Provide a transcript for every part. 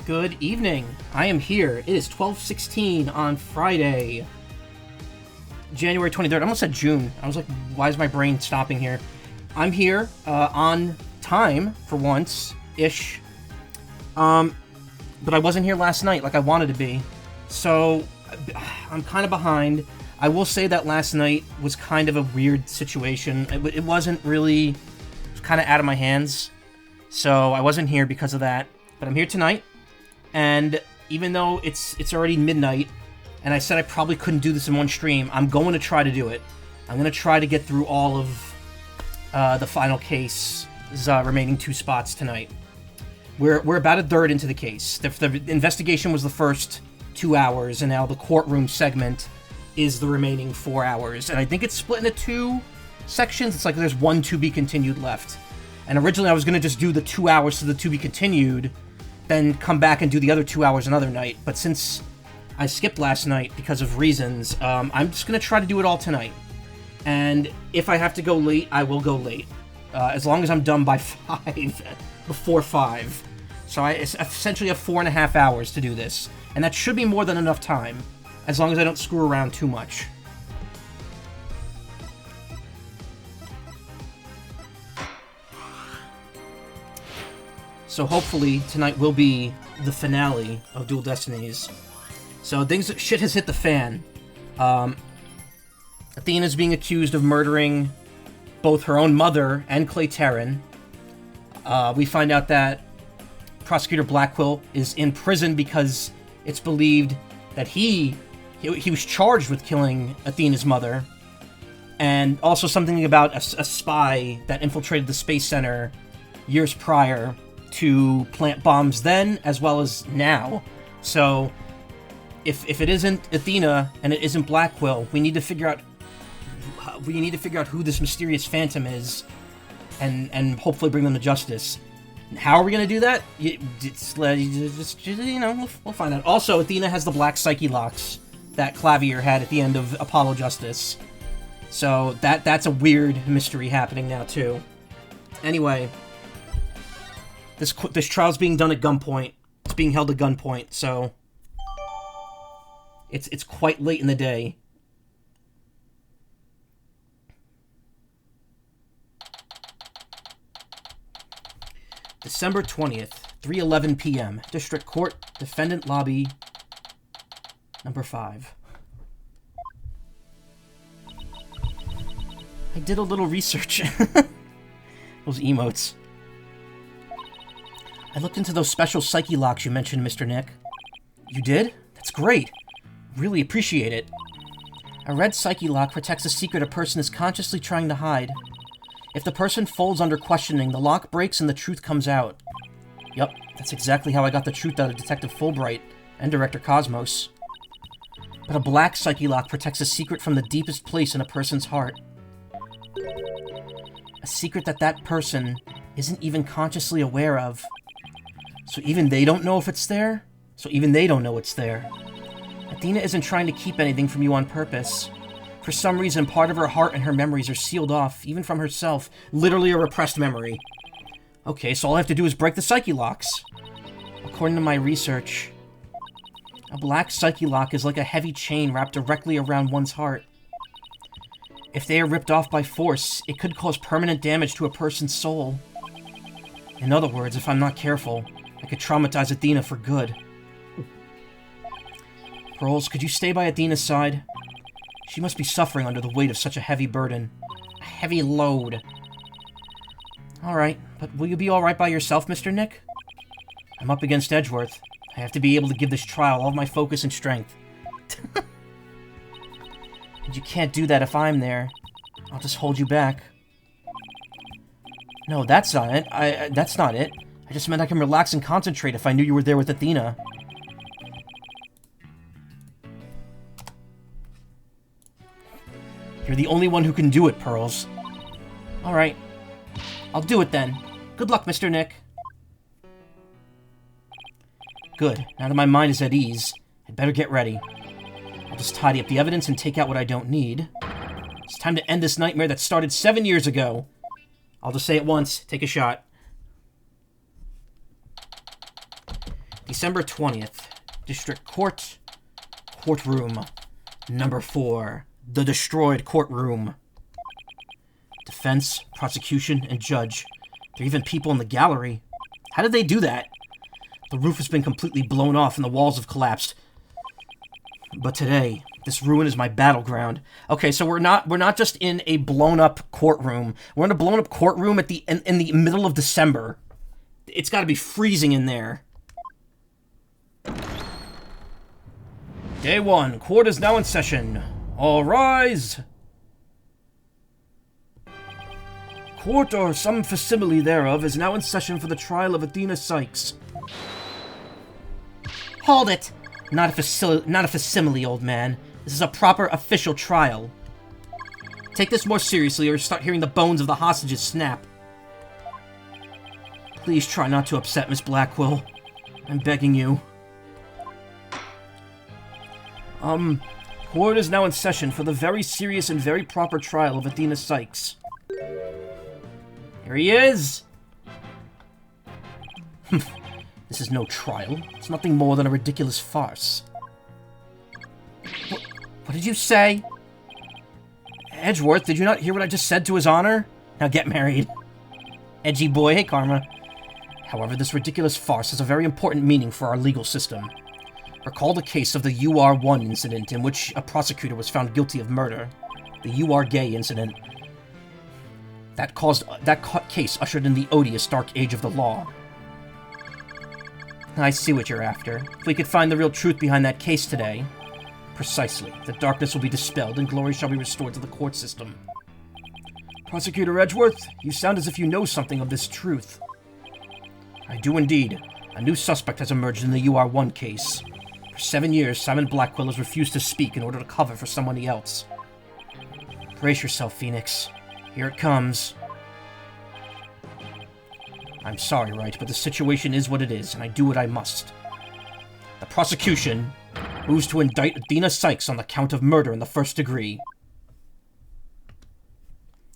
Good evening. I am here. It is 12:16 on Friday, January 23rd. I almost said June. I was like, why is my brain stopping here? I'm here on time for once-ish. But I wasn't here last night like I wanted to be. So I'm kind of behind. I will say that last night was kind of a weird situation. It wasn't really... It was kind of out of my hands. So I wasn't here because of that. But I'm here tonight. And even though it's already midnight, and I said I probably couldn't do this in one stream, I'm going to try to do it. I'm going to try to get through all of the final case's remaining 2 spots tonight. We're about a third into the case. The investigation was the first 2 hours, and now the courtroom segment is the remaining 4 hours. And I think it's split into 2 sections. It's like there's 1 to be continued left. And originally I was going to just do the 2 hours to the to be continued, then come back and do the other 2 hours another night. But since I skipped last night because of reasons, I'm just going to try to do it all tonight. And if I have to go late, I will go late. As long as I'm done by 5, before 5. So I essentially have 4.5 hours to do this. And that should be more than enough time, as long as I don't screw around too much. So hopefully tonight will be the finale of Dual Destinies. So shit has hit the fan. Athena's being accused of murdering both her own mother and Clay Terran. We find out that Prosecutor Blackquill is in prison because it's believed that he was charged with killing Athena's mother. And also something about a spy that infiltrated the Space Center years prior to plant bombs then as well as now. So if it isn't Athena and it isn't Blackquill, we need to figure out who this mysterious phantom is and hopefully bring them to justice. How are we going to do that? We'll find out. Also, Athena has the black psyche locks that Clavier had at the end of Apollo Justice. So that's a weird mystery happening now too. Anyway, this trial's being done at gunpoint. It's being held at gunpoint, so it's quite late in the day. December 20th, 3:11 p.m. District Court, Defendant Lobby, number 5. I did a little research. Those emotes. I looked into those special psyche locks you mentioned, Mr. Nick. You did? That's great. Really appreciate it. A red psyche lock protects a secret a person is consciously trying to hide. If the person folds under questioning, the lock breaks and the truth comes out. Yup, that's exactly how I got the truth out of Detective Fulbright and Director Cosmos. But a black psyche lock protects a secret from the deepest place in a person's heart. A secret that person isn't even consciously aware of. So even they don't know if it's there? So even they don't know it's there. Athena isn't trying to keep anything from you on purpose. For some reason, part of her heart and her memories are sealed off, even from herself. Literally a repressed memory. Okay, so all I have to do is break the psyche locks. According to my research, a black psyche lock is like a heavy chain wrapped directly around one's heart. If they are ripped off by force, it could cause permanent damage to a person's soul. In other words, if I'm not careful, I could traumatize Athena for good. Pearls, could you stay by Athena's side? She must be suffering under the weight of such a heavy burden. A heavy load. Alright, but will you be alright by yourself, Mr. Nick? I'm up against Edgeworth. I have to be able to give this trial all of my focus and strength. And you can't do that if I'm there. I'll just hold you back. No, that's not it. That's not it. I just meant I can relax and concentrate if I knew you were there with Athena. You're the only one who can do it, Pearls. Alright. I'll do it then. Good luck, Mr. Nick. Good. Now that my mind is at ease, I'd better get ready. I'll just tidy up the evidence and take out what I don't need. It's time to end this nightmare that started 7 years ago. I'll just say it once. Take a shot. December 20th. District Court. Courtroom. Number 4. The destroyed courtroom. Defense, prosecution, and judge. There are even people in the gallery. How did they do that? The roof has been completely blown off and the walls have collapsed. But today, this ruin is my battleground. Okay, so we're not just in a blown-up courtroom. We're in a blown-up courtroom at in the middle of December. It's got to be freezing in there. Day 1. Court is now in session. All rise! Court, or some facsimile thereof, is now in session for the trial of Athena Sykes. Hold it! Not a facsimile, old man. This is a proper official trial. Take this more seriously, or start hearing the bones of the hostages snap. Please try not to upset Miss Blackwell. I'm begging you. Court is now in session for the very serious and very proper trial of Athena Sykes. Here he is! This is no trial. It's nothing more than a ridiculous farce. What did you say? Edgeworth, did you not hear what I just said to his honor? Now get married. Edgy boy, hey Karma. However, this ridiculous farce has a very important meaning for our legal system. Recall the case of the UR1 incident in which a prosecutor was found guilty of murder. The UR gay incident. That case ushered in the odious dark age of the law. I see what you're after. If we could find the real truth behind that case today... Precisely. The darkness will be dispelled and glory shall be restored to the court system. Prosecutor Edgeworth, you sound as if you know something of this truth. I do indeed. A new suspect has emerged in the UR1 case. For 7 years, Simon Blackwell has refused to speak in order to cover for somebody else. Brace yourself, Phoenix. Here it comes. I'm sorry, Wright, but the situation is what it is, and I do what I must. The prosecution moves to indict Athena Sykes on the count of murder in the first degree.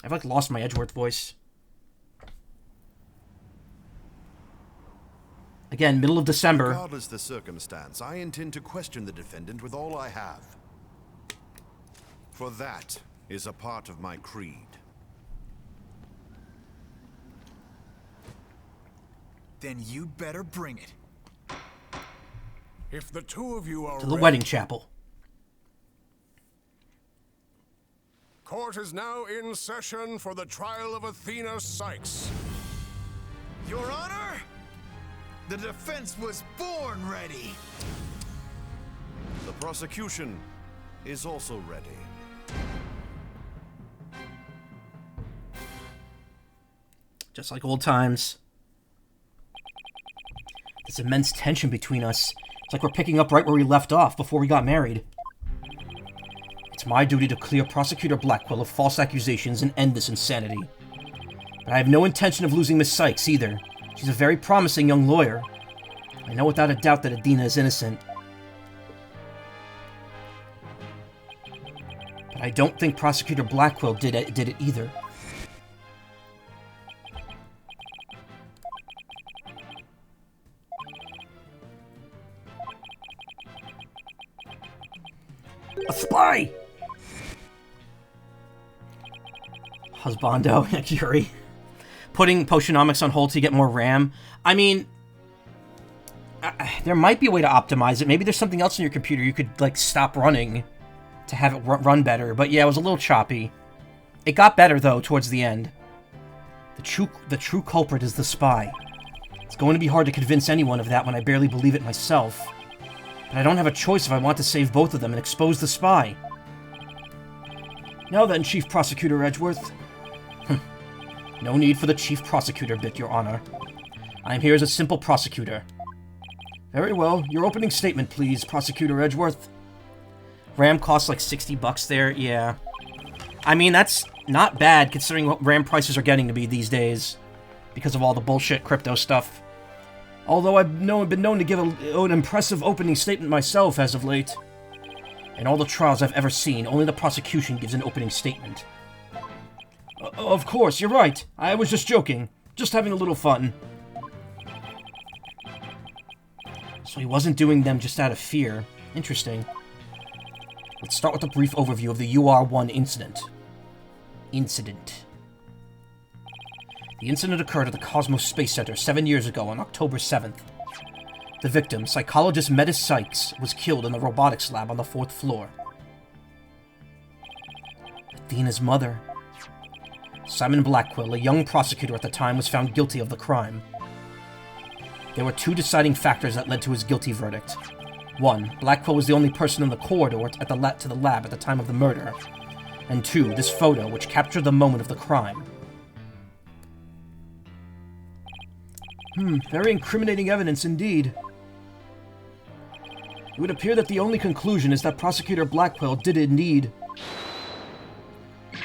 I've, lost my Edgeworth voice. Again, middle of December. Regardless the circumstance, I intend to question the defendant with all I have. For that is a part of my creed. Then you'd better bring it. If the two of you are to the wedding chapel. Court is now in session for the trial of Athena Sykes. Your Honor, the defense was born ready. The prosecution is also ready. Just like old times. This immense tension between us. It's like we're picking up right where we left off before we got married. It's my duty to clear Prosecutor Blackwell of false accusations and end this insanity. But I have no intention of losing Miss Sykes either. She's a very promising young lawyer. I know without a doubt that Athena is innocent. But I don't think Prosecutor Blackwell did it either. A spy! Husbando, Yuri. Putting Potionomics on hold to get more RAM. I mean, there might be a way to optimize it. Maybe there's something else in your computer you could, stop running to have it run better. But yeah, it was a little choppy. It got better, though, towards the end. The true culprit is the spy. It's going to be hard to convince anyone of that when I barely believe it myself. But I don't have a choice if I want to save both of them and expose the spy. Now then, Chief Prosecutor Edgeworth. No need for the Chief Prosecutor bit, Your Honor. I am here as a simple prosecutor. Very well. Your opening statement, please, Prosecutor Edgeworth. RAM costs like $60 there, yeah. I mean, that's not bad considering what RAM prices are getting to be these days. Because of all the bullshit crypto stuff. Although I've been known to give an impressive opening statement myself as of late. In all the trials I've ever seen, only the prosecution gives an opening statement. Of course, you're right. I was just joking. Just having a little fun. So he wasn't doing them just out of fear. Interesting. Let's start with a brief overview of the UR-1 incident. The incident occurred at the Cosmos Space Center 7 years ago on October 7th. The victim, psychologist Metis Sykes, was killed in the robotics lab on the 4th floor. Athena's mother. Simon Blackwell, a young prosecutor at the time, was found guilty of the crime. There were 2 deciding factors that led to his guilty verdict. 1. Blackwell was the only person in the corridor to the lab at the time of the murder. And 2. This photo, which captured the moment of the crime. Very incriminating evidence indeed. It would appear that the only conclusion is that Prosecutor Blackwell did indeed...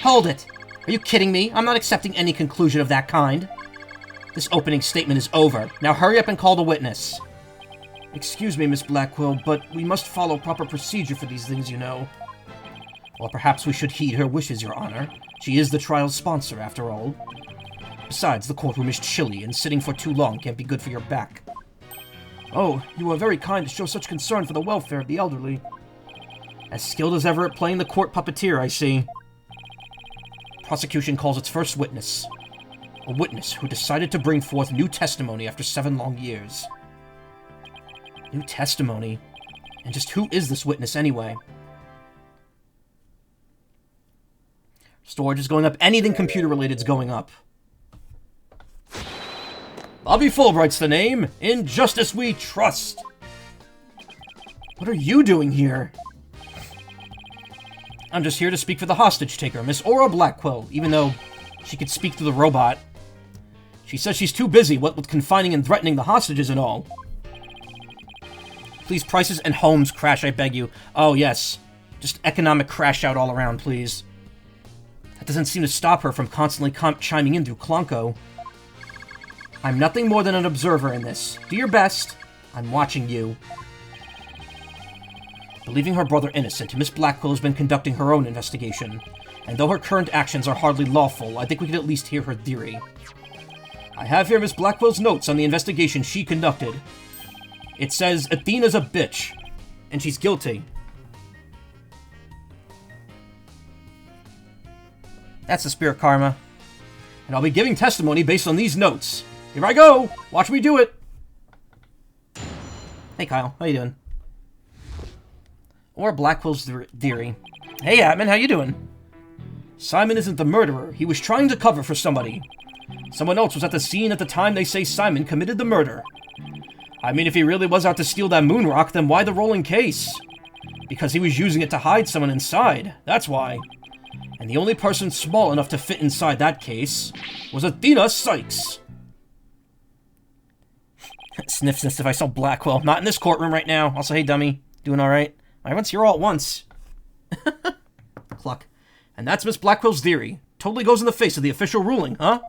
Hold it! Are you kidding me? I'm not accepting any conclusion of that kind. This opening statement is over. Now hurry up and call the witness. Excuse me, Miss Blackwell, but we must follow proper procedure for these things, you know. Or perhaps we should heed her wishes, Your Honor. She is the trial's sponsor, after all. Besides, the courtroom is chilly, and sitting for too long can't be good for your back. Oh, you are very kind to show such concern for the welfare of the elderly. As skilled as ever at playing the court puppeteer, I see. Prosecution calls its first witness. A witness who decided to bring forth new testimony after 7 long years. New testimony? And just who is this witness, anyway? Storage is going up. Anything computer-related is going up. Bobby Fulbright's the name. In justice we trust. What are you doing here? I'm just here to speak for the hostage-taker, Miss Aura Blackwell, even though she could speak to the robot. She says she's too busy, what with confining and threatening the hostages and all. Please, prices and homes crash, I beg you. Oh, yes. Just economic crash out all around, please. That doesn't seem to stop her from constantly chiming in through Klonko. I'm nothing more than an observer in this. Do your best. I'm watching you. Believing her brother innocent, Miss Blackwell has been conducting her own investigation. And though her current actions are hardly lawful, I think we can at least hear her theory. I have here Miss Blackwell's notes on the investigation she conducted. It says, Athena's a bitch, and she's guilty. That's the spirit karma. And I'll be giving testimony based on these notes. Here I go! Watch me do it! Hey Kyle, how you doing? Or Blackwell's theory. Hey Atman, how you doing? Simon isn't the murderer. He was trying to cover for somebody. Someone else was at the scene at the time they say Simon committed the murder. I mean, if he really was out to steal that moon rock, then why the rolling case? Because he was using it to hide someone inside. That's why. And the only person small enough to fit inside that case was Athena Sykes. Sniff, sniff, if I saw Blackwell. Not in this courtroom right now. Also, hey, dummy. Doing alright? Everyone's here all at once. Cluck. And that's Miss Blackwell's theory. Totally goes in the face of the official ruling, huh?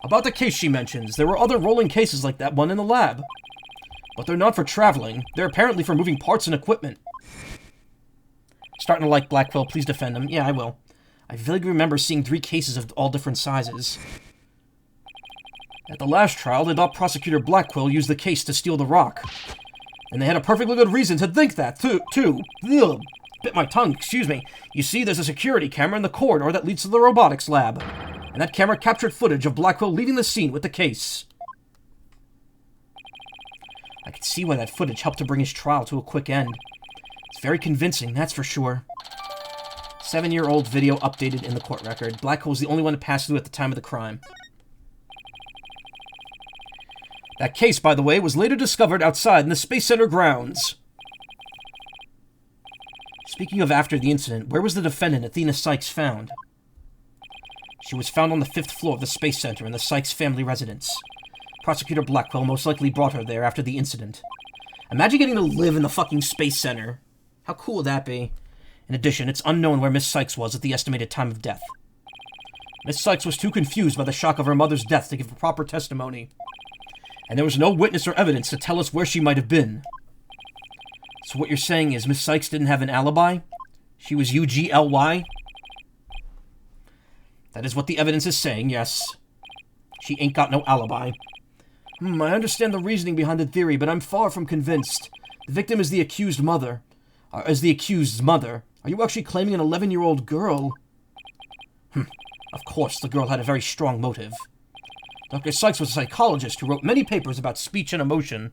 About the case she mentions, there were other rolling cases like that one in the lab. But they're not for traveling. They're apparently for moving parts and equipment. Starting to like Blackwell, please defend him. Yeah, I will. I vaguely remember seeing 3 cases of all different sizes. At the last trial, they thought Prosecutor Blackwell used the case to steal the rock. And they had a perfectly good reason to think that, too. Ugh. Bit my tongue, excuse me. You see, there's a security camera in the corridor that leads to the robotics lab. And that camera captured footage of Blackwell leaving the scene with the case. I could see why that footage helped to bring his trial to a quick end. It's very convincing, that's for sure. 7-year-old video updated in the court record. Blackwell was the only one to pass through at the time of the crime. That case, by the way, was later discovered outside in the Space Center grounds. Speaking of after the incident, where was the defendant, Athena Sykes, found? She was found on the 5th floor of the Space Center in the Sykes family residence. Prosecutor Blackwell most likely brought her there after the incident. Imagine getting to live in the fucking Space Center. How cool would that be? In addition, it's unknown where Miss Sykes was at the estimated time of death. Miss Sykes was too confused by the shock of her mother's death to give proper testimony. And there was no witness or evidence to tell us where she might have been. So what you're saying is Miss Sykes didn't have an alibi? She was UGLY? That is what the evidence is saying, yes. She ain't got no alibi. I understand the reasoning behind the theory, but I'm far from convinced. The victim is the accused's mother. Are you actually claiming an 11-year-old girl? Of course, the girl had a very strong motive. Dr. Sykes was a psychologist who wrote many papers about speech and emotion.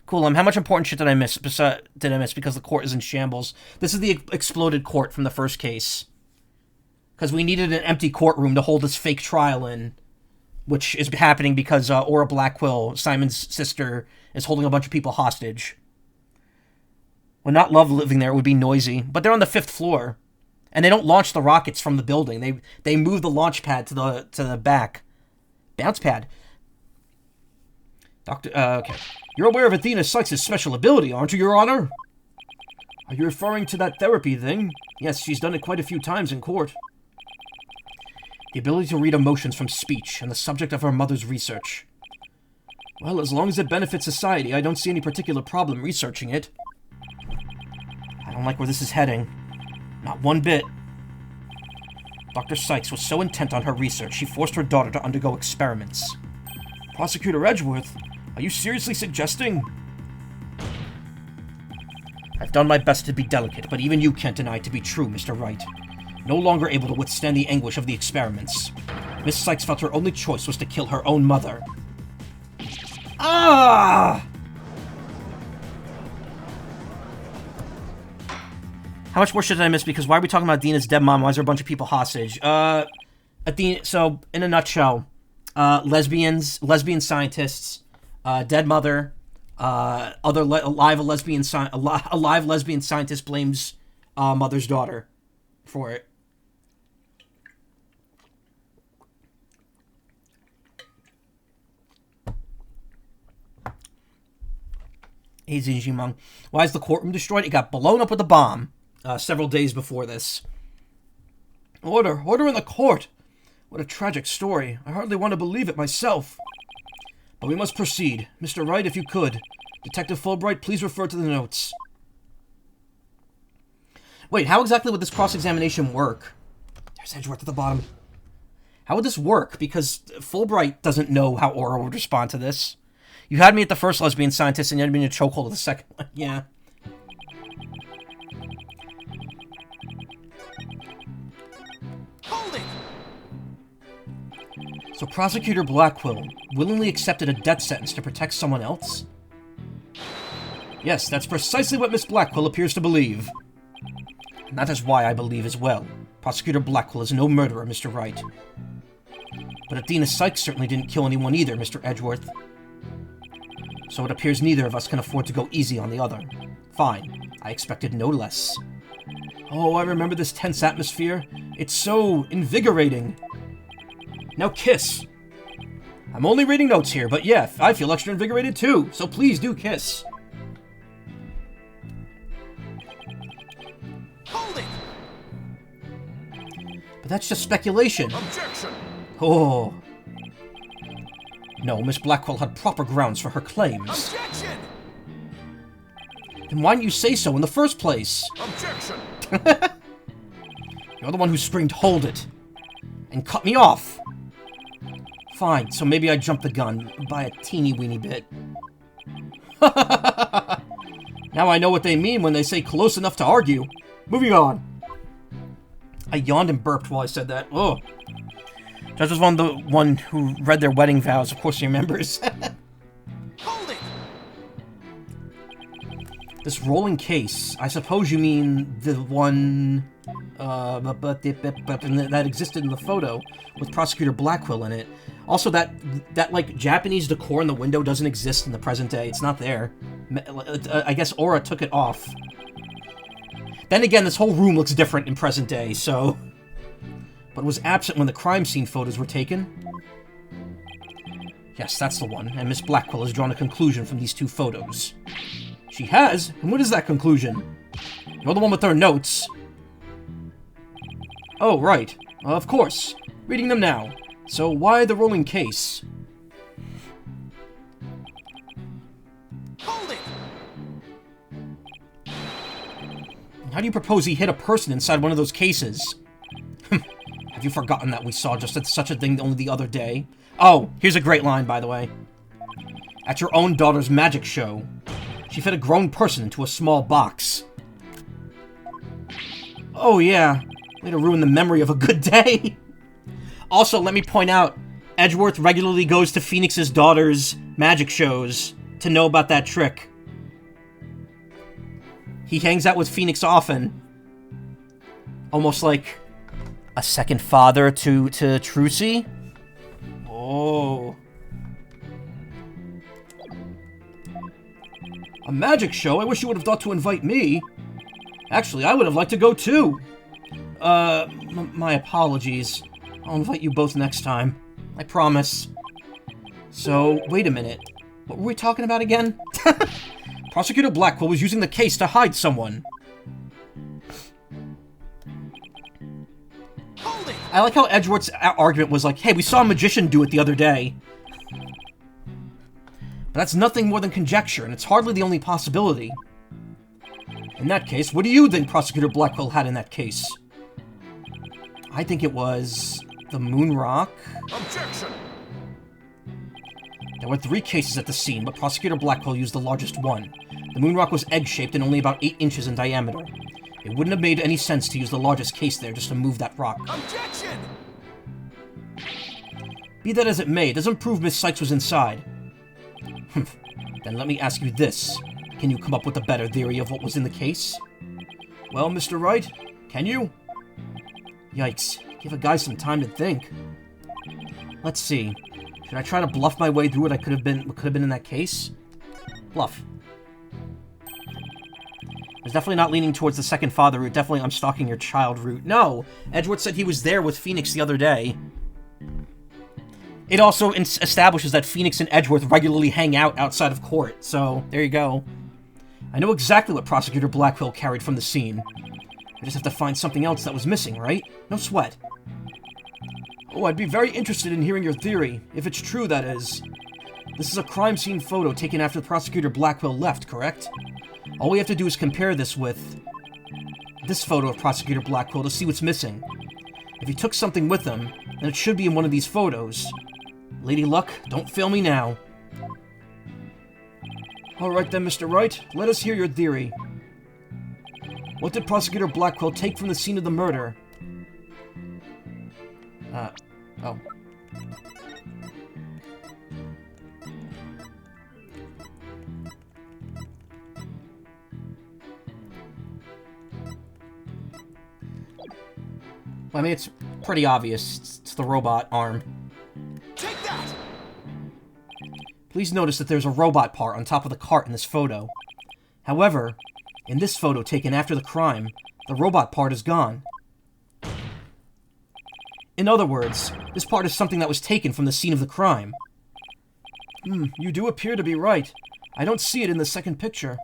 Cool, how much important shit did I miss because the court is in shambles? This is the exploded court from the first case. Because we needed an empty courtroom to hold this fake trial in. Which is happening because Aura Blackquill, Simon's sister, is holding a bunch of people hostage. Would not love living there, it would be noisy. But they're on the 5th floor. And they don't launch the rockets from the building. They move the launch pad to the back. Bounce pad. Okay. You're aware of Athena Sykes' special ability, aren't you, Your Honor? Are you referring to that therapy thing? Yes, she's done it quite a few times in court. The ability to read emotions from speech, and the subject of her mother's research. Well, as long as it benefits society, I don't see any particular problem researching it. I don't like where this is heading. Not one bit. Dr. Sykes was so intent on her research, she forced her daughter to undergo experiments. Prosecutor Edgeworth, are you seriously suggesting? I've done my best to be delicate, but even you can't deny it to be true, Mr. Wright. No longer able to withstand the anguish of the experiments, Miss Sykes felt her only choice was to kill her own mother. Ah! How much more shit did I miss? Because why are we talking about Dina's dead mom? Why is there a bunch of people hostage? Athena, so, in a nutshell, lesbian scientists, dead mother, a live lesbian scientist blames mother's daughter for it. Why is the courtroom destroyed? It got blown up with a bomb several days before this. Order in the court! What a tragic story. I hardly want to believe it myself. But we must proceed. Mr. Wright, if you could. Detective Fulbright, please refer to the notes. Wait, how exactly would this cross-examination work? There's Edgeworth at the bottom. How would this work? Because Fulbright doesn't know how Aura would respond to this. You had me at the first lesbian scientist, and you had me in a chokehold at the second one. Yeah. Hold it! So Prosecutor Blackquill willingly accepted a death sentence to protect someone else? Yes, that's precisely what Miss Blackquill appears to believe. And that is why I believe as well. Prosecutor Blackquill is no murderer, Mr. Wright. But Athena Sykes certainly didn't kill anyone either, Mr. Edgeworth. So it appears neither of us can afford to go easy on the other. Fine. I expected no less. Oh, I remember this tense atmosphere. It's so invigorating. Now kiss. I'm only reading notes here, but yeah, I feel extra invigorated too, so please do kiss. Hold it! But that's just speculation. Objection! Oh. No, Miss Blackquill had proper grounds for her claims. Objection! Then why didn't you say so in the first place? Objection! You're the one who screamed, "Hold it!" and cut me off. Fine, so maybe I jumped the gun by a teeny weeny bit. Now I know what they mean when they say close enough to argue. Moving on. I yawned and burped while I said that. Oh. Judge was the one who read their wedding vows. Of course he remembers. Hold it! This rolling case. I suppose you mean the one... that existed in the photo with Prosecutor Blackquill in it. Also, that like, Japanese decor in the window doesn't exist in the present day. It's not there. I guess Aura took it off. Then again, this whole room looks different in present day, so... But was absent when the crime scene photos were taken. Yes, that's the one, and Miss Blackquill has drawn a conclusion from these two photos. She has? And what is that conclusion? You're the one with her notes. Oh, right. Of course. Reading them now. So why the rolling case? Hold it! How do you propose he hit a person inside one of those cases? Have you forgotten that we saw just such a thing only the other day? Oh, here's a great line, by the way. At your own daughter's magic show. She fit a grown person into a small box. Oh yeah, way to ruin the memory of a good day. Also, let me point out, Edgeworth regularly goes to Phoenix's daughter's magic shows to know about that trick. He hangs out with Phoenix often. Almost like a second father to Trucy. Oh. A magic show? I wish you would have thought to invite me. Actually, I would have liked to go too. My apologies. I'll invite you both next time. I promise. So, wait a minute. What were we talking about again? Prosecutor Blackwell was using the case to hide someone. Hold it! I like how Edgeworth's argument was like, hey, we saw a magician do it the other day. But that's nothing more than conjecture, and it's hardly the only possibility. In that case, what do you think Prosecutor Blackwell had in that case? I think it was the moon rock. Objection! There were 3 cases at the scene, but Prosecutor Blackwell used the largest one. The moon rock was egg-shaped and only about 8 inches in diameter. It wouldn't have made any sense to use the largest case there just to move that rock. Objection! Be that as it may, it doesn't prove Miss Sykes was inside. Then let me ask you this. Can you come up with a better theory of what was in the case? Well, Mr. Wright, can you? Yikes. Give a guy some time to think. Let's see. Should I try to bluff my way through what could have been in that case? Bluff. I was definitely not leaning towards the second father route. Definitely I'm stalking your child route. No! Edgeworth said he was there with Phoenix the other day. It also establishes that Phoenix and Edgeworth regularly hang out outside of court, so there you go. I know exactly what Prosecutor Blackwell carried from the scene. I just have to find something else that was missing, right? No sweat. Oh, I'd be very interested in hearing your theory, if it's true, that is. This is a crime scene photo taken after Prosecutor Blackwell left, correct? All we have to do is compare this with this photo of Prosecutor Blackwell to see what's missing. If he took something with him, then it should be in one of these photos. Lady Luck, don't fail me now. Alright then, Mr. Wright, let us hear your theory. What did Prosecutor Blackwell take from the scene of the murder? Oh. Well, I mean, it's pretty obvious. It's the robot arm. Take that! Please notice that there's a robot part on top of the cart in this photo. However, in this photo taken after the crime, the robot part is gone. In other words, this part is something that was taken from the scene of the crime. You do appear to be right. I don't see it in the second picture.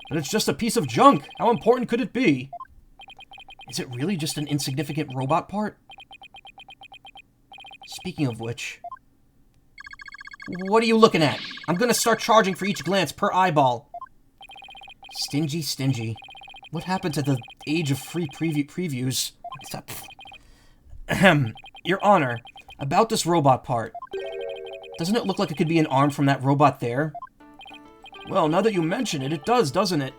But it's just a piece of junk. How important could it be? Is it really just an insignificant robot part? Speaking of which... What are you looking at? I'm gonna start charging for each glance per eyeball. Stingy, stingy. What happened to the age of free previews? Ahem. Your Honor, about this robot part. Doesn't it look like it could be an arm from that robot there? Well, now that you mention it, it does, doesn't it?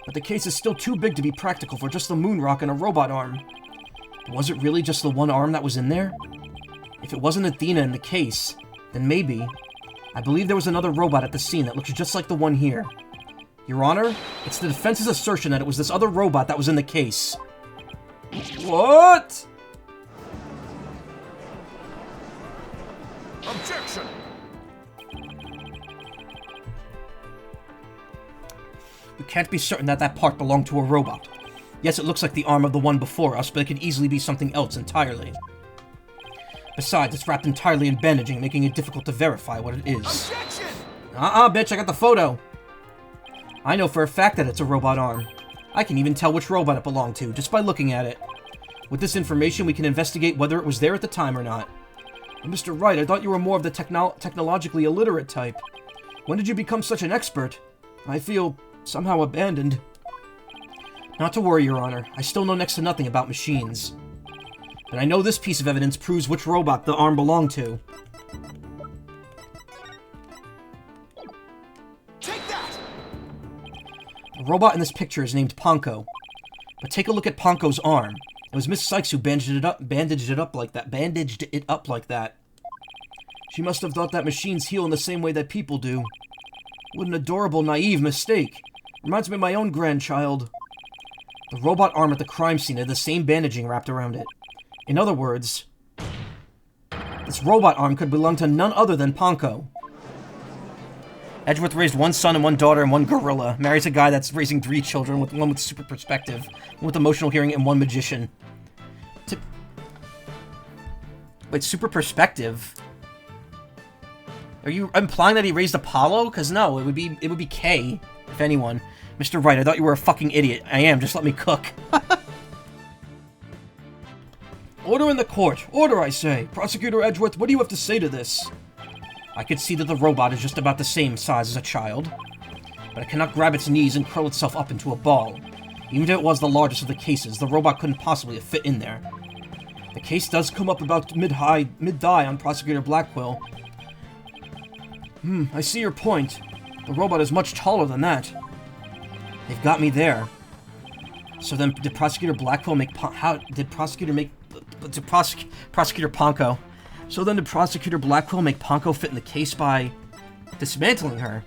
But the case is still too big to be practical for just the moon rock and a robot arm. Was it really just the one arm that was in there? If it wasn't Athena in the case, then maybe. I believe there was another robot at the scene that looks just like the one here. Your Honor, it's the defense's assertion that it was this other robot that was in the case. What? Objection! We can't be certain that that part belonged to a robot. Yes, it looks like the arm of the one before us, but it could easily be something else entirely. Besides, it's wrapped entirely in bandaging, making it difficult to verify what it is. Objection! Bitch, I got the photo. I know for a fact that it's a robot arm. I can even tell which robot it belonged to, just by looking at it. With this information, we can investigate whether it was there at the time or not. Mr. Wright, I thought you were more of the technologically illiterate type. When did you become such an expert? I feel somehow abandoned. Not to worry, Your Honor. I still know next to nothing about machines. But I know this piece of evidence proves which robot the arm belonged to. The robot in this picture is named Ponko. But take a look at Ponko's arm. It was Miss Sykes who bandaged it up like that. She must have thought that machines heal in the same way that people do. What an adorable, naive mistake. Reminds me of my own grandchild. The robot arm at the crime scene had the same bandaging wrapped around it. In other words, this robot arm could belong to none other than Ponko. Edgeworth raised one son and one daughter and one gorilla. Marries a guy that's raising 3 children, with one with super perspective, one with emotional hearing, and one magician. Wait, super perspective? Are you implying that he raised Apollo? Because no, it would be K, if anyone. Mr. Wright, I thought you were a fucking idiot. I am, just let me cook. Order in the court. Order, I say. Prosecutor Edgeworth, what do you have to say to this? I could see that the robot is just about the same size as a child, but it cannot grab its knees and curl itself up into a ball. Even if it was the largest of the cases, the robot couldn't possibly have fit in there. The case does come up about mid-thigh on Prosecutor Blackwell. I see your point. The robot is much taller than that. They've got me there. So then, did Prosecutor Blackwell make... Prosecutor Ponko... So then did Prosecutor Blackwell make Ponko fit in the case by dismantling her?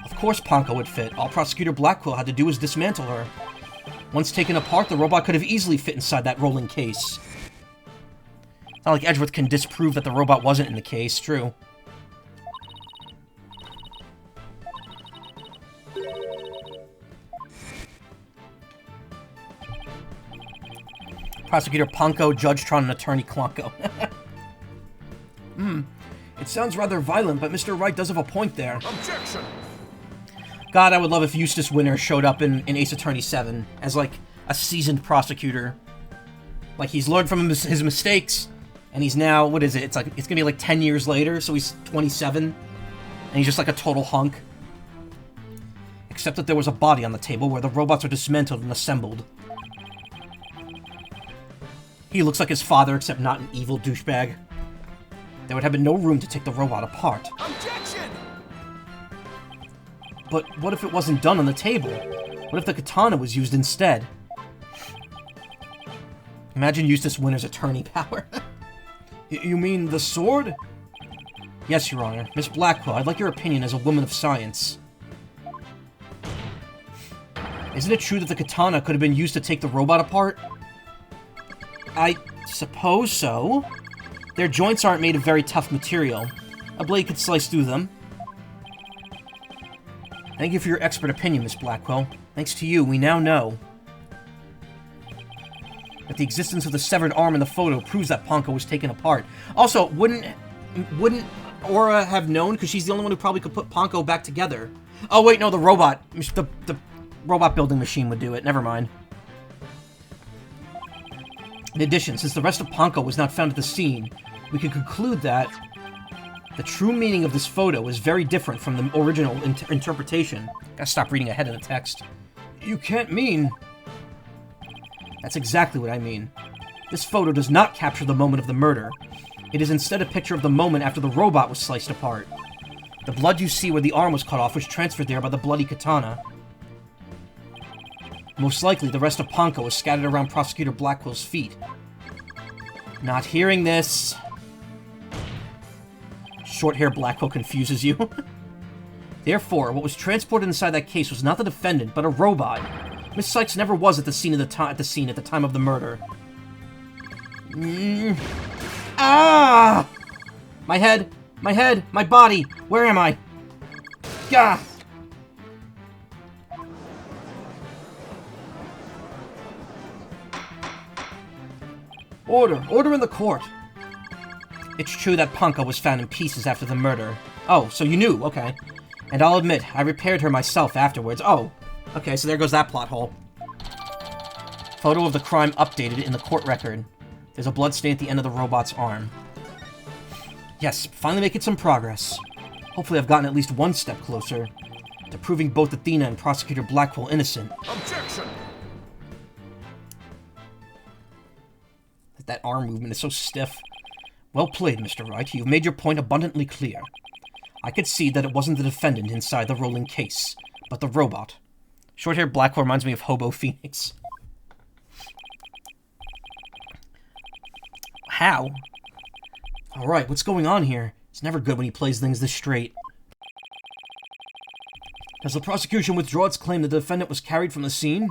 Of course Ponko would fit. All Prosecutor Blackwell had to do was dismantle her. Once taken apart, the robot could have easily fit inside that rolling case. It's not like Edgeworth can disprove that the robot wasn't in the case, true. Prosecutor Ponko, Judge Tron, and Attorney Klonko. It sounds rather violent, but Mr. Wright does have a point there. Objection! God, I would love if Eustace Winter showed up in Ace Attorney 7 as, like, a seasoned prosecutor. Like, he's learned from his mistakes, and he's now, what is it? It's gonna be like 10 years later, so he's 27, and he's just like a total hunk. Except that there was a body on the table where the robots are dismantled and assembled. He looks like his father, except not an evil douchebag. There would have been no room to take the robot apart. Objection! But what if it wasn't done on the table? What if the katana was used instead? Imagine Eustace Winter's attorney power. You mean the sword? Yes, Your Honor. Miss Blackwell, I'd like your opinion as a woman of science. Isn't it true that the katana could have been used to take the robot apart? I suppose so. Their joints aren't made of very tough material. A blade could slice through them. Thank you for your expert opinion, Miss Blackwell. Thanks to you, we now know that the existence of the severed arm in the photo proves that Ponko was taken apart. Also, wouldn't Aura have known? Because she's the only one who probably could put Ponko back together. Oh wait, no, the robot. The robot building machine would do it. Never mind. In addition, since the rest of Ponko was not found at the scene, we can conclude that the true meaning of this photo is very different from the original interpretation. Gotta stop reading ahead of the text. You can't mean... That's exactly what I mean. This photo does not capture the moment of the murder. It is instead a picture of the moment after the robot was sliced apart. The blood you see where the arm was cut off was transferred there by the bloody katana. Most likely, the rest of Ponko is scattered around Prosecutor Blackwell's feet. Not hearing this... Short-hair Blackwell confuses you. Therefore, what was transported inside that case was not the defendant, but a robot. Miss Sykes never was at the scene at the time of the murder. Ah! My head, my body. Where am I? Gah! Order in the court. It's true that Ponko was found in pieces after the murder. Oh, so you knew, okay. And I'll admit, I repaired her myself afterwards. Oh, okay, so there goes that plot hole. Photo of the crime updated in the court record. There's a bloodstain at the end of the robot's arm. Yes, finally making some progress. Hopefully I've gotten at least one step closer to proving both Athena and Prosecutor Blackwell innocent. Objection! That arm movement is so stiff. Well played, Mr. Wright. You've made your point abundantly clear. I could see that it wasn't the defendant inside the rolling case, but the robot. Short-haired Blackwell reminds me of Hobo Phoenix. How? Alright, what's going on here? It's never good when he plays things this straight. Does the prosecution withdraw its claim that the defendant was carried from the scene?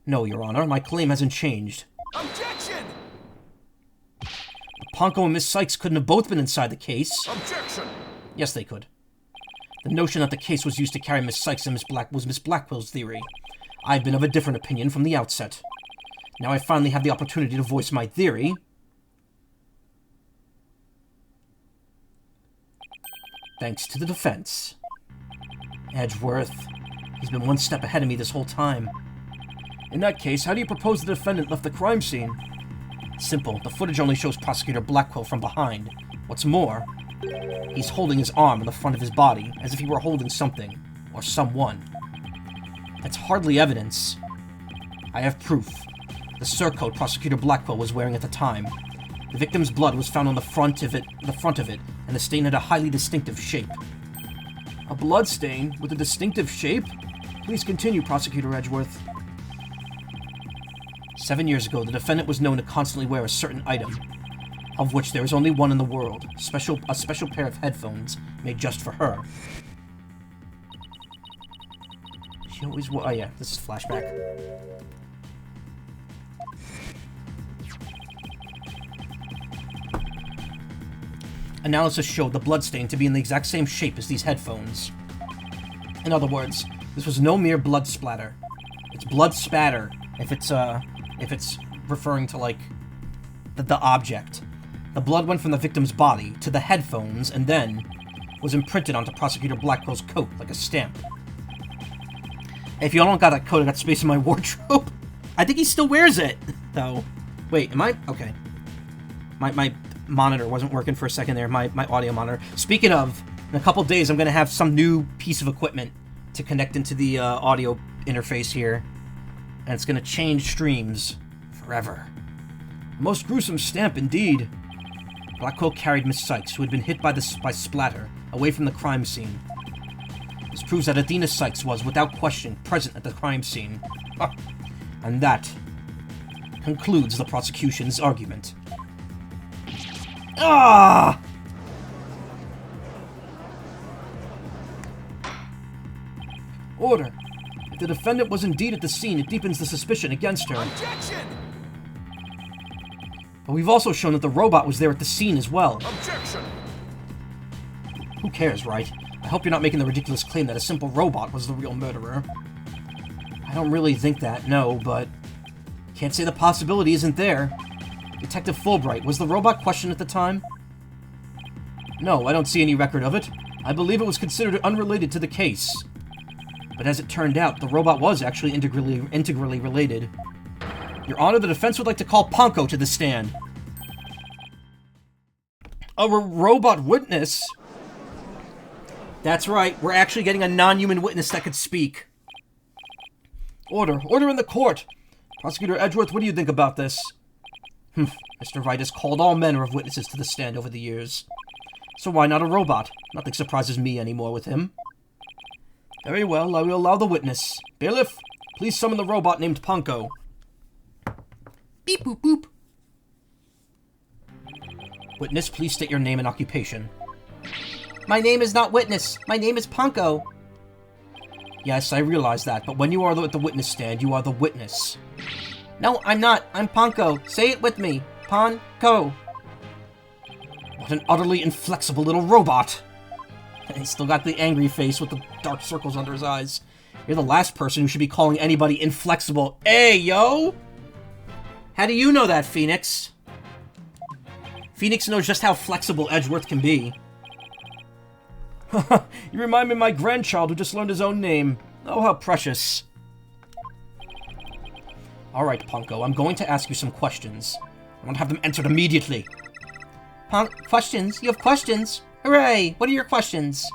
No, Your Honor, my claim hasn't changed. Objection! Ponko and Miss Sykes couldn't have both been inside the case. Objection! Yes, they could. The notion that the case was used to carry Miss Sykes and was Miss Blackwell's theory. I've been of a different opinion from the outset. Now I finally have the opportunity to voice my theory. Thanks to the defense. Edgeworth. He's been one step ahead of me this whole time. In that case, how do you propose the defendant left the crime scene? Simple. The footage only shows Prosecutor Blackwell from behind. What's more, he's holding his arm in the front of his body, as if he were holding something, or someone. That's hardly evidence. I have proof. The surcoat Prosecutor Blackwell was wearing at the time. The victim's blood was found on the front of it, and the stain had a highly distinctive shape. A blood stain with a distinctive shape? Please continue, Prosecutor Edgeworth. 7 years ago, the defendant was known to constantly wear a certain item, of which there is only one in the world, a special pair of headphones made just for her. She always wore... Oh yeah, this is flashback. Analysis showed the bloodstain to be in the exact same shape as these headphones. In other words, this was no mere blood splatter. It's blood spatter if it's referring to, like, the object. The blood went from the victim's body to the headphones and then was imprinted onto Prosecutor Blackwell's coat like a stamp. If you don't got that coat, I got space in my wardrobe. I think he still wears it, though. Wait, am I? Okay. My monitor wasn't working for a second there, my audio monitor. Speaking of, in a couple days, I'm going to have some new piece of equipment to connect into the audio interface here. And it's going to change streams forever. A most gruesome stamp indeed. Blackwell carried Miss Sykes, who had been hit by splatter, away from the crime scene. This proves that Athena Sykes was, without question, present at the crime scene. And that concludes the prosecution's argument. Ah! Order. If the defendant was indeed at the scene, it deepens the suspicion against her. Objection! But we've also shown that the robot was there at the scene as well. Objection! Who cares, Wright? I hope you're not making the ridiculous claim that a simple robot was the real murderer. I don't really think that, no, but... Can't say the possibility isn't there. Detective Fulbright, was the robot questioned at the time? No, I don't see any record of it. I believe it was considered unrelated to the case. But as it turned out, the robot was actually integrally related. Your Honor, the defense would like to call Ponko to the stand. A robot witness? That's right, we're actually getting a non-human witness that could speak. Order. Order in the court! Prosecutor Edgeworth, what do you think about this? Mr. Wright has called all manner of witnesses to the stand over the years. So why not a robot? Nothing surprises me anymore with him. Very well, I will allow the witness. Bailiff, please summon the robot named Ponko. Beep boop boop. Witness, please state your name and occupation. My name is not Witness. My name is Ponko. Yes, I realize that, but when you are at the witness stand, you are the witness. No, I'm not. I'm Ponko. Say it with me. Ponko. What an utterly inflexible little robot. He's still got the angry face with the dark circles under his eyes. You're the last person who should be calling anybody inflexible. Hey, yo! How do you know that, Phoenix? Phoenix knows just how flexible Edgeworth can be. You remind me of my grandchild who just learned his own name. Oh, how precious. Alright, Ponko, I'm going to ask you some questions. I want to have them answered immediately. Questions? You have questions? Hooray! What are your questions?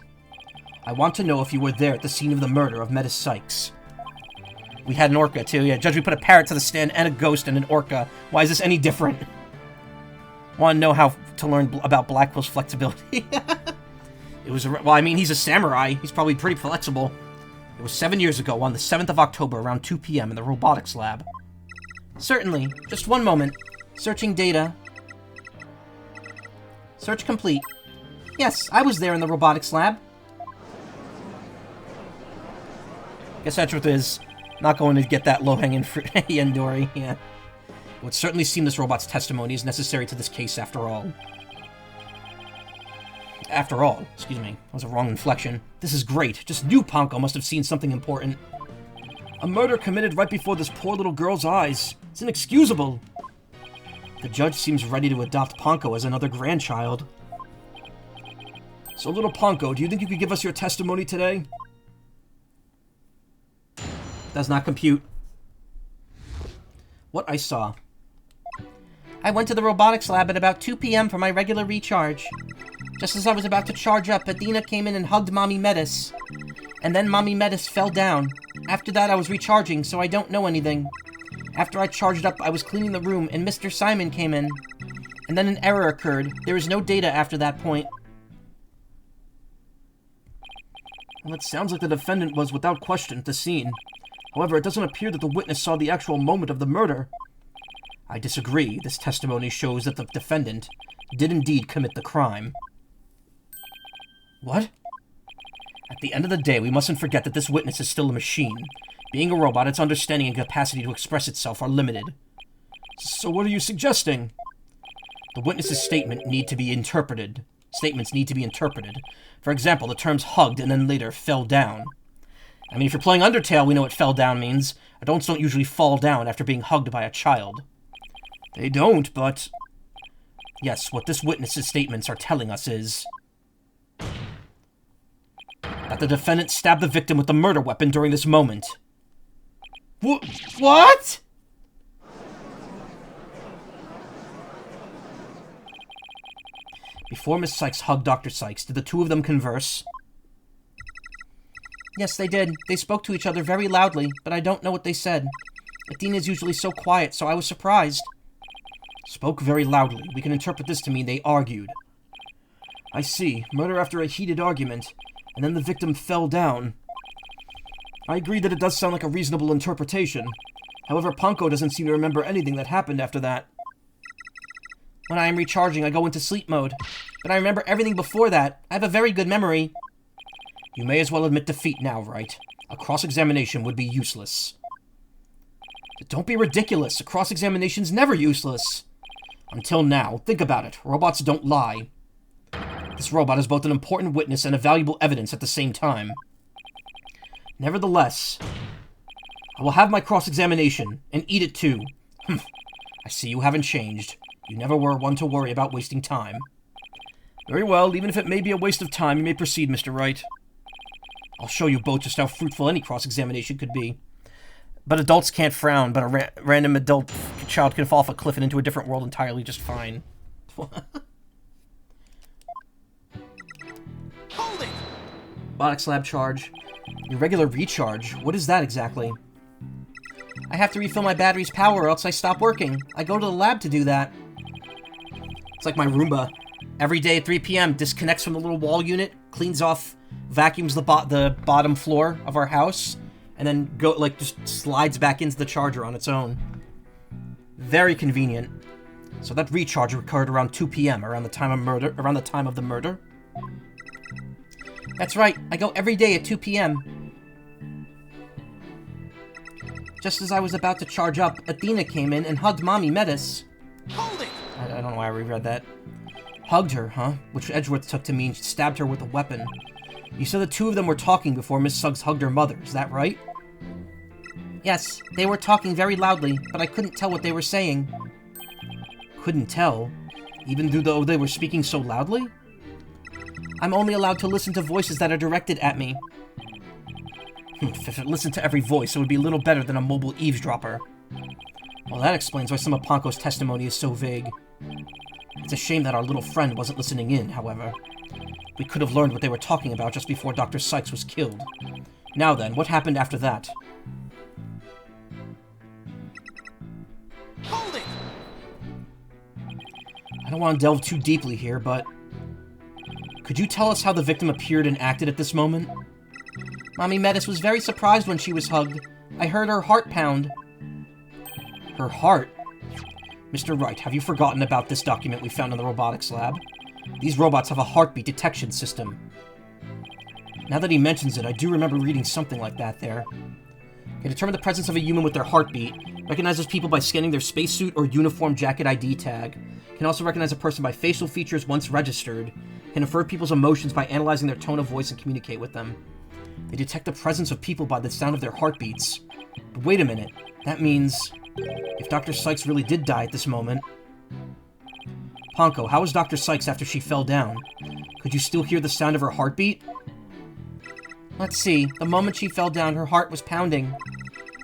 I want to know if you were there at the scene of the murder of Miss Sykes. We had an orca, too. Yeah, Judge, we put a parrot to the stand and a ghost and an orca. Why is this any different? Want to know how to learn about Blackwell's flexibility? It was, well, I mean, he's a samurai. He's probably pretty flexible. It was 7 years ago, on the 7th of October, around 2 p.m. in the robotics lab. Certainly. Just one moment. Searching data. Search complete. Yes, I was there in the robotics lab. Guess that truth is, not going to get that low-hanging fruit, Yendori, yeah. It would certainly seem this robot's testimony is necessary to this case after all. After all, excuse me, that was a wrong inflection. This is great. Just knew Ponko must have seen something important. A murder committed right before this poor little girl's eyes. It's inexcusable. The judge seems ready to adopt Ponko as another grandchild. So, little Ponko, do you think you could give us your testimony today? Does not compute. What I saw. I went to the robotics lab at about 2 p.m. for my regular recharge. Just as I was about to charge up, Athena came in and hugged Mommy Metis. And then Mommy Metis fell down. After that, I was recharging, so I don't know anything. After I charged up, I was cleaning the room, and Mr. Simon came in. And then an error occurred. There is no data after that point. Well, it sounds like the defendant was, without question, at the scene. However, it doesn't appear that the witness saw the actual moment of the murder. I disagree. This testimony shows that the defendant did indeed commit the crime. What? At the end of the day, we mustn't forget that this witness is still a machine. Being a robot, its understanding and capacity to express itself are limited. So what are you suggesting? The witness's statements need to be interpreted. For example, the terms hugged and then later fell down. I mean, if you're playing Undertale, we know what fell down means. Adults don't usually fall down after being hugged by a child. They don't, but... Yes, what this witness's statements are telling us is... that the defendant stabbed the victim with the murder weapon during this moment. What? Before Miss Sykes hugged Dr. Sykes, did the two of them converse? Yes, they did. They spoke to each other very loudly, but I don't know what they said. Athena's usually so quiet, so I was surprised. Spoke very loudly. We can interpret this to mean they argued. I see. Murder after a heated argument, and then the victim fell down. I agree that it does sound like a reasonable interpretation. However, Ponko doesn't seem to remember anything that happened after that. When I am recharging, I go into sleep mode. But I remember everything before that. I have a very good memory. You may as well admit defeat now, Wright. A cross-examination would be useless. Don't be ridiculous. A cross-examination's never useless. Until now. Think about it. Robots don't lie. This robot is both an important witness and a valuable evidence at the same time. Nevertheless, I will have my cross-examination, and eat it too. I see you haven't changed. You never were one to worry about wasting time. Very well, even if it may be a waste of time, you may proceed, Mr. Wright. I'll show you both just how fruitful any cross-examination could be. But adults can't frown, but a random adult child can fall off a cliff and into a different world entirely just fine. Hold it! Robotics lab charge. Your regular recharge? What is that exactly? I have to refill my battery's power or else I stop working. I go to the lab to do that. It's like my Roomba. Every day at 3 p.m. disconnects from the little wall unit, cleans off, vacuums the bottom floor of our house, and then just slides back into the charger on its own. Very convenient. So that recharge occurred around 2 p.m. around the time of the murder. That's right. I go every day at 2 p.m. Just as I was about to charge up, Athena came in and hugged Mommy Metis. Hold it! I don't know why I reread that. Hugged her, huh? Which Edgeworth took to mean stabbed her with a weapon. You said the two of them were talking before Miss Suggs hugged her mother, is that right? Yes, they were talking very loudly, but I couldn't tell what they were saying. Couldn't tell? Even though they were speaking so loudly? I'm only allowed to listen to voices that are directed at me. If it listened to every voice, it would be a little better than a mobile eavesdropper. Well, that explains why some of Ponko's testimony is so vague. It's a shame that our little friend wasn't listening in, however. We could have learned what they were talking about just before Dr. Sykes was killed. Now then, what happened after that? Hold it! I don't want to delve too deeply here, but... Could you tell us how the victim appeared and acted at this moment? Mommy Metis was very surprised when she was hugged. I heard her heart pound. Her heart? Mr. Wright, have you forgotten about this document we found in the robotics lab? These robots have a heartbeat detection system. Now that he mentions it, I do remember reading something like that there. They determine the presence of a human with their heartbeat, recognizes people by scanning their spacesuit or uniform jacket ID tag, can also recognize a person by facial features once registered, can infer people's emotions by analyzing their tone of voice and communicate with them. They detect the presence of people by the sound of their heartbeats. But wait a minute, that means... if Dr. Sykes really did die at this moment... Ponko, how was Dr. Sykes after she fell down? Could you still hear the sound of her heartbeat? Let's see, the moment she fell down, her heart was pounding.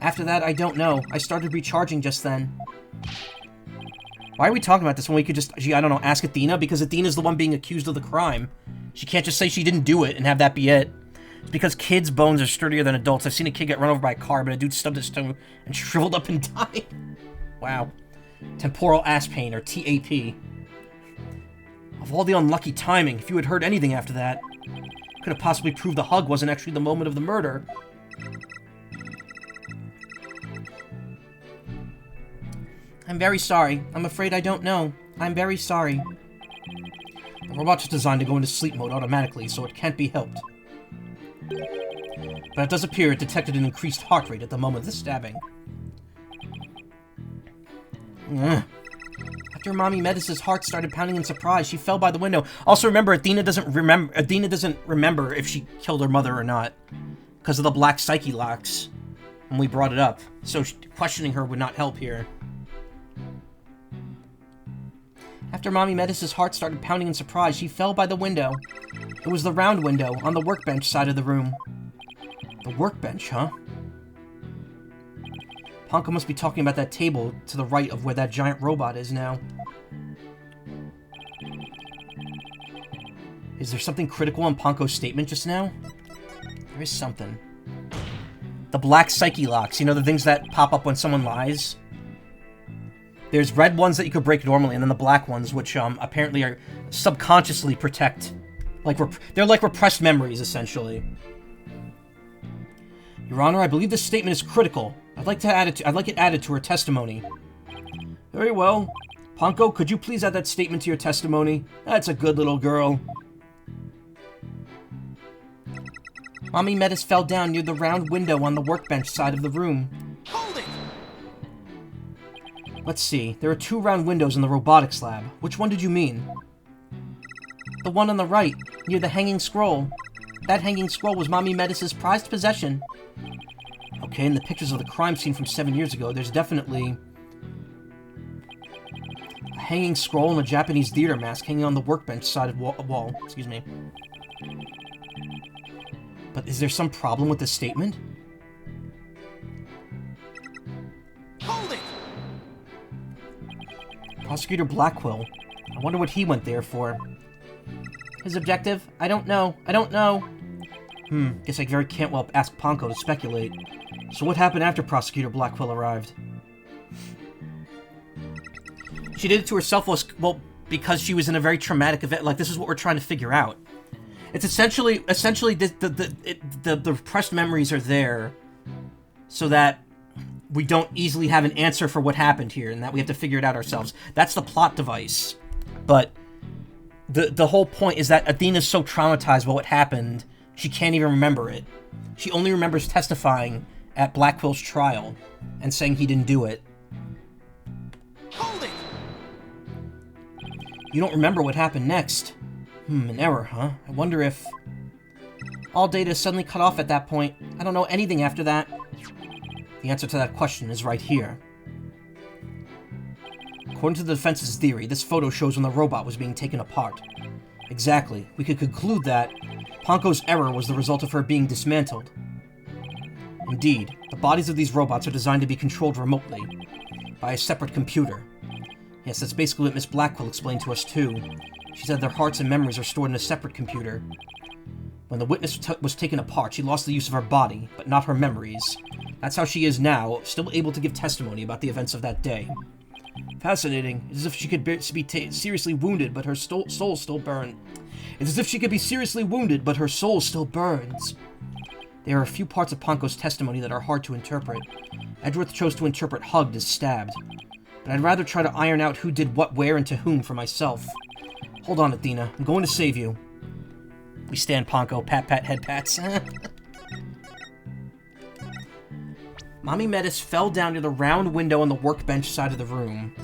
After that, I don't know. I started recharging just then. Why are we talking about this when we could just, I don't know, ask Athena? Because Athena's the one being accused of the crime. She can't just say she didn't do it and have that be it. It's because kids' bones are sturdier than adults. I've seen a kid get run over by a car, but a dude stubbed his toe and shriveled up and died. Wow. Temporal ass pain, or TAP. Of all the unlucky timing, if you had heard anything after that, could have possibly proved the hug wasn't actually the moment of the murder. I'm very sorry. I'm afraid I don't know. I'm very sorry. The robot is designed to go into sleep mode automatically, so it can't be helped. But it does appear it detected an increased heart rate at the moment of the stabbing. After Mommy Metis' heart started pounding in surprise, she fell by the window. Also remember, Athena doesn't remember if she killed her mother or not, because of the black psyche locks when we brought it up. So questioning her would not help here. After Mommy Metis' heart started pounding in surprise, she fell by the window. It was the round window on the workbench side of the room. The workbench, huh? Ponko must be talking about that table to the right of where that giant robot is now. Is there something critical in Ponko's statement just now? There is something. The black psyche locks, you know, the things that pop up when someone lies? There's red ones that you could break normally, and then the black ones, which apparently are subconsciously protect. They're like repressed memories, essentially. Your Honor, I believe this statement is critical. I'd like it added to her testimony. Very well. Ponko, could you please add that statement to your testimony? That's a good little girl. Mommy Metis fell down near the round window on the workbench side of the room. Hold it! Let's see. There are 2 round windows in the robotics lab. Which one did you mean? The one on the right, near the hanging scroll. That hanging scroll was Mommy Metis' prized possession. Okay, in the pictures of the crime scene from 7 years ago, there's definitely a hanging scroll and a Japanese theater mask hanging on the workbench side of wall. Excuse me. But is there some problem with this statement? Hold it! Prosecutor Blackwell. I wonder what he went there for. His objective? I don't know. I don't know. Guess I very can't well ask Ponko to speculate. So what happened after Prosecutor Blackwell arrived? She did it to herself, well, because she was in a very traumatic event. Like, this is what we're trying to figure out. It's essentially the repressed memories are there so that we don't easily have an answer for what happened here, and that we have to figure it out ourselves. That's the plot device. But the whole point is that Athena's so traumatized by what happened, she can't even remember it. She only remembers testifying at Blackwell's trial and saying he didn't do it. Hold it! You don't remember what happened next. An error, huh? I wonder if... All data is suddenly cut off at that point. I don't know anything after that. The answer to that question is right here. According to the defense's theory, this photo shows when the robot was being taken apart. Exactly. We could conclude that Ponko's error was the result of her being dismantled. Indeed, the bodies of these robots are designed to be controlled remotely by a separate computer. Yes, that's basically what Miss Blackwell explained to us too. She said their hearts and memories are stored in a separate computer. When the witness was taken apart, she lost the use of her body, but not her memories. That's how she is now, still able to give testimony about the events of that day. Fascinating. It's as if she could be seriously wounded, but her soul still burns. It's as if she could be seriously wounded, but her soul still burns. There are a few parts of Ponko's testimony that are hard to interpret. Edgeworth chose to interpret hugged as stabbed. But I'd rather try to iron out who did what where and to whom for myself. Hold on, Athena. I'm going to save you. We stand, Ponko. Pat, pat, head pats. Mommy Metis fell down near the round window on the workbench side of the room.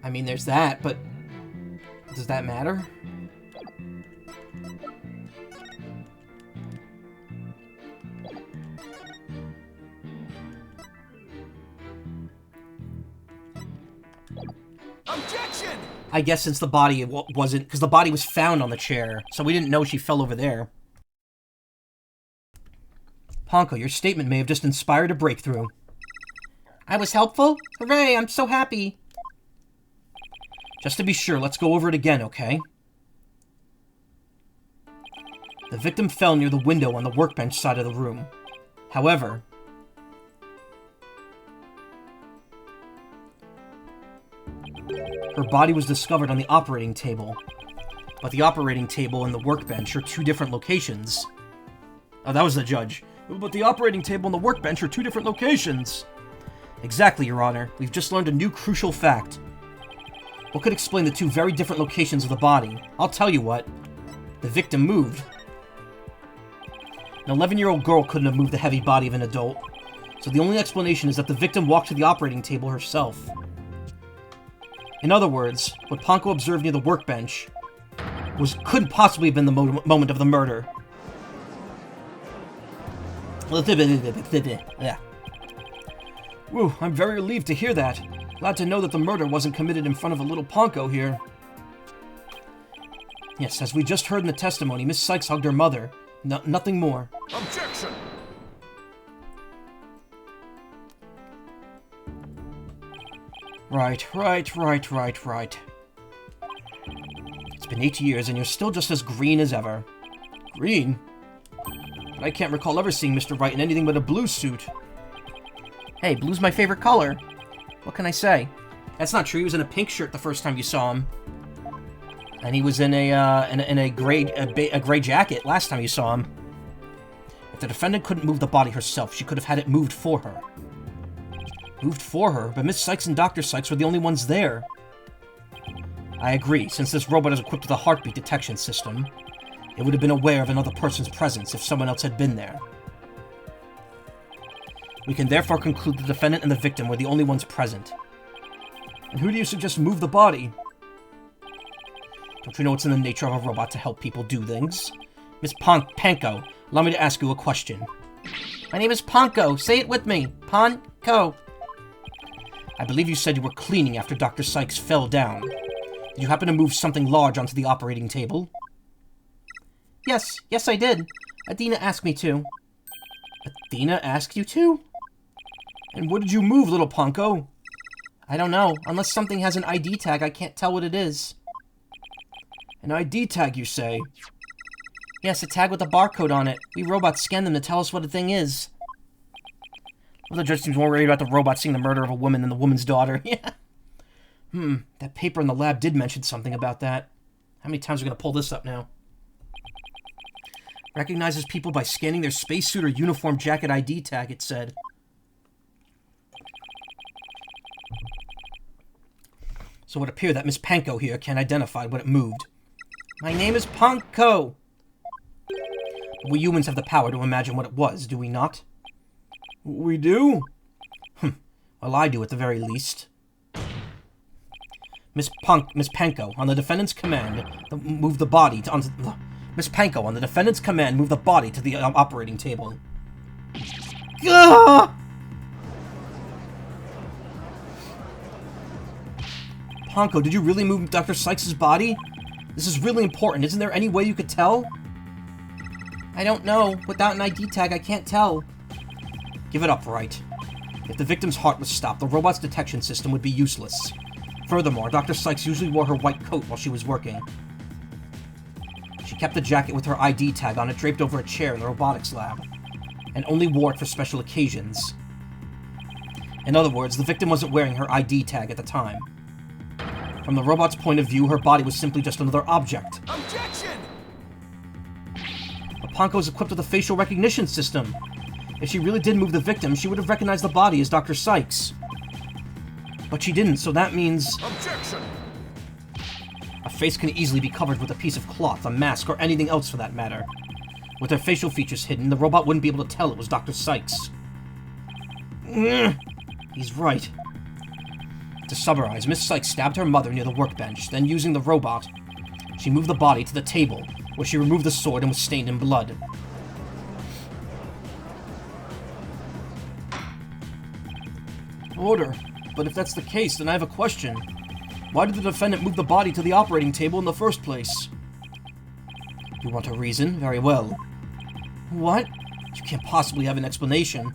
I mean, there's that, but does that matter? Objection! I guess since the body wasn't... Because the body was found on the chair, so we didn't know she fell over there. Ponko, your statement may have just inspired a breakthrough. I was helpful? Hooray, I'm so happy. Just to be sure, let's go over it again, okay? The victim fell near the window on the workbench side of the room. However... her body was discovered on the operating table. But the operating table and the workbench are two different locations. Oh, that was the judge. But the operating table and the workbench are two different locations. Exactly, Your Honor. We've just learned a new crucial fact. What could explain the two very different locations of the body? I'll tell you what. The victim moved. An 11-year-old girl couldn't have moved the heavy body of an adult. So the only explanation is that the victim walked to the operating table herself. In other words, what Ponko observed near the workbench couldn't possibly have been the moment of the murder. Yeah. Woo, I'm very relieved to hear that. Glad to know that the murder wasn't committed in front of a little Ponko here. Yes, as we just heard in the testimony, Miss Sykes hugged her mother. Nothing more. Objection! Right. It's been 8 years and you're still just as green as ever. Green? But I can't recall ever seeing Mr. Wright in anything but a blue suit. Hey, blue's my favorite color. What can I say? That's not true. He was in a pink shirt the first time you saw him. And he was in a gray jacket last time you saw him. If the defendant couldn't move the body herself, she could have had it moved for her. Moved for her? But Miss Sykes and Dr. Sykes were the only ones there. I agree. Since this robot is equipped with a heartbeat detection system, it would have been aware of another person's presence if someone else had been there. We can therefore conclude the defendant and the victim were the only ones present. And who do you suggest move the body? Don't you know it's in the nature of a robot to help people do things? Miss Panko, allow me to ask you a question. My name is Ponko. Say it with me. Ponko. I believe you said you were cleaning after Dr. Sykes fell down. Did you happen to move something large onto the operating table? Yes, I did. Athena asked me to. Athena asked you to? And what did you move, little Ponko? I don't know. Unless something has an ID tag, I can't tell what it is. An ID tag, you say? Yes, a tag with a barcode on it. We robots scan them to tell us what a thing is. Well, the judge seems more worried about the robot seeing the murder of a woman than the woman's daughter. Yeah. That paper in the lab did mention something about that. How many times are we going to pull this up now? Recognizes people by scanning their spacesuit or uniform jacket ID tag, it said. So it would appear that Miss Panko here can identify what it moved. My name is Ponko! We humans have the power to imagine what it was, do we not? We do? Well, I do at the very least. Miss Panko, on the defendant's command, move the body to... Miss Panko, on the defendant's command, move the body to the operating table. Gah! Ponko, did you really move Dr. Sykes' body? This is really important. Isn't there any way you could tell? I don't know. Without an ID tag, I can't tell. Give it up, Wright. If the victim's heart was stopped, the robot's detection system would be useless. Furthermore, Dr. Sykes usually wore her white coat while she was working. kept the jacket with her ID tag on it draped over a chair in the robotics lab, and only wore it for special occasions. In other words, the victim wasn't wearing her ID tag at the time. From the robot's point of view, her body was simply just another object. Objection! But Ponko is equipped with a facial recognition system. If she really did move the victim, she would have recognized the body as Dr. Sykes. But she didn't, so that means... Objection! A face can easily be covered with a piece of cloth, a mask, or anything else for that matter. With her facial features hidden, the robot wouldn't be able to tell it was Dr. Sykes. He's right. To summarize, Miss Sykes stabbed her mother near the workbench, then using the robot, she moved the body to the table, where she removed the sword and was stained in blood. Order. But if that's the case, then I have a question. Why did the defendant move the body to the operating table in the first place? You want a reason? Very well. What? You can't possibly have an explanation.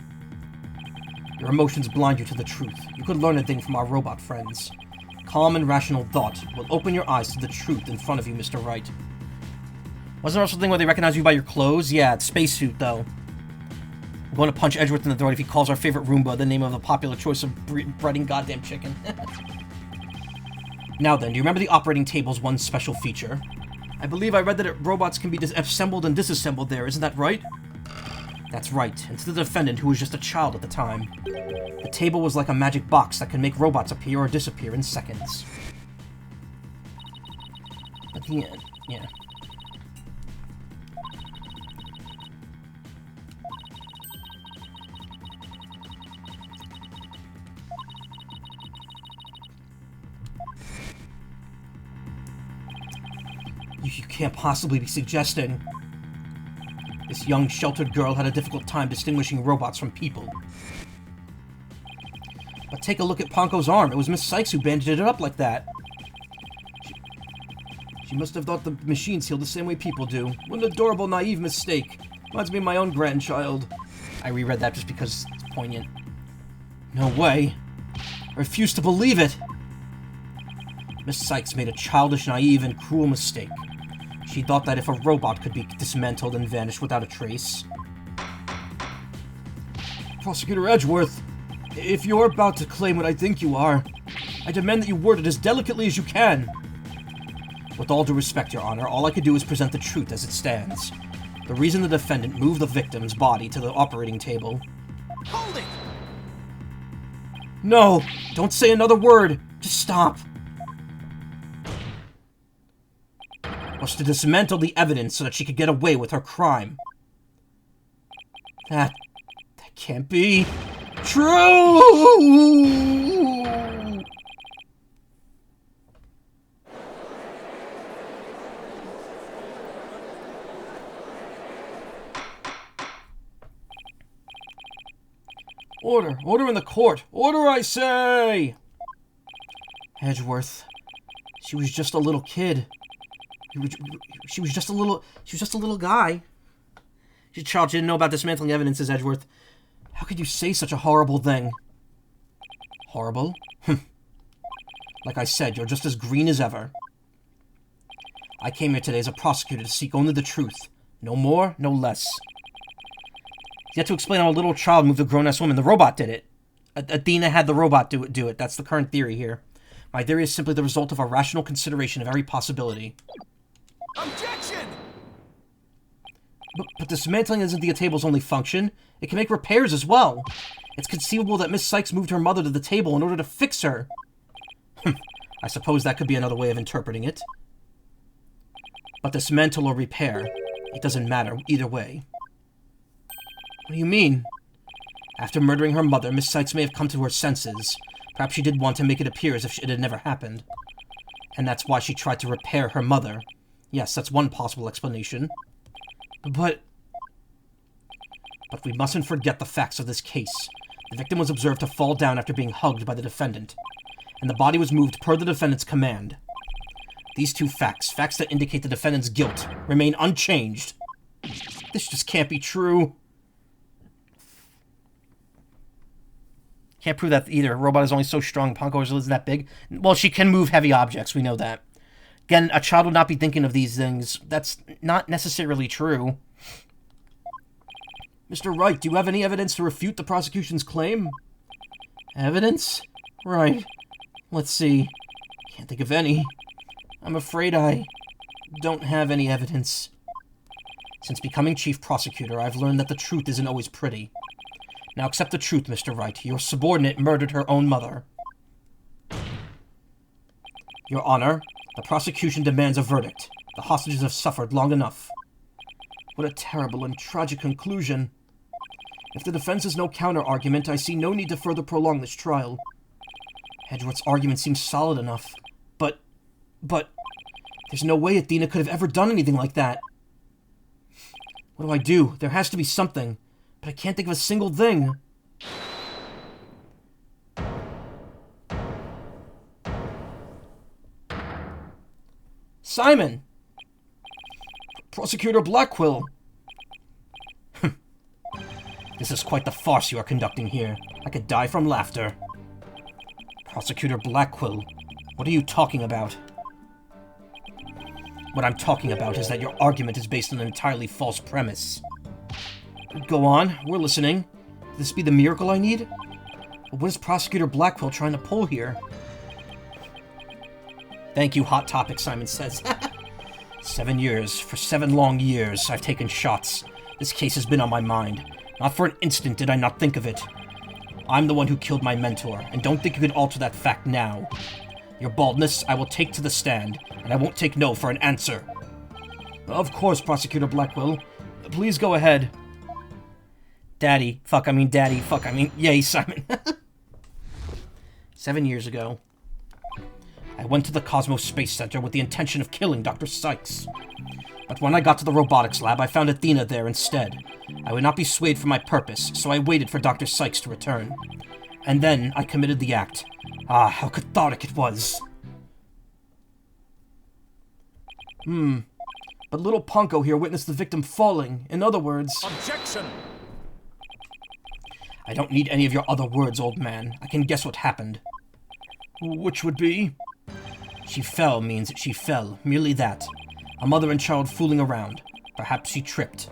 Your emotions blind you to the truth. You could learn a thing from our robot friends. Calm and rational thought will open your eyes to the truth in front of you, Mr. Wright. Wasn't there also something where they recognize you by your clothes? Yeah, it's spacesuit, though. I'm going to punch Edgeworth in the throat if he calls our favorite Roomba the name of a popular choice of breading goddamn chicken. Now then, do you remember the operating table's one special feature? I believe I read that robots can be assembled and disassembled there, isn't that right? That's right, and to the defendant, who was just a child at the time. The table was like a magic box that can make robots appear or disappear in seconds. At the end, yeah. You can't possibly be suggesting... This young, sheltered girl had a difficult time distinguishing robots from people. But take a look at Ponko's arm. It was Miss Sykes who bandaged it up like that. She must have thought the machines healed the same way people do. What an adorable, naive mistake. Reminds me of my own grandchild. I reread that just because it's poignant. No way. I refuse to believe it. Miss Sykes made a childish, naive, and cruel mistake. She thought that if a robot could be dismantled and vanish without a trace... Prosecutor Edgeworth, if you're about to claim what I think you are, I demand that you word it as delicately as you can. With all due respect, Your Honor, all I could do is present the truth as it stands. The reason the defendant moved the victim's body to the operating table... Hold it! No! Don't say another word! Just stop! Was to dismantle the evidence so that she could get away with her crime. That can't be true! Order! Order in the court! Order, I say! Edgeworth. She was just a little kid. She was just a little guy. She's a child. She didn't know about dismantling evidence, says Edgeworth. How could you say such a horrible thing? Horrible? Like I said, you're just as green as ever. I came here today as a prosecutor to seek only the truth. No more, no less. Yet to explain how a little child moved a grown-ass woman. The robot did it. Athena had the robot do it. That's the current theory here. My theory is simply the result of a rational consideration of every possibility. Objection! But dismantling isn't the table's only function. It can make repairs as well. It's conceivable that Miss Sykes moved her mother to the table in order to fix her. I suppose that could be another way of interpreting it. But dismantle or repair, it doesn't matter either way. What do you mean? After murdering her mother, Miss Sykes may have come to her senses. Perhaps she did want to make it appear as if it had never happened. And that's why she tried to repair her mother. Yes, that's one possible explanation. But we mustn't forget the facts of this case. The victim was observed to fall down after being hugged by the defendant, and the body was moved per the defendant's command. These two facts that indicate the defendant's guilt, remain unchanged. This just can't be true. Can't prove that either. A robot is only so strong. Ponko isn't that big. Well, she can move heavy objects. We know that. Again, a child would not be thinking of these things. That's not necessarily true. Mr. Wright, do you have any evidence to refute the prosecution's claim? Evidence? Right. Let's see. Can't think of any. I'm afraid I don't have any evidence. Since becoming chief prosecutor, I've learned that the truth isn't always pretty. Now accept the truth, Mr. Wright. Your subordinate murdered her own mother. Your Honor, the prosecution demands a verdict. The hostages have suffered long enough. What a terrible and tragic conclusion. If the defense has no counter-argument, I see no need to further prolong this trial. Edgeworth's argument seems solid enough, but... there's no way Athena could have ever done anything like that. What do I do? There has to be something, but I can't think of a single thing. Simon! Prosecutor Blackquill! This is quite the farce you are conducting here. I could die from laughter. Prosecutor Blackquill, what are you talking about? What I'm talking about is that your argument is based on an entirely false premise. Go on, we're listening. Could this be the miracle I need? But what is Prosecutor Blackquill trying to pull here? Thank you, Hot Topic, Simon says. 7 years. For 7 long years, I've taken shots. This case has been on my mind. Not for an instant did I not think of it. I'm the one who killed my mentor, and don't think you can alter that fact now. Your baldness I will take to the stand, and I won't take no for an answer. Of course, Prosecutor Blackquill. Please go ahead. Daddy. Yay, Simon. 7 years ago, I went to the Cosmos Space Center with the intention of killing Dr. Sykes. But when I got to the robotics lab, I found Athena there instead. I would not be swayed from my purpose, so I waited for Dr. Sykes to return. And then I committed the act. Ah, how cathartic it was. But little Ponko here witnessed the victim falling. In other words... Objection! I don't need any of your other words, old man. I can guess what happened. Which would be? She fell means she fell. Merely that. A mother and child fooling around. Perhaps she tripped.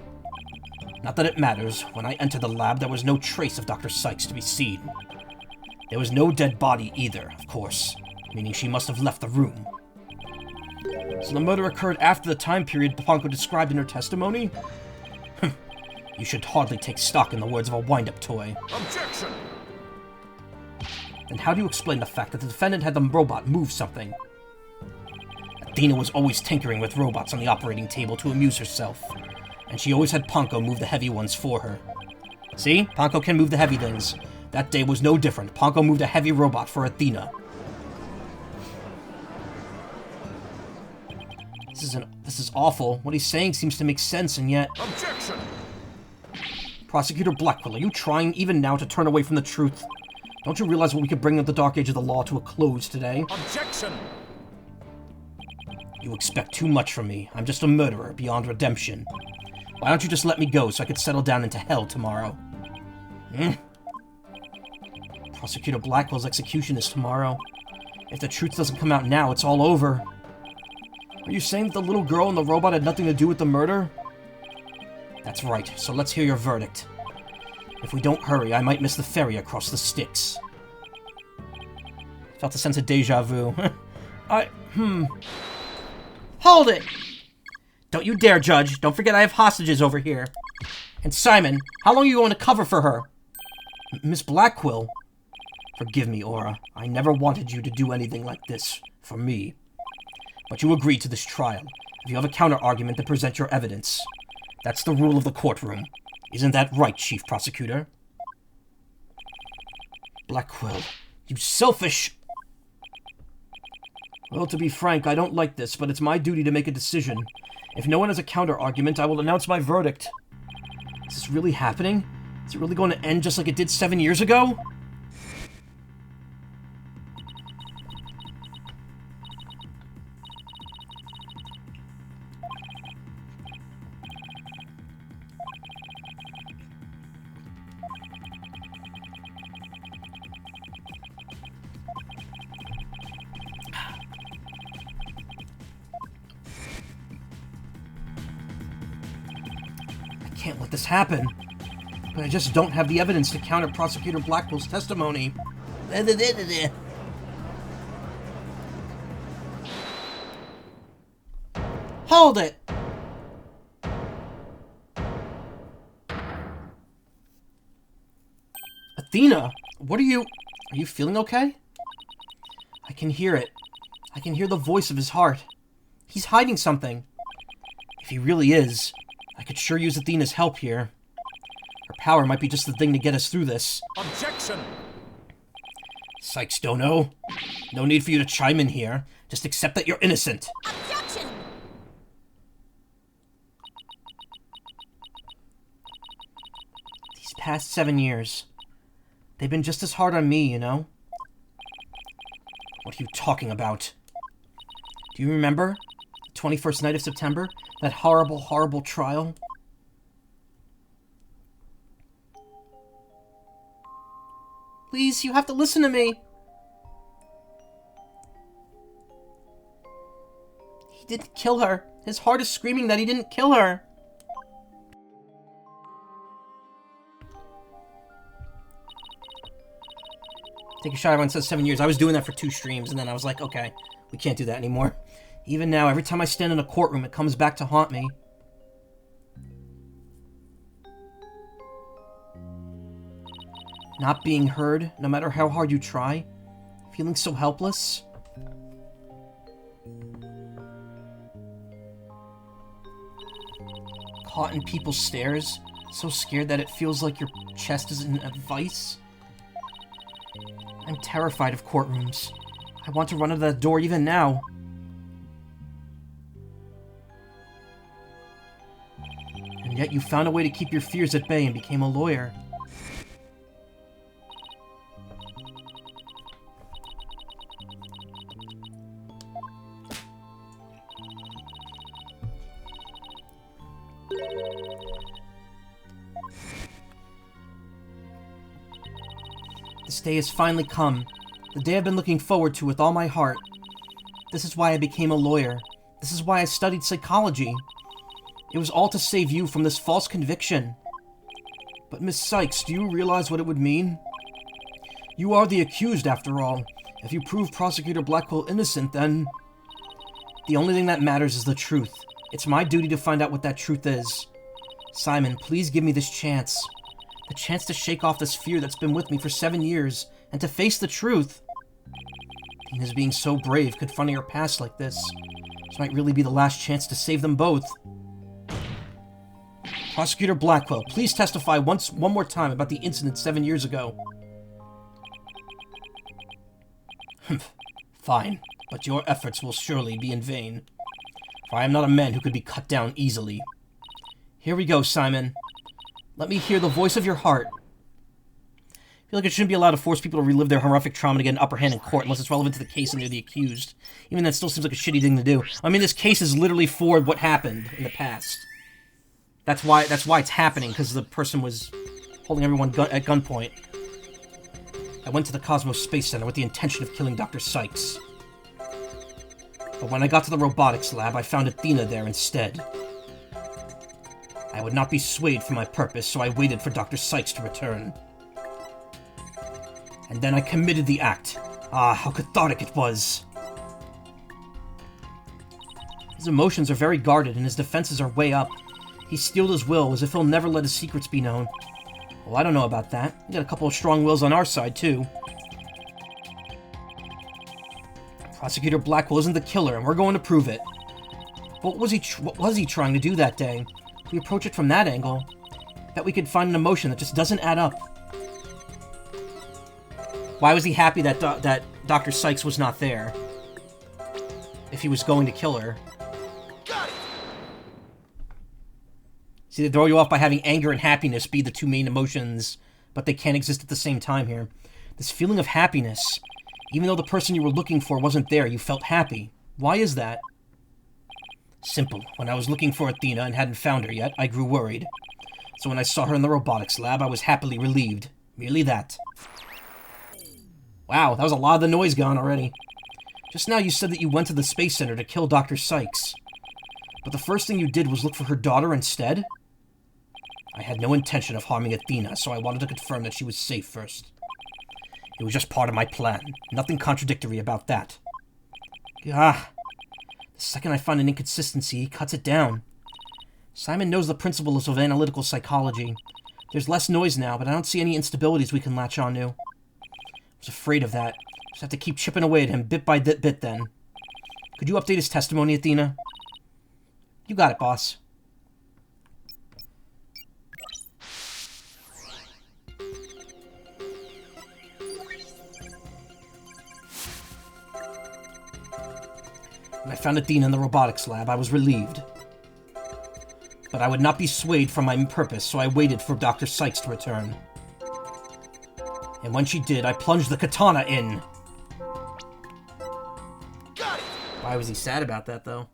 Not that it matters. When I entered the lab, there was no trace of Dr. Sykes to be seen. There was no dead body either, of course, meaning she must have left the room. So the murder occurred after the time period Ponko described in her testimony? You should hardly take stock in the words of a wind-up toy. Objection! Then how do you explain the fact that the defendant had the robot move something? Athena was always tinkering with robots on the operating table to amuse herself, and she always had Ponko move the heavy ones for her. See? Ponko can move the heavy things. That day was no different. Ponko moved a heavy robot for Athena. This is awful. What he's saying seems to make sense, and yet... Objection! Prosecutor Blackquill, are you trying even now to turn away from the truth? Don't you realize what we could bring the Dark Age of the Law to a close today? Objection! You expect too much from me. I'm just a murderer beyond redemption. Why don't you just let me go so I could settle down into hell tomorrow? Prosecutor Blackwell's execution is tomorrow. If the truth doesn't come out now, it's all over. Are you saying that the little girl and the robot had nothing to do with the murder? That's right, so let's hear your verdict. If we don't hurry, I might miss the ferry across the Styx. Felt a sense of deja vu. Hold it! Don't you dare, Judge. Don't forget I have hostages over here. And Simon, how long are you going to cover for her? Miss Blackquill? Forgive me, Aura. I never wanted you to do anything like this for me. But you agreed to this trial. If you have a counter-argument, then present your evidence. That's the rule of the courtroom. Isn't that right, Chief Prosecutor? Blackquill, you selfish... Well, to be frank, I don't like this, but it's my duty to make a decision. If no one has a counter-argument, I will announce my verdict. Is this really happening? Is it really going to end just like it did 7 years ago? can't let this happen. But I just don't have the evidence to counter Prosecutor Blackwell's testimony. Hold it! Athena, what are you feeling okay? I can hear it. I can hear the voice of his heart. He's hiding something. If he really is, I could sure use Athena's help here. Her power might be just the thing to get us through this. Objection! Sykes, Dono. No need for you to chime in here. Just accept that you're innocent. Objection! These past 7 years, they've been just as hard on me, you know? What are you talking about? Do you remember? The 21st night of September? That horrible, horrible trial? Please, you have to listen to me. He didn't kill her. His heart is screaming that he didn't kill her. Take a shot, everyone says 7 years. I was doing that for 2 streams, and then I was like, okay, we can't do that anymore. Even now, every time I stand in a courtroom, it comes back to haunt me. Not being heard, no matter how hard you try. Feeling so helpless. Caught in people's stares. So scared that it feels like your chest is in a vice. I'm terrified of courtrooms. I want to run out of that door even now. And yet you found a way to keep your fears at bay and became a lawyer. This day has finally come. The day I've been looking forward to with all my heart. This is why I became a lawyer. This is why I studied psychology. It was all to save you from this false conviction. But Miss Sykes, do you realize what it would mean? You are the accused, after all. If you prove Prosecutor Blackwell innocent, then... The only thing that matters is the truth. It's my duty to find out what that truth is. Simon, please give me this chance. The chance to shake off this fear that's been with me for 7 years, and to face the truth. Tina's being so brave, confronting her past like this. This might really be the last chance to save them both. Prosecutor Blackwell, please testify one more time about the incident 7 years ago. Fine, but your efforts will surely be in vain. For I am not a man who could be cut down easily. Here we go, Simon. Let me hear the voice of your heart. I feel like it shouldn't be allowed to force people to relive their horrific trauma to get an upper hand in court unless it's relevant to the case and they're the accused. Even that still seems like a shitty thing to do. I mean, this case is literally for what happened in the past. That's why it's happening, because the person was holding everyone at gunpoint. I went to the Cosmos Space Center with the intention of killing Dr. Sykes. But when I got to the robotics lab, I found Athena there instead. I would not be swayed from my purpose, so I waited for Dr. Sykes to return. And then I committed the act. Ah, how cathartic it was. His emotions are very guarded, and his defenses are way up. He steeled his will, as if he'll never let his secrets be known. Well, I don't know about that. We got a couple of strong wills on our side, too. Prosecutor Blackwell isn't the killer, and we're going to prove it. What was he trying to do that day? If we approach it from that angle, bet we could find an emotion that just doesn't add up. Why was he happy that that Dr. Sykes was not there? If he was going to kill her. Got it! See, they throw you off by having anger and happiness be the two main emotions, but they can't exist at the same time here. This feeling of happiness, even though the person you were looking for wasn't there, you felt happy. Why is that? Simple. When I was looking for Athena and hadn't found her yet, I grew worried. So when I saw her in the robotics lab, I was happily relieved. Merely that. Wow, that was a lot of the noise gone already. Just now you said that you went to the Space Center to kill Dr. Sykes. But the first thing you did was look for her daughter instead? I had no intention of harming Athena, so I wanted to confirm that she was safe first. It was just part of my plan. Nothing contradictory about that. The second I find an inconsistency, he cuts it down. Simon knows the principles of analytical psychology. There's less noise now, but I don't see any instabilities we can latch onto. I was afraid of that. Just have to keep chipping away at him bit by bit then. Could you update his testimony, Athena? You got it, boss. When I found Athena in the robotics lab, I was relieved. But I would not be swayed from my purpose, so I waited for Dr. Sykes to return. And when she did, I plunged the katana in. Got it! Why was he sad about that, though?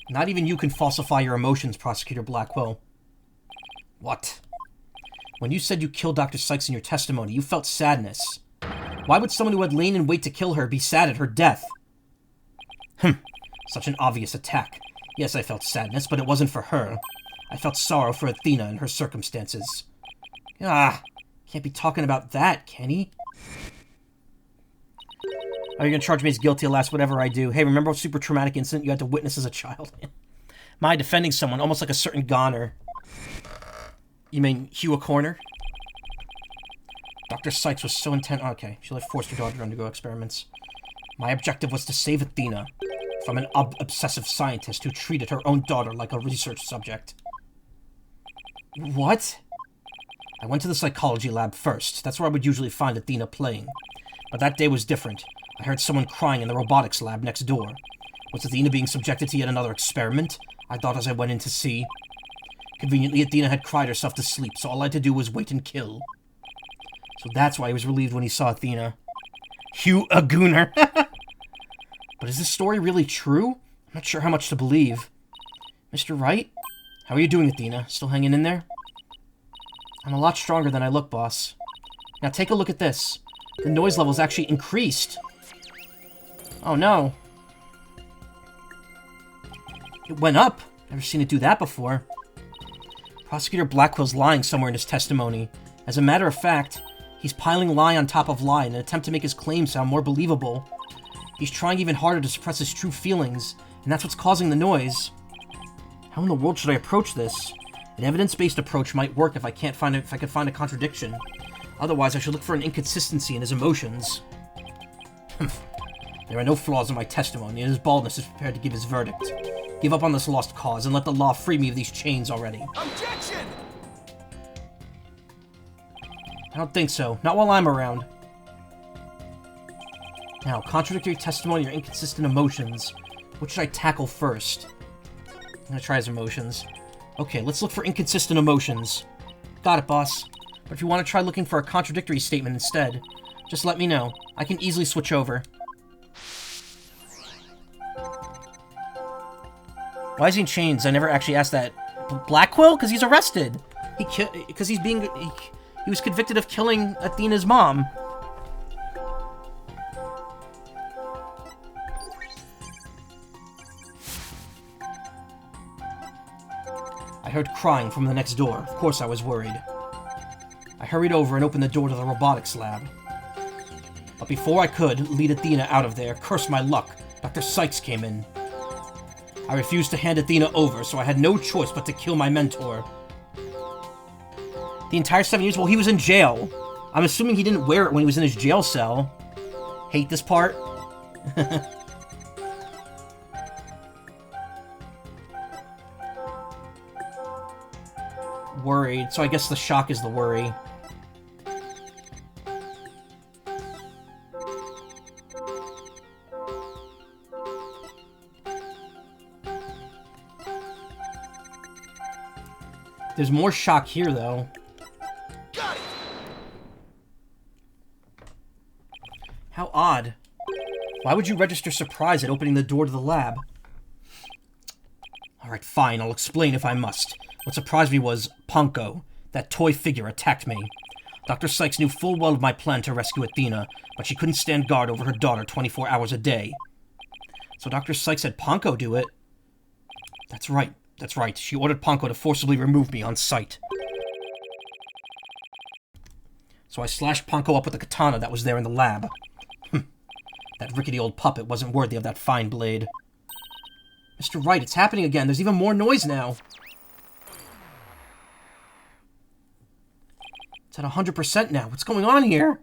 Not even you can falsify your emotions, Prosecutor Blackwell. What? When you said you killed Dr. Sykes in your testimony, you felt sadness. Why would someone who had lain in wait to kill her be sad at her death? Such an obvious attack. Yes, I felt sadness, but it wasn't for her. I felt sorrow for Athena and her circumstances. Can't be talking about that, can he? Oh, you're gonna charge me as guilty, alas, whatever I do. Hey, remember a super traumatic incident you had to witness as a child? My defending someone, almost like a certain goner. You mean Hugh a corner? Dr. Sykes was so intent. Okay, she forced her daughter to undergo experiments. My objective was to save Athena from an obsessive scientist who treated her own daughter like a research subject. What? I went to the psychology lab first. That's where I would usually find Athena playing. But that day was different. I heard someone crying in the robotics lab next door. Was Athena being subjected to yet another experiment? I thought as I went in to see. Conveniently, Athena had cried herself to sleep, so all I had to do was wait and kill. So that's why he was relieved when he saw Athena. Hugh a gooner. But is this story really true? I'm not sure how much to believe. Mr. Wright? How are you doing, Athena? Still hanging in there? I'm a lot stronger than I look, boss. Now take a look at this. The noise level's actually increased. Oh no. It went up. Never seen it do that before. Prosecutor Blackwell's lying somewhere in his testimony. As a matter of fact, he's piling lie on top of lie in an attempt to make his claim sound more believable. He's trying even harder to suppress his true feelings, and that's what's causing the noise. How in the world should I approach this? An evidence-based approach might work if I could find a contradiction. Otherwise, I should look for an inconsistency in his emotions. There are no flaws in my testimony, and his baldness is prepared to give his verdict. Give up on this lost cause, and let the law free me of these chains already. Objection! I don't think so. Not while I'm around. Now, contradictory testimony or inconsistent emotions. What should I tackle first? I'm gonna try his emotions. Okay, let's look for inconsistent emotions. Got it, boss. But if you want to try looking for a contradictory statement instead, just let me know. I can easily switch over. Why is he in chains? I never actually asked that. Blackwell? Because he's arrested. Because he was convicted of killing Athena's mom. I heard crying from the next door. Of course I was worried. I hurried over and opened the door to the robotics lab. But before I could lead Athena out of there, curse my luck, Dr. Sykes came in. I refused to hand Athena over, so I had no choice but to kill my mentor. The entire 7 years while he was in jail. I'm assuming he didn't wear it when he was in his jail cell. Hate this part. Worried, so I guess the shock is the worry. There's more shock here, though. Got it! How odd. Why would you register surprise at opening the door to the lab? Alright, fine, I'll explain if I must. What surprised me was Ponko. That toy figure attacked me. Dr. Sykes knew full well of my plan to rescue Athena, but she couldn't stand guard over her daughter 24 hours a day. So Dr. Sykes had Ponko do it? That's right. That's right. She ordered Panko to forcibly remove me on sight. So I slashed Panko up with the katana that was there in the lab. That rickety old puppet wasn't worthy of that fine blade. Mr. Wright, it's happening again. There's even more noise now. It's at 100% now. What's going on here?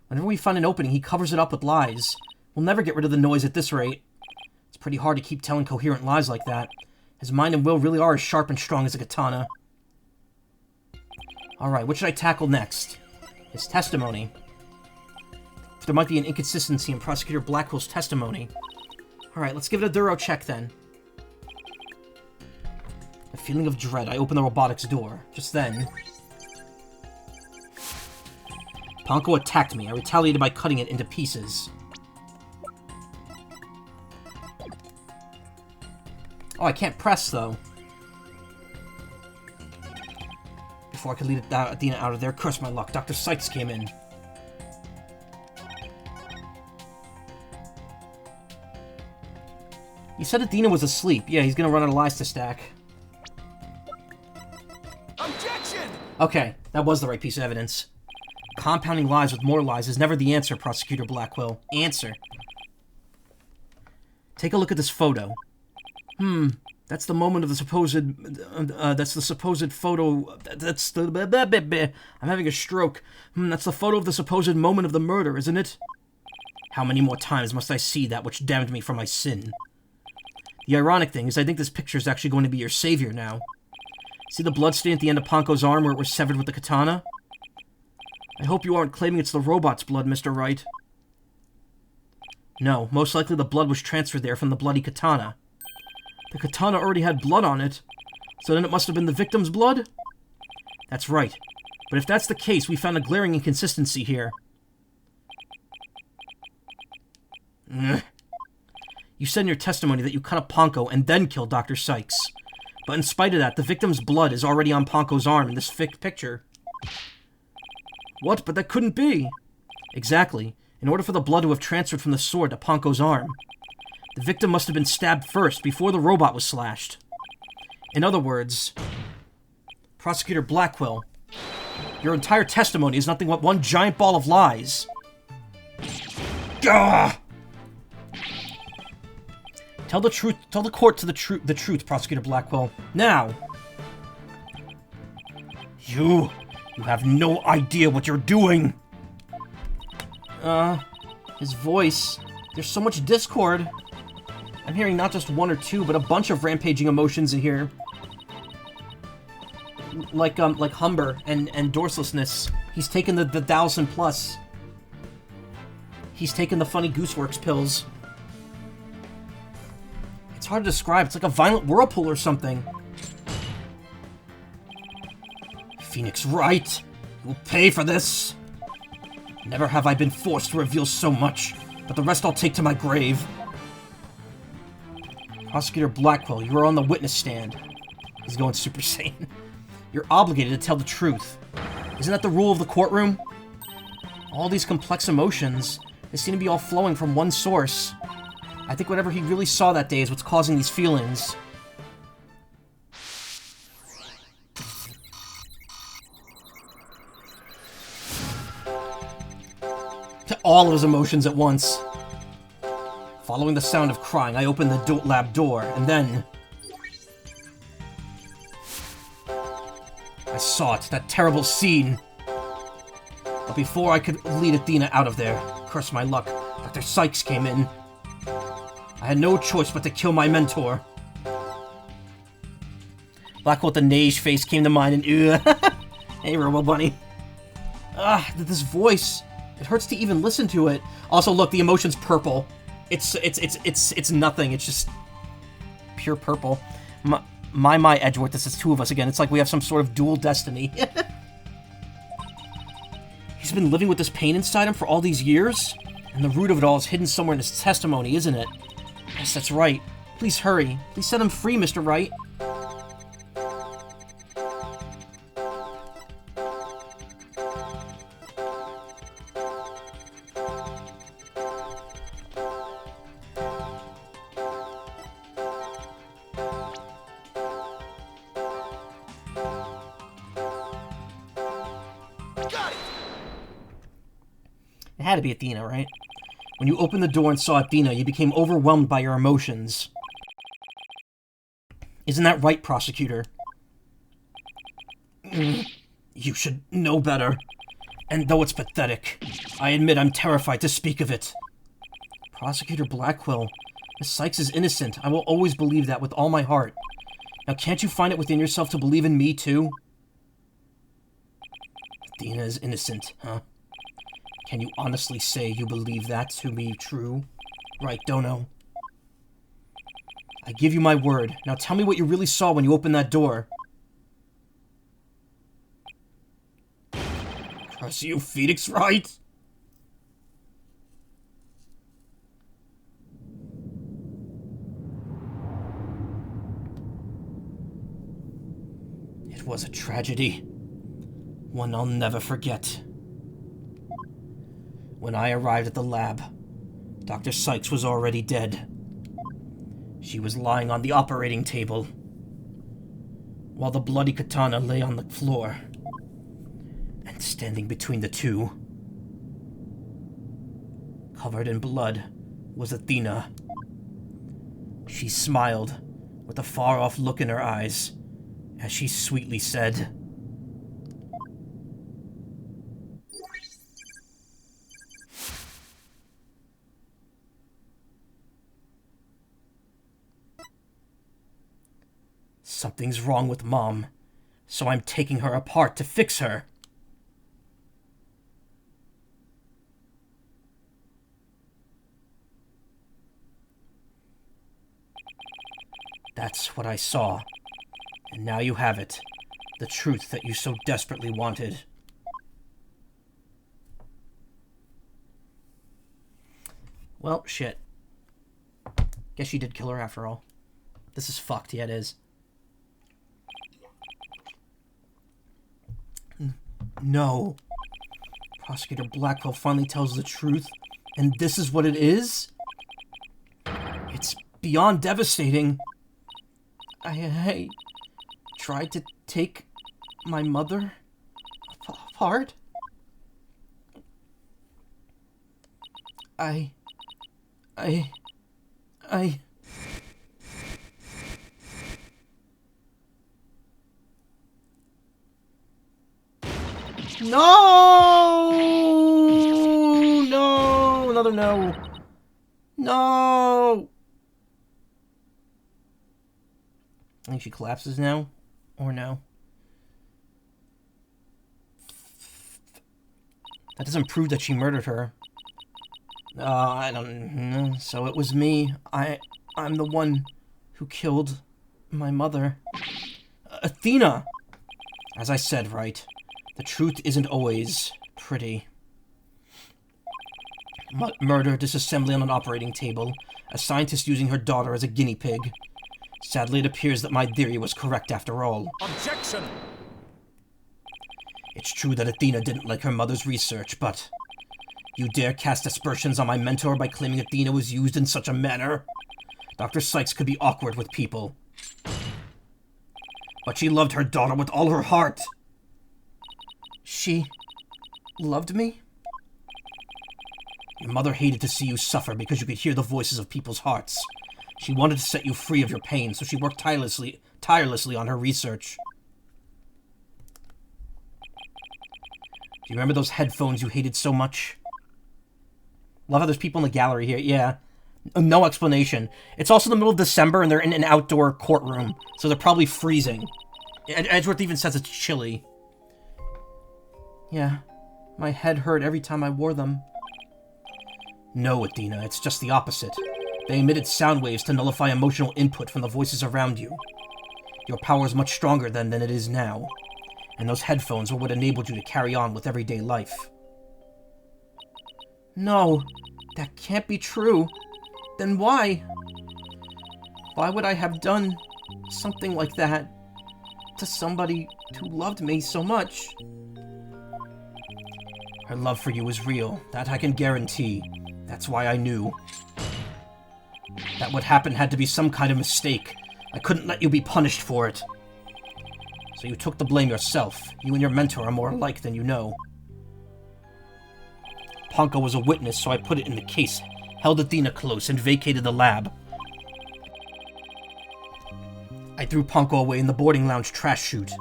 Whenever we find an opening, he covers it up with lies. We'll never get rid of the noise at this rate. It's pretty hard to keep telling coherent lies like that. His mind and will really are as sharp and strong as a katana. Alright, what should I tackle next? His testimony. There might be an inconsistency in Prosecutor Blackwell's testimony. Alright, let's give it a thorough check then. A feeling of dread. I open the robotics door. Just then... Panko attacked me. I retaliated by cutting it into pieces. Oh, I can't press, though. Before I could lead Athena out of there, curse my luck, Dr. Sykes came in. He said Athena was asleep. Yeah, he's gonna run out of lies to stack. Objection! Okay, that was the right piece of evidence. Compounding lies with more lies is never the answer, Prosecutor Blackwell. Answer. Take a look at this photo. That's the moment of the supposed... that's the supposed photo... That's the... I'm having a stroke. That's the photo of the supposed moment of the murder, isn't it? How many more times must I see that which damned me from my sin? The ironic thing is I think this picture is actually going to be your savior now. See the bloodstain at the end of Panko's arm where it was severed with the katana? I hope you aren't claiming it's the robot's blood, Mr. Wright. No, most likely the blood was transferred there from the bloody katana. The katana already had blood on it, so then it must have been the victim's blood? That's right. But if that's the case, we found a glaring inconsistency here. You said in your testimony that you cut up Panko and then killed Dr. Sykes. But in spite of that, the victim's blood is already on Panko's arm in this picture. What? But that couldn't be. Exactly. In order for the blood to have transferred from the sword to Panko's arm, the victim must have been stabbed first, before the robot was slashed. In other words, Prosecutor Blackwell, your entire testimony is nothing but one giant ball of lies. Gah! Tell the truth. Tell the court the truth, Prosecutor Blackwell. Now. You have no idea what you're doing. His voice. There's so much discord. I'm hearing not just one or two, but a bunch of rampaging emotions in here. Like Humber and dorselessness. He's taken the 1,000+. He's taken the funny Gooseworks pills. It's hard to describe. It's like a violent whirlpool or something. Phoenix Wright, you will pay for this. Never have I been forced to reveal so much, but the rest I'll take to my grave. Prosecutor Blackwell, you are on the witness stand. He's going Super Saiyan. You're obligated to tell the truth. Isn't that the rule of the courtroom? All these complex emotions, they seem to be all flowing from one source. I think whatever he really saw that day is what's causing these feelings. To all of his emotions at once. Following the sound of crying, I opened the lab door, and then... I saw it, that terrible scene. But before I could lead Athena out of there, curse my luck, Dr. Sykes came in. I had no choice but to kill my mentor. Blackwell with the Nage face came to mind, and hey, Robo Bunny. This voice. It hurts to even listen to it. Also, look, the emotion's purple. It's nothing. It's just pure purple. My Edgeworth, this is two of us again. It's like we have some sort of dual destiny. He's been living with this pain inside him for all these years? And the root of it all is hidden somewhere in his testimony, isn't it? Yes, that's right. Please hurry. Please set him free, Mr. Wright. It had to be Athena, right? When you opened the door and saw Athena, you became overwhelmed by your emotions. Isn't that right, prosecutor? You should know better. And though it's pathetic, I admit I'm terrified to speak of it. Prosecutor Blackwell, Miss Sykes is innocent. I will always believe that with all my heart. Now can't you find it within yourself to believe in me, too? Athena is innocent, huh? Can you honestly say you believe that to be true? Right, Dono? I give you my word. Now tell me what you really saw when you opened that door. Curse you, Phoenix Wright! It was a tragedy. One I'll never forget. When I arrived at the lab, Dr. Sykes was already dead. She was lying on the operating table, while the bloody katana lay on the floor. And standing between the two, covered in blood, was Athena. She smiled, with a far-off look in her eyes, as she sweetly said, "Something's wrong with Mom, so I'm taking her apart to fix her." That's what I saw. And now you have it. The truth that you so desperately wanted. Well, shit. Guess she did kill her after all. This is fucked. Yeah, it is. No. Prosecutor Blackwell finally tells the truth, and this is what it is? It's beyond devastating. I tried to take my mother apart. I... No! No! Another no. No! I think she collapses now. Or no. That doesn't prove that she murdered her. I don't know. So it was me. I'm the one who killed my mother. Athena! As I said, Wright, the truth isn't always pretty. Murder, disassembly on an operating table, a scientist using her daughter as a guinea pig. Sadly, it appears that my theory was correct after all. Objection! It's true that Athena didn't like her mother's research, but... You dare cast aspersions on my mentor by claiming Athena was used in such a manner? Dr. Sykes could be awkward with people. But she loved her daughter with all her heart. She... loved me? Your mother hated to see you suffer because you could hear the voices of people's hearts. She wanted to set you free of your pain, so she worked tirelessly on her research. Do you remember those headphones you hated so much? Love how there's people in the gallery here. Yeah. No explanation. It's also the middle of December and they're in an outdoor courtroom, so they're probably freezing. Edgeworth even says it's chilly. Yeah. My head hurt every time I wore them. No, Athena, it's just the opposite. They emitted sound waves to nullify emotional input from the voices around you. Your power is much stronger then than it is now. And those headphones were what enabled you to carry on with everyday life. No, that can't be true. Then why? Why would I have done something like that to somebody who loved me so much? Her love for you is real, that I can guarantee. That's why I knew. That what happened had to be some kind of mistake. I couldn't let you be punished for it. So you took the blame yourself. You and your mentor are more alike than you know. Ponko was a witness, so I put it in the case, held Athena close, and vacated the lab. I threw Ponko away in the boarding lounge trash chute,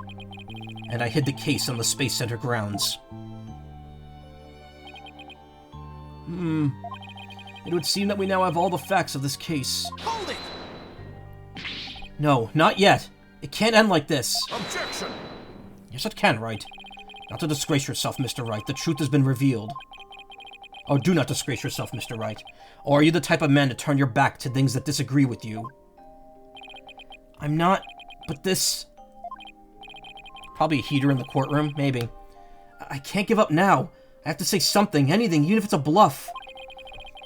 and I hid the case on the Space Center grounds. It would seem that we now have all the facts of this case. Hold it! No, not yet. It can't end like this. Objection! Yes, it can, Wright. Not to disgrace yourself, Mr. Wright. The truth has been revealed. Oh, do not disgrace yourself, Mr. Wright. Or are you the type of man to turn your back to things that disagree with you? I'm not, but this... Probably a heater in the courtroom, maybe. I can't give up now. I have to say something, anything, even if it's a bluff.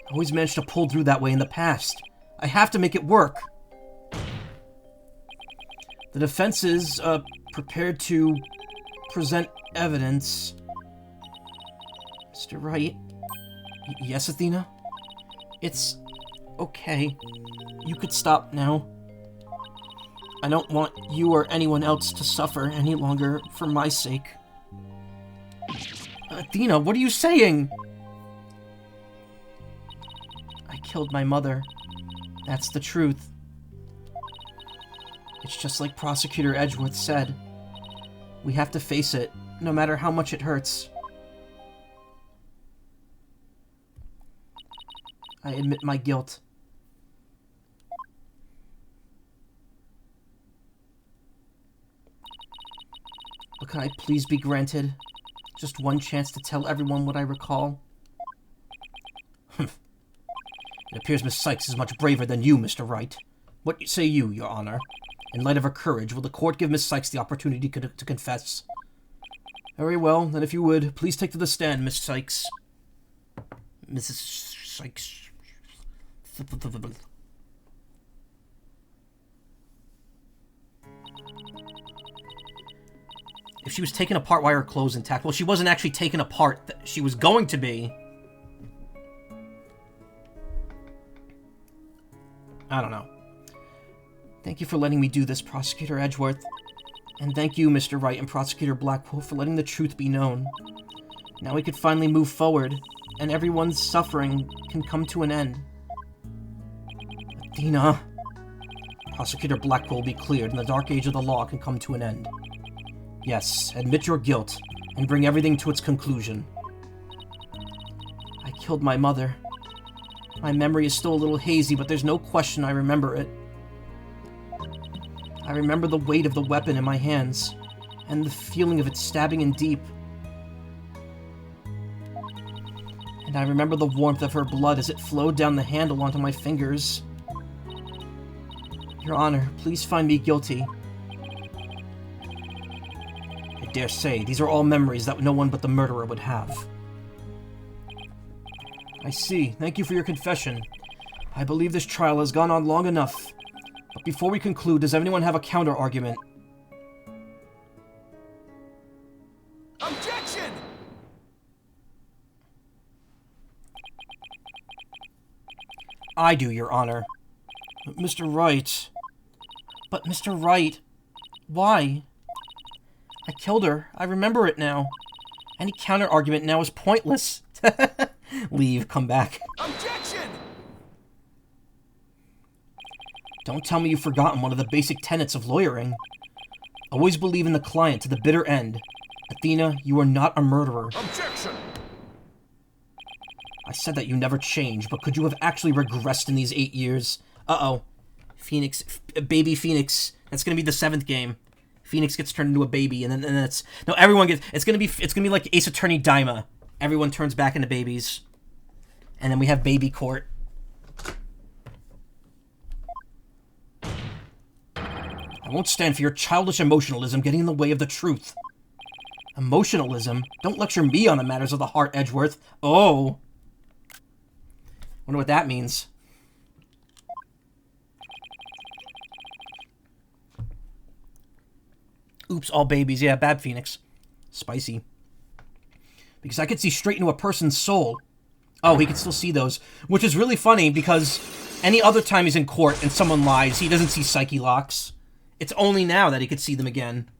I always managed to pull through that way in the past. I have to make it work. The defense is, prepared to present evidence. Mr. Wright? Yes, Athena? It's okay. You could stop now. I don't want you or anyone else to suffer any longer for my sake. Athena, what are you saying? I killed my mother. That's the truth. It's just like Prosecutor Edgeworth said. We have to face it, no matter how much it hurts. I admit my guilt. But can I please be granted just one chance to tell everyone what I recall? It appears Miss Sykes is much braver than you, Mr. Wright. What say you, Your Honor? In light of her courage, will the court give Miss Sykes the opportunity to confess? Very well, then if you would, please take to the stand, Miss Sykes. Mrs. Sykes. If she was taken apart, why are her clothes intact? Well, she wasn't actually taken apart. She was going to be. I don't know. Thank you for letting me do this, Prosecutor Edgeworth. And thank you, Mr. Wright and Prosecutor Blackwell, for letting the truth be known. Now we could finally move forward, and everyone's suffering can come to an end. Athena. Prosecutor Blackwell will be cleared, and the dark age of the law can come to an end. Yes, admit your guilt, and bring everything to its conclusion. I killed my mother. My memory is still a little hazy, but there's no question I remember it. I remember the weight of the weapon in my hands, and the feeling of it stabbing in deep. And I remember the warmth of her blood as it flowed down the handle onto my fingers. Your Honor, please find me guilty. I dare say, these are all memories that no one but the murderer would have. I see. Thank you for your confession. I believe this trial has gone on long enough. But before we conclude, does anyone have a counter-argument? Objection! I do, Your Honor. But Mr. Wright... But Mr. Wright... Why? I killed her. I remember it now. Any counter-argument now is pointless. Leave. Come back. Objection! Don't tell me you've forgotten one of the basic tenets of lawyering. Always believe in the client to the bitter end. Athena, you are not a murderer. Objection! I said that you never changed, but could you have actually regressed in these 8 years? Uh-oh. Phoenix, baby Phoenix. That's gonna be the 7th game. Phoenix gets turned into a baby, and then it's... No, everyone gets... It's gonna be like Ace Attorney Daima. Everyone turns back into babies. And then we have baby court. I won't stand for your childish emotionalism getting in the way of the truth. Emotionalism? Don't lecture me on the matters of the heart, Edgeworth. Oh. Wonder what that means. Oops, all babies. Yeah, bad Phoenix. Spicy. Because I could see straight into a person's soul. Oh, he can still see those. Which is really funny because any other time he's in court and someone lies, he doesn't see psyche locks. It's only now that he could see them again.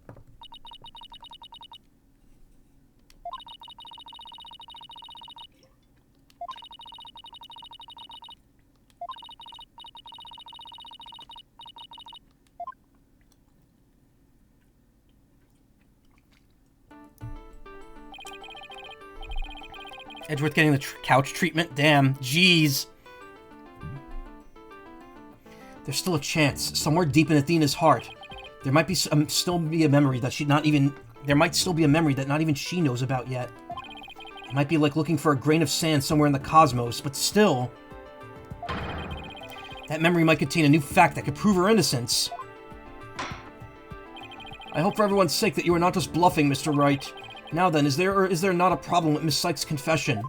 Edgeworth getting the couch treatment? Damn. Jeez. There's still a chance. Somewhere deep in Athena's heart, there might be still be a memory that she not even... There might still be a memory that not even she knows about yet. It might be like looking for a grain of sand somewhere in the cosmos, but still... That memory might contain a new fact that could prove her innocence. I hope for everyone's sake that you are not just bluffing, Mr. Wright. Now then, is there or is there not a problem with Miss Sykes' confession?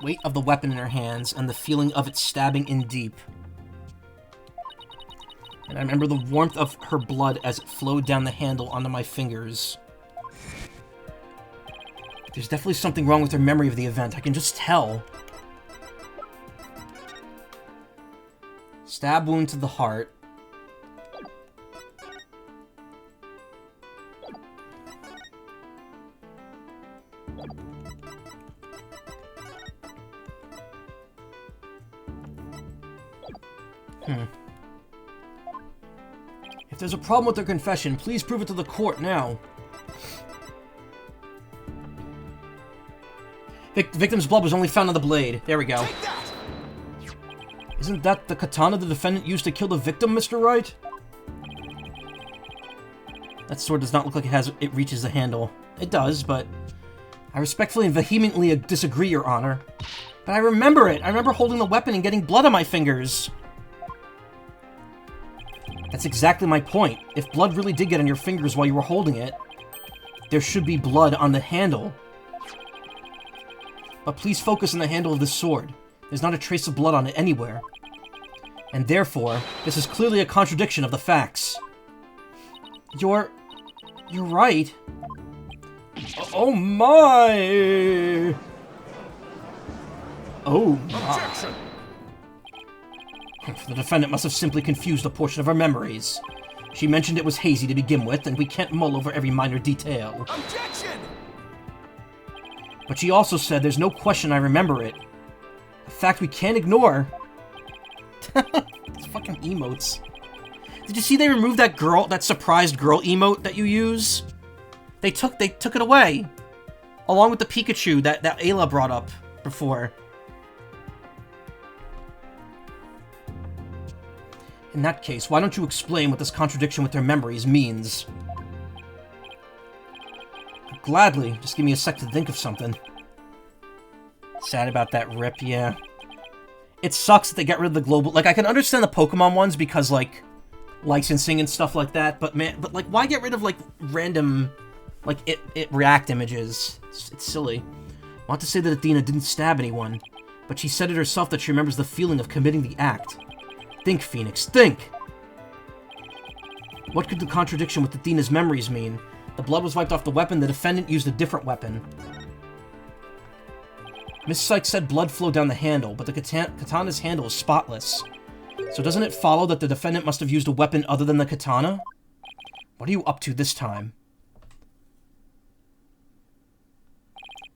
Weight of the weapon in her hands, and the feeling of it stabbing in deep. And I remember the warmth of her blood as it flowed down the handle onto my fingers. There's definitely something wrong with her memory of the event, I can just tell. Stab wound to the heart. If there's a problem with their confession, please prove it to the court now. Victim's blood was only found on the blade. There we go. Isn't that the katana the defendant used to kill the victim, Mr. Wright? That sword does not look like it reaches the handle. It does, but... I respectfully and vehemently disagree, Your Honor. But I remember it! I remember holding the weapon and getting blood on my fingers! That's exactly my point. If blood really did get on your fingers while you were holding it, there should be blood on the handle. But please focus on the handle of this sword. There's not a trace of blood on it anywhere. And therefore, this is clearly a contradiction of the facts. You're right. Oh my! Oh my. Objection! The defendant must have simply confused a portion of her memories. She mentioned it was hazy to begin with, and we can't mull over every minor detail. Objection! But she also said there's no question I remember it. A fact we can't ignore. These fucking emotes. Did you see they removed that surprised girl emote that you use? They took it away. Along with the Pikachu that Ayla brought up before. In that case, why don't you explain what this contradiction with their memories means? Gladly. Just give me a sec to think of something. Sad about that rip, yeah. It sucks that they got rid of the global... Like, I can understand the Pokemon ones because, like, licensing and stuff like that, but, man... But, like, why get rid of, like, random... Like, it React images? It's silly. I want to say that Athena didn't stab anyone, but she said it herself that she remembers the feeling of committing the act. Think, Phoenix, think! What could the contradiction with Athena's memories mean? The blood was wiped off the weapon, the defendant used a different weapon. Miss Sykes said blood flowed down the handle, but the katana's handle is spotless. So doesn't it follow that the defendant must have used a weapon other than the katana? What are you up to this time?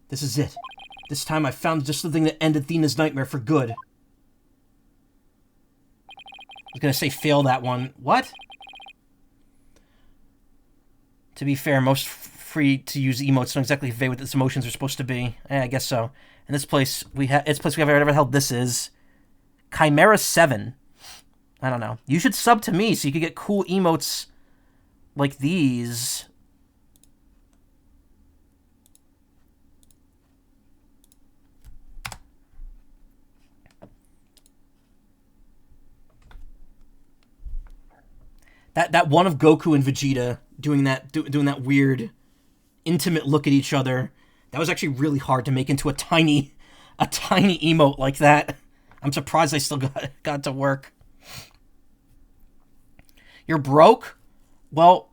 This is it. This time I've found just the thing to end Athena's nightmare for good. I was gonna say fail that one. What? To be fair, most free-to-use emotes don't exactly convey what its emotions are supposed to be. I guess so. In this place, we have whatever the hell this is. Chimera 7. I don't know. You should sub to me so you could get cool emotes like these. That one of Goku and Vegeta doing that weird, intimate look at each other. That was actually really hard to make into a tiny emote like that. I'm surprised I still got to work. You're broke? Well,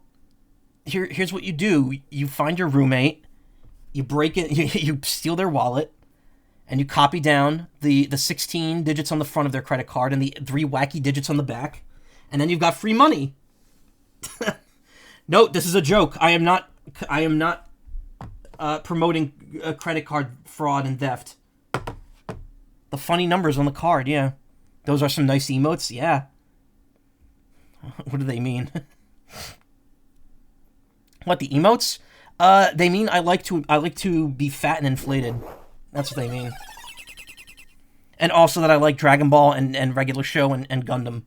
here's what you do. You find your roommate, you break it, you steal their wallet, and you copy down the 16 digits on the front of their credit card and the 3 wacky digits on the back, and then you've got free money. Note, this is a joke. I am not promoting credit card fraud and theft. The funny numbers on the card, yeah. Those are some nice emotes, yeah. What do they mean? What, the emotes? They mean I like to be fat and inflated. That's what they mean. And also that I like Dragon Ball and regular show and Gundam.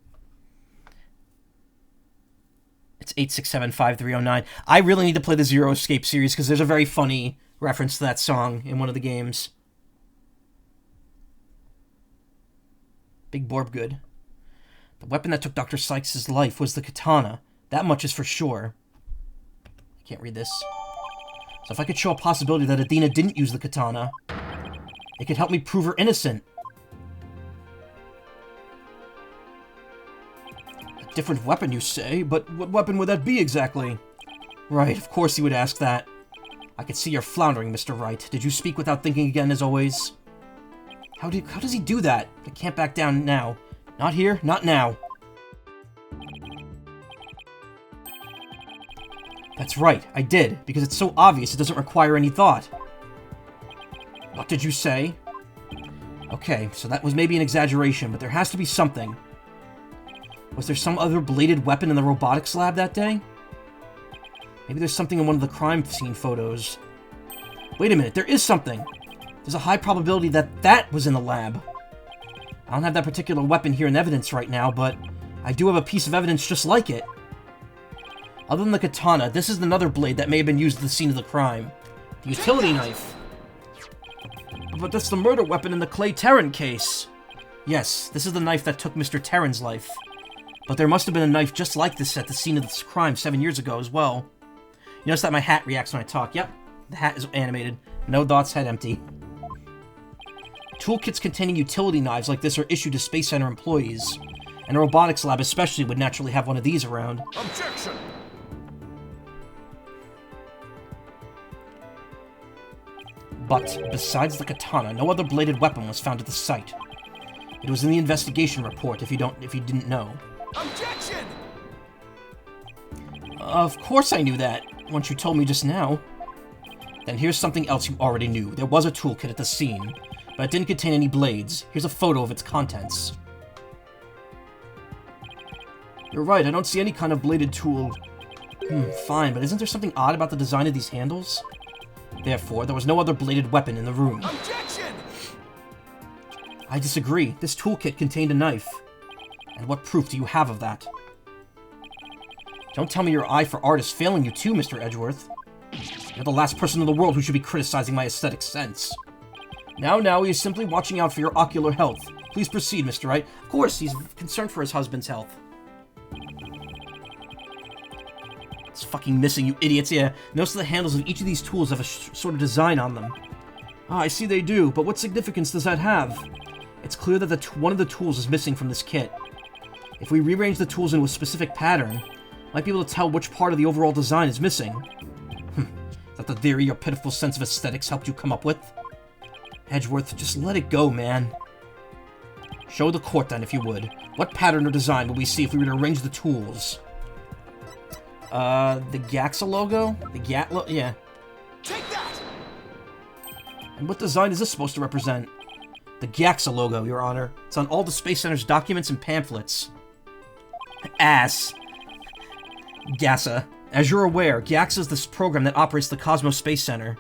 It's 8675309. I really need to play the Zero Escape series because there's a very funny reference to that song in one of the games. Big Borb good. The weapon that took Dr. Sykes' life was the katana. That much is for sure. I can't read this. So if I could show a possibility that Athena didn't use the katana, it could help me prove her innocent. A different weapon, you say? But what weapon would that be exactly? Right, of course you would ask that. I could see you're floundering, Mr. Wright. Did you speak without thinking again, as always? How does he do that? I can't back down now. Not here, not now. That's right, I did, because it's so obvious it doesn't require any thought. What did you say? Okay, so that was maybe an exaggeration, but there has to be something. Was there some other bladed weapon in the robotics lab that day? Maybe there's something in one of the crime scene photos. Wait a minute, there is something! There's a high probability that was in the lab. I don't have that particular weapon here in evidence right now, but I do have a piece of evidence just like it. Other than the katana, this is another blade that may have been used at the scene of the crime. The utility knife. But that's the murder weapon in the Clay Terran case. Yes, this is the knife that took Mr. Terran's life. But there must have been a knife just like this at the scene of this crime 7 years ago as well. You notice that my hat reacts when I talk. Yep, the hat is animated. No dots, head empty. Toolkits containing utility knives like this are issued to Space Center employees, and a robotics lab especially would naturally have one of these around. Objection! But, besides the katana, no other bladed weapon was found at the site. It was in the investigation report, if you didn't know. Objection! Of course I knew that, once you told me just now. Then here's something else you already knew. There was a toolkit at the scene, but it didn't contain any blades. Here's a photo of its contents. You're right, I don't see any kind of bladed tool. Fine, but isn't there something odd about the design of these handles? Therefore, there was no other bladed weapon in the room. Objection! I disagree. This toolkit contained a knife. And what proof do you have of that? Don't tell me your eye for art is failing you too, Mr. Edgeworth. You're the last person in the world who should be criticizing my aesthetic sense. Now, he is simply watching out for your ocular health. Please proceed, Mr. Wright. Of course, he's concerned for his husband's health. It's fucking missing, you idiots. Yeah, notice the handles of each of these tools have a sort of design on them. Ah, I see they do, but what significance does that have? It's clear that one of the tools is missing from this kit. If we rearrange the tools into a specific pattern, might be able to tell which part of the overall design is missing. Is that the theory your pitiful sense of aesthetics helped you come up with? Edgeworth, just let it go, man. Show the court then, if you would. What pattern or design would we see if we were to arrange the tools? The Gaxa logo? The Gat logo? Yeah. Take that! And what design is this supposed to represent? The Gaxa logo, Your Honor. It's on all the Space Center's documents and pamphlets. Ass. GASA. As you're aware, GAXA is this program that operates the Cosmos Space Center.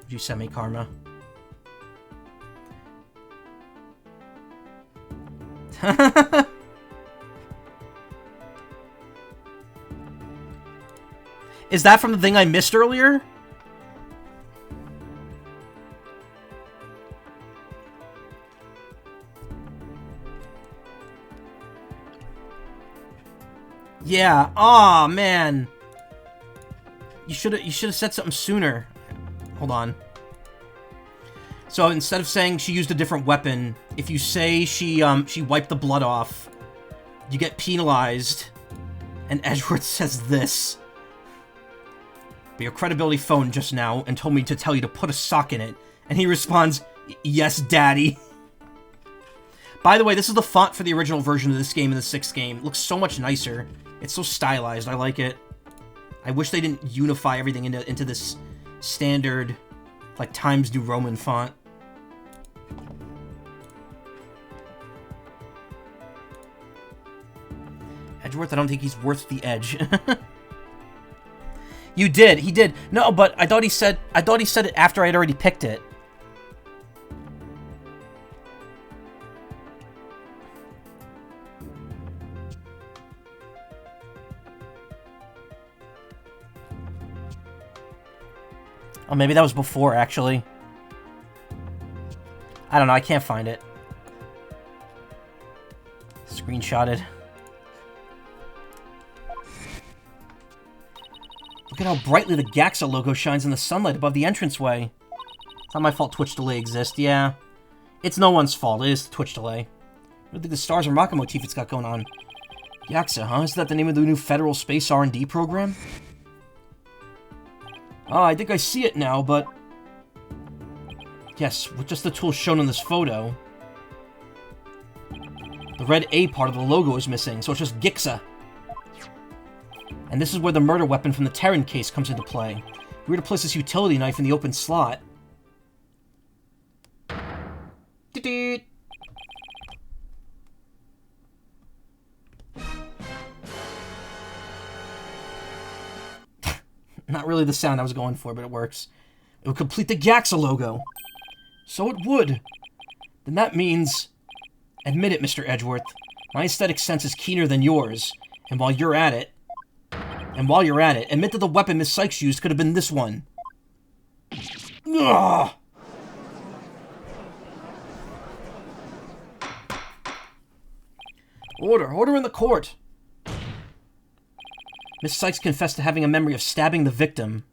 Did you send me, Karma? Is that from the thing I missed earlier? Yeah. Aw, man. You should have said something sooner. Hold on. So instead of saying she used a different weapon, if you say she wiped the blood off, you get penalized. And Edgeworth says this. But your credibility phoned just now and told me to tell you to put a sock in it. And he responds, yes, daddy. By the way, this is the font for the original version of this game in the 6th game. It looks so much nicer. It's so stylized. I like it. I wish they didn't unify everything into this standard, like, Times New Roman font. Edgeworth, I don't think he's worth the edge. You did. He did. No, but I thought he said it after I'd already picked it. Oh, maybe that was before, actually. I don't know. I can't find it. Screenshotted. Look at how brightly the Gaxa logo shines in the sunlight above the entranceway. It's not my fault Twitch delay exists, yeah. It's no one's fault. It is the Twitch delay. I don't think the stars and rocket motif it's got going on. Gaxa, huh? Is that the name of the new federal space R&D program? Oh, I think I see it now, but... Yes, with just the tools shown in this photo. The red A part of the logo is missing, so it's just Gixa. And this is where the murder weapon from the Terran case comes into play. We were to place this utility knife in the open slot. Not really the sound I was going for, but it works. It would complete the Gaxa logo. So it would. Then that means... Admit it, Mr. Edgeworth. My aesthetic sense is keener than yours. And while you're at it, admit that the weapon Miss Sykes used could have been this one. Ugh! Order in the court. Miss Sykes confessed to having a memory of stabbing the victim.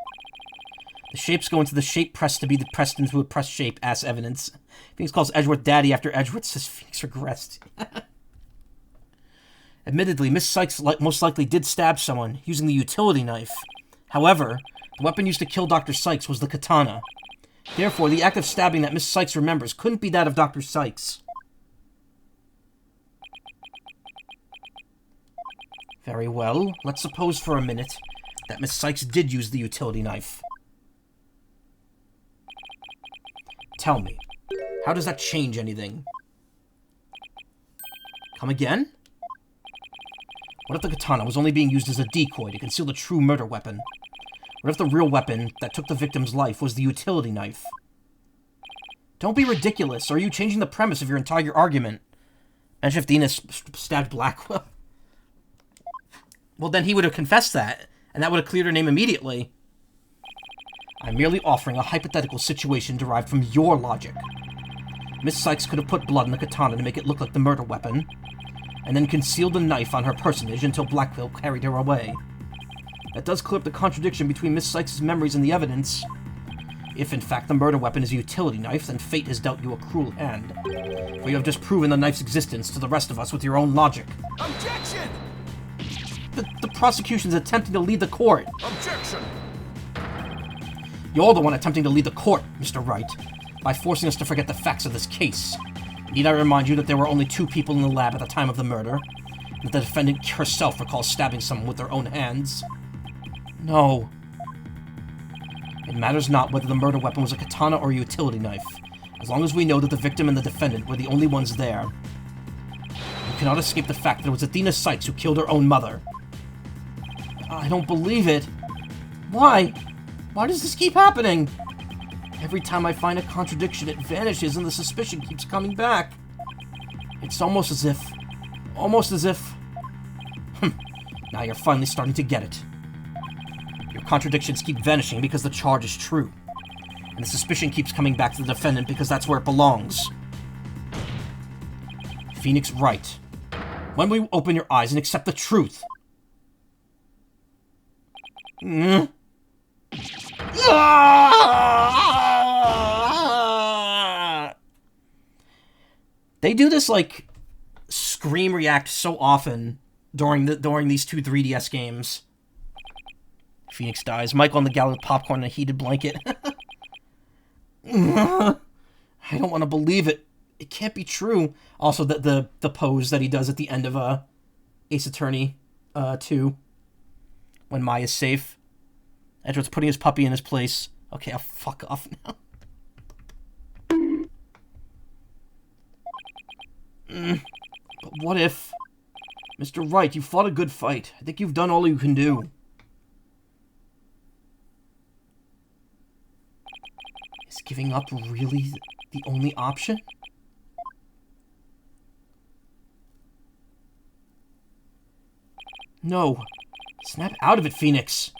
The shapes go into the shape press to be pressed into a press shape as evidence. Phoenix calls Edgeworth daddy after Edgeworth says Phoenix regressed. Admittedly, Miss Sykes most likely did stab someone using the utility knife. However, the weapon used to kill Dr. Sykes was the katana. Therefore, the act of stabbing that Miss Sykes remembers couldn't be that of Dr. Sykes. Very well, let's suppose for a minute that Miss Sykes did use the utility knife. Tell me, how does that change anything? Come again? What if the katana was only being used as a decoy to conceal the true murder weapon? What if the real weapon that took the victim's life was the utility knife? Don't be ridiculous, or are you changing the premise of your entire argument? And if Dina stabbed Blackwell? Well, then he would have confessed that, and that would have cleared her name immediately. I'm merely offering a hypothetical situation derived from your logic. Miss Sykes could have put blood in the katana to make it look like the murder weapon, and then concealed the knife on her personage until Blackwell carried her away. That does clear up the contradiction between Miss Sykes' memories and the evidence. If, in fact, the murder weapon is a utility knife, then fate has dealt you a cruel hand. For you have just proven the knife's existence to the rest of us with your own logic. Objection! The prosecution's attempting to lead the court. Objection! You're the one attempting to lead the court, Mr. Wright, by forcing us to forget the facts of this case. Need I remind you that there were only 2 people in the lab at the time of the murder? That the defendant herself recalls stabbing someone with her own hands? No. It matters not whether the murder weapon was a katana or a utility knife, as long as we know that the victim and the defendant were the only ones there. You cannot escape the fact that it was Athena Sykes who killed her own mother. I don't believe it. Why? Why does this keep happening? Every time I find a contradiction, it vanishes and the suspicion keeps coming back. It's almost as if... Now you're finally starting to get it. Your contradictions keep vanishing because the charge is true. And the suspicion keeps coming back to the defendant because that's where it belongs. Phoenix Wright. When will you open your eyes and accept the truth? They do this, like, scream react so often during these 2 3DS games. Phoenix dies. Michael on the gallery with popcorn and a heated blanket. I don't want to believe it. It can't be true. Also, the pose that he does at the end of Ace Attorney 2. When Maya's safe. Edgeworth's putting his puppy in his place. Okay, I'll fuck off now. But what if... Mr. Wright, you fought a good fight. I think you've done all you can do. giving up really the only option? No. Snap out of it, Phoenix.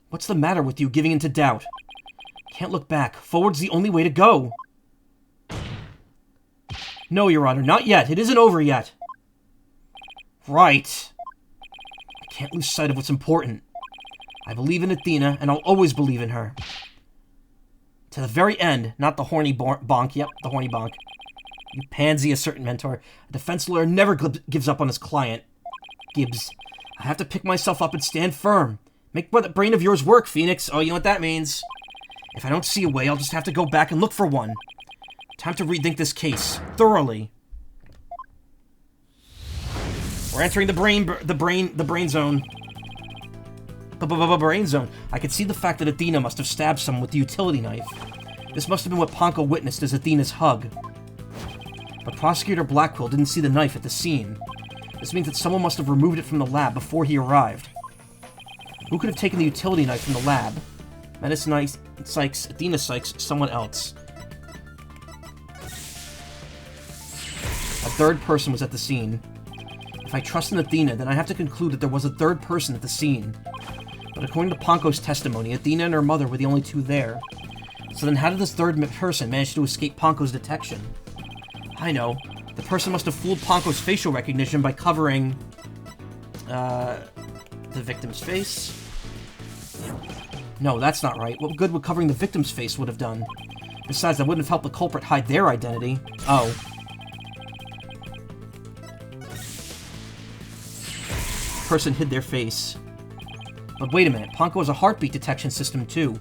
What's the matter with you giving in to doubt? Can't look back. Forward's the only way to go. No, Your Honor, not yet. It isn't over yet. Right. I can't lose sight of what's important. I believe in Athena, and I'll always believe in her. To the very end, not the horny bonk. Yep, the horny bonk. You pansy assertant mentor. A defense lawyer never gives up on his client. Gibbs. I have to pick myself up and stand firm. Make that brain of yours work, Phoenix. Oh, you know what that means. If I don't see a way, I'll just have to go back and look for one. Time to rethink this case. Thoroughly. We're entering the brain zone. Brain zone. I could see the fact that Athena must have stabbed someone with the utility knife. This must have been what Ponko witnessed as Athena's hug. But Prosecutor Blackwell didn't see the knife at the scene. This means that someone must have removed it from the lab before he arrived. Who could have taken the utility knife from the lab? Menace Sykes, Athena Sykes, someone else. A third person was at the scene. If I trust in Athena, then I have to conclude that there was a third person at the scene. But according to Ponko's testimony, Athena and her mother were the only two there. So then how did this third person manage to escape Ponko's detection? I know. The person must have fooled Ponko's facial recognition by covering... the victim's face? No, that's not right. What good would covering the victim's face would have done? Besides, that wouldn't have helped the culprit hide their identity. Oh. The person hid their face. But wait a minute, Ponko has a heartbeat detection system too.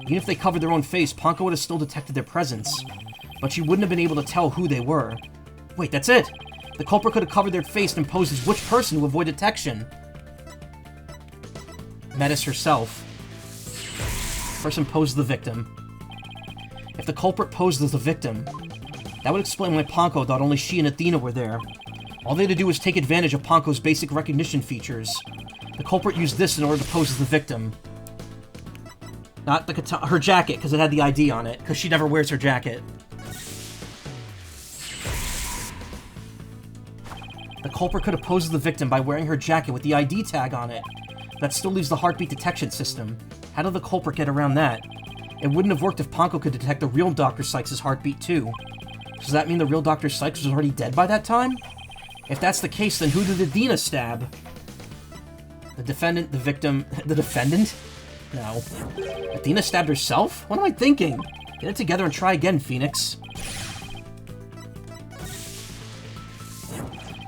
Even if they covered their own face, Ponko would have still detected their presence. But she wouldn't have been able to tell who they were. Wait, that's it! The culprit could have covered their face and posed as which person to avoid detection? Metis herself. The person posed the victim. If the culprit posed as the victim, that would explain why Ponko thought only she and Athena were there. All they had to do was take advantage of Ponko's basic recognition features. The culprit used this in order to pose as the victim. Not the her jacket, because it had the ID on it, because she never wears her jacket. The culprit could have posed as the victim by wearing her jacket with the ID tag on it. That still leaves the heartbeat detection system. How did the culprit get around that? It wouldn't have worked if Ponko could detect the real Dr. Sykes' heartbeat too. Does that mean the real Dr. Sykes was already dead by that time? If that's the case, then who did Athena stab? The defendant, the victim... The defendant? No. Athena stabbed herself? What am I thinking? Get it together and try again, Phoenix.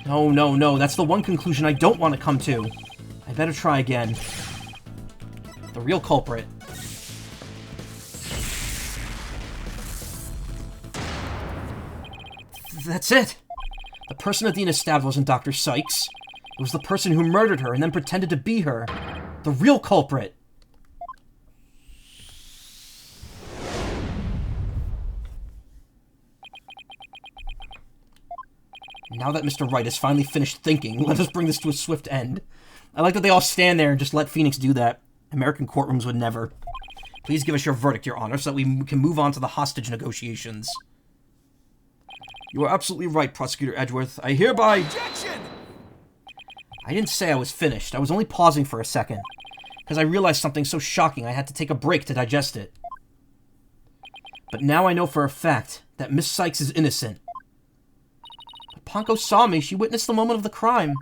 No, no, no. That's the one conclusion I don't want to come to. I better try again. The real culprit. That's it! The person Athena stabbed wasn't Dr. Sykes. It was the person who murdered her and then pretended to be her. The real culprit! Now that Mr. Wright has finally finished thinking, let us bring this to a swift end. I like that they all stand there and just let Phoenix do that. American courtrooms would never. Please give us your verdict, Your Honor, so that we can move on to the hostage negotiations. You are absolutely right, Prosecutor Edgeworth. I hereby... Objection! I didn't say I was finished. I was only pausing for a second. Because I realized something so shocking I had to take a break to digest it. But now I know for a fact that Miss Sykes is innocent. But Ponko saw me. She witnessed the moment of the crime.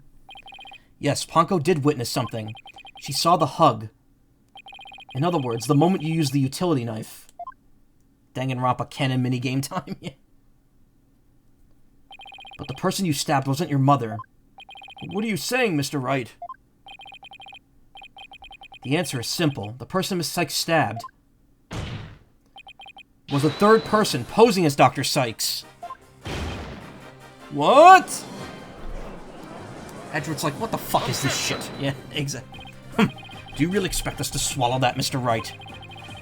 Yes, Ponko did witness something. She saw the hug. In other words, the moment you used the utility knife. Danganronpa canon minigame time. But the person you stabbed wasn't your mother. What are you saying, Mr. Wright? The answer is simple. The person Miss Sykes stabbed was a third person posing as Dr. Sykes. What? Edgeworth's like, what the fuck is this shit? Yeah, exactly. Do you really expect us to swallow that, Mr. Wright?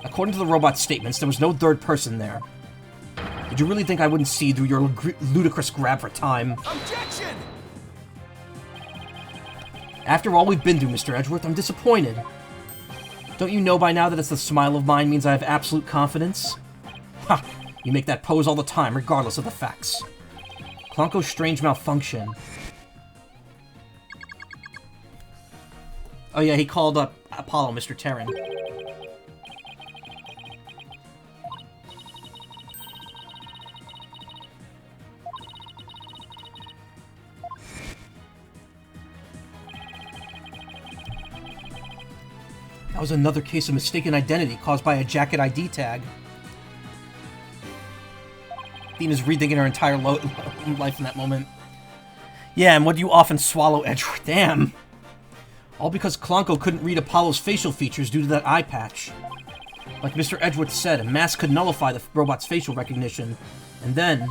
According to the robot's statements, there was no third person there. Did you really think I wouldn't see through your ludicrous grab for time? Objection! After all we've been through, Mr. Edgeworth, I'm disappointed. Don't you know by now that it's the smile of mine means I have absolute confidence? Ha! You make that pose all the time, regardless of the facts. Klonko's strange malfunction. Oh yeah, he called up Apollo, Mr. Terran. That was another case of mistaken identity caused by a jacket ID tag. Athena's rethinking her entire life in that moment. Yeah, and what do you often swallow, Edward? Damn! All because Klonko couldn't read Apollo's facial features due to that eye patch. Like Mr. Edgeworth said, a mask could nullify the robot's facial recognition, and then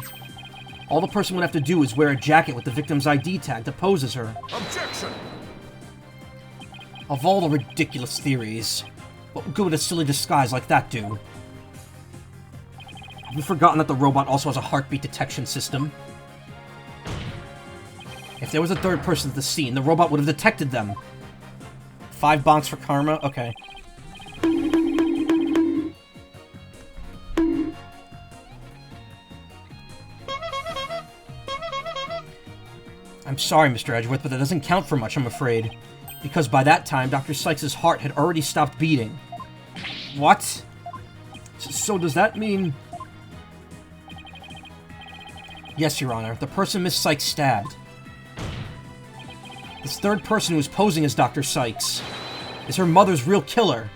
all the person would have to do is wear a jacket with the victim's ID tag to pose as her. Objection! Of all the ridiculous theories, what good would a silly disguise like that do? Have you forgotten that the robot also has a heartbeat detection system? If there was a third person at the scene, the robot would have detected them. 5 bonks for karma? Okay. I'm sorry, Mr. Edgeworth, but that doesn't count for much, I'm afraid. Because by that time, Dr. Sykes' heart had already stopped beating. What? So does that mean... Yes, Your Honor. The person Miss Sykes stabbed. This third person who was posing as Dr. Sykes is her mother's real killer.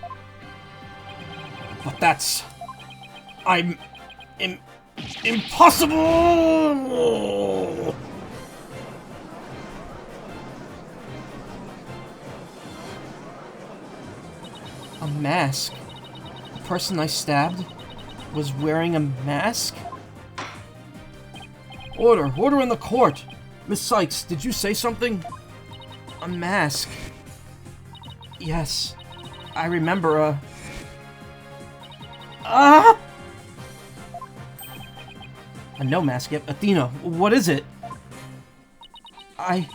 But that's... impossible! A mask? The person I stabbed was wearing a mask? Order! Order in the court! Miss Sykes, did you say something? A mask. Yes. I remember a... A no mask. Yep. Athena, what is it? I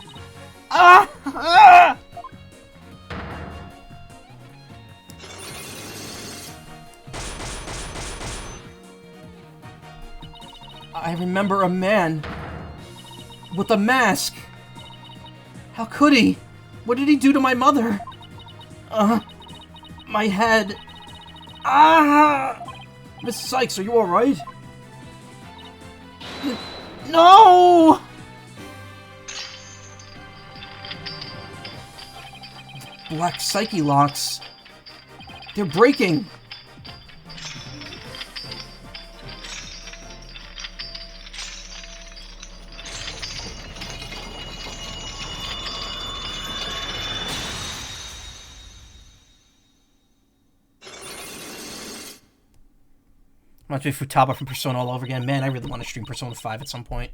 remember a man with a mask. How could he? What did he do to my mother? My head. Miss Sykes, are you alright? No! Black Psyche locks. They're breaking. Reminds me of Futaba from Persona all over again. Man, I really want to stream Persona 5 at some point.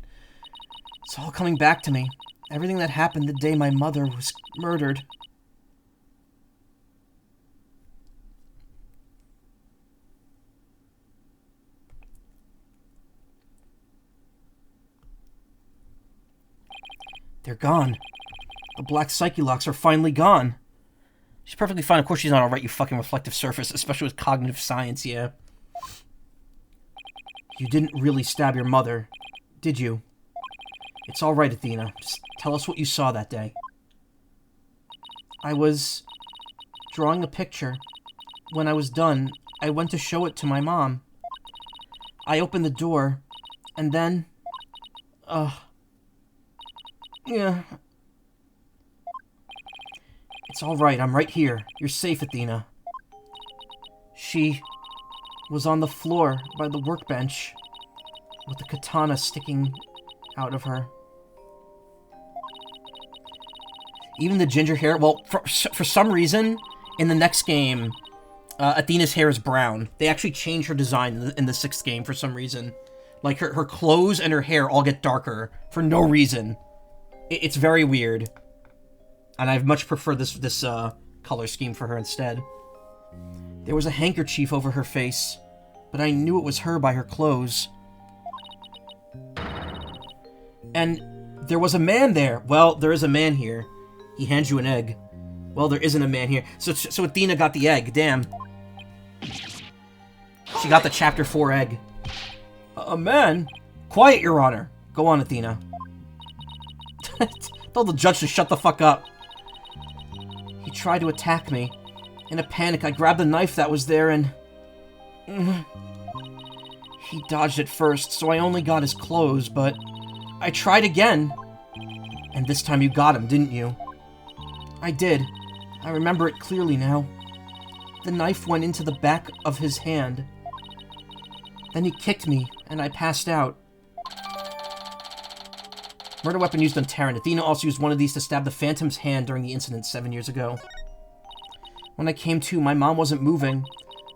It's all coming back to me. Everything that happened the day my mother was murdered. They're gone. The Black Psyche locks are finally gone. She's perfectly fine. Of course she's not alright, you fucking reflective surface, especially with cognitive science, yeah. You didn't really stab your mother, did you? It's all right, Athena. Just tell us what you saw that day. I was drawing a picture. When I was done, I went to show it to my mom. I opened the door, and then... Yeah. It's all right, I'm right here. You're safe, Athena. She was on the floor by the workbench with the katana sticking out of her. Even the ginger hair, well, for some reason, in the next game, Athena's hair is brown. They actually change her design in the 6th game for some reason. Like, her clothes and her hair all get darker for no reason. It's very weird. And I've much preferred this color scheme for her instead. There was a handkerchief over her face, but I knew it was her by her clothes. And there was a man there. Well, there is a man here. He hands you an egg. Well, there isn't a man here. So Athena got the egg. Damn. She got the Chapter 4 egg. A man? Quiet, Your Honor. Go on, Athena. Told the judge to shut the fuck up. He tried to attack me. In a panic, I grabbed the knife that was there and... He dodged it first, so I only got his clothes, but... I tried again. And this time you got him, didn't you? I did. I remember it clearly now. The knife went into the back of his hand. Then he kicked me, and I passed out. Murder weapon used on Terran. Athena also used one of these to stab the Phantom's hand during the incident 7 years ago. When I came to, my mom wasn't moving.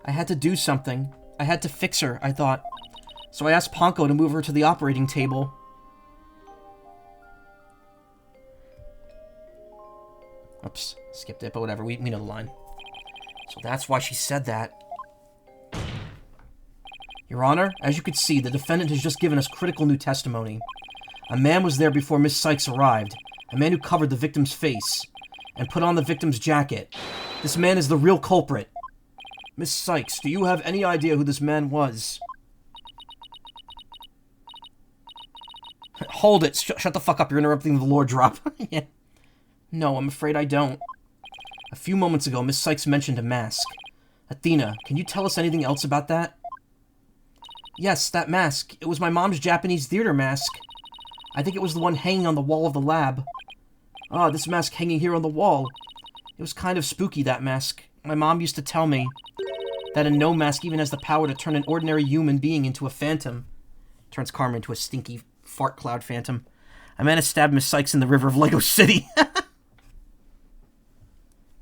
I had to do something. I had to fix her, I thought. So I asked Ponko to move her to the operating table. Oops, skipped it, but whatever, we know the line. So that's why she said that. Your Honor, as you could see, the defendant has just given us critical new testimony. A man was there before Miss Sykes arrived. A man who covered the victim's face and put on the victim's jacket. This man is the real culprit. Miss Sykes, do you have any idea who this man was? Hold it. Shut the fuck up. You're interrupting the lore drop. Yeah. No, I'm afraid I don't. A few moments ago, Miss Sykes mentioned a mask. Athena, can you tell us anything else about that? Yes, that mask. It was my mom's Japanese theater mask. I think it was the one hanging on the wall of the lab. Ah, this mask hanging here on the wall. It was kind of spooky, that mask. My mom used to tell me that a no mask even has the power to turn an ordinary human being into a phantom. Turns Karma into a stinky fart cloud phantom. A man has stabbed Miss Sykes in the river of Lego City.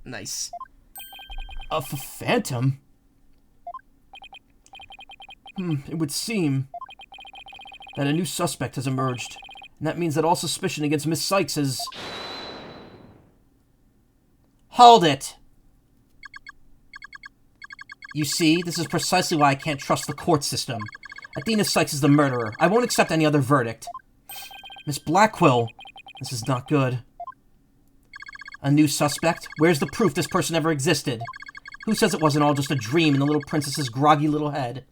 Nice. A phantom? It would seem that a new suspect has emerged. And that means that all suspicion against Miss Sykes is... Hold it! You see, this is precisely why I can't trust the court system. Athena Sykes is the murderer. I won't accept any other verdict. Miss Blackquill, this is not good. A new suspect? Where's the proof this person ever existed? Who says it wasn't all just a dream in the little princess's groggy little head?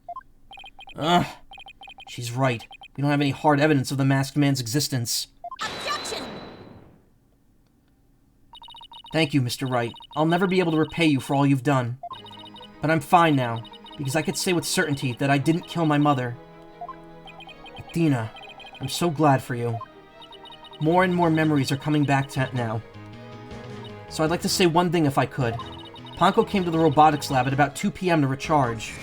Ugh. She's right. We don't have any hard evidence of the masked man's existence. Objection! Thank you, Mr. Wright. I'll never be able to repay you for all you've done. But I'm fine now, because I could say with certainty that I didn't kill my mother. Athena, I'm so glad for you. More and more memories are coming back now. So I'd like to say one thing if I could. Ponko came to the robotics lab at about 2 p.m. to recharge.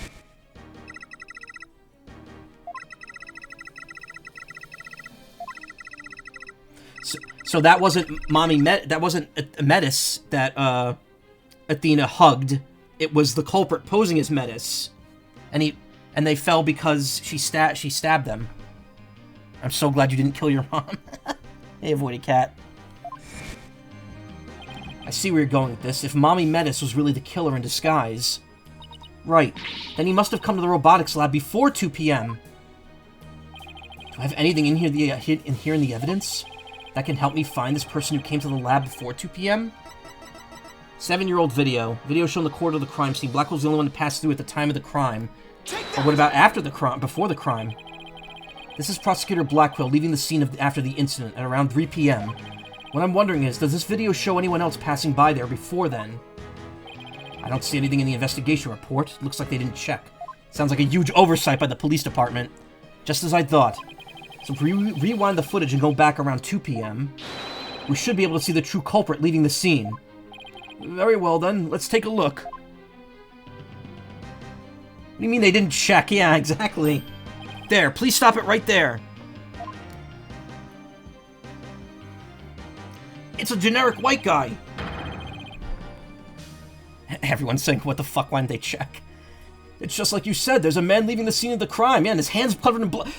So that wasn't that wasn't Metis that Athena hugged. It was the culprit posing as Metis, and they fell because she stabbed them. I'm so glad you didn't kill your mom. Hey, avoided cat. I see where you're going with this. If Mommy Metis was really the killer in disguise, right? Then he must have come to the robotics lab before 2 p.m. Do I have anything in here in the evidence that can help me find this person who came to the lab before 2 p.m.? 7-year-old video. Video showing the corridor of the crime scene. Blackwell's the only one to pass through at the time of the crime. Or what about after the crime? Before the crime? This is Prosecutor Blackwell leaving the scene after the incident at around 3 p.m. What I'm wondering is, does this video show anyone else passing by there before then? I don't see anything in the investigation report. It looks like they didn't check. Sounds like a huge oversight by the police department. Just as I thought. So if we rewind the footage and go back around 2 p.m., we should be able to see the true culprit leaving the scene. Very well then, let's take a look. What do you mean they didn't check? Yeah, exactly. There, please stop it right there. It's a generic white guy. Everyone's saying, what the fuck, why didn't they check? It's just like you said, there's a man leaving the scene of the crime. Yeah, and his hand's covered in blood.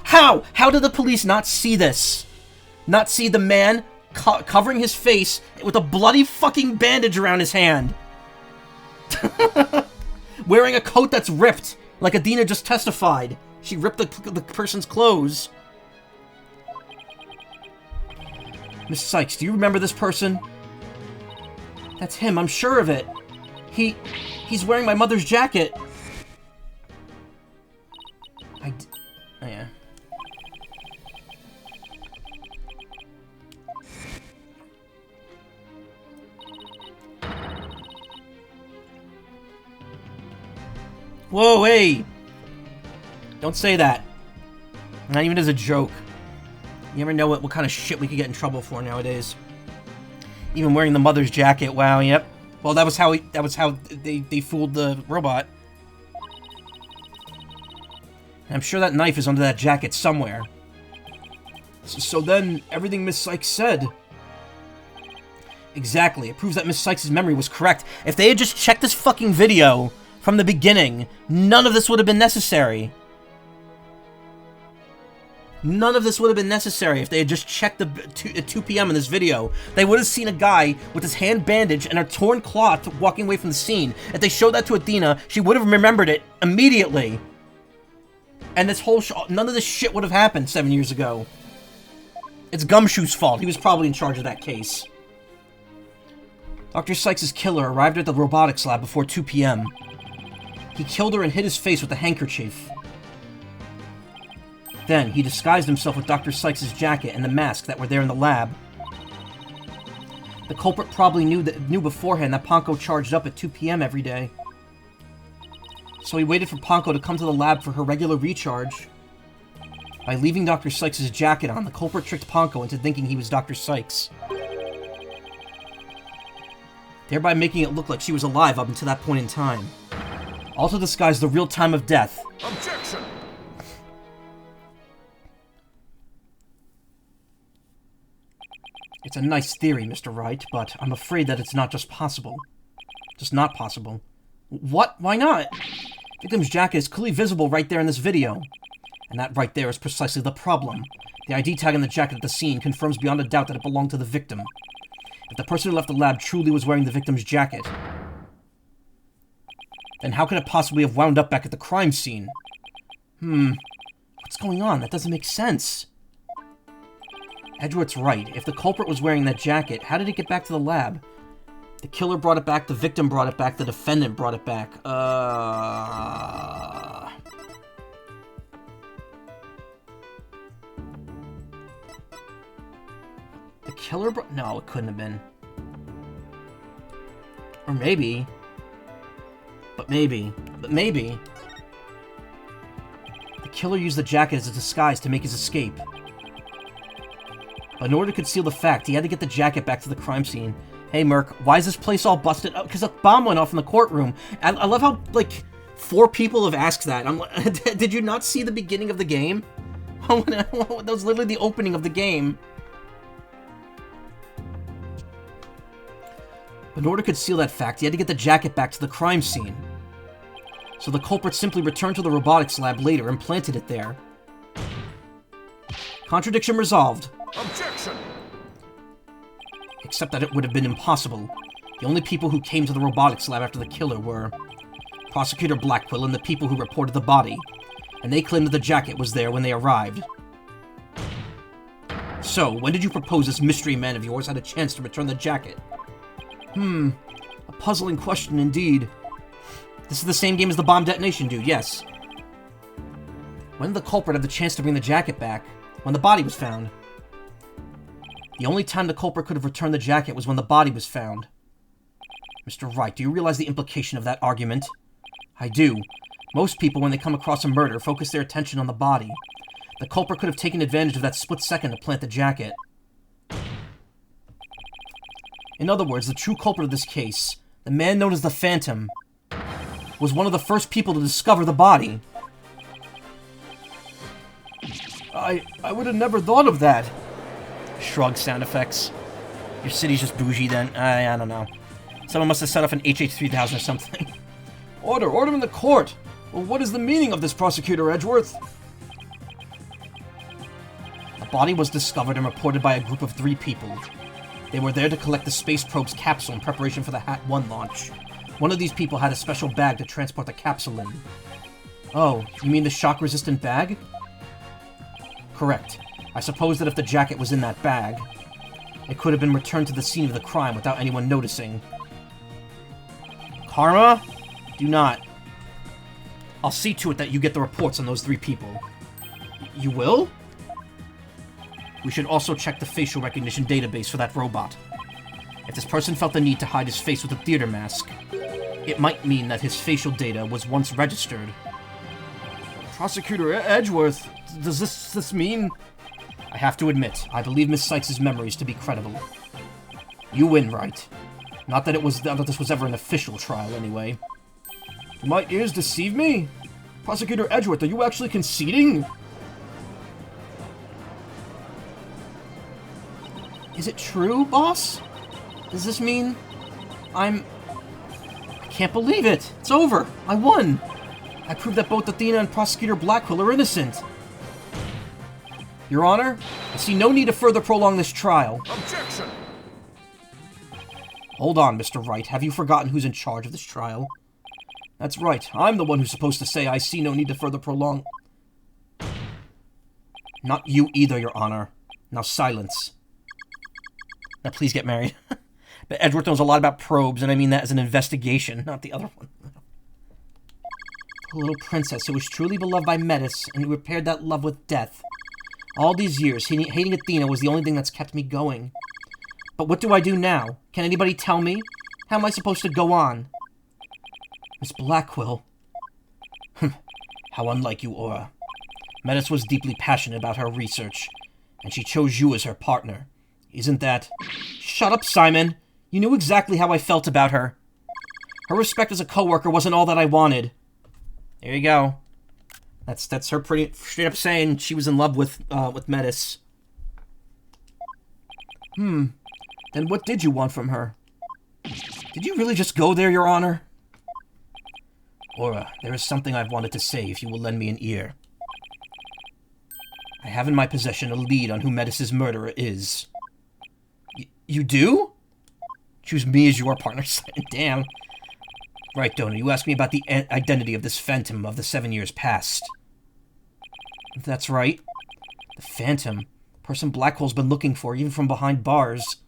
How? How did the police not see this? Not see the man covering his face with a bloody fucking bandage around his hand? Wearing a coat that's ripped, like Athena just testified. She ripped the person's clothes. Miss Sykes, do you remember this person? That's him, I'm sure of it. He's wearing my mother's jacket. Whoa, hey! Don't say that. Not even as a joke. You never know what kind of shit we could get in trouble for nowadays. Even wearing the mother's jacket. Wow, yep. Well, that was how they fooled the robot. And I'm sure that knife is under that jacket somewhere. So then, everything Miss Sykes said... Exactly. It proves that Miss Sykes' memory was correct. If they had just checked this fucking video from the beginning, none of this would have been necessary. None of this would have been necessary if they had just checked at 2 p.m. in this video. They would have seen a guy with his hand bandaged and a torn cloth walking away from the scene. If they showed that to Athena, she would have remembered it immediately. And this whole none of this shit would have happened 7 years ago. It's Gumshoe's fault. He was probably in charge of that case. Dr. Sykes' killer arrived at the robotics lab before 2 p.m. He killed her and hit his face with a handkerchief. Then, he disguised himself with Dr. Sykes' jacket and the mask that were there in the lab. The culprit probably knew beforehand that Ponko charged up at 2 p.m. every day. So he waited for Ponko to come to the lab for her regular recharge. By leaving Dr. Sykes' jacket on, the culprit tricked Ponko into thinking he was Dr. Sykes, thereby making it look like she was alive up until that point in time. All to disguise the real time of death. Objection! It's a nice theory, Mr. Wright, but I'm afraid that it's not just possible. Just not possible. What? Why not? Victim's jacket is clearly visible right there in this video. And that right there is precisely the problem. The ID tag on the jacket at the scene confirms beyond a doubt that it belonged to the victim. If the person who left the lab truly was wearing the victim's jacket, then how could it possibly have wound up back at the crime scene? What's going on? That doesn't make sense. Edgeworth's right. If the culprit was wearing that jacket, how did it get back to the lab? The killer brought it back, the victim brought it back, the defendant brought it back. The killer brought... No, it couldn't have been. Or maybe. But maybe. The killer used the jacket as a disguise to make his escape. But in order to conceal the fact, he had to get the jacket back to the crime scene. Hey, Merc, why is this place all busted up? Because a bomb went off in the courtroom. I love how, like, 4 people have asked that. I'm like, did you not see the beginning of the game? That was literally the opening of the game. But in order to conceal that fact, he had to get the jacket back to the crime scene. So the culprit simply returned to the robotics lab later and planted it there. Contradiction resolved. Objection! Except that it would have been impossible. The only people who came to the robotics lab after the killer were Prosecutor Blackquill and the people who reported the body, and they claimed that the jacket was there when they arrived. So, when did you propose this mystery man of yours had a chance to return the jacket? A puzzling question indeed. This is the same game as the bomb detonation dude, yes. When did the culprit have the chance to bring the jacket back? When the body was found. The only time the culprit could have returned the jacket was when the body was found. Mr. Wright, do you realize the implication of that argument? I do. Most people, when they come across a murder, focus their attention on the body. The culprit could have taken advantage of that split second to plant the jacket. In other words, the true culprit of this case, the man known as the Phantom, was one of the first people to discover the body. I would have never thought of that. Shrug sound effects. Your city's just bougie then. I don't know. Someone must have set off an HH-3000 or something. Order in the court! Well, what is the meaning of this, Prosecutor Edgeworth? The body was discovered and reported by a group of 3 people. They were there to collect the space probe's capsule in preparation for the HAT-1 launch. One of these people had a special bag to transport the capsule in. Oh, you mean the shock-resistant bag? Correct. I suppose that if the jacket was in that bag, it could have been returned to the scene of the crime without anyone noticing. Karma? Do not. I'll see to it that you get the reports on those 3 people. You will? We should also check the facial recognition database for that robot. If this person felt the need to hide his face with a theater mask, It might mean that his facial data was once registered. Prosecutor Edgeworth, does this mean... I have to admit, I believe Miss Sykes' memories to be credible. You win, Wright. Not that this was ever an official trial, anyway. Do my ears deceive me? Prosecutor Edgeworth, are you actually conceding? Is it true, boss? Does this mean... I can't believe it! It's over! I won! I proved that both Athena and Prosecutor Blackwell are innocent! Your Honor, I see no need to further prolong this trial. Objection! Hold on, Mr. Wright. Have you forgotten who's in charge of this trial? That's right. I'm the one who's supposed to say I see no need to further prolong... Not you either, Your Honor. Now silence. Now please get married. But Edgeworth knows a lot about probes, and I mean that as an investigation, not the other one. The little princess who was truly beloved by Metis, and who repaired that love with death. All these years, hating Athena was the only thing that's kept me going. But what do I do now? Can anybody tell me? How am I supposed to go on? Miss Blackwell. How unlike you, Aura. Metis was deeply passionate about her research, and she chose you as her partner. Isn't that... Shut up, Simon! You knew exactly how I felt about her. Her respect as a coworker wasn't all that I wanted. There you go. That's her pretty straight up saying she was in love with Metis. Then what did you want from her? Did you really just go there, Your Honor? Aura, there is something I've wanted to say if you will lend me an ear. I have in my possession a lead on who Metis' murderer is. You do? Choose me as your partner? Damn. Right, Donor, you asked me about the identity of this phantom of the 7 years past. That's right. The phantom. Person Blackwell's been looking for, even from behind bars.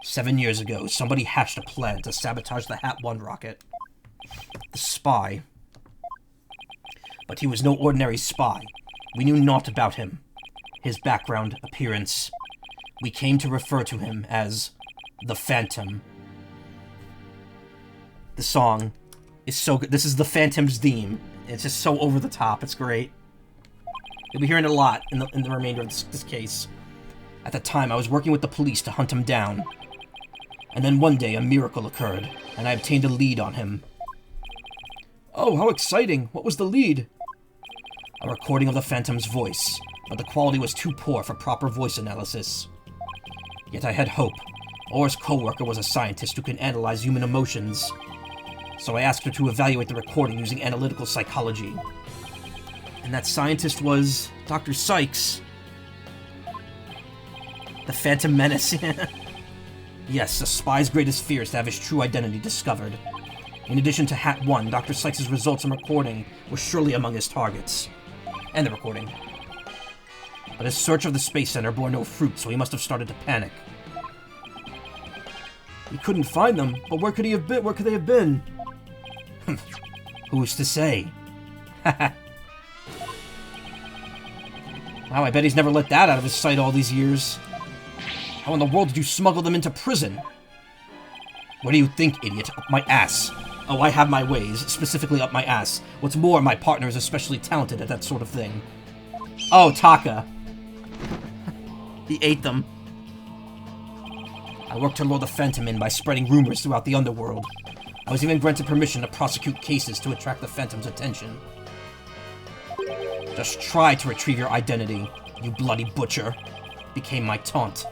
7 years ago, somebody hatched a plan to sabotage the HeadOn rocket. The spy. But he was no ordinary spy. We knew naught about him. His background, appearance. We came to refer to him as the Phantom. The song is so good. This is the Phantom's theme. It's just so over the top. It's great. You'll be hearing it a lot in the remainder of this case. At the time, I was working with the police to hunt him down. And then one day, a miracle occurred, and I obtained a lead on him. Oh, how exciting! What was the lead? A recording of the Phantom's voice, but the quality was too poor for proper voice analysis. Yet I had hope. Aura's co-worker was a scientist who can analyze human emotions. So I asked her to evaluate the recording using analytical psychology. And that scientist was Dr. Sykes. The Phantom Menace. Yes, a spy's greatest fear is to have his true identity discovered. In addition to HeadOn, Dr. Sykes' results and recording were surely among his targets. And the recording. But his search of the Space Center bore no fruit, so he must have started to panic. He couldn't find them, but where could he have been? Where could they have been? Who's to say? Wow, I bet he's never let that out of his sight all these years. How in the world did you smuggle them into prison? What do you think, idiot? Up my ass. Oh, I have my ways, specifically up my ass. What's more, my partner is especially talented at that sort of thing. Oh, Taka. He ate them. I worked to lure the Phantom in by spreading rumors throughout the underworld. I was even granted permission to prosecute cases to attract the Phantom's attention. Just try to retrieve your identity, you bloody butcher, became my taunt.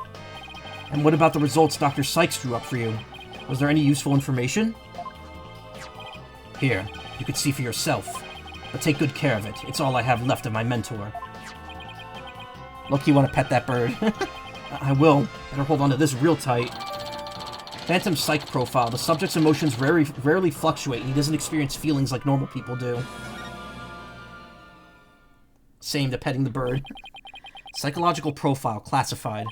And what about the results Dr. Sykes drew up for you? Was there any useful information? Here, you could see for yourself. But take good care of it. It's all I have left of my mentor. Look, you want to pet that bird. I will. Better hold on to this real tight. Phantom Psych profile. The subject's emotions rarely fluctuate, and he doesn't experience feelings like normal people do. Same to petting the bird. Psychological profile classified.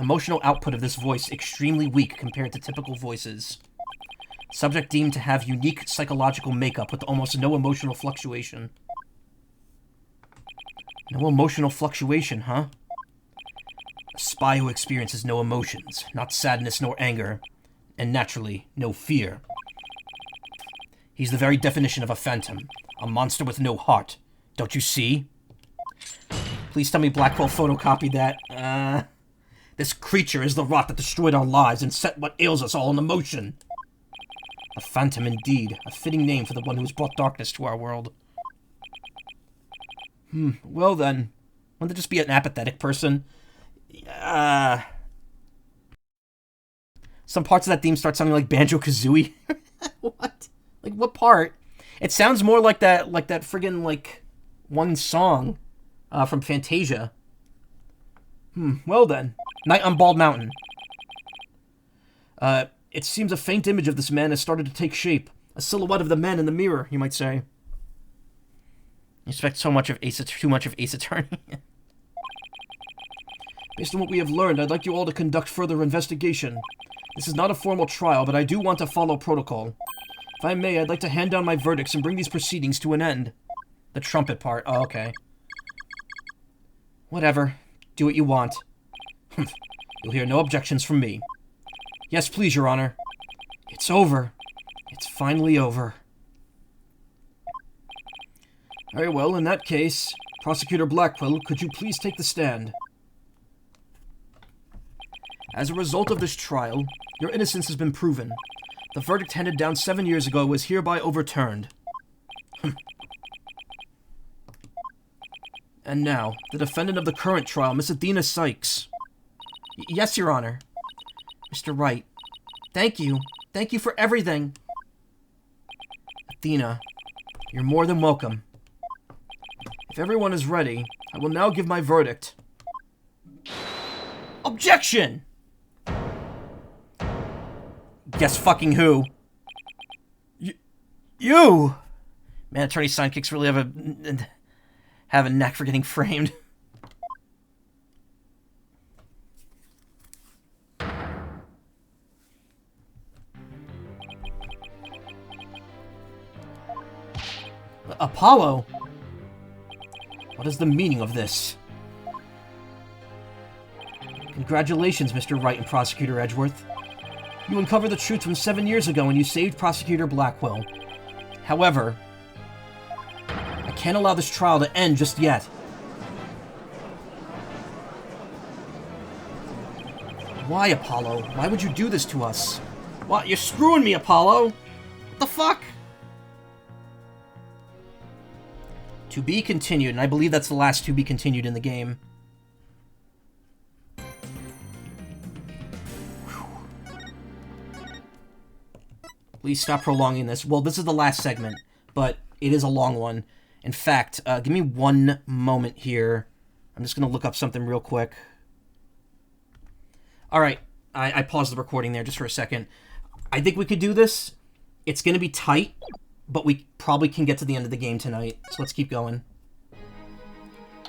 Emotional output of this voice extremely weak compared to typical voices. Subject deemed to have unique psychological makeup with almost no emotional fluctuation. No emotional fluctuation, huh? A spy who experiences no emotions, not sadness nor anger, and naturally, no fear. He's the very definition of a phantom. A monster with no heart. Don't you see? Please tell me Blackwell photocopied that. This creature is the rot that destroyed our lives and set what ails us all into motion. A phantom indeed. A fitting name for the one who has brought darkness to our world. Well then. Wouldn't it just be an apathetic person? Some parts of that theme start sounding like Banjo-Kazooie. What? Like, what part? It sounds more like that friggin', like, one song from Fantasia. Well then. Night on Bald Mountain. It seems a faint image of this man has started to take shape. A silhouette of the man in the mirror, you might say. You expect too much of Ace Attorney. Based on what we have learned, I'd like you all to conduct further investigation. This is not a formal trial, but I do want to follow protocol. If I may, I'd like to hand down my verdicts and bring these proceedings to an end. The trumpet part. Oh, okay. Whatever. Do what you want. You'll hear no objections from me. Yes, please, Your Honor. It's over. It's finally over. Very well, in that case, Prosecutor Blackwell, could you please take the stand? As a result of this trial, your innocence has been proven. The verdict handed down 7 years ago was hereby overturned. And now, the defendant of the current trial, Miss Athena Sykes. Yes, Your Honor. Mr. Wright. Thank you. Thank you for everything. Athena, you're more than welcome. If everyone is ready, I will now give my verdict. Objection! Guess fucking who? You! Man, attorney sidekicks really have a knack for getting framed. Apollo? What is the meaning of this? Congratulations, Mr. Wright and Prosecutor Edgeworth. You uncovered the truth from 7 years ago when you saved Prosecutor Blackwell. However, I can't allow this trial to end just yet. Why, Apollo? Why would you do this to us? What? You're screwing me, Apollo! What the fuck? To be continued, and I believe that's the last to be continued in the game. Please stop prolonging this. Well, this is the last segment, but it is a long one. In fact, give me one moment here. I'm just going to look up something real quick. Alright, I paused the recording there just for a second. I think we could do this. It's going to be tight, but we probably can get to the end of the game tonight. So let's keep going.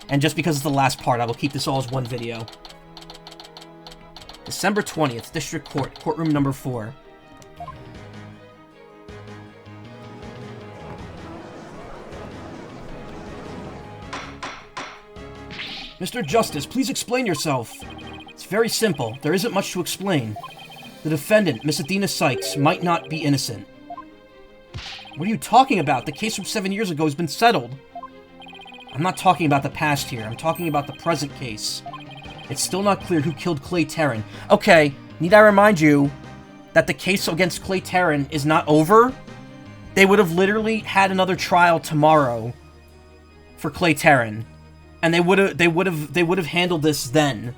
And just because it's the last part, I will keep this all as one video. December 20th, District Court, Courtroom number 4. Mr. Justice, please explain yourself. It's very simple. There isn't much to explain. The defendant, Miss Athena Sykes, might not be innocent. What are you talking about? The case from 7 years ago has been settled. I'm not talking about the past here. I'm talking about the present case. It's still not clear who killed Clay Terran. Okay, need I remind you that the case against Clay Terran is not over? They would have literally had another trial tomorrow for Clay Terran. And they would have handled this then.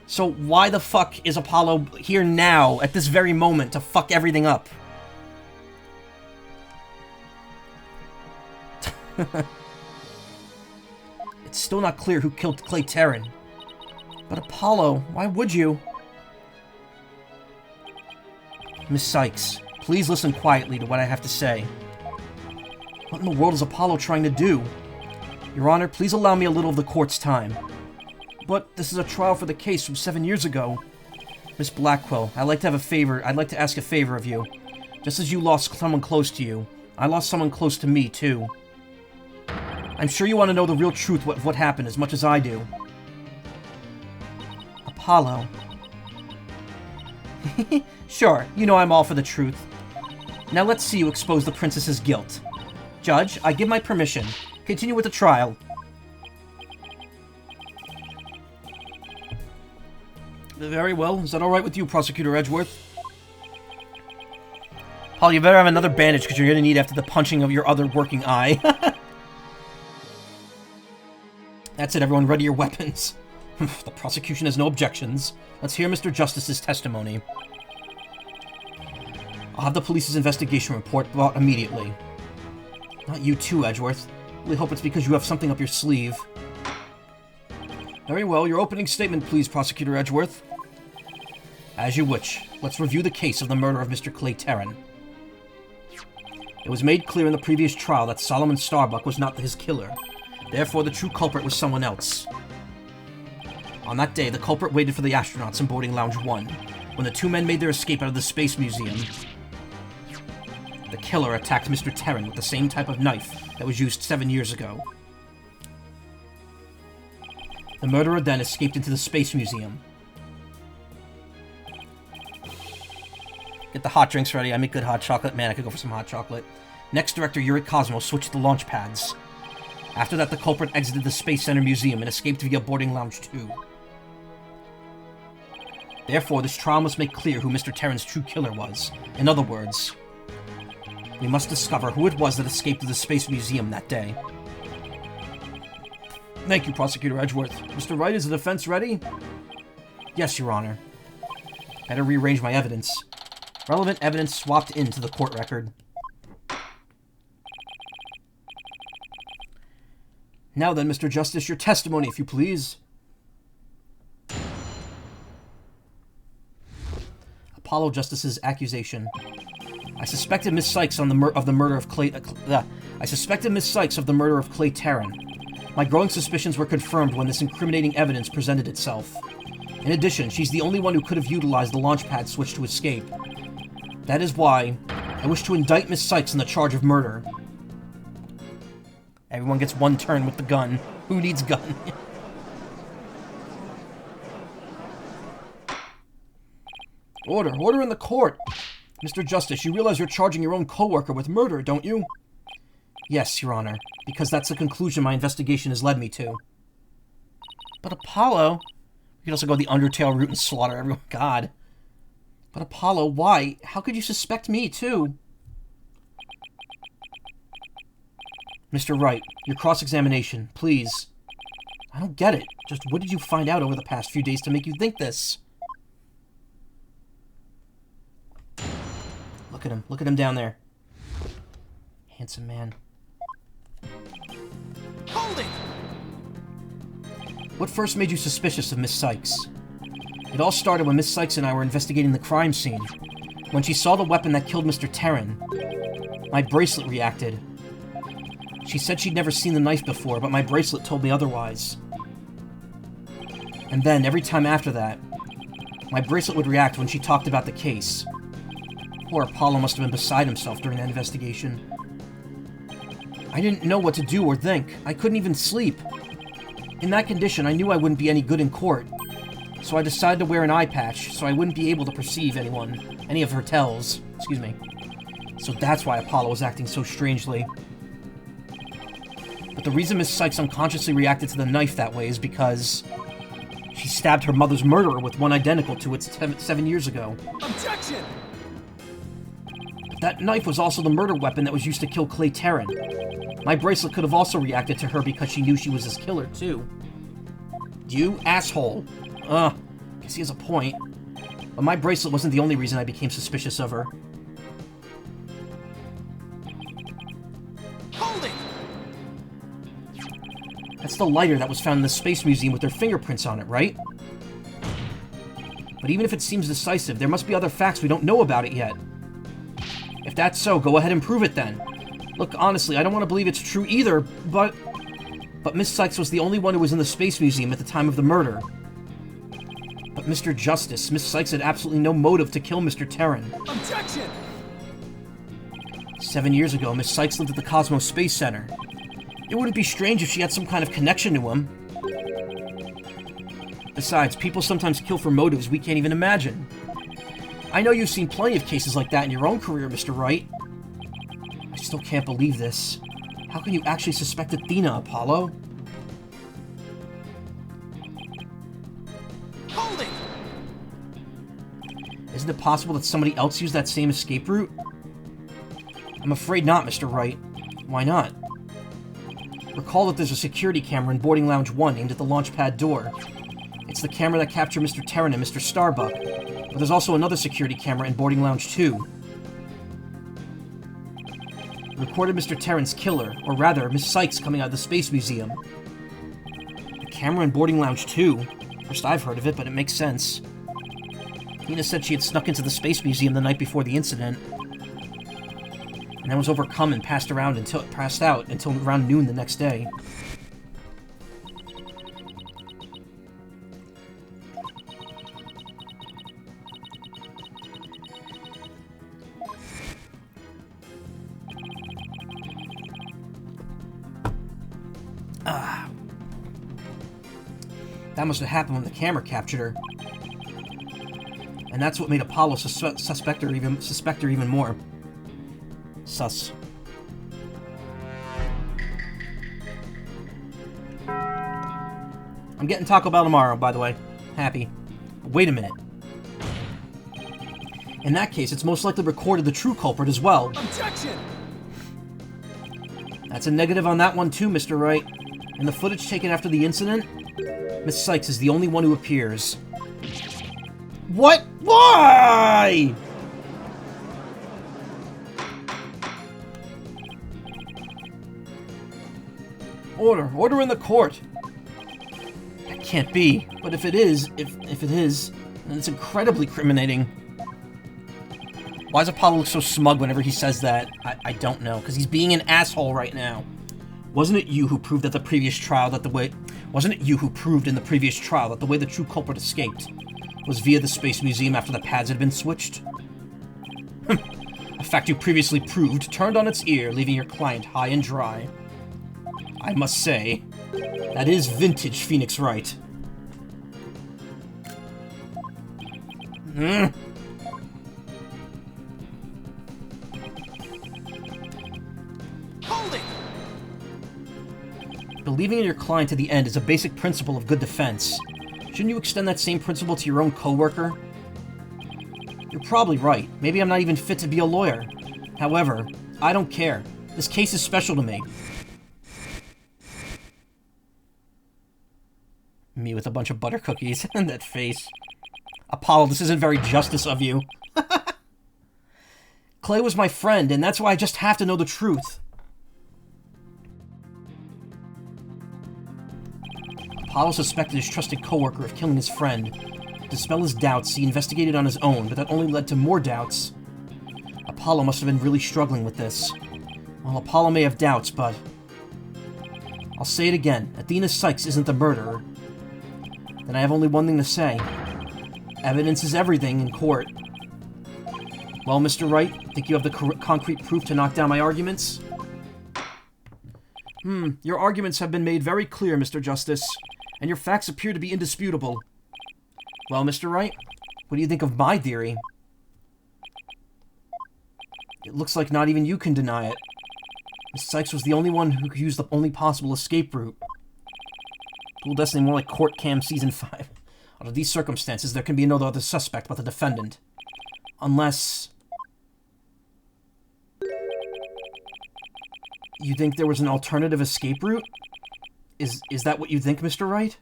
So why the fuck is Apollo here now, at this very moment, to fuck everything up? It's still not clear who killed Clay Terran. But Apollo, why would you? Miss Sykes, please listen quietly to what I have to say. What in the world is Apollo trying to do? Your Honor, please allow me a little of the court's time. But this is a trial for the case from 7 years ago. Miss Blackwell, I'd like to ask a favor of you. Just as you lost someone close to you, I lost someone close to me, too. I'm sure you want to know the real truth of what happened as much as I do. Apollo. Sure, you know I'm all for the truth. Now let's see you expose the princess's guilt. Judge, I give my permission. Continue with the trial. Very well. Is that alright with you, Prosecutor Edgeworth? Paul, you better have another bandage because you're going to need after the punching of your other working eye. That's it, everyone. Ready your weapons. The prosecution has no objections. Let's hear Mr. Justice's testimony. I'll have the police's investigation report brought immediately. Not you too, Edgeworth. I really hope it's because you have something up your sleeve. Very well. Your opening statement, please, Prosecutor Edgeworth. As you wish. Let's review the case of the murder of Mr. Clay Terran. It was made clear in the previous trial that Solomon Starbuck was not his killer. Therefore, the true culprit was someone else. On that day, the culprit waited for the astronauts in boarding lounge 1, when the two men made their escape out of the Space Museum. The killer attacked Mr. Terran with the same type of knife that was used 7 years ago. The murderer then escaped into the Space Museum. Get the hot drinks ready. I make good hot chocolate. Man, I could go for some hot chocolate. Next, Director Yuri Cosmo switched the launch pads. After that, the culprit exited the Space Center Museum and escaped via boarding lounge 2. Therefore, this trial must make clear who Mr. Terran's true killer was. In other words, we must discover who it was that escaped to the Space Museum that day. Thank you, Prosecutor Edgeworth. Mr. Wright, is the defense ready? Yes, Your Honor. Better rearrange my evidence. Relevant evidence swapped into the court record. Now then, Mr. Justice, your testimony, if you please. Apollo Justice's accusation. I suspected Miss Sykes of the murder of Clay. I suspected Miss Sykes of the murder of Clay Terran. My growing suspicions were confirmed when this incriminating evidence presented itself. In addition, she's the only one who could have utilized the launchpad switch to escape. That is why I wish to indict Miss Sykes on the charge of murder. Everyone gets one turn with the gun. Who needs gun? Order. Order in the court. Mr. Justice, you realize you're charging your own co-worker with murder, don't you? Yes, Your Honor, because that's the conclusion my investigation has led me to. But Apollo... We could also go the Undertale route and slaughter everyone. God. But Apollo, why? How could you suspect me, too? Mr. Wright, your cross-examination, please. I don't get it. Just what did you find out over the past few days to make you think this? Look at him. Look at him down there. Handsome man. Hold it! What first made you suspicious of Miss Sykes? It all started when Miss Sykes and I were investigating the crime scene. When she saw the weapon that killed Mr. Terran, my bracelet reacted. She said she'd never seen the knife before, but my bracelet told me otherwise. And then, every time after that, my bracelet would react when she talked about the case. Poor Apollo must have been beside himself during that investigation. I didn't know what to do or think. I couldn't even sleep. In that condition, I knew I wouldn't be any good in court. So I decided to wear an eye patch, so I wouldn't be able to perceive any of her tells. Excuse me. So that's why Apollo was acting so strangely. But the reason Miss Sykes unconsciously reacted to the knife that way is because she stabbed her mother's murderer with one identical to it 7 years ago. Objection! That knife was also the murder weapon that was used to kill Clay Terran. My bracelet could have also reacted to her because she knew she was his killer, too. You asshole. Guess he has a point. But my bracelet wasn't the only reason I became suspicious of her. Hold it! That's the lighter that was found in the Space Museum with their fingerprints on it, right? But even if it seems decisive, there must be other facts we don't know about it yet. If that's so, go ahead and prove it then. Look, honestly, I don't want to believe it's true either, but Miss Sykes was the only one who was in the Space Museum at the time of the murder. But Mr. Justice, Miss Sykes had absolutely no motive to kill Mr. Terran. Objection! 7 years ago, Miss Sykes lived at the Cosmos Space Center. It wouldn't be strange if she had some kind of connection to him. Besides, people sometimes kill for motives we can't even imagine. I know you've seen plenty of cases like that in your own career, Mr. Wright. still can't believe this. How can you actually suspect Athena, Apollo? Hold it! Isn't it possible that somebody else used that same escape route? I'm afraid not, Mr. Wright. Why not? Recall that there's a security camera in boarding lounge 1 aimed at the launch pad door. It's the camera that captured Mr. Terran and Mr. Starbuck, but there's also another security camera in boarding lounge 2. It recorded Mr. Terran's killer, or rather, Miss Sykes coming out of the Space Museum. The camera in boarding lounge 2? First I've heard of it, but it makes sense. Nina said she had snuck into the Space Museum the night before the incident, and then was overcome and passed out until around noon the next day. That must have happened when the camera captured her. And that's what made Apollo suspect her even more. Sus. I'm getting Taco Bell tomorrow, by the way. Happy. But wait a minute. In that case, it's most likely recorded the true culprit as well. Objection! That's a negative on that one too, Mr. Wright. In the footage taken after the incident, Miss Sykes is the only one who appears. What? Why? Order. Order in the court. That can't be. But if it is, if it is, then it's incredibly incriminating. Why does Apollo look so smug whenever he says that? I don't know, because he's being an asshole right now. Wasn't it you who proved in the previous trial that the way the true culprit escaped was via the Space Museum after the pads had been switched? A fact you previously proved turned on its ear, leaving your client high and dry. I must say, that is vintage Phoenix Wright. Hold it! Believing in your client to the end is a basic principle of good defense. Shouldn't you extend that same principle to your own coworker? You're probably right. Maybe I'm not even fit to be a lawyer. However, I don't care. This case is special to me. Me with a bunch of butter cookies and that face. Apollo, this isn't very justice of you. Clay was my friend, and that's why I just have to know the truth. Apollo suspected his trusted coworker of killing his friend. To dispel his doubts, he investigated on his own, but that only led to more doubts. Apollo must have been really struggling with this. Well, Apollo may have doubts, but... I'll say it again. Athena Sykes isn't the murderer. Then I have only one thing to say. Evidence is everything in court. Well, Mr. Wright, think you have the concrete proof to knock down my arguments? Your arguments have been made very clear, Mr. Justice, and your facts appear to be indisputable. Well, Mr. Wright, what do you think of my theory? It looks like not even you can deny it. Miss Sykes was the only one who could use the only possible escape route. Dual Destiny more like Court Cam Season 5. Under these circumstances, there can be no other suspect but the defendant. Unless... You think there was an alternative escape route? Is that what you think, Mr. Wright?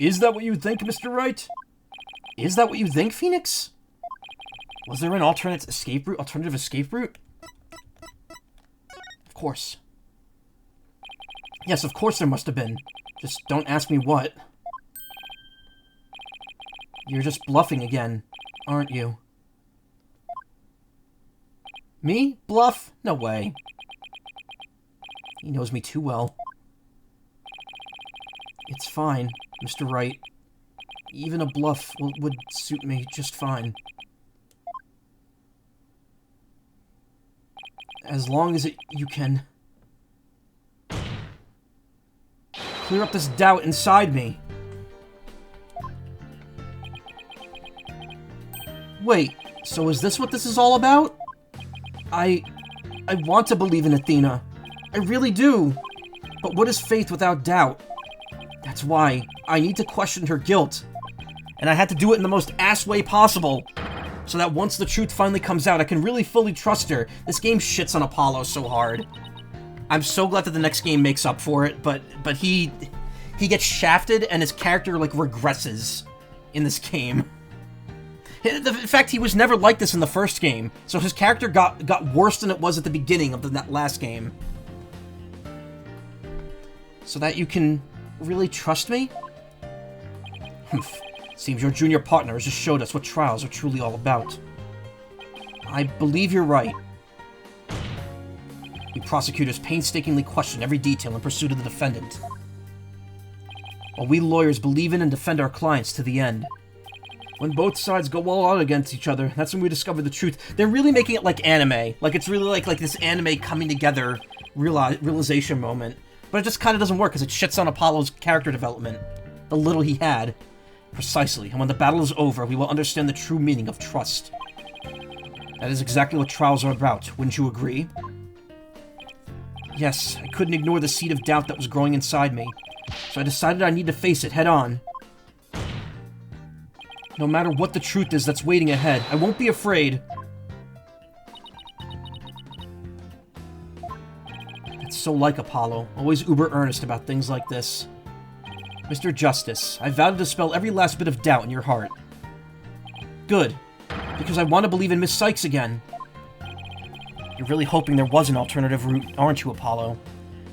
Is that what you think, Mr. Wright? Is that what you think, Phoenix? Was there an alternative escape route? Of course. Yes, of course there must have been. Just don't ask me what. You're just bluffing again, aren't you? Me? Bluff? No way. He knows me too well. It's fine, Mr. Wright. Even a bluff would suit me just fine. As long as you can... clear up this doubt inside me. Wait, so is this what this is all about? I want to believe in Athena. I really do. But what is faith without doubt? That's why I need to question her guilt. And I had to do it in the most ass way possible. So that once the truth finally comes out, I can really fully trust her. This game shits on Apollo so hard. I'm so glad that the next game makes up for it, but he gets shafted and his character, like, regresses in this game. In fact, he was never like this in the first game, so his character got worse than it was at the beginning of that last game. So that you can really trust me? Humph. Seems your junior partner has just showed us what trials are truly all about. I believe you're right. We prosecutors painstakingly question every detail in pursuit of the defendant, while we lawyers believe in and defend our clients to the end. When both sides go all out against each other, that's when we discover the truth. They're really making it like anime. Like, it's really like this anime coming together realization moment. But it just kind of doesn't work, because it shits on Apollo's character development. The little he had. Precisely, and when the battle is over, we will understand the true meaning of trust. That is exactly what trials are about, wouldn't you agree? Yes, I couldn't ignore the seed of doubt that was growing inside me, so I decided I need to face it head on. No matter what the truth is that's waiting ahead, I won't be afraid. That's so like Apollo, always uber earnest about things like this. Mr. Justice, I vow to dispel every last bit of doubt in your heart. Good, because I want to believe in Miss Sykes again. You're really hoping there was an alternative route, aren't you, Apollo?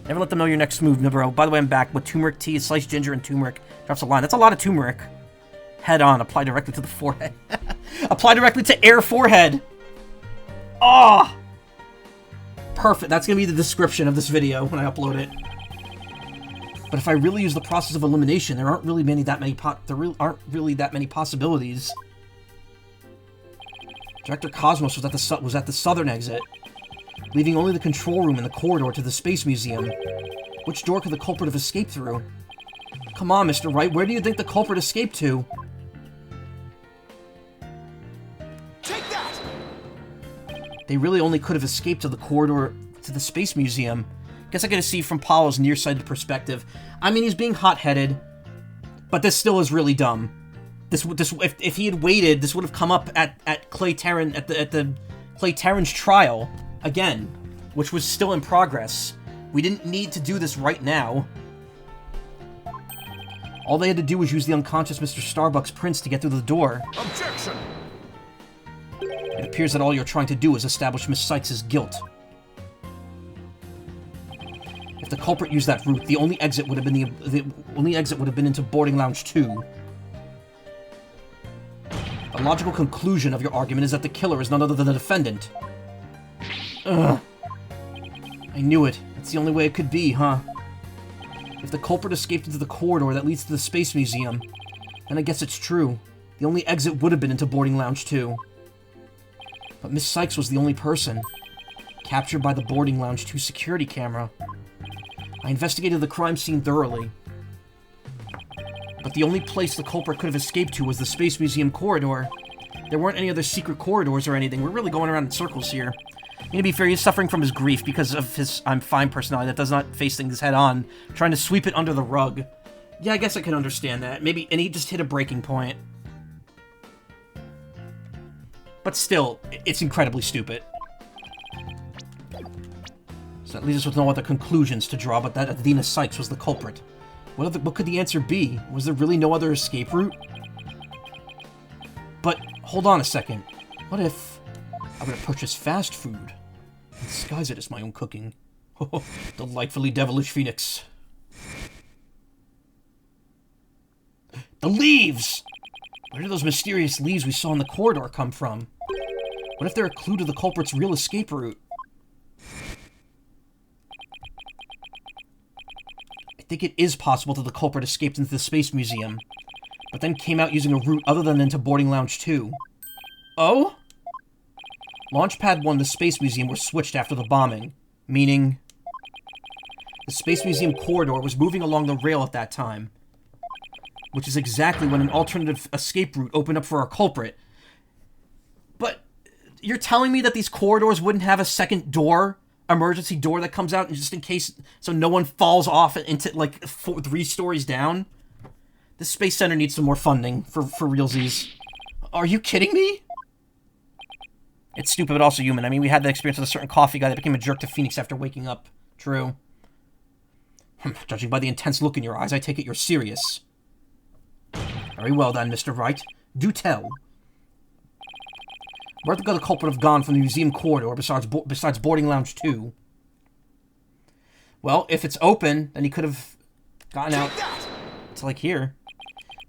Never let them know your next move, bro. By the way, I'm back with turmeric tea, sliced ginger, and turmeric. Drops a line. That's a lot of turmeric. Head on. Apply directly to the forehead. Apply directly to air forehead. Ah! Oh! Perfect. That's going to be the description of this video when I upload it. But if I really use the process of elimination, there aren't really that many possibilities. Director Cosmos was at the southern exit, leaving only the control room and the corridor to the Space Museum. Which door could the culprit have escaped through? Come on, Mr. Wright, where do you think the culprit escaped to? Take that! They really only could have escaped to the corridor to the Space Museum. Guess I gotta see from Apollo's nearsighted perspective. I mean, he's being hot-headed, but this still is really dumb. If he had waited, this would have come up at Clay Terran at the Clay Terran's trial again, which was still in progress. We didn't need to do this right now. All they had to do was use the unconscious Mr. Starbuck's prince to get through the door. Objection! It appears that all you're trying to do is establish Miss Sykes' guilt. If the culprit used that route, the only exit would have been into boarding lounge 2. The logical conclusion of your argument is that the killer is none other than the defendant. Ugh. I knew it. It's the only way it could be, huh? If the culprit escaped into the corridor that leads to the Space Museum, then I guess it's true. The only exit would have been into boarding lounge 2. But Miss Sykes was the only person, captured by the boarding lounge 2 security camera. I investigated the crime scene thoroughly, but the only place the culprit could have escaped to was the Space Museum corridor. There weren't any other secret corridors or anything. We're really going around in circles here. And to be fair, he's suffering from his grief because of his I'm fine personality that does not face things head on, trying to sweep it under the rug. Yeah, I guess I can understand that. Maybe, and he just hit a breaking point. But still, it's incredibly stupid. So that leaves us with no other conclusions to draw, but that Athena Sykes was the culprit. What could the answer be? Was there really no other escape route? But, hold on a second. What if I were to purchase fast food and disguise it as my own cooking? Oh, delightfully devilish Phoenix. The leaves! Where did those mysterious leaves we saw in the corridor come from? What if they're a clue to the culprit's real escape route? I think it is possible that the culprit escaped into the Space Museum, but then came out using a route other than into boarding lounge 2. Oh? Launchpad 1 and the Space Museum were switched after the bombing, meaning the Space Museum corridor was moving along the rail at that time, which is exactly when an alternative escape route opened up for our culprit. But you're telling me that these corridors wouldn't have a second door emergency door that comes out, and just in case, so no one falls off into, like, 3 stories down? This Space Center needs some more funding, for realsies. Are you kidding me? It's stupid, but also human. I mean, we had that experience with a certain coffee guy that became a jerk to Phoenix after waking up. True. Judging by the intense look in your eyes, I take it you're serious. Very well then, Mr. Wright. Do tell. Where could the culprit have gone from the museum corridor besides boarding lounge 2? Well, if it's open, then he could have gotten out to, like, here.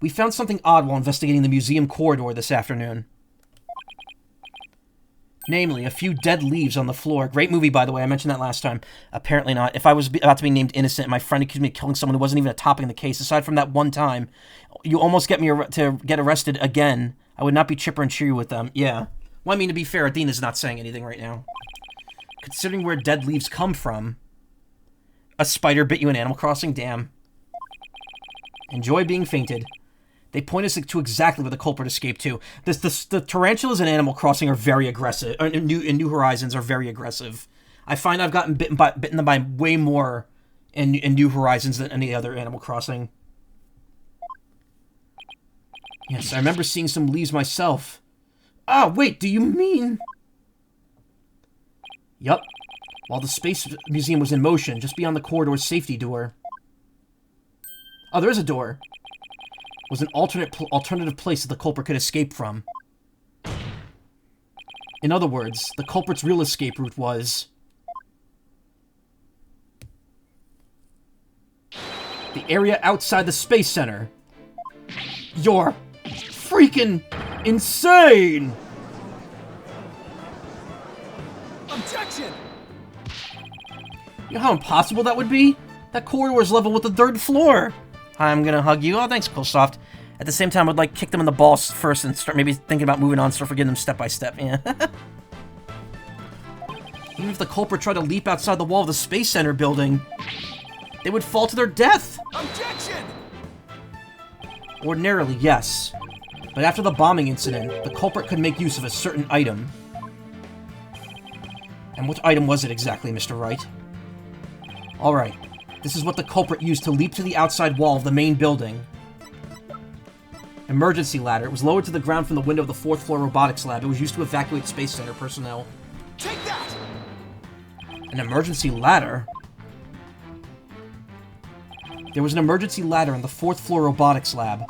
We found something odd while investigating the museum corridor this afternoon. Namely, a few dead leaves on the floor. Great movie, by the way. I mentioned that last time. Apparently not. If I was about to be named innocent and my friend accused me of killing someone who wasn't even a topic in the case, aside from that one time, you almost get me to get arrested again, I would not be chipper and cheery with them. Yeah. Well, I mean, to be fair, Athena's not saying anything right now. Considering where dead leaves come from, a spider bit you in Animal Crossing? Damn. Enjoy being fainted. They point us to exactly where the culprit escaped to. The tarantulas in Animal Crossing are very aggressive. In New Horizons are very aggressive. I find I've gotten bitten by way more in New Horizons than any other Animal Crossing. Yes, I remember seeing some leaves myself. Ah, wait, do you mean... Yup. While the Space Museum was in motion, just beyond the corridor's safety door. Oh, there is a door. Was an alternative place that the culprit could escape from. In other words, the culprit's real escape route was... the area outside the Space Center. You're freaking insane! Objection! You know how impossible that would be? That corridor is level with the 3rd floor. I'm gonna hug you. Oh, thanks, Coolsoft. At the same time, I'd like kick them in the balls first and start maybe thinking about moving on, start forgetting them step by step. Yeah. Even if the culprit tried to leap outside the wall of the Space Center building, they would fall to their death. Objection! Ordinarily, yes. But after the bombing incident, the culprit could make use of a certain item. And which item was it exactly, Mr. Wright? Alright. This is what the culprit used to leap to the outside wall of the main building. Emergency ladder. It was lowered to the ground from the window of the 4th floor robotics lab. It was used to evacuate Space Center personnel. Take that! An emergency ladder? There was an emergency ladder in the 4th floor robotics lab.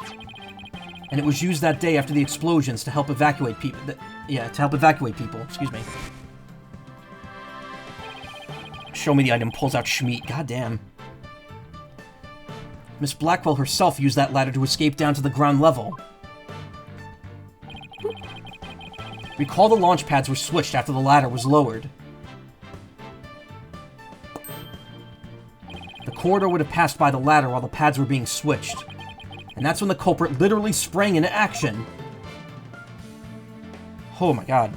And it was used that day after the explosions to help evacuate people. To help evacuate people. Excuse me. Show me the item. Pulls out Schmeat. Goddamn. Miss Blackwell herself used that ladder to escape down to the ground level. Recall the launch pads were switched after the ladder was lowered. The corridor would have passed by the ladder while the pads were being switched. And that's when the culprit literally sprang into action. Oh my god.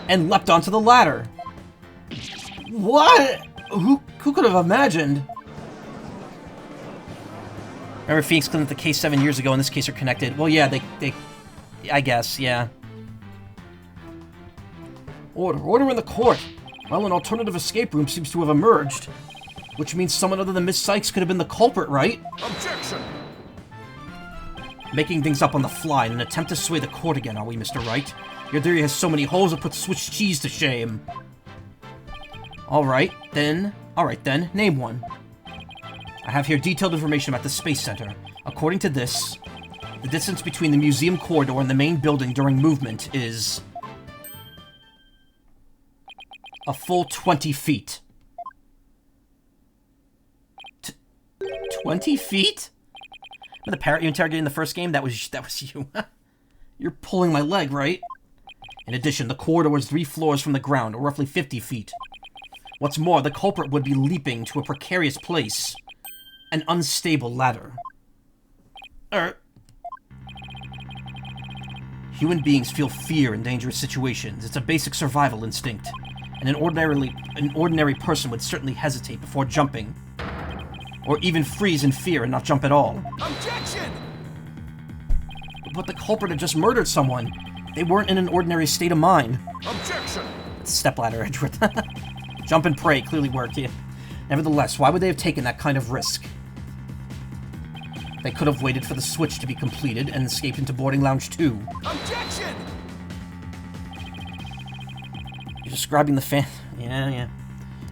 And leapt onto the ladder. What? Who could have imagined? Remember Phoenix cleaned up the case 7 years ago, in this case are connected. Well, yeah, they I guess, yeah. Order in the court. Well, an alternative escape room seems to have emerged. Which means someone other than Miss Sykes could have been the culprit, right? Objection! Making things up on the fly in an attempt to sway the court again, are we, Mr. Wright? Your theory has so many holes it puts Swiss cheese to shame. Alright, then, name one. I have here detailed information about the Space Center. According to this, the distance between the museum corridor and the main building during movement is... a full 20 feet. 20 feet? Remember the parrot you interrogated in the first game? That was you. You're pulling my leg, right? In addition, the corridor was 3 floors from the ground, or roughly 50 feet. What's more, the culprit would be leaping to a precarious place. An unstable ladder. Human beings feel fear in dangerous situations. It's a basic survival instinct. And an ordinary person would certainly hesitate before jumping. Or even freeze in fear and not jump at all. Objection! But the culprit had just murdered someone. They weren't in an ordinary state of mind. Objection! the stepladder, Edgeworth. Jump and pray clearly worked here. Nevertheless, why would they have taken that kind of risk? They could have waited for the switch to be completed and escaped into boarding lounge 2. Objection! You're describing the fan... Yeah.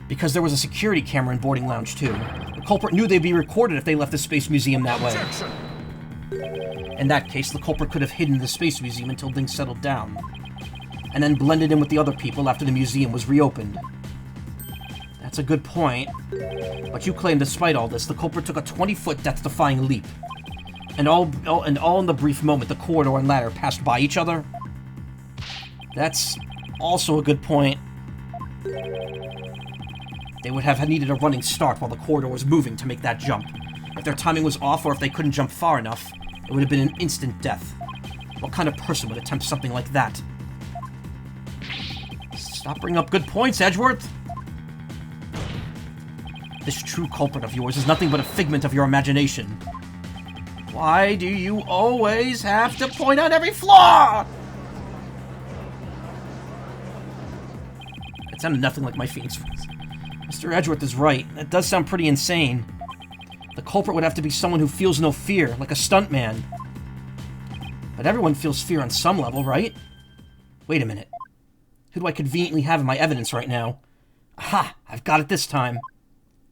Because there was a security camera in boarding lounge 2. The culprit knew they'd be recorded if they left the Space Museum that way. Objection! In that case, the culprit could have hidden in the Space Museum until things settled down, and then blended in with the other people after the museum was reopened. That's a good point. But you claim despite all this, the culprit took a 20-foot death-defying leap. And all in the brief moment the corridor and ladder passed by each other? That's also a good point. They would have needed a running start while the corridor was moving to make that jump. If their timing was off or if they couldn't jump far enough, it would have been an instant death. What kind of person would attempt something like that? Stop bringing up good points, Edgeworth! This true culprit of yours is nothing but a figment of your imagination. Why do you always have to point out every flaw? It sounded nothing like my Phoenix friends. Mr. Edgeworth is right. That does sound pretty insane. The culprit would have to be someone who feels no fear, like a stuntman. But everyone feels fear on some level, right? Wait a minute. Who do I conveniently have in my evidence right now? Aha! I've got it this time.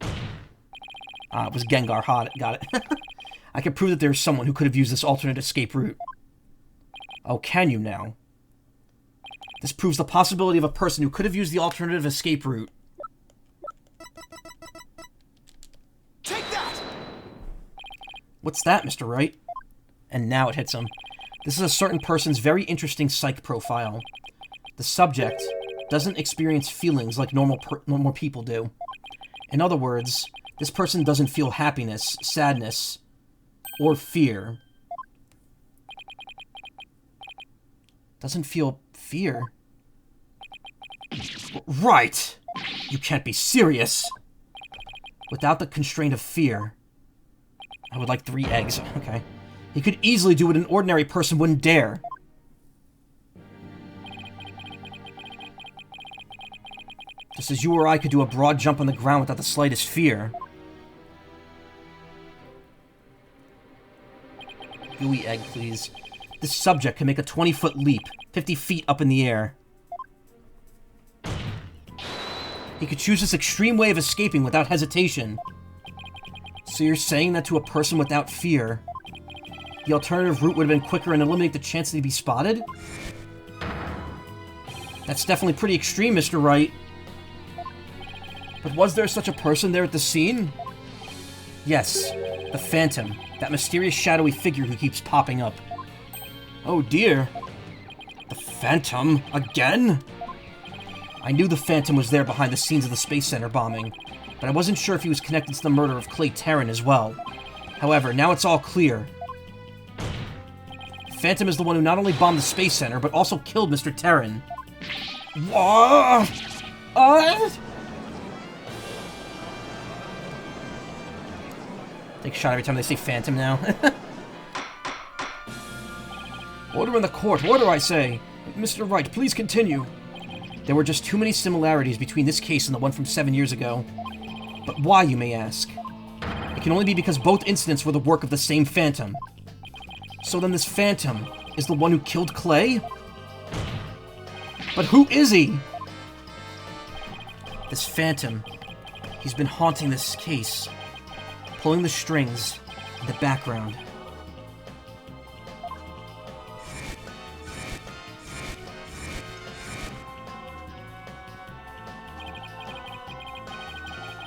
It was Gengar. Got it. I can prove that there's someone who could have used this alternate escape route. Oh, can you now? This proves the possibility of a person who could have used the alternative escape route. Take that! What's that, Mr. Wright? And now it hits him. This is a certain person's very interesting psych profile. The subject doesn't experience feelings like normal people do. In other words, this person doesn't feel happiness, sadness, or fear. Doesn't feel fear? Right! You can't be serious! Without the constraint of fear. I would like 3 eggs. Okay. He could easily do what an ordinary person wouldn't dare. Just as you or I could do a broad jump on the ground without the slightest fear. Gooey egg, please. This subject can make a 20-foot leap, 50 feet up in the air. He could choose this extreme way of escaping without hesitation. So you're saying that to a person without fear, the alternative route would have been quicker and eliminate the chance that he'd be spotted? That's definitely pretty extreme, Mr. Wright. But was there such a person there at the scene? Yes, the Phantom, that mysterious shadowy figure who keeps popping up. Oh dear. The Phantom? Again? I knew the Phantom was there behind the scenes of the Space Center bombing, but I wasn't sure if he was connected to the murder of Clay Terran as well. However, now it's all clear. The Phantom is the one who not only bombed the Space Center, but also killed Mr. Terran. What? Take a shot every time they say Phantom now. Order in the court. Order, I say. Mr. Wright, please continue. There were just too many similarities between this case and the one from 7 years ago. But why, you may ask? It can only be because both incidents were the work of the same Phantom. So then this Phantom is the one who killed Clay? But who is he? This Phantom, he's been haunting this case, pulling the strings in the background.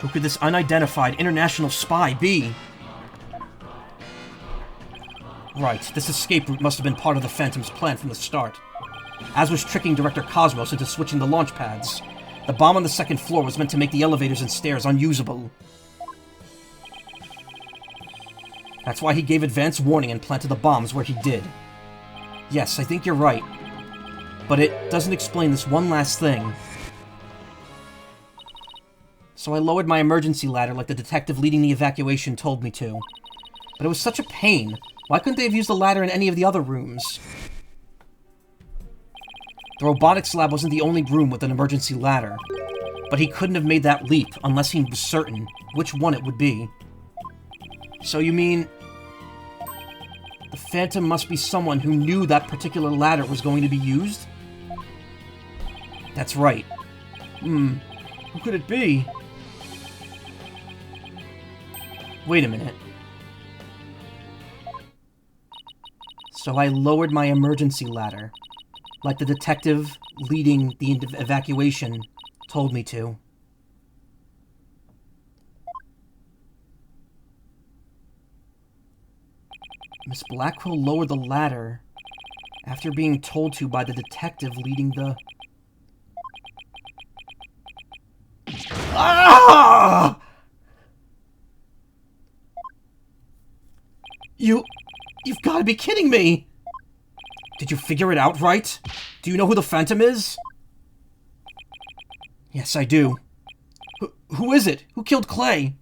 Who could this unidentified international spy be? Right, this escape route must have been part of the Phantom's plan from the start. As was tricking Director Cosmos into switching the launch pads. The bomb on the second floor was meant to make the elevators and stairs unusable. That's why he gave advance warning and planted the bombs where he did. Yes, I think you're right. But it doesn't explain this one last thing. So I lowered my emergency ladder like the detective leading the evacuation told me to. But it was such a pain. Why couldn't they have used the ladder in any of the other rooms? The robotics lab wasn't the only room with an emergency ladder, but he couldn't have made that leap unless he was certain which one it would be. So you mean... the Phantom must be someone who knew that particular ladder was going to be used? That's right. Who could it be? Wait a minute. So I lowered my emergency ladder, like the detective leading the evacuation told me to. Miss Blackwell lowered the ladder after being told to by the detective leading the... Ah! You've got to be kidding me! Did you figure it out, Wright? Do you know who the Phantom is? Yes, I do. Who is it? Who killed Clay?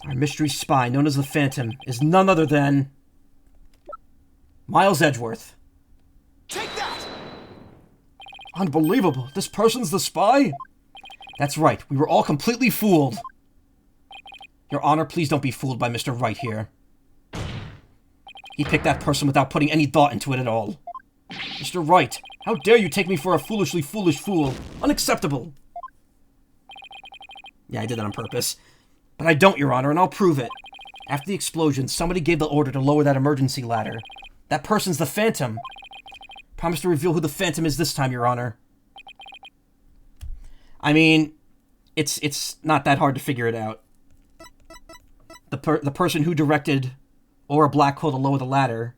Our mystery spy, known as the Phantom, is none other than... Miles Edgeworth. Take that! Unbelievable. This person's the spy? That's right. We were all completely fooled. Your Honor, please don't be fooled by Mr. Wright here. He picked that person without putting any thought into it at all. Mr. Wright, how dare you take me for a foolishly foolish fool? Unacceptable. Yeah, I did that on purpose. But I don't, Your Honor, and I'll prove it. After the explosion, somebody gave the order to lower that emergency ladder. That person's the Phantom. Promise to reveal who the Phantom is this time, Your Honor. I mean, it's not that hard to figure it out. The person who directed Aura Blackwell to lower the ladder,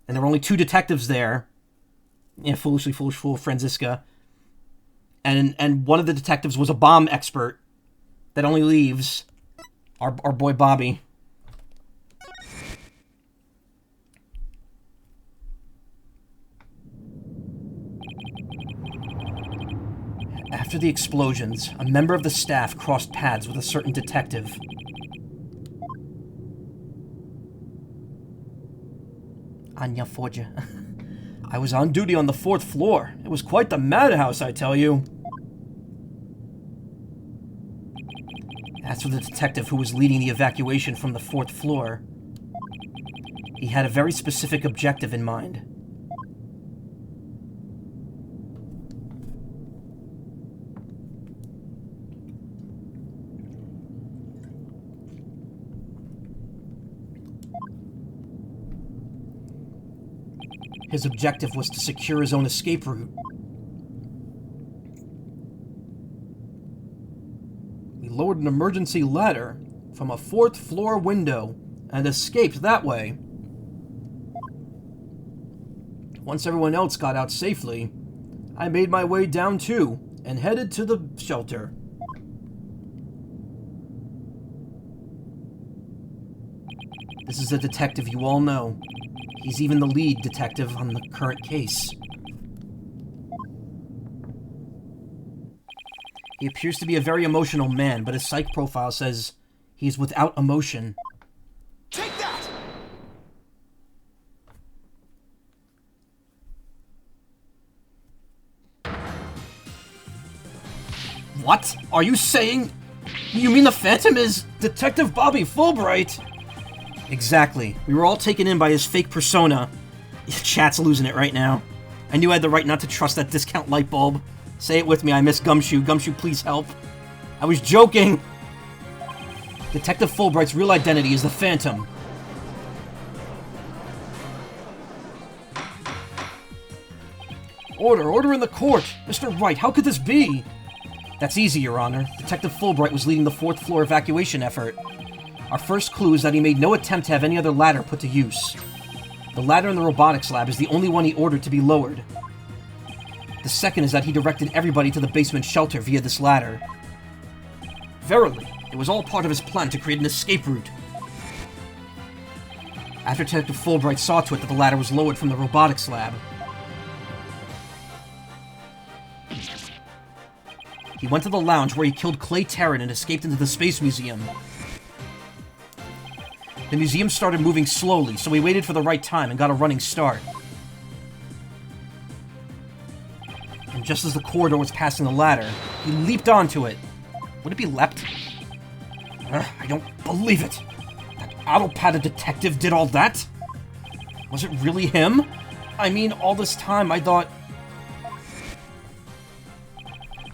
and there were only 2 detectives there. Yeah, foolishly foolish fool, Franziska. And one of the detectives was a bomb expert that only leaves our boy Bobby. After the explosions, a member of the staff crossed paths with a certain detective. Anya Forja. I was on duty on the 4th floor. It was quite the madhouse, I tell you. As for the detective who was leading the evacuation from the 4th floor, he had a very specific objective in mind. His objective was to secure his own escape route. He lowered an emergency ladder from a 4th floor window and escaped that way. Once everyone else got out safely, I made my way down too and headed to the shelter. This is a detective you all know. He's even the lead detective on the current case. He appears to be a very emotional man, but his psych profile says he's without emotion. Take that! What? Are you saying... You mean the Phantom is Detective Bobby Fulbright? Exactly. We were all taken in by his fake persona. Chat's losing it right now. I knew I had the right not to trust that discount light bulb. Say it with me, I miss Gumshoe. Gumshoe, please help. I was joking! Detective Fulbright's real identity is the Phantom. Order in the court! Mr. Wright, how could this be? That's easy, Your Honor. Detective Fulbright was leading the 4th floor evacuation effort. Our first clue is that he made no attempt to have any other ladder put to use. The ladder in the robotics lab is the only one he ordered to be lowered. The second is that he directed everybody to the basement shelter via this ladder. Verily, it was all part of his plan to create an escape route. After Detective Fulbright saw to it that the ladder was lowered from the robotics lab, he went to the lounge where he killed Clay Terran and escaped into the Space Museum. The museum started moving slowly, so we waited for the right time and got a running start. And just as the corridor was passing the ladder, he leaped onto it. Would it be leapt? I don't believe it. That addle-padded detective did all that? Was it really him? I mean, all this time I thought...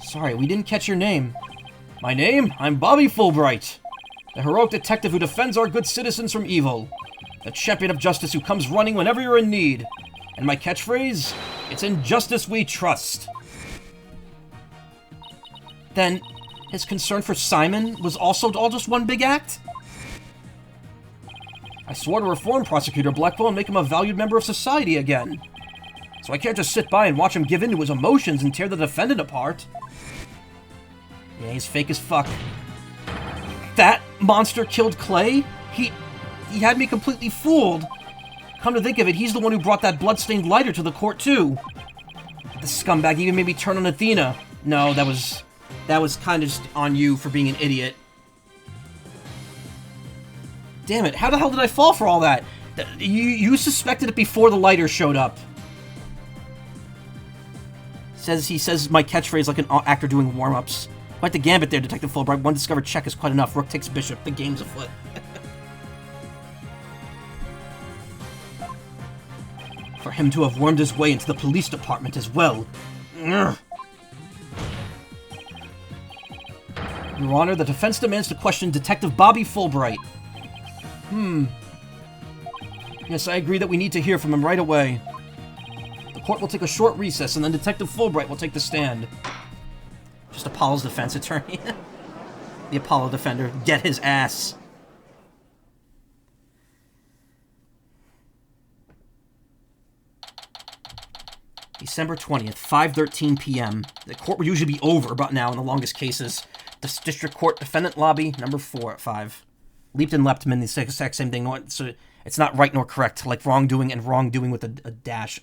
Sorry, we didn't catch your name. My name? I'm Bobby Fulbright. The heroic detective who defends our good citizens from evil. The champion of justice who comes running whenever you're in need. And my catchphrase? It's in justice we trust. Then, his concern for Simon was also all just one big act? I swore to reform Prosecutor Blackwell and make him a valued member of society again. So I can't just sit by and watch him give in to his emotions and tear the defendant apart. Yeah, he's fake as fuck. That monster killed Clay? He had me completely fooled. Come to think of it, he's the one who brought that bloodstained lighter to the court, too. The scumbag even made me turn on Athena. No, that was kind of just on you for being an idiot. Damn it, how the hell did I fall for all that? You suspected it before the lighter showed up. He says my catchphrase like an actor doing warm-ups. Quite the gambit there, Detective Fulbright. One discovered check is quite enough. Rook takes bishop. The game's afoot. For him to have wormed his way into the police department as well. Urgh. Your Honor, the defense demands to question Detective Bobby Fulbright. Yes, I agree that we need to hear from him right away. The court will take a short recess, and then Detective Fulbright will take the stand. Just Apollo's defense attorney. The Apollo defender. Get his ass. December 20th, 5:13 p.m. The court would usually be over about now in the longest cases. The district court defendant lobby, number 4 at 5. Leaped and leapt mean the exact same thing. So it's not right nor correct, like wrongdoing and wrongdoing with a dash.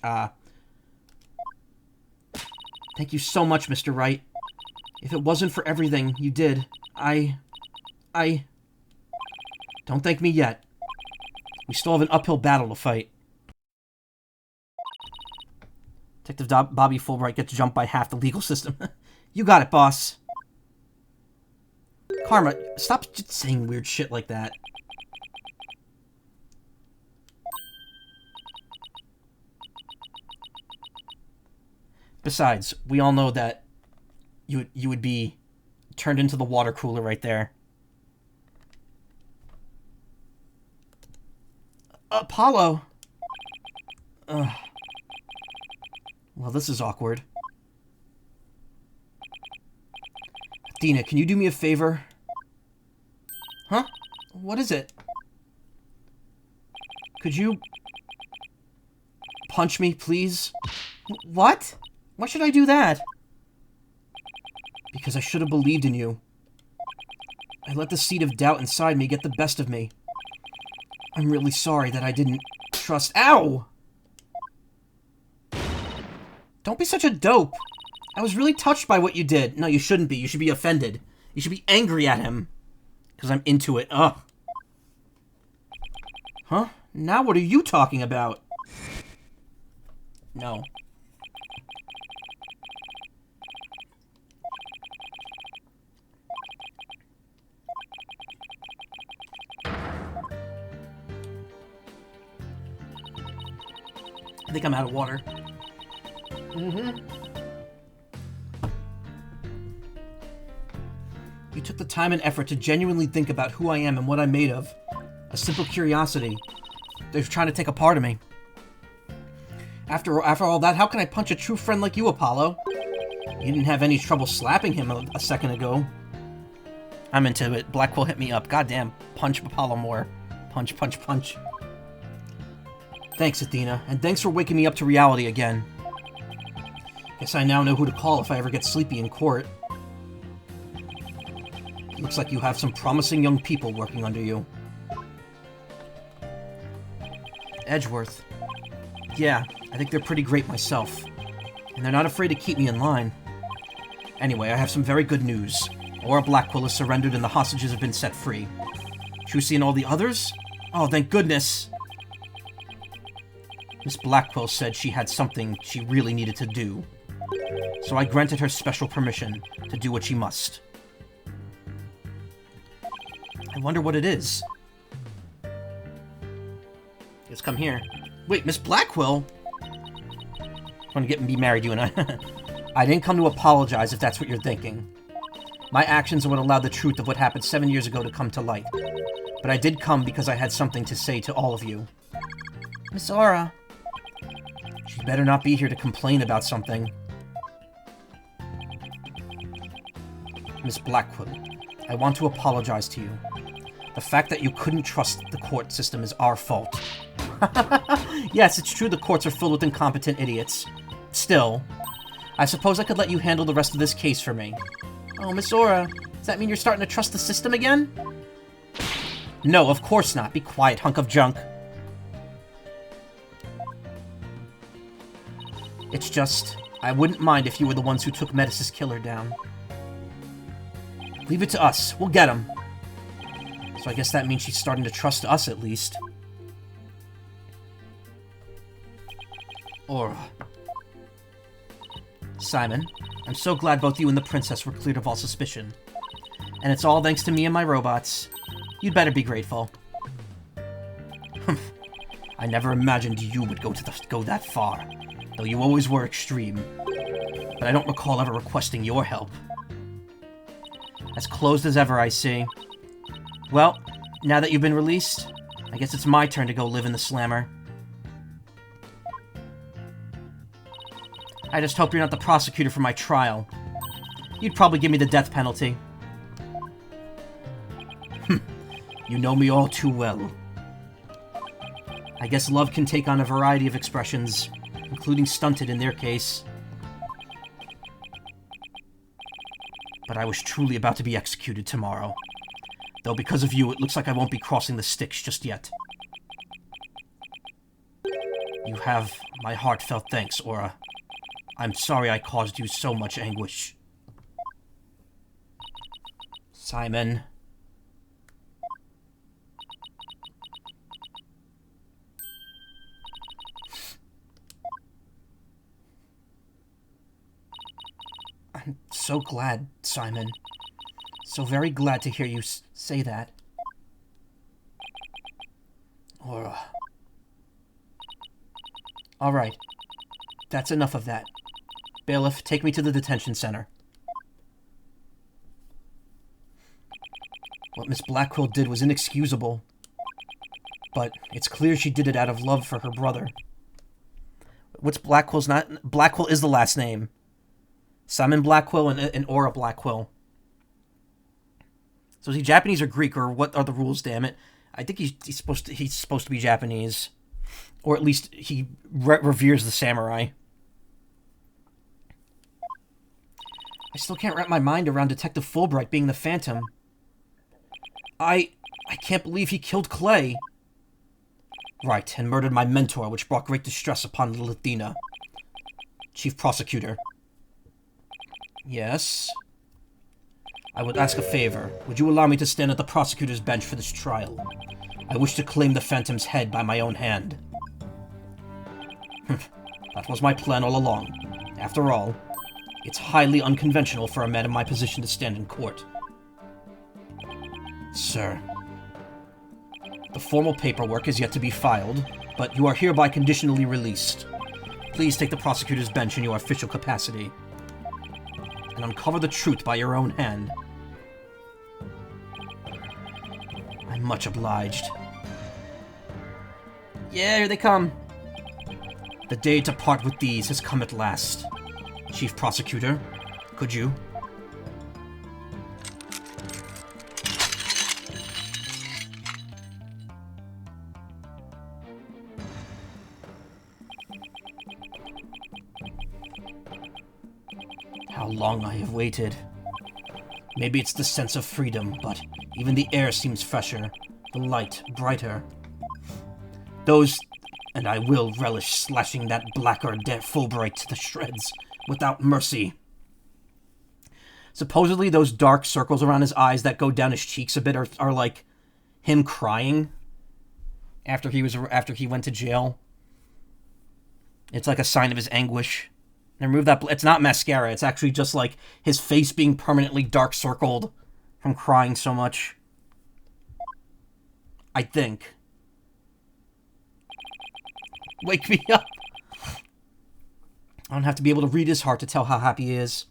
Thank you so much, Mr. Wright. If it wasn't for everything you did, I... Don't thank me yet. We still have an uphill battle to fight. Detective Bobby Fulbright gets jumped by half the legal system. You got it, boss. Karma, stop just saying weird shit like that. Besides, we all know that you would be turned into the water cooler right there. Apollo. Ugh. Well, this is awkward. Athena, can you do me a favor? Huh? What is it? Could you punch me, please? What? Why should I do that? Because I should have believed in you. I let the seed of doubt inside me get the best of me. I'm really sorry that I didn't trust... Ow! Don't be such a dope. I was really touched by what you did. No, you shouldn't be. You should be offended. You should be angry at him. Because I'm into it. Ugh. Huh? Now what are you talking about? No. I think I'm out of water. You took the time and effort to genuinely think about who I am and what I'm made of. A simple curiosity. They're trying to take a part of me. After all that, how can I punch a true friend like you, Apollo? You didn't have any trouble slapping him a second ago. I'm into it. Blackwell hit me up. Goddamn. Punch Apollo more. Punch, punch, punch. Thanks, Athena. And thanks for waking me up to reality again. Guess I now know who to call if I ever get sleepy in court. Looks like you have some promising young people working under you. Edgeworth. Yeah, I think they're pretty great myself. And they're not afraid to keep me in line. Anyway, I have some very good news. Laura Blackwell has surrendered and the hostages have been set free. Trucy and all the others? Oh, thank goodness. Miss Blackwell said she had something she really needed to do. So I granted her special permission to do what she must. I wonder what it is. Let's come here. Wait, Miss Blackwell? Want to be married, you and I? I didn't come to apologize, if that's what you're thinking. My actions are what allowed the truth of what happened 7 years ago to come to light. But I did come because I had something to say to all of you. Miss Aura. She better not be here to complain about something. Miss Blackwell, I want to apologize to you. The fact that you couldn't trust the court system is our fault. Yes, it's true the courts are filled with incompetent idiots. Still, I suppose I could let you handle the rest of this case for me. Oh, Miss Aura, does that mean you're starting to trust the system again? No, of course not. Be quiet, hunk of junk. It's just, I wouldn't mind if you were the ones who took Metis' killer down. Leave it to us. We'll get him. So I guess that means she's starting to trust us, at least. Aura. Simon, I'm so glad both you and the princess were cleared of all suspicion. And it's all thanks to me and my robots. You'd better be grateful. I never imagined you would go that far, though you always were extreme. But I don't recall ever requesting your help. As closed as ever, I see. Well, now that you've been released, I guess it's my turn to go live in the slammer. I just hope you're not the prosecutor for my trial. You'd probably give me the death penalty. You know me all too well. I guess love can take on a variety of expressions, including stunted in their case. But I was truly about to be executed tomorrow. Though because of you, it looks like I won't be crossing the Styx just yet. You have my heartfelt thanks, Aura. I'm sorry I caused you so much anguish. Simon. I'm so glad, Simon. So very glad to hear you say that. Aura. Alright. That's enough of that. Bailiff, take me to the detention center. What Miss Blackwell did was inexcusable. But it's clear she did it out of love for her brother. What's Blackwell's not? Blackwell is the last name. Simon Blackwell and Aura Blackwell. So is he Japanese or Greek, or what are the rules, damn it? I think he's supposed to be Japanese. Or at least he reveres the samurai. I still can't wrap my mind around Detective Fulbright being the Phantom. I can't believe he killed Clay. Right, and murdered my mentor, which brought great distress upon little Athena. Chief Prosecutor. Yes? I would ask a favor. Would you allow me to stand at the prosecutor's bench for this trial? I wish to claim the Phantom's head by my own hand. That was my plan all along. After all, it's highly unconventional for a man in my position to stand in court. Sir, the formal paperwork is yet to be filed, but you are hereby conditionally released. Please take the prosecutor's bench in your official capacity and uncover the truth by your own hand. I'm much obliged. Yeah, here they come. The day to part with these has come at last. Chief Prosecutor, could you? How long I have waited. Maybe it's the sense of freedom, but even the air seems fresher, the light brighter. And I will relish slashing that blackguard Fulbright to the shreds, without mercy. Supposedly those dark circles around his eyes that go down his cheeks a bit are like him crying. after he went to jail. It's like a sign of his anguish. And remove that. It's not mascara. It's actually just like his face being permanently dark circled from crying so much. I think. Wake me up. I don't have to be able to read his heart to tell how happy he is.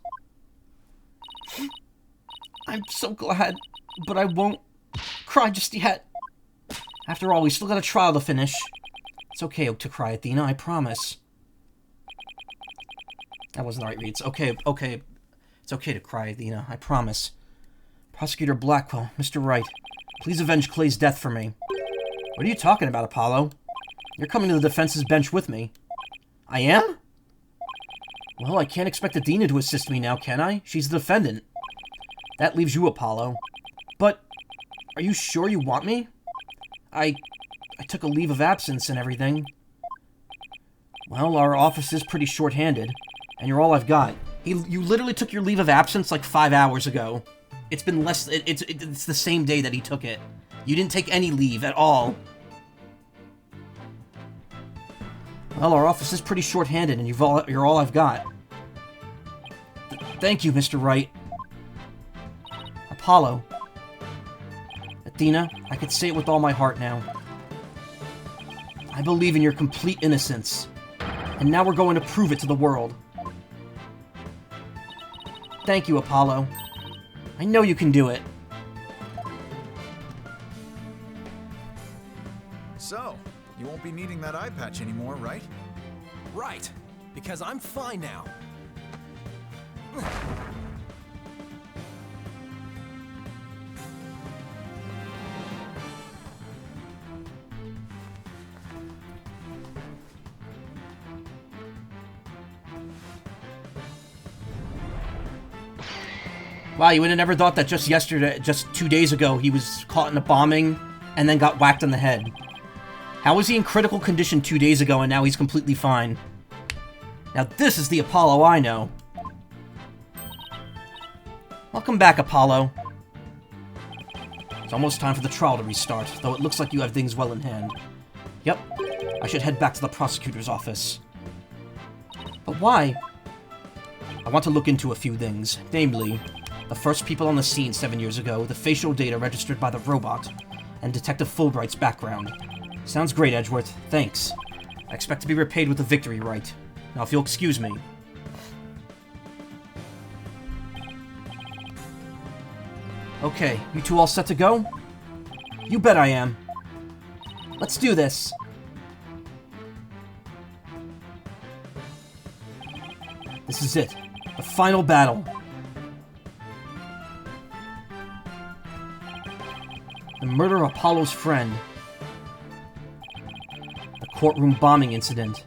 I'm so glad, but I won't cry just yet. After all, we still got a trial to finish. It's okay to cry, Athena, I promise. That wasn't the right read. It's okay. It's okay to cry, Athena, I promise. Prosecutor Blackwell, Mr. Wright, please avenge Clay's death for me. What are you talking about, Apollo? You're coming to the defense's bench with me. I am? Well, I can't expect Athena to assist me now, can I? She's the defendant. That leaves you, Apollo. But, are you sure you want me? I took a leave of absence and everything. Well, our office is pretty short-handed, and you're all I've got. You literally took your leave of absence like 5 hours ago. It's been less... It's the same day that he took it. You didn't take any leave at all. Well, our office is pretty short-handed, and you're all I've got. Thank you, Mr. Wright. Apollo. Athena, I could say it with all my heart now. I believe in your complete innocence, and now we're going to prove it to the world. Thank you, Apollo. I know you can do it. So, you won't be needing that eye patch anymore, right? Right, because I'm fine now. Wow, you would have never thought that just 2 days ago, he was caught in a bombing and then got whacked on the head. How was he in critical condition 2 days ago and now he's completely fine? Now this is the Apollo I know. Welcome back, Apollo. It's almost time for the trial to restart, though it looks like you have things well in hand. Yep, I should head back to the prosecutor's office. But why? I want to look into a few things, namely, the first people on the scene 7 years ago, the facial data registered by the robot, and Detective Fulbright's background. Sounds great, Edgeworth. Thanks. I expect to be repaid with a victory, Wright. Now, if you'll excuse me. Okay, you two all set to go? You bet I am. Let's do this. This is it. The final battle. The murder of Apollo's friend. The courtroom bombing incident.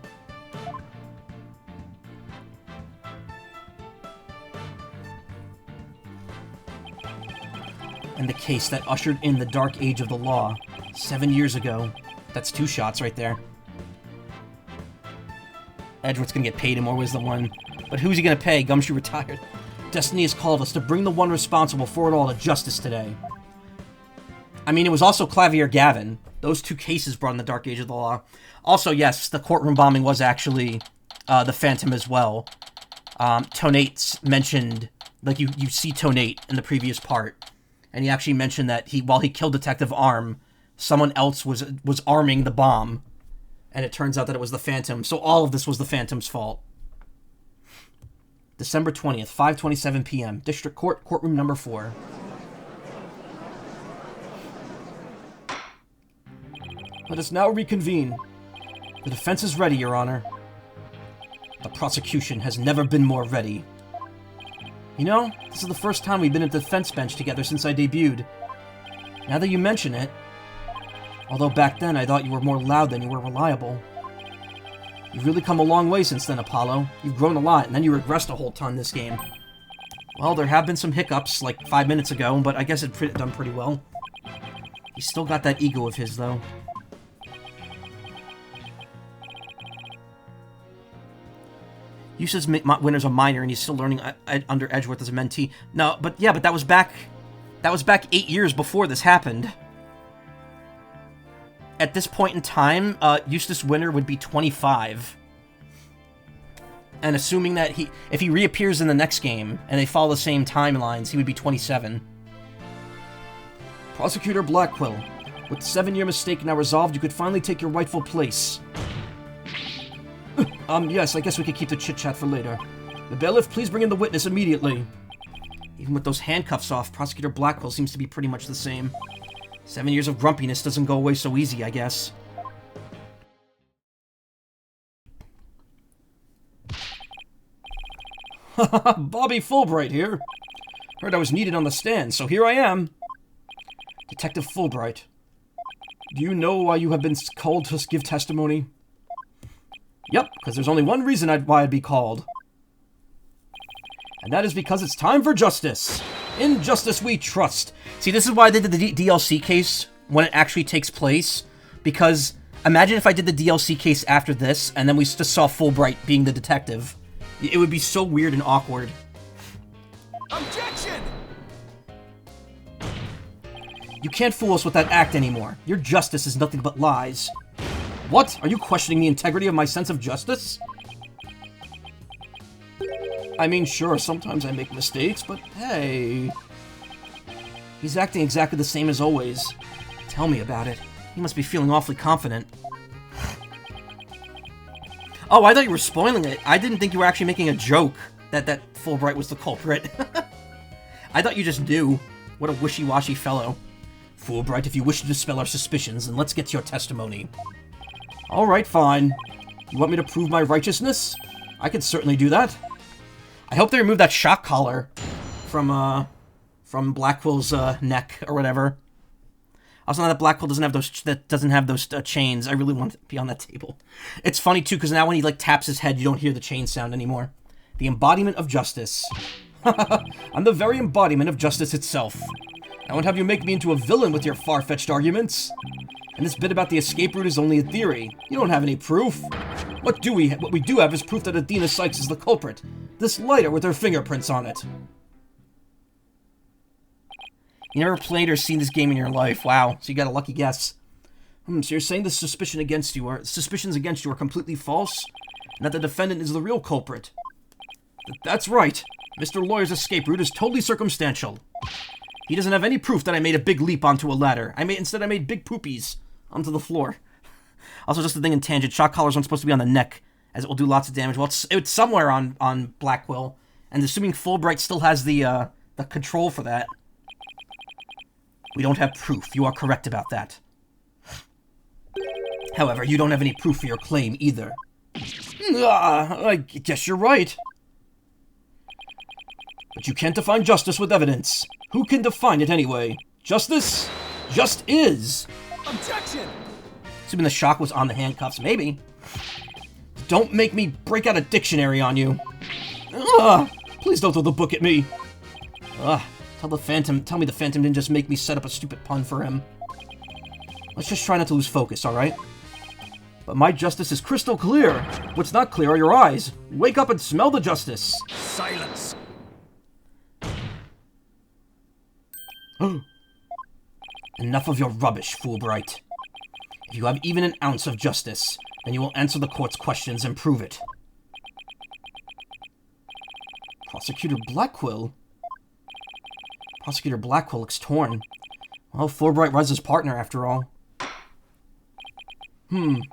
And the case that ushered in the dark age of the law 7 years ago. That's 2 shots right there. Edgeworth's gonna get paid in more ways than one. But who's he gonna pay? Gumshoe retired. Destiny has called us to bring the one responsible for it all to justice today. I mean, it was also Clavier Gavin. Those 2 cases brought in the dark age of the law. Also, yes, the courtroom bombing was actually the Phantom as well. Tonate's mentioned, like you see Tonate in the previous part. And he actually mentioned that while he killed Detective Arm, someone else was arming the bomb. And it turns out that it was the Phantom. So all of this was the Phantom's fault. December 20th, 5:27 p.m. District Court, courtroom number 4. Let us now reconvene. The defense is ready, Your Honor. The prosecution has never been more ready. You know, this is the first time we've been at the defense bench together since I debuted. Now that you mention it, although back then I thought you were more loud than you were reliable. You've really come a long way since then, Apollo. You've grown a lot, and then you regressed a whole ton this game. Well, there have been some hiccups, like 5 minutes ago, but I guess it's done pretty well. He's still got that ego of his, though. Uses winner's a minor, and he's still learning under Edgeworth as a mentee. No, but yeah, but that was back 8 years before this happened. at this point in time, Eustace Winter would be 25. And assuming that if he reappears in the next game, and they follow the same timelines, he would be 27. Prosecutor Blackwell, with the 7-year mistake now resolved, you could finally take your rightful place. Yes, I guess we could keep the chit-chat for later. The bailiff, please bring in the witness immediately. Even with those handcuffs off, Prosecutor Blackwell seems to be pretty much the same. 7 years of grumpiness doesn't go away so easy, I guess. Bobby Fulbright here. Heard I was needed on the stand, so here I am. Detective Fulbright. Do you know why you have been called to give testimony? Yep, because there's only one reason why I'd be called. And that is because it's time for justice. In justice we trust. See, this is why I did the DLC case when it actually takes place. Because imagine if I did the DLC case after this, and then we just saw Fulbright being the detective. It would be so weird and awkward. Objection! You can't fool us with that act anymore. Your justice is nothing but lies. What? Are you questioning the integrity of my sense of justice? I mean, sure, sometimes I make mistakes, but hey... He's acting exactly the same as always. Tell me about it. He must be feeling awfully confident. Oh, I thought you were spoiling it. I didn't think you were actually making a joke that Fulbright was the culprit. I thought you just knew. What a wishy-washy fellow. Fulbright, if you wish to dispel our suspicions, then let's get to your testimony. Alright, fine. You want me to prove my righteousness? I can certainly do that. I hope they remove that shock collar from Blackwell's neck or whatever. Also, now that Blackwell doesn't have those chains, I really want it to be on that table. It's funny too, because now when he taps his head, you don't hear the chain sound anymore. The embodiment of justice. I'm the very embodiment of justice itself. I won't have you make me into a villain with your far-fetched arguments. And this bit about the escape route is only a theory. You don't have any proof. What we do have is proof that Athena Sykes is the culprit. This lighter with her fingerprints on it. You never played or seen this game in your life. Wow, so you got a lucky guess. So you're saying the suspicions against you are completely false? And that the defendant is the real culprit? That's right. Mr. Lawyer's escape route is totally circumstantial. He doesn't have any proof that I made a big leap onto a ladder. Instead I made big poopies onto the floor. Also, just a thing in tangent, shock collars aren't supposed to be on the neck, as it will do lots of damage. Well, it's somewhere on Blackwell, and assuming Fulbright still has the control for that. We don't have proof. You are correct about that. However, you don't have any proof for your claim either. I guess you're right. But you can't define justice with evidence. Who can define it anyway? Justice just is. Objection! Assuming the shock was on the handcuffs, maybe. Don't make me break out a dictionary on you. Please don't throw the book at me. Tell me the Phantom didn't just make me set up a stupid pun for him. Let's just try not to lose focus, alright? But my justice is crystal clear. What's not clear are your eyes. Wake up and smell the justice. Silence! Enough of your rubbish, Fulbright. If you have even an ounce of justice, then you will answer the court's questions and prove it. Prosecutor Blackwell? Prosecutor Blackwell looks torn. Well, Fulbright was his partner, after all.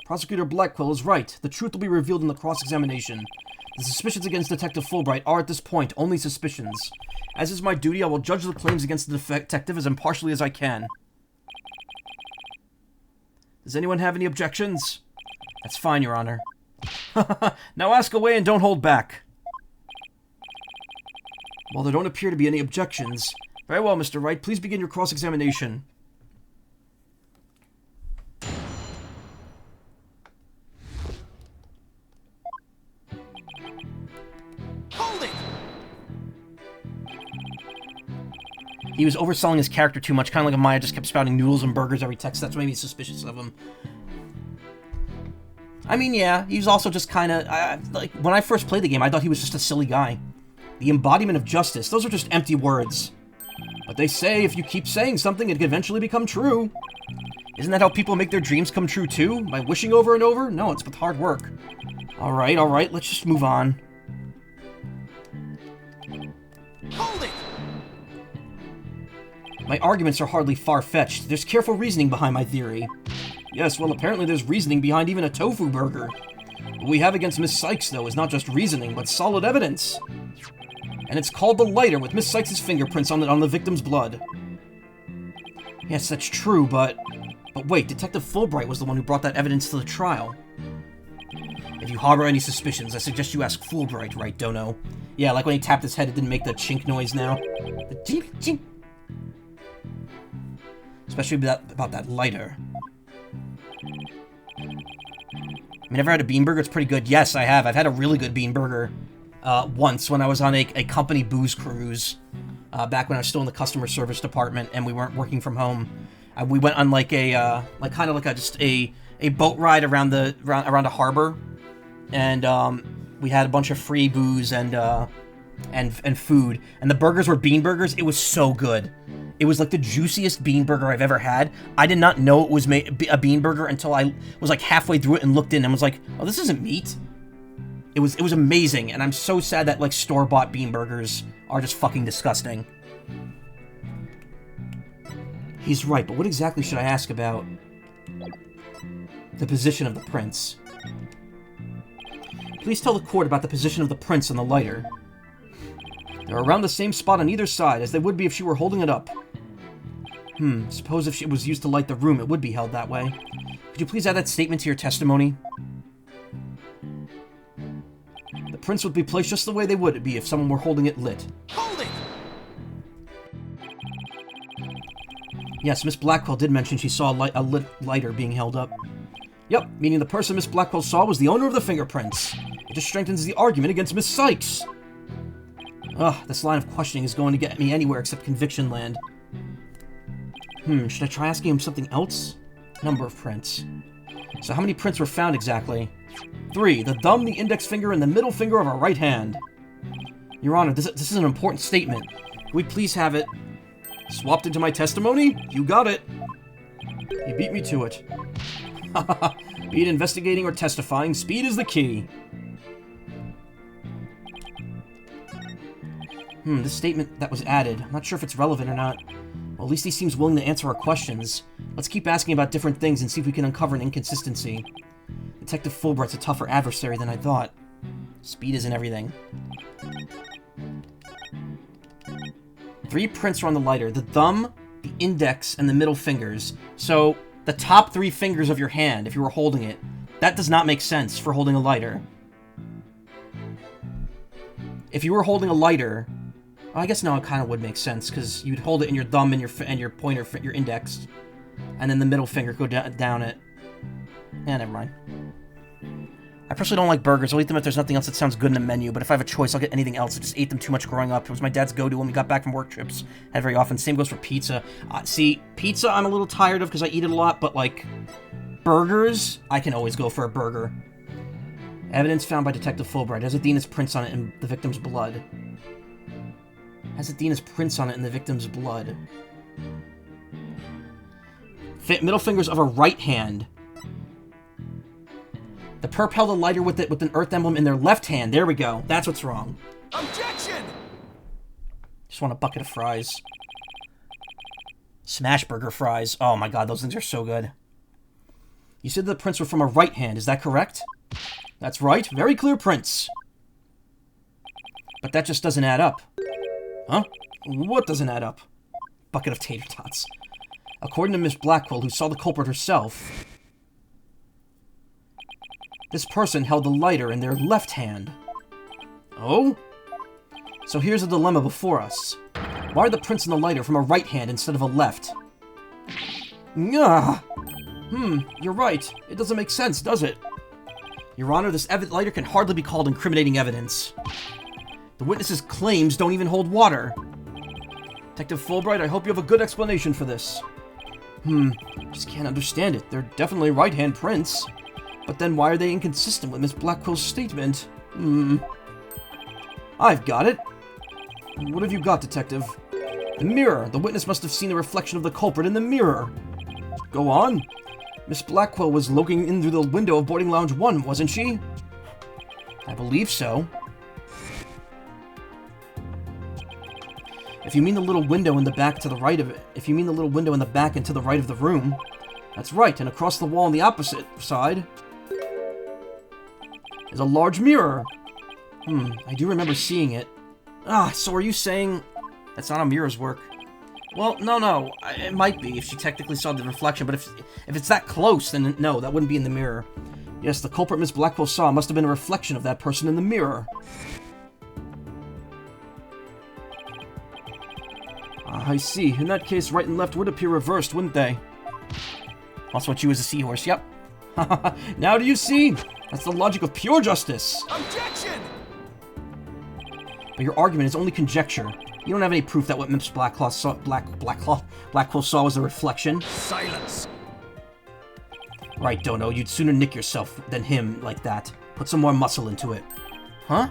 Prosecutor Blackwell is right. The truth will be revealed in the cross-examination. The suspicions against Detective Fulbright are, at this point, only suspicions. As is my duty, I will judge the claims against the detective as impartially as I can. Does anyone have any objections? That's fine, Your Honor. Now ask away and don't hold back. Well, there don't appear to be any objections. Very well, Mr. Wright. Please begin your cross-examination. Hold it! He was overselling his character too much, kind of like Maya just kept spouting noodles and burgers every text. That's what made me suspicious of him. I mean, yeah, he's also just kind of... like, when I first played the game, I thought he was just a silly guy. The embodiment of justice. Those are just empty words. But they say if you keep saying something, it can eventually become true. Isn't that how people make their dreams come true too? By wishing over and over? No, it's with hard work. Alright, let's just move on. Hold it! My arguments are hardly far-fetched. There's careful reasoning behind my theory. Yes, well, apparently there's reasoning behind even a tofu burger. What we have against Miss Sykes, though, is not just reasoning, but solid evidence. And it's called the lighter, with Miss Sykes' fingerprints on the victim's blood. Yes, that's true, but wait, Detective Fulbright was the one who brought that evidence to the trial. If you harbor any suspicions, I suggest you ask Fulbright, right, Dono? Yeah, like when he tapped his head, it didn't make the chink noise now. The chink, chink. Especially about that lighter. I mean, ever had a bean burger? It's pretty good. Yes, I have. I've had a really good bean burger once when I was on a company booze cruise. Back when I was still in the customer service department and we weren't working from home. We went on like a boat ride around a harbor, and we had a bunch of free booze and food, and the burgers were bean burgers. It was so good. It was like the juiciest bean burger I've ever had. I did not know it was a bean burger until I was like halfway through it and looked in and was like, oh, this isn't meat. It was amazing, and I'm so sad that like store-bought bean burgers are just fucking disgusting. He's right, but what exactly should I ask about the position of the prints? Please tell the court about the position of the prints on the lighter. They're around the same spot on either side as they would be if she were holding it up. Suppose if it was used to light the room, it would be held that way. Could you please add that statement to your testimony? The prints would be placed just the way they would be if someone were holding it lit. Hold it! Yes, Miss Blackwell did mention she saw a lit lighter being held up. Yep, meaning the person Miss Blackwell saw was the owner of the fingerprints. It just strengthens the argument against Miss Sykes. Ugh, this line of questioning is going to get me anywhere except conviction land. Should I try asking him something else? Number of prints. So how many prints were found exactly? 3. The thumb, the index finger, and the middle finger of her right hand. Your Honor, this is an important statement. Can we please have it swapped into my testimony? You got it. You beat me to it. Be it investigating or testifying, speed is the key. This statement that was added, I'm not sure if it's relevant or not. Well, at least he seems willing to answer our questions. Let's keep asking about different things and see if we can uncover an inconsistency. Detective Fulbright's a tougher adversary than I thought. Speed isn't everything. 3 prints are on the lighter. The thumb, the index, and the middle fingers. So, the top 3 fingers of your hand, if you were holding it. That does not make sense for holding a lighter. If you were holding a lighter... Well, I guess no, it kind of would make sense, because you'd hold it in your thumb and your pointer, your index. And then the middle finger go down it. Never mind. I personally don't like burgers. I'll eat them if there's nothing else that sounds good in the menu, but if I have a choice, I'll get anything else. I just ate them too much growing up. It was my dad's go-to when we got back from work trips. Had very often. Same goes for pizza. See, pizza I'm a little tired of because I eat it a lot, but like, burgers, I can always go for a burger. Evidence found by Detective Fulbright has Athena's prints on it in the victim's blood. Has Athena's prints on it in the victim's blood. Middle fingers of her right hand. The perp held a lighter with an earth emblem in their left hand. There we go. That's what's wrong. Objection! Just want a bucket of fries. Smash burger fries. Oh my god, those things are so good. You said the prints were from a right hand, is that correct? That's right. Very clear prints. But that just doesn't add up. Huh? What doesn't add up? Bucket of tater tots. According to Miss Blackwell, who saw the culprit herself, this person held the lighter in their left hand. Oh? So here's the dilemma before us. Why are the prints in the lighter from a right hand instead of a left? You're right. It doesn't make sense, does it? Your Honor, this lighter can hardly be called incriminating evidence. The witness's claims don't even hold water. Detective Fulbright, I hope you have a good explanation for this. Just can't understand it. They're definitely right-hand prints. But then why are they inconsistent with Miss Blackwell's statement? I've got it. What have you got, Detective? The mirror. The witness must have seen the reflection of the culprit in the mirror. Go on. Miss Blackwell was looking in through the window of boarding lounge 1, wasn't she? I believe so. If you mean the little window in the back to the right of it, if you mean the little window in the back and to the right of the room, that's right, and across the wall on the opposite side is a large mirror. I do remember seeing it. So are you saying that's not how mirrors work? Well, no, it might be if she technically saw the reflection, but if it's that close, then no, that wouldn't be in the mirror. Yes, the culprit Miss Blackwell saw must have been a reflection of that person in the mirror. I see. In that case, right and left would appear reversed, wouldn't they? That's what you as a seahorse, yep. Now do you see? That's the logic of pure justice. Objection! But your argument is only conjecture. You don't have any proof that what Miss Blackwell saw was a reflection. Silence! Right, Dono, you'd sooner nick yourself than him like that. Put some more muscle into it. Huh?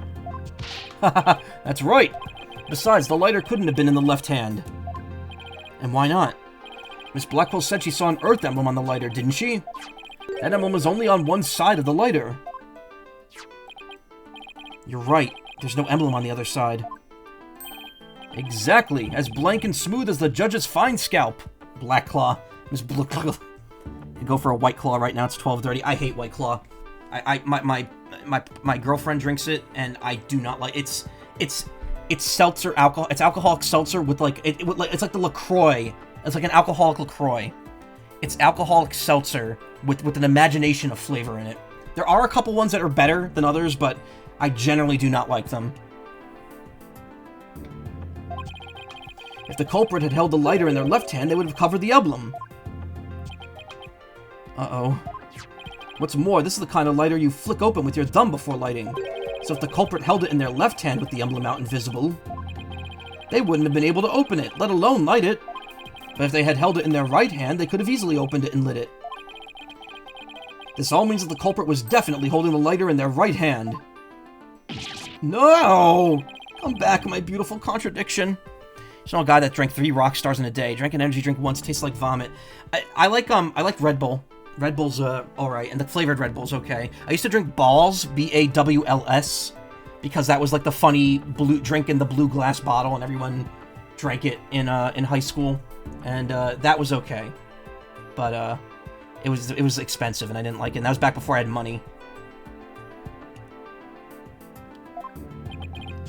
That's right! Besides, the lighter couldn't have been in the left hand. And why not? Miss Blackwell said she saw an Earth emblem on the lighter, didn't she? That emblem was only on one side of the lighter. You're right. There's no emblem on the other side. Exactly. As blank and smooth as the judge's fine scalp. Black Claw. Miss Blackwell. Go for a White Claw right now. It's 12:30. I hate White Claw. My girlfriend drinks it, and I do not like it's seltzer alcohol. It's alcoholic seltzer with it's like the LaCroix. It's like an alcoholic LaCroix. It's alcoholic seltzer with an imagination of flavor in it. There are a couple ones that are better than others, but I generally do not like them. If the culprit had held the lighter in their left hand, they would have covered the emblem. Uh-oh. What's more, this is the kind of lighter you flick open with your thumb before lighting. So if the culprit held it in their left hand with the emblem out and visible, they wouldn't have been able to open it, let alone light it. But if they had held it in their right hand, they could have easily opened it and lit it. This all means that the culprit was definitely holding the lighter in their right hand. No! Come back, my beautiful contradiction. There's no guy that drank 3 rock stars in a day. Drank an energy drink once, tastes like vomit. I like Red Bull. Red Bull's alright, and the flavored Red Bull's okay. I used to drink Balls, B-A-W-L-S, because that was like the funny blue drink in the blue glass bottle, and everyone drank it in high school, and that was okay. But it was expensive, and I didn't like it. And that was back before I had money.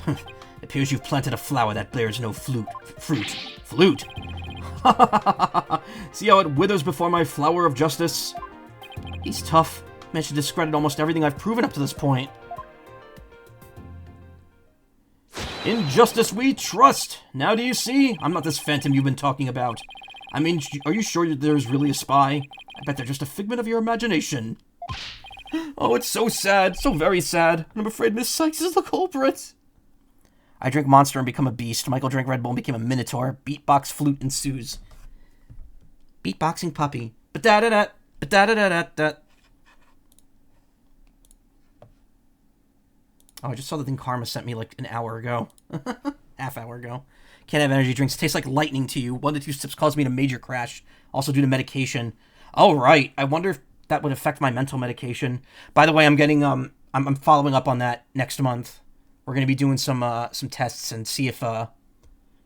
It appears you've planted a flower that bears no fruit. Flute! See how it withers before my flower of justice? He's tough. Managed to discredit almost everything I've proven up to this point. In justice we trust! Now do you see? I'm not this phantom you've been talking about. I mean, are you sure there's really a spy? I bet they're just a figment of your imagination. Oh, it's so sad. So very sad. I'm afraid Miss Sykes is the culprit. I drink Monster and become a beast. Michael drank Red Bull and became a Minotaur. Beatbox flute ensues. Beatboxing puppy. Ba-da-da-da. Ba-da-da-da-da-da. Oh, I just saw the thing Karma sent me like an hour ago. Half hour ago. Can't have energy drinks. Tastes like lightning to you. 1 to 2 sips caused me a major crash. Also due to medication. Oh, right. I wonder if that would affect my mental medication. By the way, I'm getting, I'm following up on that next month. We're going to be doing some tests and see if, I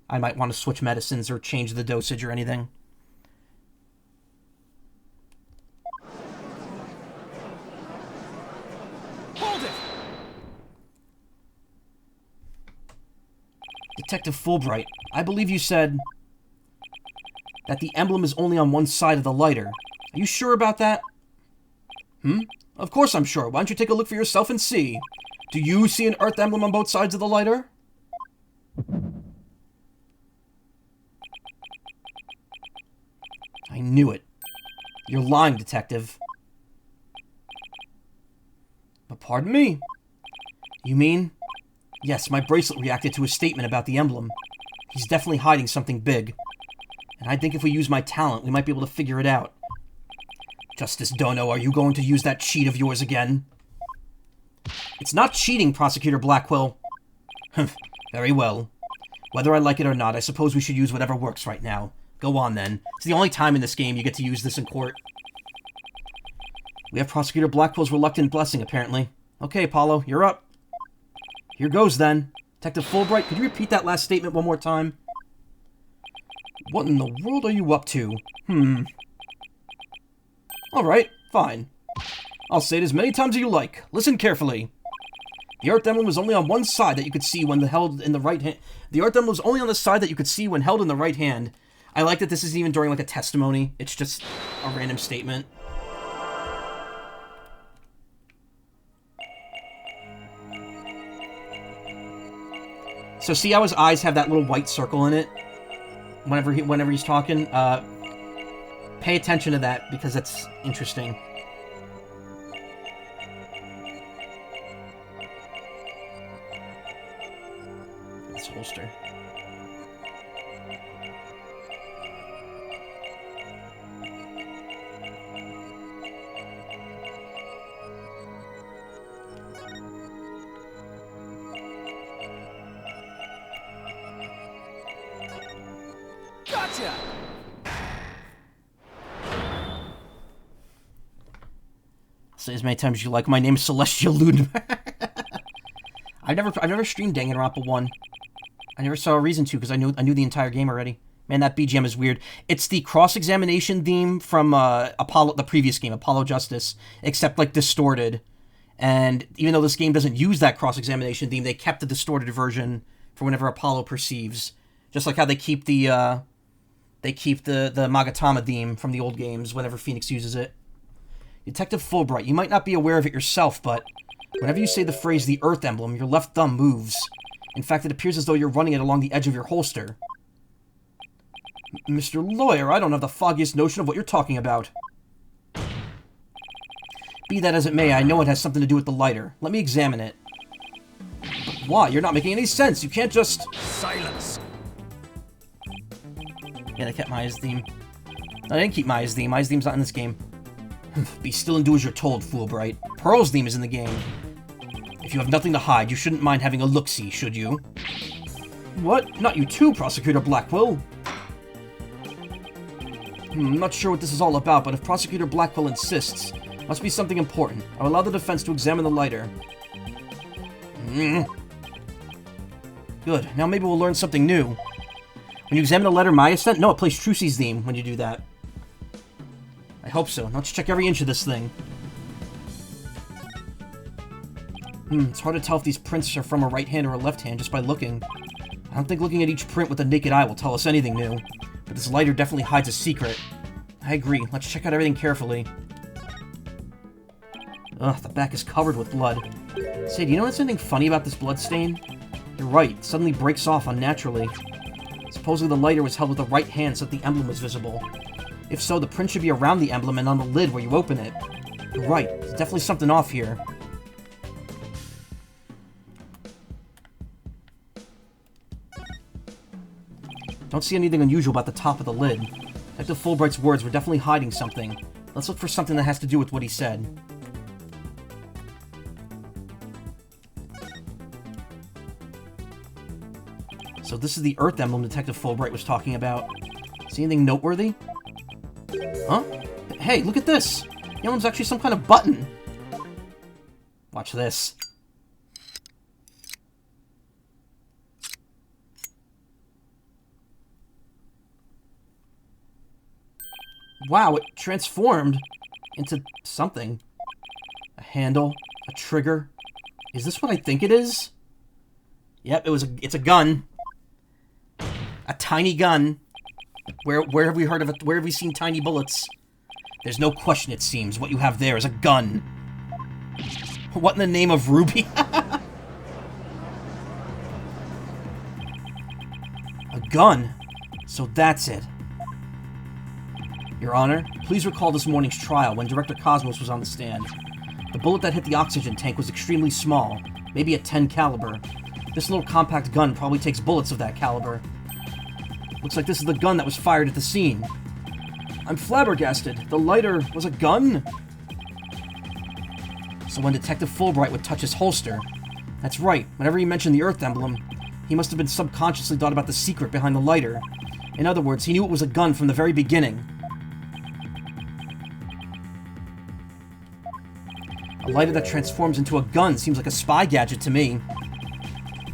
might want to switch medicines or change the dosage or anything. Hold it! Detective Fulbright, I believe you said that the emblem is only on one side of the lighter. Are you sure about that? Of course I'm sure. Why don't you take a look for yourself and see? Do you see an Earth emblem on both sides of the lighter? I knew it. You're lying, Detective. But pardon me. You mean? Yes, my bracelet reacted to his statement about the emblem. He's definitely hiding something big. And I think if we use my talent, we might be able to figure it out. Justice Dono, are you going to use that cheat of yours again? It's not cheating, Prosecutor Blackwell. Very well. Whether I like it or not, I suppose we should use whatever works right now. Go on, then. It's the only time in this game you get to use this in court. We have Prosecutor Blackwell's reluctant blessing, apparently. Okay, Apollo, you're up. Here goes, then. Detective Fulbright, could you repeat that last statement one more time? What in the world are you up to? Alright, fine. I'll say it as many times as you like. Listen carefully. The Earth Emblem was only on one side that you could see when held in the right hand. The Earth Emblem was only on the side that you could see when held in the right hand. I like that this isn't even during, like, a testimony. It's just a random statement. So see how his eyes have that little white circle in it? Whenever he's talking? Pay attention to that, because that's interesting. This holster. Gotcha! Say as many times as you like. My name is Celestial Ludenberg. I've never streamed Danganronpa 1. I never saw a reason to, because I knew the entire game already. Man, that BGM is weird. It's the cross-examination theme from the previous game, Apollo Justice, except, like, distorted. And even though this game doesn't use that cross-examination theme, they kept the distorted version for whenever Apollo perceives. Just like how they keep the Magatama theme from the old games whenever Phoenix uses it. Detective Fulbright, you might not be aware of it yourself, but whenever you say the phrase the Earth Emblem, your left thumb moves. In fact, it appears as though you're running it along the edge of your holster. Mr. Lawyer, I don't have the foggiest notion of what you're talking about. Be that as it may, I know it has something to do with the lighter. Let me examine it. But why? You're not making any sense. You can't just... Silence! Yeah, they kept Maya's theme. No, they didn't keep Maya's theme. Maya's theme's not in this game. Be still and do as you're told, Fulbright. Pearl's theme is in the game. If you have nothing to hide, you shouldn't mind having a look-see, should you? What? Not you too, Prosecutor Blackwell. I'm not sure what this is all about, but if Prosecutor Blackwell insists, must be something important. I'll allow the defense to examine the lighter. Good. Now maybe we'll learn something new. When you examine the letter Maya sent, no, it plays Trucy's theme when you do that. I hope so. Now let's check every inch of this thing. It's hard to tell if these prints are from a right hand or a left hand just by looking. I don't think looking at each print with the naked eye will tell us anything new. But this lighter definitely hides a secret. I agree. Let's check out everything carefully. Ugh, the back is covered with blood. Say, do you know there's anything funny about this blood stain? You're right. It suddenly breaks off unnaturally. Supposedly the lighter was held with the right hand so that the emblem was visible. If so, the print should be around the emblem and on the lid where you open it. You're right. There's definitely something off here. Don't see anything unusual about the top of the lid. Detective Fulbright's words were definitely hiding something. Let's look for something that has to do with what he said. So this is the Earth Emblem Detective Fulbright was talking about. See anything noteworthy? Huh? Hey, look at this! The emblem's actually some kind of button. Watch this. Wow, it transformed into something. A handle, a trigger. Is this what I think it is? Yep, it's a gun. A tiny gun. Where have we heard of it? Where have we seen tiny bullets? There's no question, it seems. What you have there is a gun. What in the name of Ruby? A gun? So that's it. Your Honor, please recall this morning's trial when Director Cosmos was on the stand. The bullet that hit the oxygen tank was extremely small, maybe a 10 caliber. This little compact gun probably takes bullets of that caliber. Looks like this is the gun that was fired at the scene. I'm flabbergasted. The lighter was a gun? So when Detective Fulbright would touch his holster... That's right, whenever he mentioned the Earth Emblem, he must have been subconsciously thought about the secret behind the lighter. In other words, he knew it was a gun from the very beginning. A lighter that transforms into a gun seems like a spy gadget to me.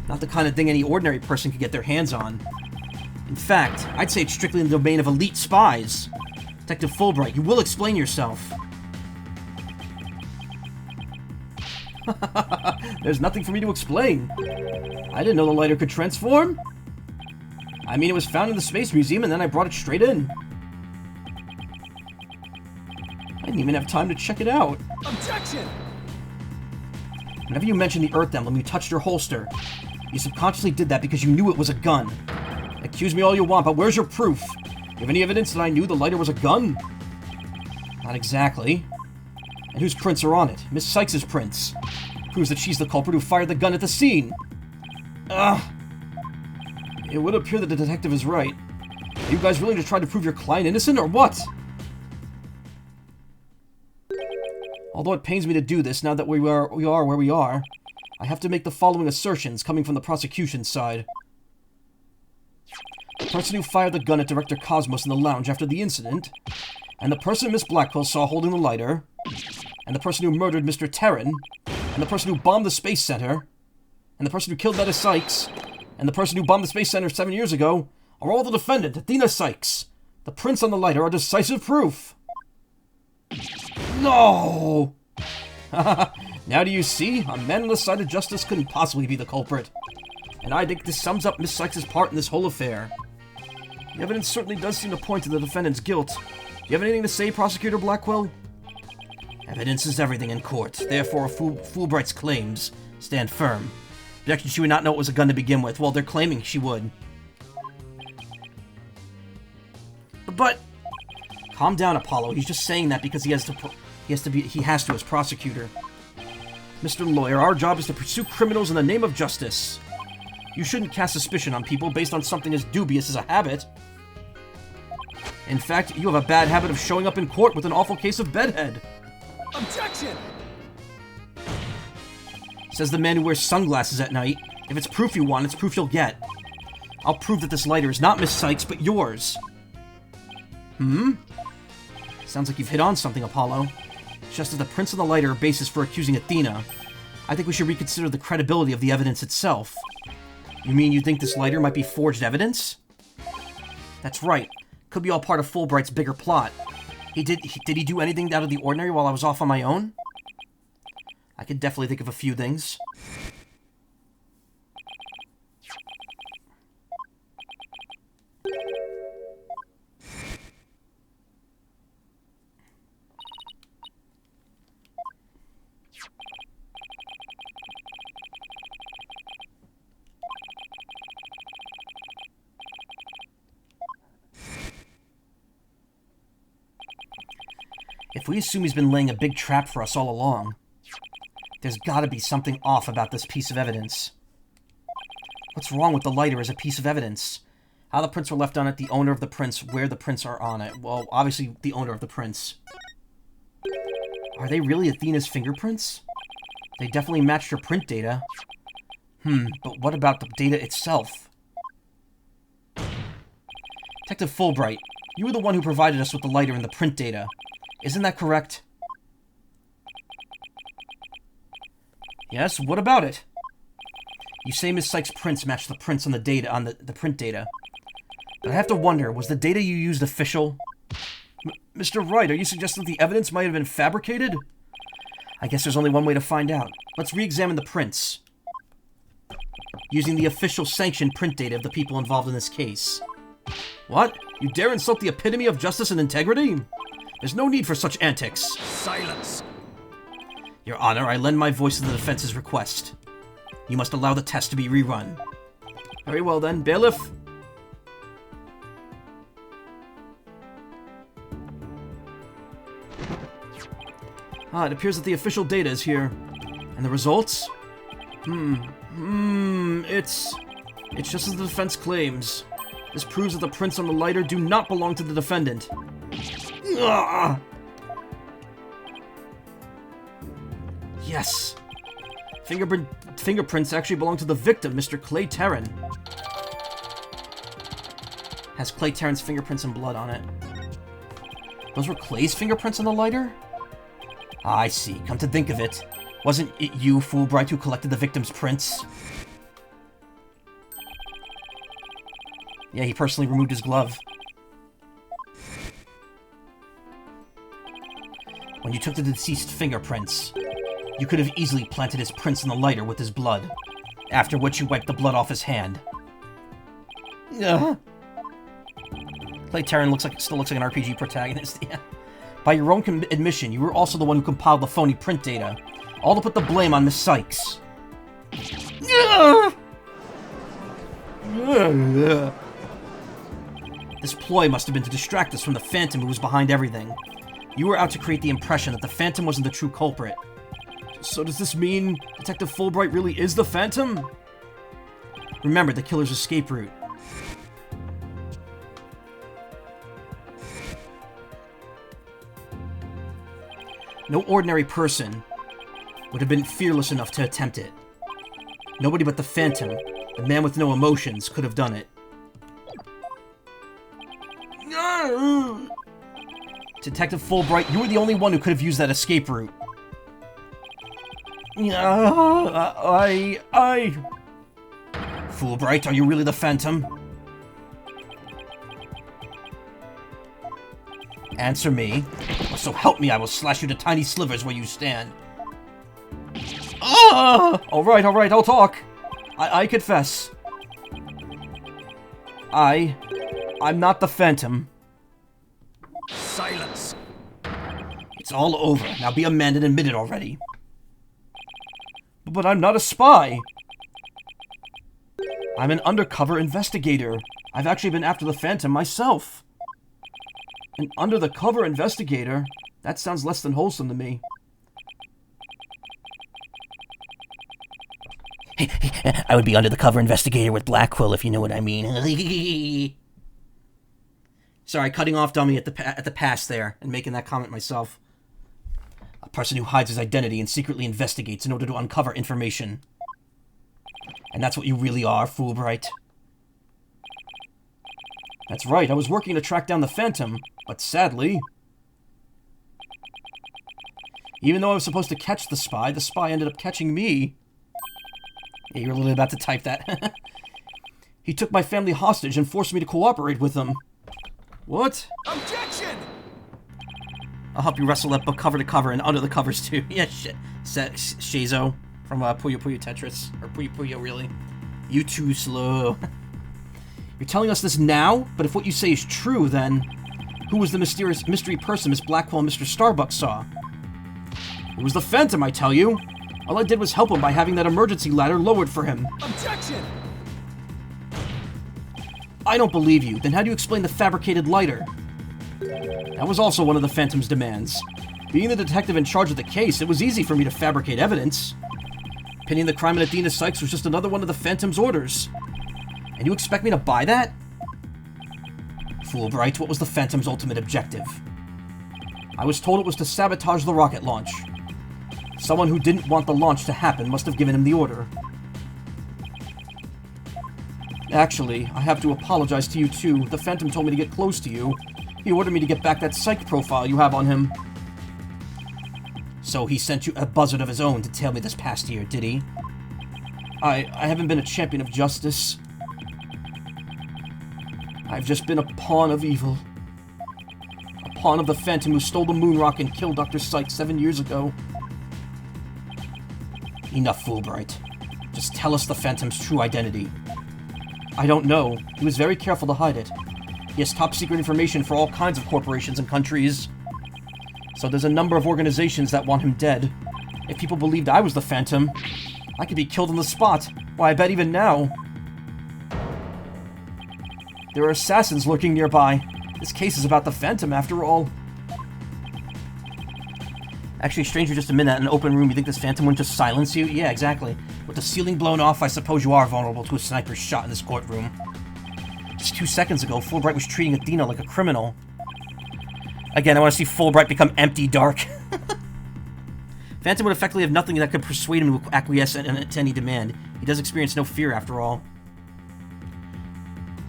Not the kind of thing any ordinary person could get their hands on. In fact, I'd say it's strictly in the domain of elite spies. Detective Fulbright, you will explain yourself. There's nothing for me to explain. I didn't know the lighter could transform. I mean, it was found in the Space Museum, and then I brought it straight in. I didn't even have time to check it out. Objection! Whenever you mentioned the Earth emblem, you touched your holster. You subconsciously did that because you knew it was a gun. Accuse me all you want, but where's your proof? You have any evidence that I knew the lighter was a gun? Not exactly. And whose prints are on it? Miss Sykes' prints. Proves that she's the culprit who fired the gun at the scene. Ugh. It would appear that the detective is right. Are you guys willing to try to prove your client innocent, or what? Although it pains me to do this, now that we are where we are, I have to make the following assertions coming from the prosecution's side. The person who fired the gun at Director Cosmos in the lounge after the incident, and the person Miss Blackwell saw holding the lighter, and the person who murdered Mr. Terran, and the person who bombed the Space Center, and the person who killed Meta Sykes, and the person who bombed the Space Center 7 years ago, are all the defendant, Athena Sykes. The prints on the lighter are decisive proof. No! Now do you see? A man on the side of justice couldn't possibly be the culprit. And I think this sums up Miss Sykes' part in this whole affair. The evidence certainly does seem to point to the defendant's guilt. Do you have anything to say, Prosecutor Blackwell? Evidence is everything in court. Therefore, Fulbright's claims stand firm. Objection, she would not know it was a gun to begin with. Well, they're claiming she would. But calm down, Apollo. He's just saying that because he has to as prosecutor. Mr. Lawyer, our job is to pursue criminals in the name of justice. You shouldn't cast suspicion on people based on something as dubious as a habit. In fact, you have a bad habit of showing up in court with an awful case of bedhead. Objection! Says the man who wears sunglasses at night. If it's proof you want, it's proof you'll get. I'll prove that this lighter is not Miss Sykes, but yours. Sounds like you've hit on something, Apollo. Just as the prints on the lighter are basis for accusing Athena, I think we should reconsider the credibility of the evidence itself. You mean you think this lighter might be forged evidence? That's right. Could be all part of Fulbright's bigger plot. Did he do anything out of the ordinary while I was off on my own? I could definitely think of a few things. If we assume he's been laying a big trap for us all along, there's gotta be something off about this piece of evidence. What's wrong with the lighter as a piece of evidence? How the prints were left on it, the owner of the prints, where the prints are on it. Well, obviously the owner of the prints. Are they really Athena's fingerprints? They definitely matched her print data. But what about the data itself? Detective Fulbright, you were the one who provided us with the lighter and the print data. Isn't that correct? Yes, what about it? You say Miss Sykes' prints match the prints on the data, on the print data. But I have to wonder, was the data you used official? Mr. Wright, are you suggesting that the evidence might have been fabricated? I guess there's only one way to find out. Let's re-examine the prints. Using the official sanctioned print data of the people involved in this case. What? You dare insult the epitome of justice and integrity? There's no need for such antics. Silence! Your Honor, I lend my voice to the defense's request. You must allow the test to be rerun. Very well then, bailiff. It appears that the official data is here. And the results? It's just as the defense claims. This proves that the prints on the lighter do not belong to the defendant. Ugh. Yes. Fingerprints actually belong to the victim, Mr. Clay Terran. Has Clay Terran's fingerprints and blood on it. Those were Clay's fingerprints on the lighter? Ah, I see. Come to think of it. Wasn't it you, Fulbright, who collected the victim's prints? Yeah, he personally removed his glove. When you took the deceased's fingerprints, you could have easily planted his prints in the lighter with his blood, after which you wiped the blood off his hand. Clay Terran still looks like an RPG protagonist, yeah. By your own admission, you were also the one who compiled the phony print data. All to put the blame on Miss Sykes. This ploy must have been to distract us from the Phantom who was behind everything. You were out to create the impression that the Phantom wasn't the true culprit. So does this mean Detective Fulbright really is the Phantom? Remember the killer's escape route. No ordinary person would have been fearless enough to attempt it. Nobody but the Phantom, the man with no emotions, could have done it. Detective Fulbright, you were the only one who could have used that escape route. Fulbright, are you really the Phantom? Answer me, or so help me I will slash you to tiny slivers where you stand. Alright, I'll talk. I confess. I'm not the Phantom. Silence. It's all over. Now be a man and admit it already. But I'm not a spy. I'm an undercover investigator. I've actually been after the Phantom myself. An under-the-cover investigator? That sounds less than wholesome to me. I would be under-the-cover investigator with Black Quill, if you know what I mean. Sorry, cutting off Dummy at the pass there, and making that comment myself. A person who hides his identity and secretly investigates in order to uncover information. And that's what you really are, Fulbright. That's right, I was working to track down the Phantom, but sadly... Even though I was supposed to catch the spy ended up catching me. Yeah, you're literally about to type that. He took my family hostage and forced me to cooperate with him. What? Objection! I'll help you wrestle that book cover to cover and under the covers too. Yeah, shit. Shazo from Puyo Puyo Tetris. Or Puyo Puyo, really. You too slow. You're telling us this now? But if what you say is true, then... Who was the mysterious mystery person Miss Blackwell and Mr. Starbuck saw? It was the Phantom, I tell you. All I did was help him by having that emergency ladder lowered for him. Objection! I don't believe you. Then how do you explain the fabricated lighter? That was also one of the Phantom's demands. Being the detective in charge of the case, it was easy for me to fabricate evidence. Pinning the crime on Athena Sykes was just another one of the Phantom's orders. And you expect me to buy that? Fulbright, what was the Phantom's ultimate objective? I was told it was to sabotage the rocket launch. Someone who didn't want the launch to happen must have given him the order. Actually, I have to apologize to you too. The Phantom told me to get close to you. He ordered me to get back that psych profile you have on him. So he sent you a buzzard of his own to tell me this past year, did he? I haven't been a champion of justice. I've just been a pawn of evil. A pawn of the Phantom who stole the moon rock and killed Dr. Sykes 7 years ago. Enough, Fulbright. Just tell us the Phantom's true identity. I don't know. He was very careful to hide it. He has top-secret information for all kinds of corporations and countries. So there's a number of organizations that want him dead. If people believed I was the Phantom, I could be killed on the spot. Why, I bet even now. There are assassins lurking nearby. This case is about the Phantom, after all. Actually, stranger, just a minute, in an open room, you think this Phantom wouldn't just silence you? Yeah, exactly. With the ceiling blown off, I suppose you are vulnerable to a sniper's shot in this courtroom. Just 2 seconds ago, Fulbright was treating Athena like a criminal. Again, I want to see Fulbright become empty dark. Phantom would effectively have nothing that could persuade him to acquiesce to any demand. He does experience no fear, after all.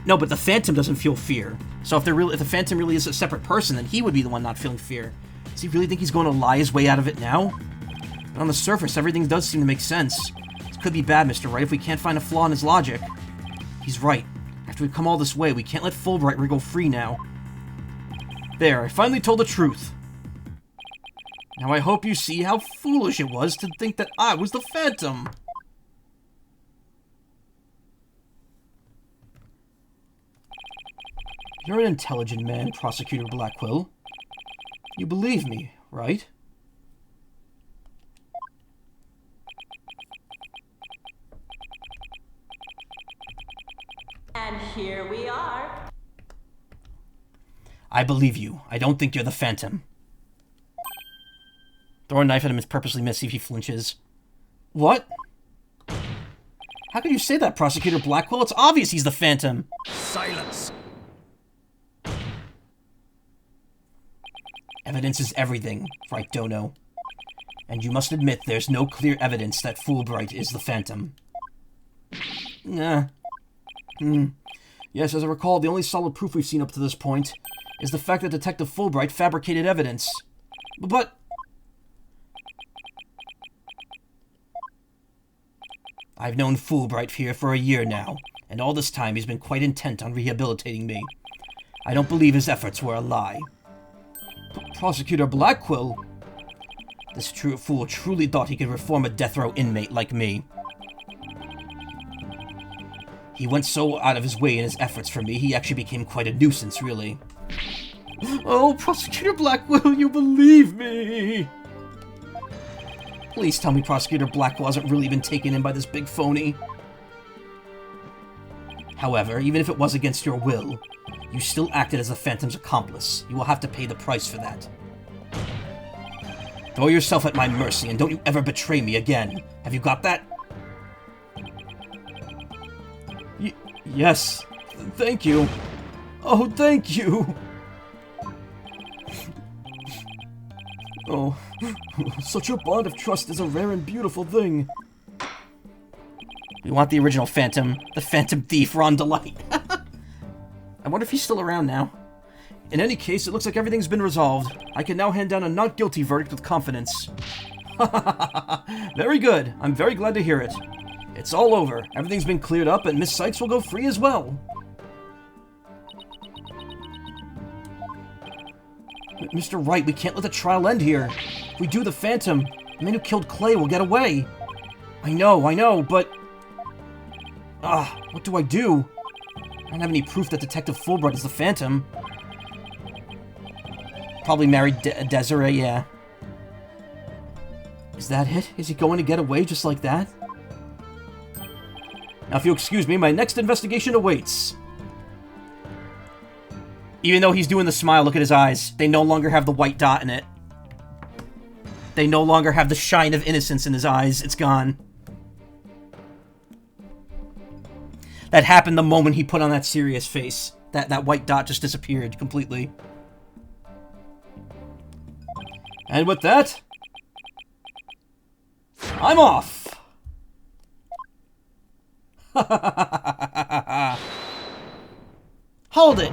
No, but the Phantom doesn't feel fear. So if the Phantom really is a separate person, then he would be the one not feeling fear. Does he really think he's going to lie his way out of it now? And on the surface, everything does seem to make sense. This could be bad, Mr. Wright, if we can't find a flaw in his logic. He's right. After we've come all this way, we can't let Fulbright wriggle free now. There, I finally told the truth. Now I hope you see how foolish it was to think that I was the Phantom. You're an intelligent man, Prosecutor Blackquill. You believe me, right? And here we are. I believe you. I don't think you're the Phantom. Throw a knife at him and purposely miss, see if he flinches. What? How can you say that, Prosecutor Blackquill? It's obvious he's the Phantom. Silence. Evidence is everything, Wright Dono. And you must admit there's no clear evidence that Fulbright is the Phantom. Nah. Yes, as I recall, the only solid proof we've seen up to this point is the fact that Detective Fulbright fabricated evidence. But... I've known Fulbright here for a year now, and all this time he's been quite intent on rehabilitating me. I don't believe his efforts were a lie. Prosecutor Blackquill? This fool truly thought he could reform a death row inmate like me. He went so out of his way in his efforts for me, he actually became quite a nuisance, really. Oh, Prosecutor Blackquill, you believe me! Please tell me Prosecutor Blackquill hasn't really been taken in by this big phony. However, even if it was against your will, you still acted as the Phantom's accomplice. You will have to pay the price for that. Throw yourself at my mercy, and don't you ever betray me again. Have you got that? Yes. Thank you. Oh, thank you. Oh, such a bond of trust is a rare and beautiful thing. We want the original Phantom, the Phantom Thief, Ron Delight. I wonder if he's still around now. In any case, it looks like everything's been resolved. I can now hand down a not guilty verdict with confidence. Very good. I'm very glad to hear it. It's all over. Everything's been cleared up, and Miss Sykes will go free as well. Mr. Wright, we can't let the trial end here. If we do, the Phantom, the man who killed Clay, will get away. I know, but... what do I do? I don't have any proof that Detective Fulbright is the Phantom. Probably married Desiree, yeah. Is that it? Is he going to get away just like that? Now, if you'll excuse me, my next investigation awaits. Even though he's doing the smile, look at his eyes. They no longer have the white dot in it. They no longer have the shine of innocence in his eyes. It's gone. That happened the moment he put on that serious face. That white dot just disappeared completely. And with that, I'm off! Hold it!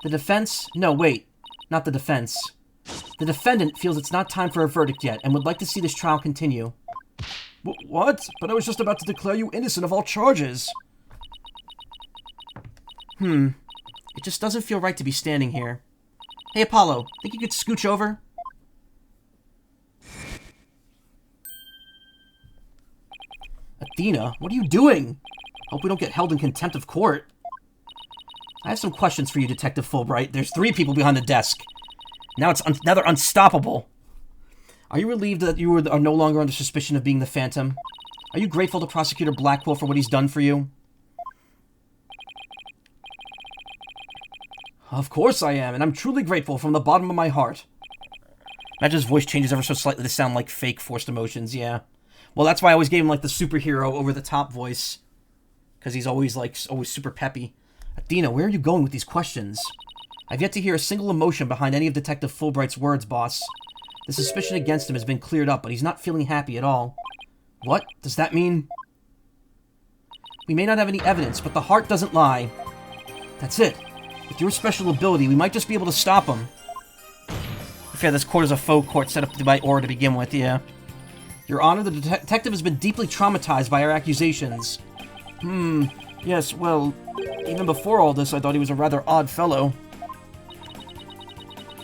The defense? No, wait. Not the defense. The defendant feels it's not time for a verdict yet and would like to see this trial continue. What? But I was just about to declare you innocent of all charges. It just doesn't feel right to be standing here. Hey, Apollo, think you could scooch over? Athena, what are you doing? Hope we don't get held in contempt of court. I have some questions for you, Detective Fulbright. There's 3 people behind the desk. Now they're unstoppable. Are you relieved that you are no longer under suspicion of being the Phantom? Are you grateful to Prosecutor Blackquill for what he's done for you? Of course I am, and I'm truly grateful from the bottom of my heart. Imagine his voice changes ever so slightly to sound like fake forced emotions, yeah. Well, that's why I always gave him, like, the superhero over-the-top voice. Because he's always super peppy. Athena, where are you going with these questions? I've yet to hear a single emotion behind any of Detective Fulbright's words, boss. The suspicion against him has been cleared up, but he's not feeling happy at all. What? Does that mean... We may not have any evidence, but the heart doesn't lie. That's it. With your special ability, we might just be able to stop him. Fair, this court is a faux court set up by Aura to begin with, yeah. Your Honor, the detective has been deeply traumatized by our accusations. Yes, well, even before all this, I thought he was a rather odd fellow.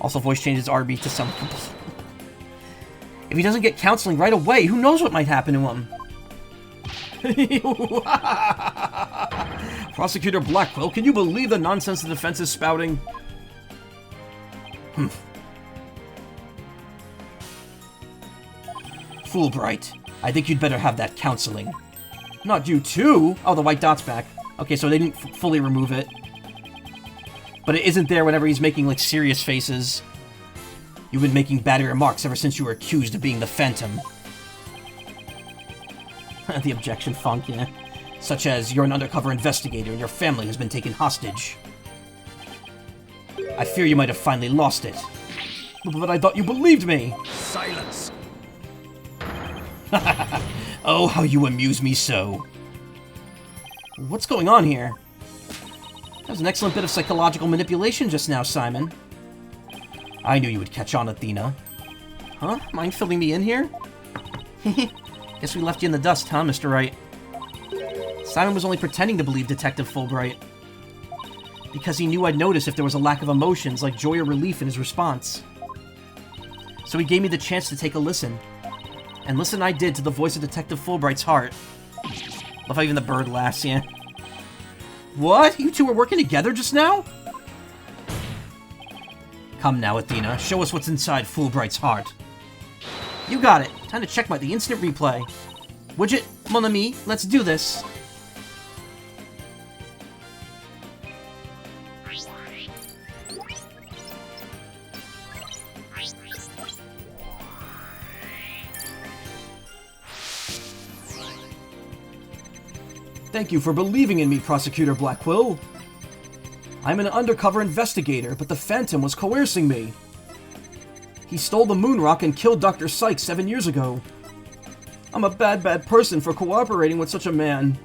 Also, voice changes RB to some... If he doesn't get counseling right away, who knows what might happen to him? Prosecutor Blackwell, can you believe the nonsense the defense is spouting? Fulbright, I think you'd better have that counseling. Not you too? Oh, the white dot's back. Okay, so they didn't fully remove it. But it isn't there whenever he's making, like, serious faces. You've been making bad remarks ever since you were accused of being the Phantom. The objection funk, yeah. Such as, you're an undercover investigator and your family has been taken hostage. I fear you might have finally lost it. But I thought you believed me! Silence! Oh, how you amuse me so. What's going on here? That was an excellent bit of psychological manipulation just now, Simon. I knew you would catch on, Athena. Huh? Mind filling me in here? Guess we left you in the dust, huh, Mr. Wright? Simon was only pretending to believe Detective Fulbright. Because he knew I'd notice if there was a lack of emotions, like joy or relief in his response. So he gave me the chance to take a listen. And listen I did to the voice of Detective Fulbright's heart. Love how even the bird laughs, yeah. What? You two were working together just now? Come now, Athena. Show us what's inside Fulbright's heart. You got it. Time to check the instant replay. Widget, mon ami, let's do this. Thank you for believing in me, Prosecutor Blackwell. I'm an undercover investigator, but the Phantom was coercing me. He stole the moon rock and killed Dr. Sykes 7 years ago. I'm a bad person for cooperating with such a man.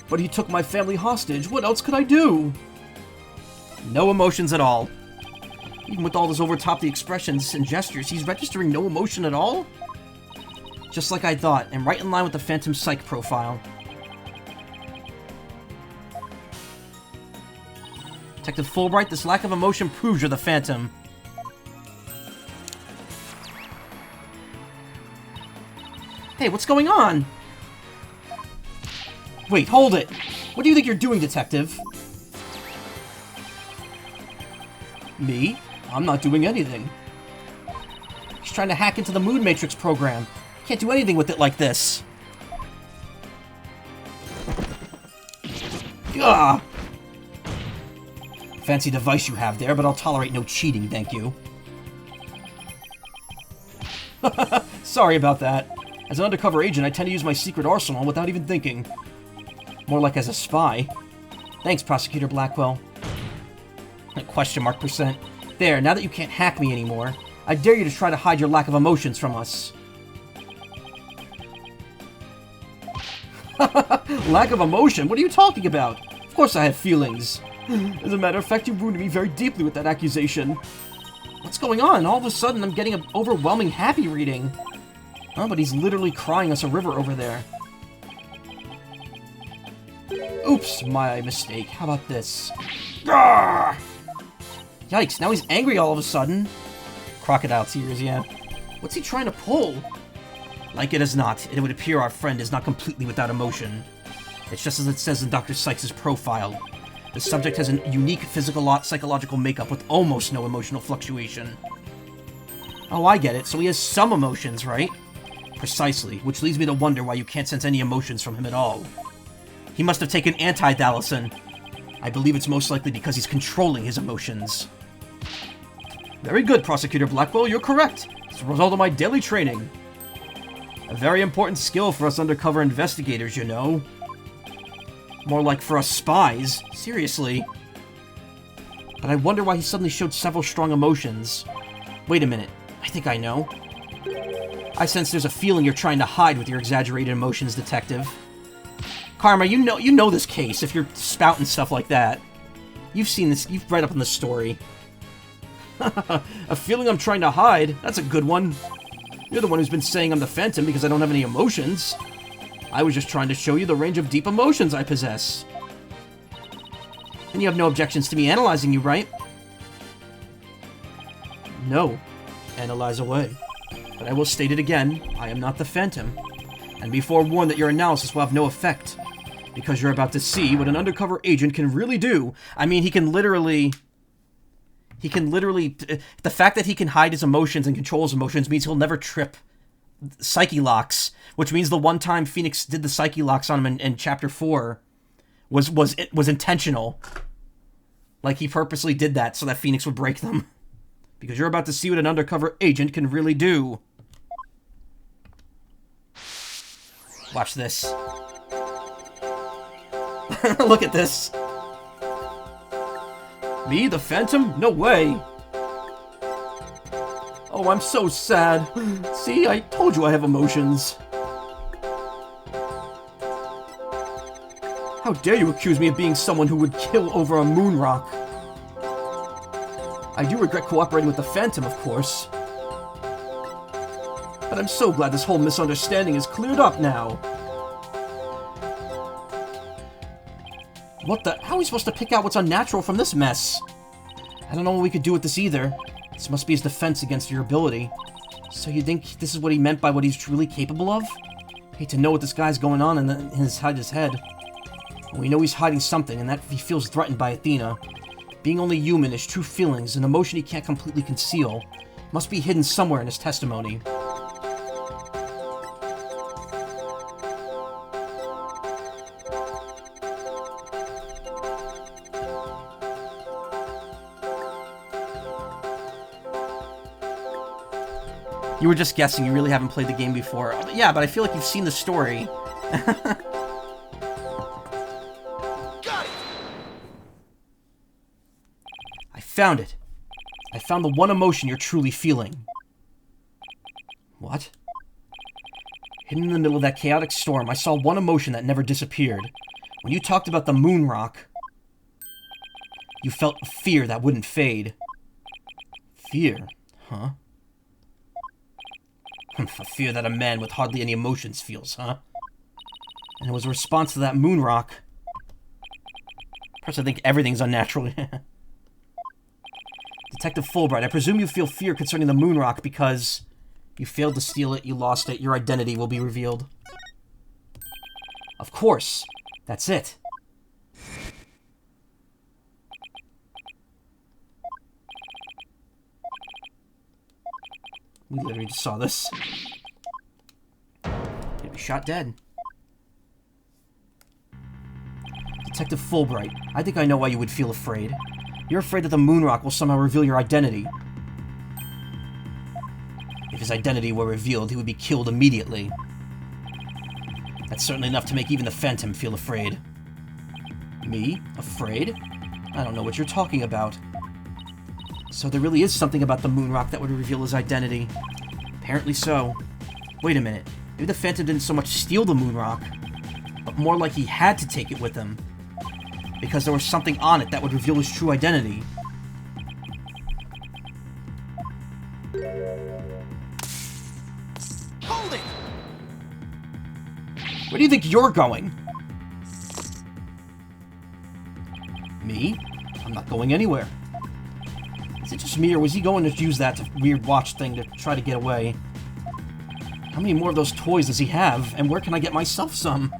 But he took my family hostage. What else could I do? No emotions at all. Even with all those over-top-the expressions and gestures, he's registering no emotion at all? Just like I thought, and right in line with the Phantom Psych profile. Detective Fulbright, this lack of emotion proves you're the Phantom. Hey, what's going on? Wait, hold it! What do you think you're doing, Detective? Me? I'm not doing anything. He's trying to hack into the Moon Matrix program. Can't do anything with it like this. Gah! Fancy device you have there, but I'll tolerate no cheating, thank you. Sorry about that. As an undercover agent, I tend to use my secret arsenal without even thinking. More like as a spy. Thanks, Prosecutor Blackwell. Question mark %. There, now that you can't hack me anymore, I dare you to try to hide your lack of emotions from us. Lack of emotion? What are you talking about? Of course I have feelings. As a matter of fact, you wounded me very deeply with that accusation. What's going on? All of a sudden, I'm getting an overwhelming happy reading. Oh, but he's literally crying us a river over there. Oops, my mistake. How about this? Gah! Yikes, now he's angry all of a sudden. Crocodile tears, yeah. What's he trying to pull? Like it as not, it would appear our friend is not completely without emotion. It's just as it says in Dr. Sykes' profile. The subject has a unique psychological makeup with almost no emotional fluctuation. Oh, I get it. So he has some emotions, right? Precisely, which leads me to wonder why you can't sense any emotions from him at all. He must have taken anti-Dallison. I believe it's most likely because he's controlling his emotions. Very good, Prosecutor Blackwell, you're correct. It's a result of my daily training. A very important skill for us undercover investigators, you know. More like for us spies. Seriously. But I wonder why he suddenly showed several strong emotions. Wait a minute. I think I know. I sense there's a feeling you're trying to hide with your exaggerated emotions, Detective. Karma, you know this case if you're spouting stuff like that. You've seen this, you've read up on the story. A feeling I'm trying to hide? That's a good one. You're the one who's been saying I'm the Phantom because I don't have any emotions. I was just trying to show you the range of deep emotions I possess. And you have no objections to me analyzing you, right? No. Analyze away. But I will state it again, I am not the Phantom. And be forewarned that your analysis will have no effect. Because you're about to see what an undercover agent can really do. I mean, he can literally... The fact that he can hide his emotions and control his emotions means he'll never trip psyche locks. Which means the one time Phoenix did the psyche locks on him in Chapter 4 was intentional. Like, he purposely did that so that Phoenix would break them. Because you're about to see what an undercover agent can really do. Watch this. Look at this. Me, the Phantom? No way. Oh, I'm so sad. See, I told you I have emotions. How dare you accuse me of being someone who would kill over a moon rock? I do regret cooperating with the Phantom, of course. But I'm so glad this whole misunderstanding is cleared up now. What the? How are we supposed to pick out what's unnatural from this mess? I don't know what we could do with this either. This must be his defense against your ability. So you think this is what he meant by what he's truly capable of? I hate to know what this guy's going on in his head. We know he's hiding something, and that he feels threatened by Athena. Being only human is true feelings, an emotion he can't completely conceal. Must be hidden somewhere in his testimony. You were just guessing, you really haven't played the game before. Yeah, but I feel like you've seen the story. Got it! I found it. I found the one emotion you're truly feeling. What? Hidden in the middle of that chaotic storm, I saw one emotion that never disappeared. When you talked about the moon rock, you felt a fear that wouldn't fade. Fear? Huh? A fear that a man with hardly any emotions feels, huh? And it was a response to that moon rock. Perhaps I think everything's unnatural. Detective Fulbright, I presume you feel fear concerning the moon rock because you failed to steal it, you lost it, your identity will be revealed. Of course. That's it. We literally just saw this. He'd be shot dead. Detective Fulbright, I think I know why you would feel afraid. You're afraid that the moon rock will somehow reveal your identity. If his identity were revealed, he would be killed immediately. That's certainly enough to make even the Phantom feel afraid. Me? Afraid? I don't know what you're talking about. So there really is something about the moon rock that would reveal his identity. Apparently so. Wait a minute. Maybe the Phantom didn't so much steal the moon rock, but more like he had to take it with him. Because there was something on it that would reveal his true identity. Hold it! Where do you think you're going? Me? I'm not going anywhere. Is it just me, or was he going to use that weird watch thing to try to get away? How many more of those toys does he have, and where can I get myself some?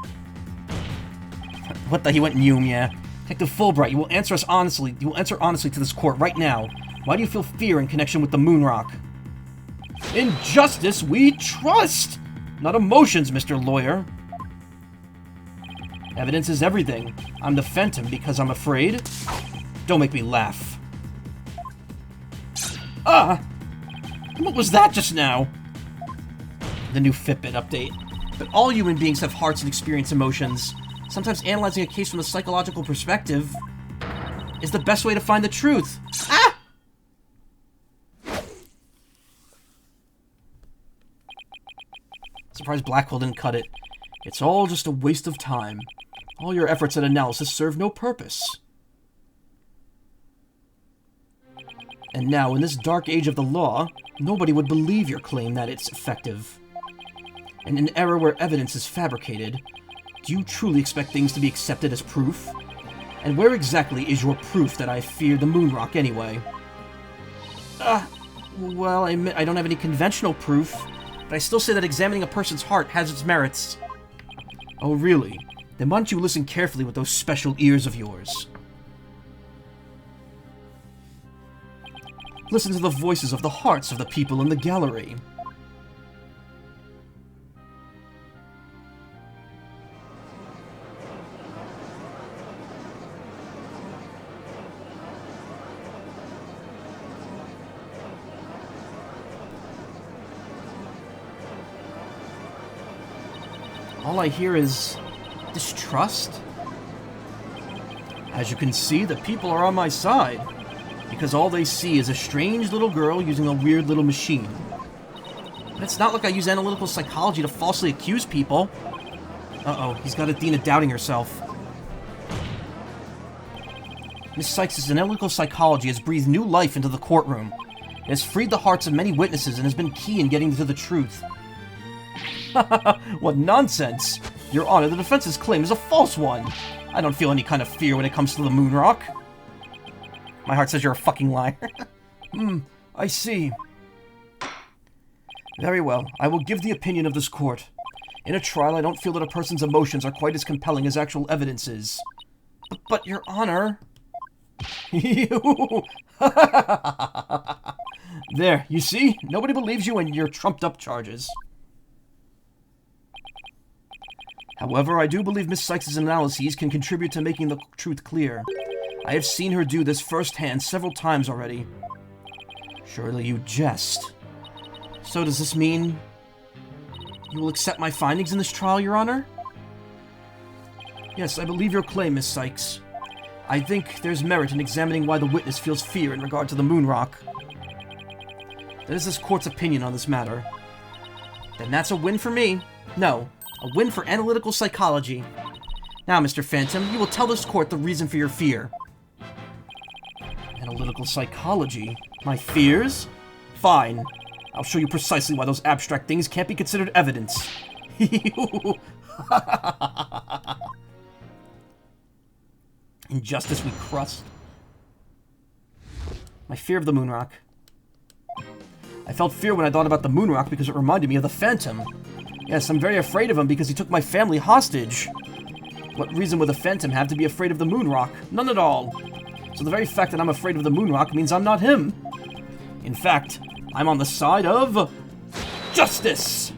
What the? He went Mume, yeah. Detective Fulbright, you will answer honestly to this court right now. Why do you feel fear in connection with the moon rock? In justice we trust! Not emotions, Mr. Lawyer. Evidence is everything. I'm the Phantom because I'm afraid. Don't make me laugh. Ah! What was that just now? The new Fitbit update. But all human beings have hearts and experience emotions. Sometimes analyzing a case from a psychological perspective is the best way to find the truth. Ah! Surprised Blackwell didn't cut it. It's all just a waste of time. All your efforts at analysis serve no purpose. And now, in this dark age of the law, nobody would believe your claim that it's effective. In an era where evidence is fabricated, do you truly expect things to be accepted as proof? And where exactly is your proof that I fear the moon rock anyway? Well, I admit I don't have any conventional proof, but I still say that examining a person's heart has its merits. Oh, really? Then why don't you listen carefully with those special ears of yours? Listen to the voices of the hearts of the people in the gallery. All I hear is distrust. As you can see, the people are on my side, because all they see is a strange little girl using a weird little machine. And it's not like I use analytical psychology to falsely accuse people. Uh-oh, he's got Athena doubting herself. Miss Sykes' analytical psychology has breathed new life into the courtroom. It has freed the hearts of many witnesses and has been key in getting to the truth. What nonsense! Your Honor, the defense's claim is a false one. I don't feel any kind of fear when it comes to the moon rock. My heart says you're a fucking liar. I see. Very well. I will give the opinion of this court. In a trial, I don't feel that a person's emotions are quite as compelling as actual evidence is. But Your Honor... There, you see? Nobody believes you and your trumped-up charges. However, I do believe Miss Sykes' analyses can contribute to making the truth clear. I have seen her do this firsthand several times already. Surely you jest. So does this mean you will accept my findings in this trial, Your Honor? Yes, I believe your claim, Miss Sykes. I think there's merit in examining why the witness feels fear in regard to the moon rock. That is this court's opinion on this matter. Then that's a win for me. No, a win for analytical psychology. Now, Mr. Phantom, you will tell this court the reason for your fear. Analytical psychology? My fears? Fine. I'll show you precisely why those abstract things can't be considered evidence. Injustice we crust. My fear of the moon rock. I felt fear when I thought about the moon rock because it reminded me of the Phantom. Yes, I'm very afraid of him because he took my family hostage. What reason would the Phantom have to be afraid of the moon rock? None at all. So the very fact that I'm afraid of the moon rock means I'm not him. In fact, I'm on the side of... justice!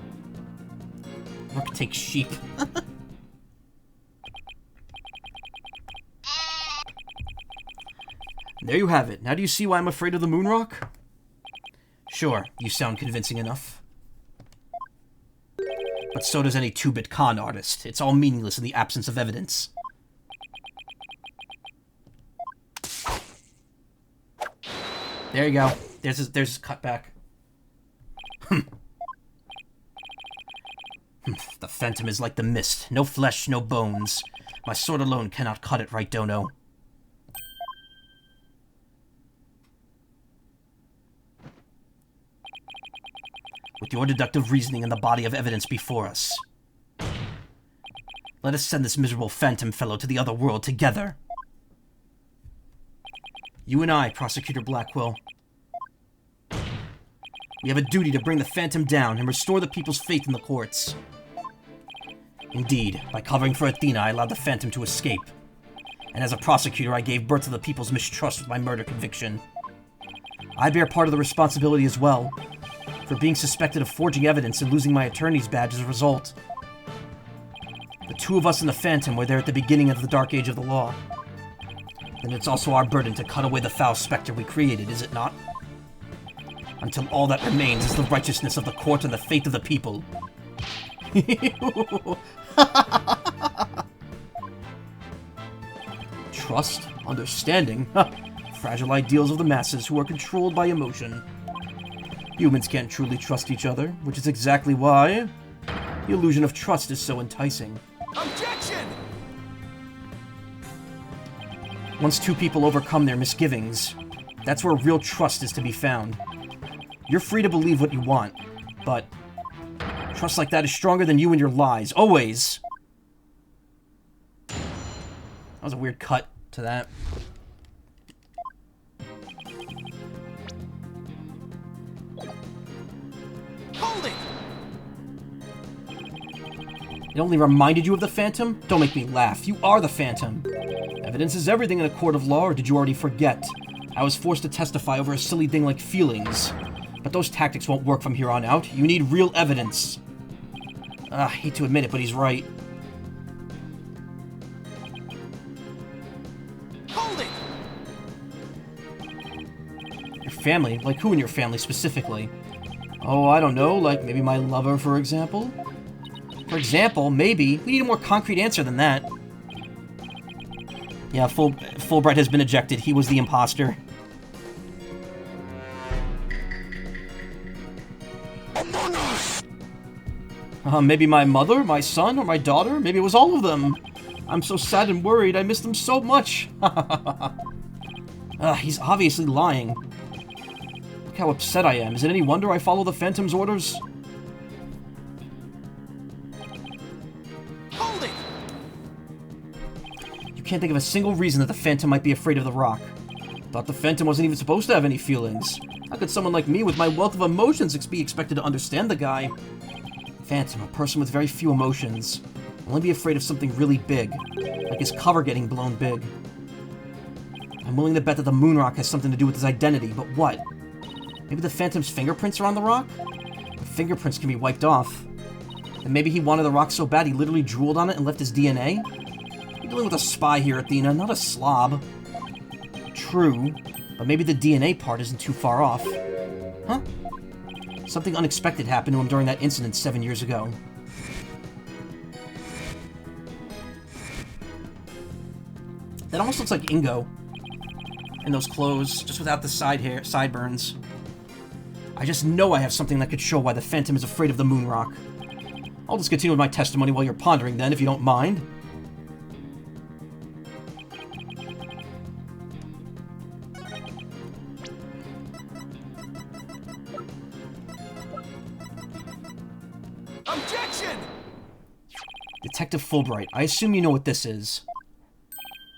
Rook takes sheep. There you have it. Now do you see why I'm afraid of the moon rock? Sure, you sound convincing enough. But so does any two-bit con artist. It's all meaningless in the absence of evidence. There you go. There's his cutback. The Phantom is like the mist. No flesh, no bones. My sword alone cannot cut it, right, Dono? With your deductive reasoning and the body of evidence before us, let us send this miserable Phantom fellow to the other world together. You and I, Prosecutor Blackwell. We have a duty to bring the Phantom down and restore the people's faith in the courts. Indeed, by covering for Athena, I allowed the Phantom to escape. And as a prosecutor, I gave birth to the people's mistrust with my murder conviction. I bear part of the responsibility as well, for being suspected of forging evidence and losing my attorney's badge as a result. The two of us and the Phantom were there at the beginning of the dark age of the law. Then it's also our burden to cut away the foul specter we created, is it not? Until all that remains is the righteousness of the court and the faith of the people. Trust? Understanding? Fragile ideals of the masses who are controlled by emotion. Humans can't truly trust each other, which is exactly why The illusion of trust is so enticing. Objection! Once two people overcome their misgivings, that's where real trust is to be found. You're free to believe what you want, but trust like that is stronger than you and your lies, always. That was a weird cut to that. Hold it! It only reminded you of the Phantom? Don't make me laugh. You are the Phantom. Evidence is everything in a court of law, or did you already forget? I was forced to testify over a silly thing like feelings. But those tactics won't work from here on out. You need real evidence. I hate to admit it, but he's right. Hold it! Your family? Like who in your family specifically? Oh, I don't know. Like maybe my lover, for example? For example, maybe. We need a more concrete answer than that. Yeah, Fulbright has been ejected. He was the imposter. Among Us! Maybe my mother, my son, or my daughter? Maybe it was all of them. I'm so sad and worried. I miss them so much. He's obviously lying. Look how upset I am. Is it any wonder I follow the Phantom's orders? Hold it! You can't think of a single reason that the Phantom might be afraid of the rock. Thought the Phantom wasn't even supposed to have any feelings. How could someone like me with my wealth of emotions be expected to understand the guy? Phantom, a person with very few emotions. Only be afraid of something really big, like his cover getting blown big. I'm willing to bet that the moon rock has something to do with his identity, but what? Maybe the Phantom's fingerprints are on the rock? The fingerprints can be wiped off. And maybe he wanted the rock so bad he literally drooled on it and left his DNA? You're dealing with a spy here, Athena, not a slob. True, but maybe the DNA part isn't too far off. Huh? Something unexpected happened to him during that incident 7 years ago. That almost looks like Ingo in those clothes, just without the sideburns. I just know I have something that could show why the Phantom is afraid of the moon rock. I'll just continue with my testimony while you're pondering then, if you don't mind. Objection! Detective Fulbright, I assume you know what this is.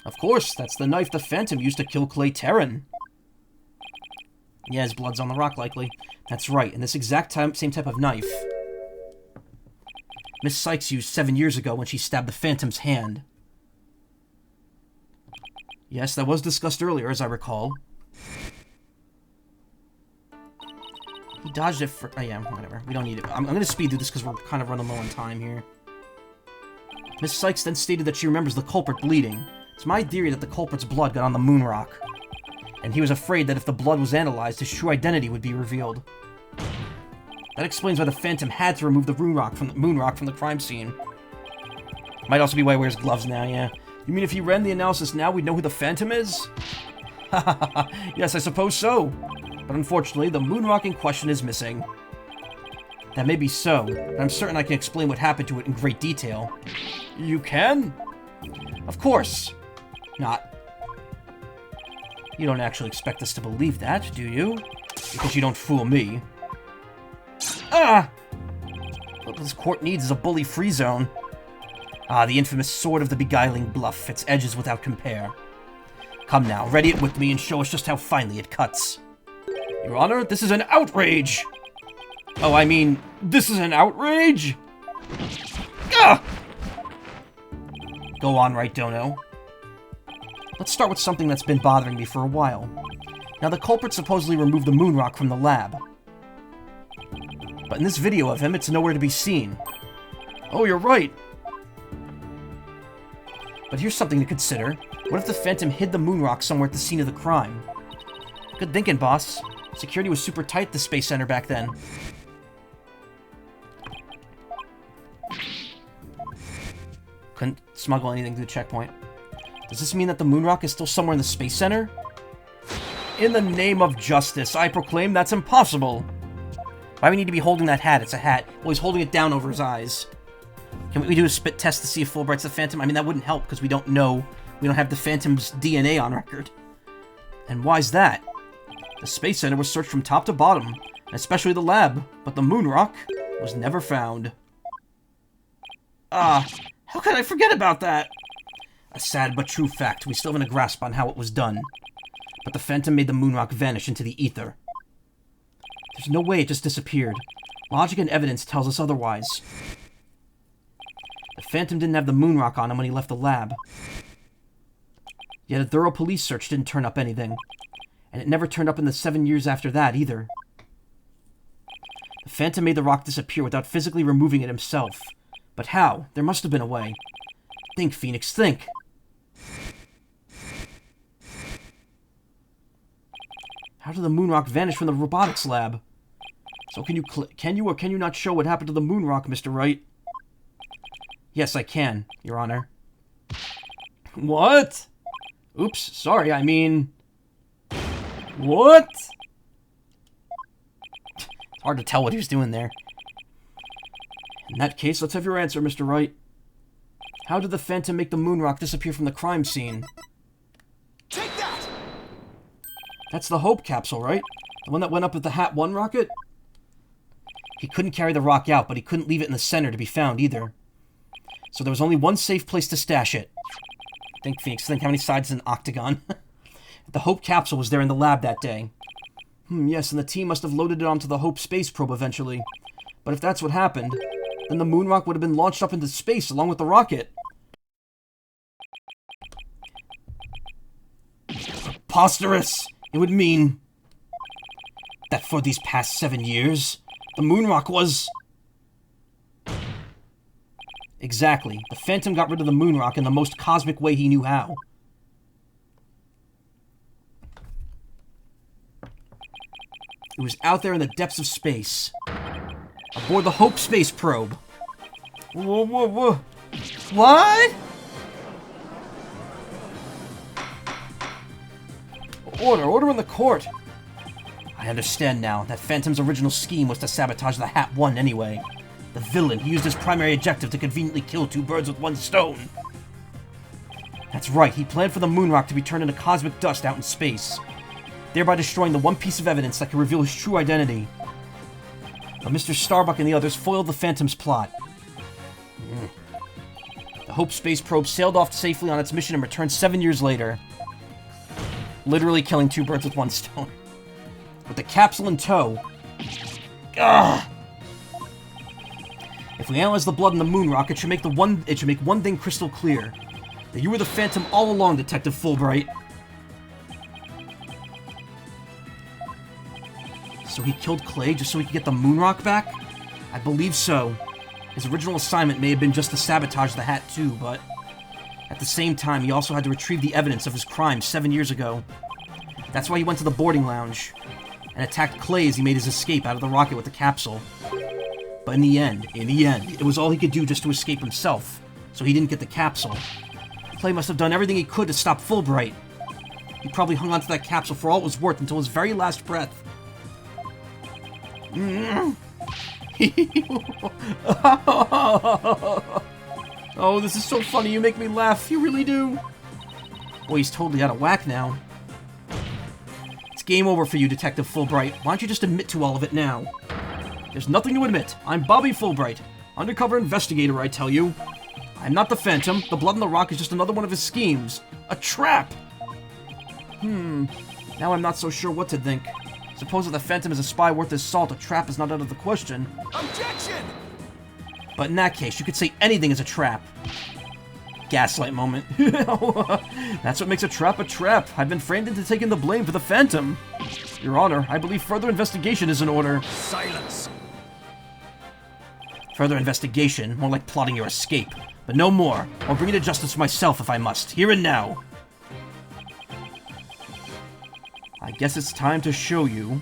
Of course, that's the knife the Phantom used to kill Clay Terran. Yeah, his blood's on the rock, likely. That's right, and this exact same type of knife Miss Sykes used 7 years ago when she stabbed the Phantom's hand. Yes, that was discussed earlier, as I recall. He dodged it for... Oh, yeah, whatever. We don't need it. I'm going to speed through this because we're kind of running low on time here. Miss Sykes then stated that she remembers the culprit bleeding. It's my theory that the culprit's blood got on the moon rock. And he was afraid that if the blood was analyzed, his true identity would be revealed. That explains why the Phantom had to remove the moon rock from the crime scene. Might also be why he wears gloves now, yeah. You mean if he ran the analysis now, we'd know who the Phantom is? Yes, I suppose so. But unfortunately, the moon rock in question is missing. That may be so, but I'm certain I can explain what happened to it in great detail. You can? Of course. Not. You don't actually expect us to believe that, do you? Because you don't fool me. Ah! What this court needs is a bully-free zone. Ah, the infamous sword of the beguiling bluff, its edges without compare. Come now, ready it with me and show us just how finely it cuts. Your Honor, this is an outrage! Oh, I mean, this is an outrage? Ah! Go on, Wright Dono. Let's start with something that's been bothering me for a while. Now, the culprit supposedly removed the moon rock from the lab. But in this video of him, it's nowhere to be seen. Oh, you're right. But here's something to consider. What if the Phantom hid the moon rock somewhere at the scene of the crime? Good thinking, boss. Security was super tight at the Space Center back then. Couldn't smuggle anything to the checkpoint. Does this mean that the moon rock is still somewhere in the Space Center? In the name of justice, I proclaim that's impossible. Why do we need to be holding that hat? It's a hat. Well, he's holding it down over his eyes. Can we do a spit test to see if Fulbright's the Phantom? I mean, that wouldn't help because we don't know. We don't have the Phantom's DNA on record. And why's that? The Space Center was searched from top to bottom, especially the lab, but the moon rock was never found. How could I forget about that? A sad but true fact. We still haven't a grasp on how it was done. But the Phantom made the moon rock vanish into the ether. There's no way it just disappeared. Logic and evidence tells us otherwise. The Phantom didn't have the moon rock on him when he left the lab. Yet a thorough police search didn't turn up anything. And it never turned up in the 7 years after that, either. The Phantom made the rock disappear without physically removing it himself. But how? There must have been a way. Think, Phoenix, think! How did the moon rock vanish from the robotics lab? So can you or can you not show what happened to the moon rock, Mr. Wright? Yes, I can, Your Honor. What? Oops, sorry, I mean... What? It's hard to tell what he was doing there. In that case, let's have your answer, Mr. Wright. How did the Phantom make the moon rock disappear from the crime scene? Take that! That's the Hope capsule, right? The one that went up with the HAT-1 rocket? He couldn't carry the rock out, but he couldn't leave it in the center to be found either. So there was only one safe place to stash it. Think, Phoenix, think how many sides is an octagon. The Hope capsule was there in the lab that day. Yes, and the team must have loaded it onto the Hope space probe eventually. But if that's what happened, then the moon rock would have been launched up into space along with the rocket. Preposterous! It would mean that for these past 7 years, the moon rock was... Exactly. The Phantom got rid of the moon rock in the most cosmic way he knew how. It was out there in the depths of space, aboard the Hope space probe. Whoa, whoa, whoa. What? Order in the court. I understand now that Phantom's original scheme was to sabotage the HAT-1 anyway. The villain, he used his primary objective to conveniently kill two birds with one stone. That's right, he planned for the moon rock to be turned into cosmic dust out in space, thereby destroying the one piece of evidence that could reveal his true identity. But Mr. Starbuck and the others foiled the Phantom's plot. The Hope space probe sailed off safely on its mission and returned 7 years later. Literally killing two birds with one stone. With the capsule in tow. Ugh! If we analyze the blood in the moon rock, it should make one thing crystal clear. That you were the Phantom all along, Detective Fulbright. So he killed Clay just so he could get the moon rock back? I believe so. His original assignment may have been just to sabotage the hat too, but... At the same time, he also had to retrieve the evidence of his crime 7 years ago. That's why he went to the boarding lounge, and attacked Clay as he made his escape out of the rocket with the capsule. But in the end, it was all he could do just to escape himself, so he didn't get the capsule. Clay must have done everything he could to stop Fulbright. He probably hung onto that capsule for all it was worth until his very last breath. Oh, this is so funny, you make me laugh, you really do. Boy, he's totally out of whack now. It's game over for you, Detective Fulbright. Why don't you just admit to all of it now? There's nothing to admit. I'm Bobby Fulbright. Undercover investigator, I tell you. I'm not the Phantom. The blood in the rock is just another one of his schemes. A trap! Now I'm not so sure what to think. Suppose if the Phantom is a spy worth his salt, a trap is not out of the question. Objection! But in that case, you could say anything is a trap. Gaslight moment. That's what makes a trap a trap. I've been framed into taking the blame for the Phantom. Your Honor, I believe further investigation is in order. Silence! Further investigation, more like plotting your escape. But no more. I'll bring you to justice for myself if I must, here and now. I guess it's time to show you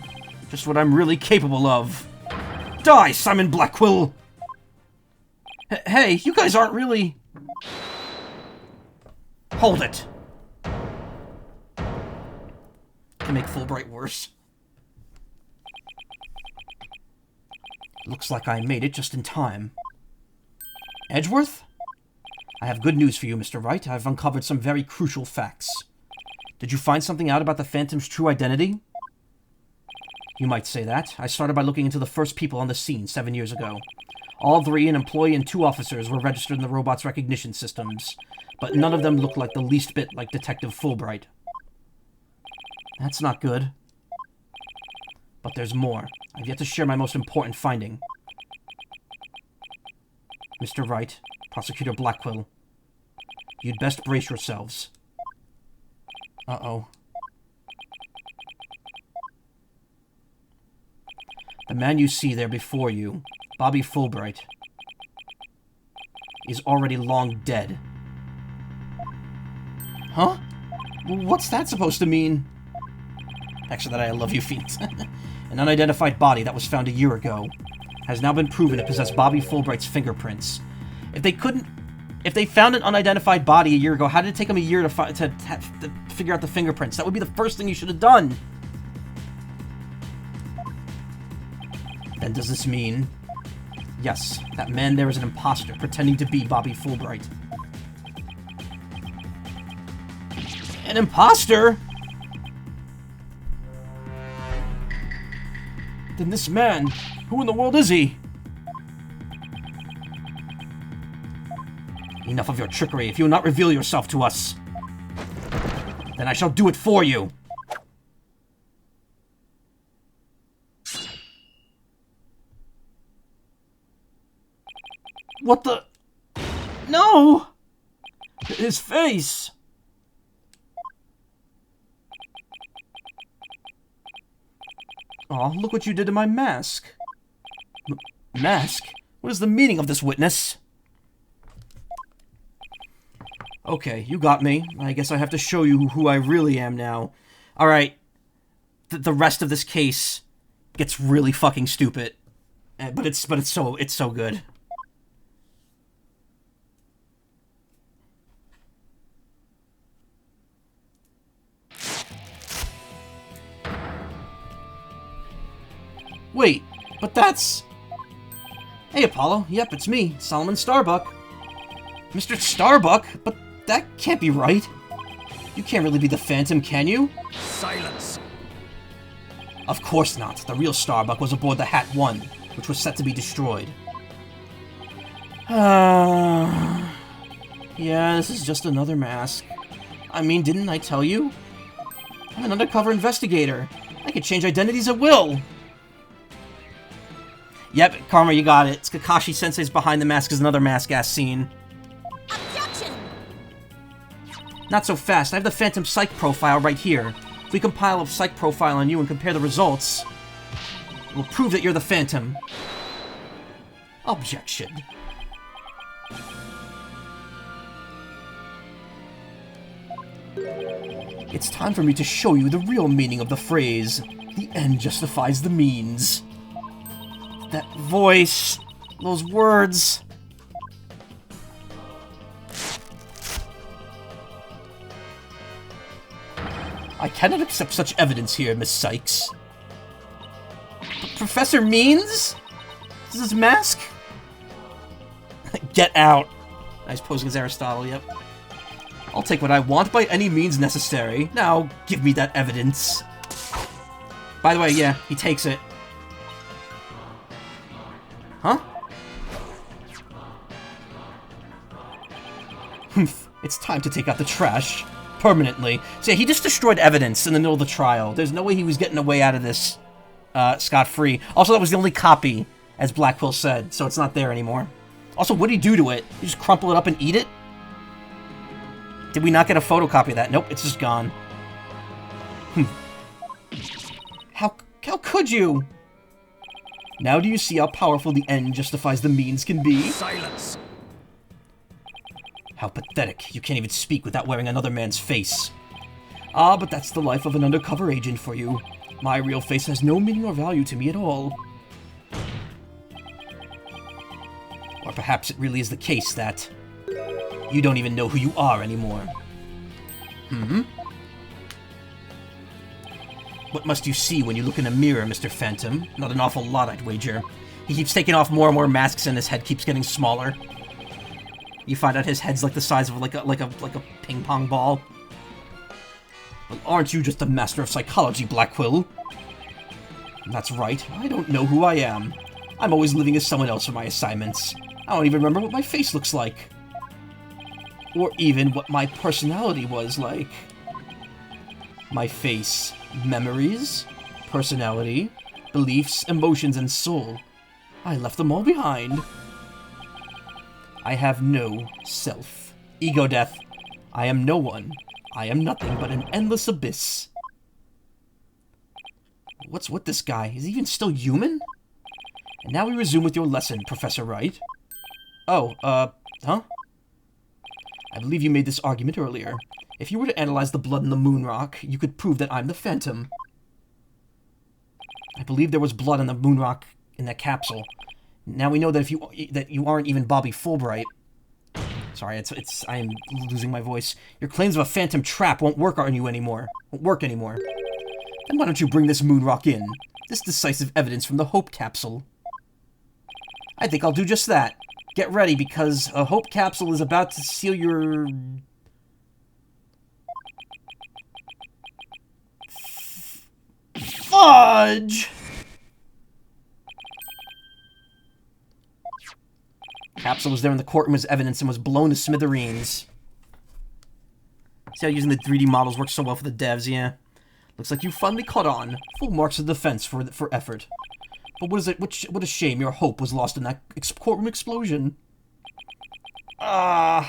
just what I'm really capable of. Die, Simon Blackquill! Hey, you guys aren't really... Hold it! Can make Fulbright worse. Looks like I made it just in time. Edgeworth? I have good news for you, Mr. Wright. I've uncovered some very crucial facts. Did you find something out about the Phantom's true identity? You might say that. I started by looking into the first people on the scene 7 years ago. All 3, an employee and 2 officers, were registered in the robot's recognition systems, but none of them looked like the least bit like Detective Fulbright. That's not good. But there's more. I've yet to share my most important finding. Mr. Wright, Prosecutor Blackwell, you'd best brace yourselves. Uh-oh. The man you see there before you, Bobby Fulbright, is already long dead. Huh? What's that supposed to mean? Extra that I love you, Fiend. An unidentified body that was found a year ago has now been proven to possess Bobby Fulbright's fingerprints. If they found an unidentified body a year ago, how did it take them a year to figure out the fingerprints? That would be the first thing you should have done. Then does this mean... Yes, that man there is an imposter, pretending to be Bobby Fulbright. An imposter? Then this man, who in the world is he? Enough of your trickery. If you will not reveal yourself to us, then I shall do it for you. What the? No! His face! Aw, look what you did to my mask. Mask? What is the meaning of this, witness? Okay, you got me. I guess I have to show you who I really am now. Alright. The rest of this case gets really fucking stupid. But it's so good. Wait, but that's... Hey, Apollo. Yep, it's me, Solomon Starbuck. Mr. Starbuck? But that can't be right. You can't really be the Phantom, can you? Silence. Of course not. The real Starbuck was aboard the Hat 1, which was set to be destroyed. Yeah, this is just another mask. I mean, didn't I tell you? I'm an undercover investigator. I can change identities at will. Yep, Karma, you got it. It's Kakashi-sensei's behind the mask is another mask-ass scene. Objection! Not so fast. I have the Phantom Psych profile right here. If we compile a Psych profile on you and compare the results, it will prove that you're the Phantom. Objection. It's time for me to show you the real meaning of the phrase, the end justifies the means. That voice, those words. I cannot accept such evidence here, Miss Sykes. Professor Means? Is this mask? Get out. Nice posing as Aristotle, yep. I'll take what I want by any means necessary. Now, give me that evidence. By the way, yeah, he takes it. Huh? It's time to take out the trash. Permanently. So yeah, he just destroyed evidence in the middle of the trial. There's no way he was getting away out of this scot-free. Also, that was the only copy, as Blackwell said, so it's not there anymore. Also, what did he do to it? He just crumple it up and eat it? Did we not get a photocopy of that? Nope, it's just gone. How could you? Now do you see how powerful the end justifies the means can be? Silence. How pathetic. You can't even speak without wearing another man's face. Ah, but that's the life of an undercover agent for you. My real face has no meaning or value to me at all. Or perhaps it really is the case that you don't even know who you are anymore. What must you see when you look in a mirror, Mr. Phantom? Not an awful lot, I'd wager. He keeps taking off more and more masks and his head keeps getting smaller. You find out his head's like the size of like a ping pong ball. Well, aren't you just the master of psychology, Black Quill? That's right. I don't know who I am. I'm always living as someone else for my assignments. I don't even remember what my face looks like. Or even what my personality was like. My face, memories, personality, beliefs, emotions, and soul. I left them all behind. I have no self. Ego death. I am no one. I am nothing but an endless abyss. What's with this guy? Is he even still human? And now we resume with your lesson, Professor Wright. Oh, huh? I believe you made this argument earlier. If you were to analyze the blood in the moon rock, you could prove that I'm the Phantom. I believe there was blood in the moon rock in that capsule. Now we know that that you aren't even Bobby Fulbright. Sorry, I am losing my voice. Your claims of a phantom trap won't work anymore. Then why don't you bring this moon rock in? This decisive evidence from the Hope capsule. I think I'll do just that. Get ready, because a Hope capsule is about to seal your... Fudge! Capsule was there in the courtroom as evidence and was blown to smithereens. See how using the 3D models works so well for the devs, yeah? Looks like you finally caught on. Full marks of defense for effort. But what a shame your hope was lost in that courtroom explosion. So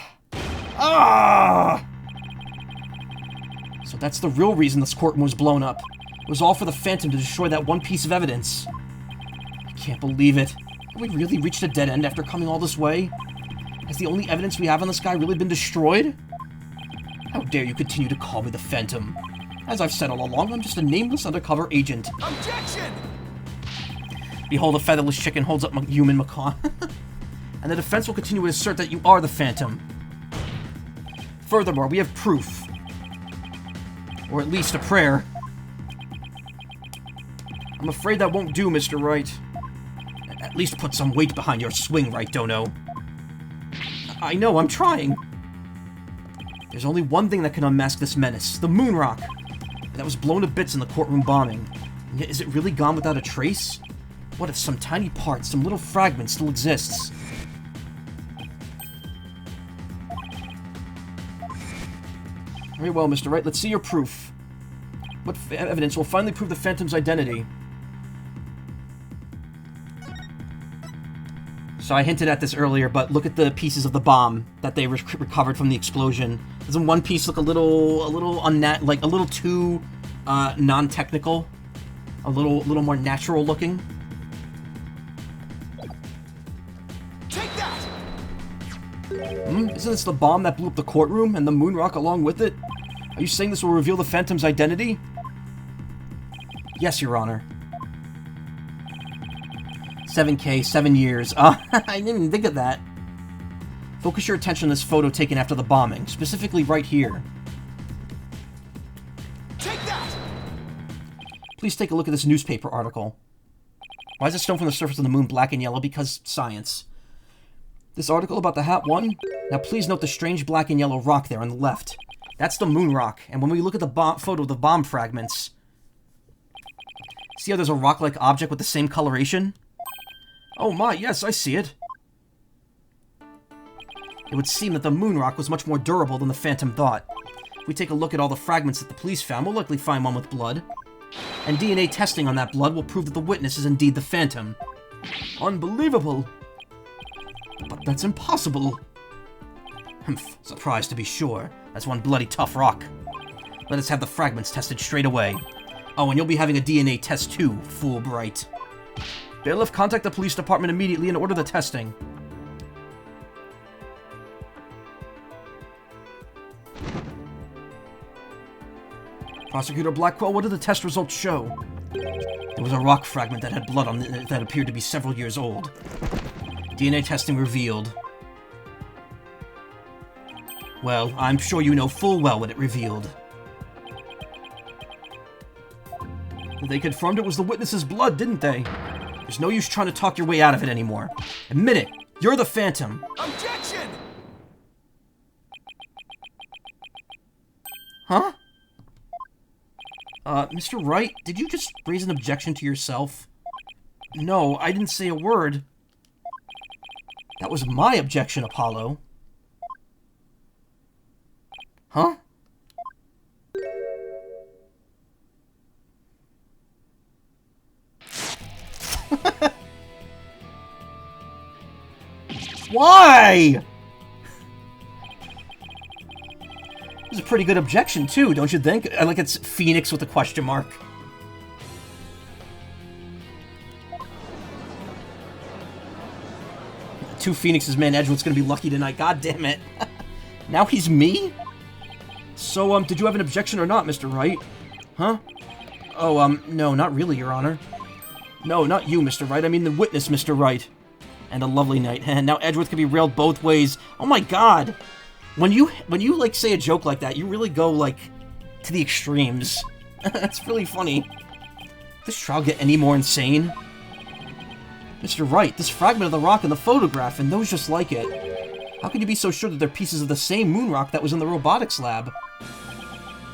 that's the real reason this courtroom was blown up. It was all for the Phantom to destroy that one piece of evidence. I can't believe it. Have we really reached a dead end after coming all this way? Has the only evidence we have on this guy really been destroyed? How dare you continue to call me the Phantom? As I've said all along, I'm just a nameless undercover agent. Objection! Behold, a featherless chicken holds up human Macaw. And the defense will continue to assert that you are the Phantom. Furthermore, we have proof. Or at least a prayer. I'm afraid that won't do, Mr. Wright. At least put some weight behind your swing, Right, Dono. I know, I'm trying. There's only one thing that can unmask this menace. The moon rock. That was blown to bits in the courtroom bombing. And yet, is it really gone without a trace? What if some tiny part, some little fragment still exists? Very well, Mr. Wright. Let's see your proof. What evidence will finally prove the Phantom's identity? So I hinted at this earlier, but look at the pieces of the bomb that they recovered from the explosion. Doesn't one piece look a little too non-technical, a little more natural looking? Take that! Isn't this the bomb that blew up the courtroom and the moon rock along with it? Are you saying this will reveal the Phantom's identity? Yes, Your Honor. 7K, 7 years. I didn't even think of that. Focus your attention on this photo taken after the bombing, specifically right here. Take that! Please take a look at this newspaper article. Why is the stone from the surface of the moon black and yellow? Because science. This article about the Hat 1? Now please note the strange black and yellow rock there on the left. That's the moon rock, and when we look at the photo of the bomb fragments, see how there's a rock-like object with the same coloration? Oh my, yes, I see it. It would seem that the moon rock was much more durable than the Phantom thought. If we take a look at all the fragments that the police found, we'll likely find one with blood. And DNA testing on that blood will prove that the witness is indeed the Phantom. Unbelievable! But that's impossible. Humph, surprised to be sure. That's one bloody tough rock. Let us have the fragments tested straight away. Oh, and you'll be having a DNA test too, Fulbright. Bailiff, contact the police department immediately and order the testing. Prosecutor Blackwell, what did the test results show? There was a rock fragment that had blood on it that appeared to be several years old. DNA testing revealed... Well, I'm sure you know full well what it revealed. They confirmed it was the witness's blood, didn't they? There's no use trying to talk your way out of it anymore. Admit it! You're the Phantom! Objection! Huh? Mr. Wright, did you just raise an objection to yourself? No, I didn't say a word. That was my objection, Apollo. Huh? Why? It was a pretty good objection, too, don't you think? Like it's Phoenix with a question mark. Two Phoenixes, man. Edgewood's gonna be lucky tonight. God damn it. Now he's me? So, did you have an objection or not, Mr. Wright? Huh? Oh, no, not really, Your Honor. No, not you, Mr. Wright. I mean the witness, Mr. Wright. And a lovely night. And now Edgeworth can be railed both ways. Oh my god! When you, like, say a joke like that, you really go, like, to the extremes. That's really funny. Does this trial get any more insane? Mr. Wright, this fragment of the rock in the photograph, and those just like it. How can you be so sure that they're pieces of the same moon rock that was in the robotics lab?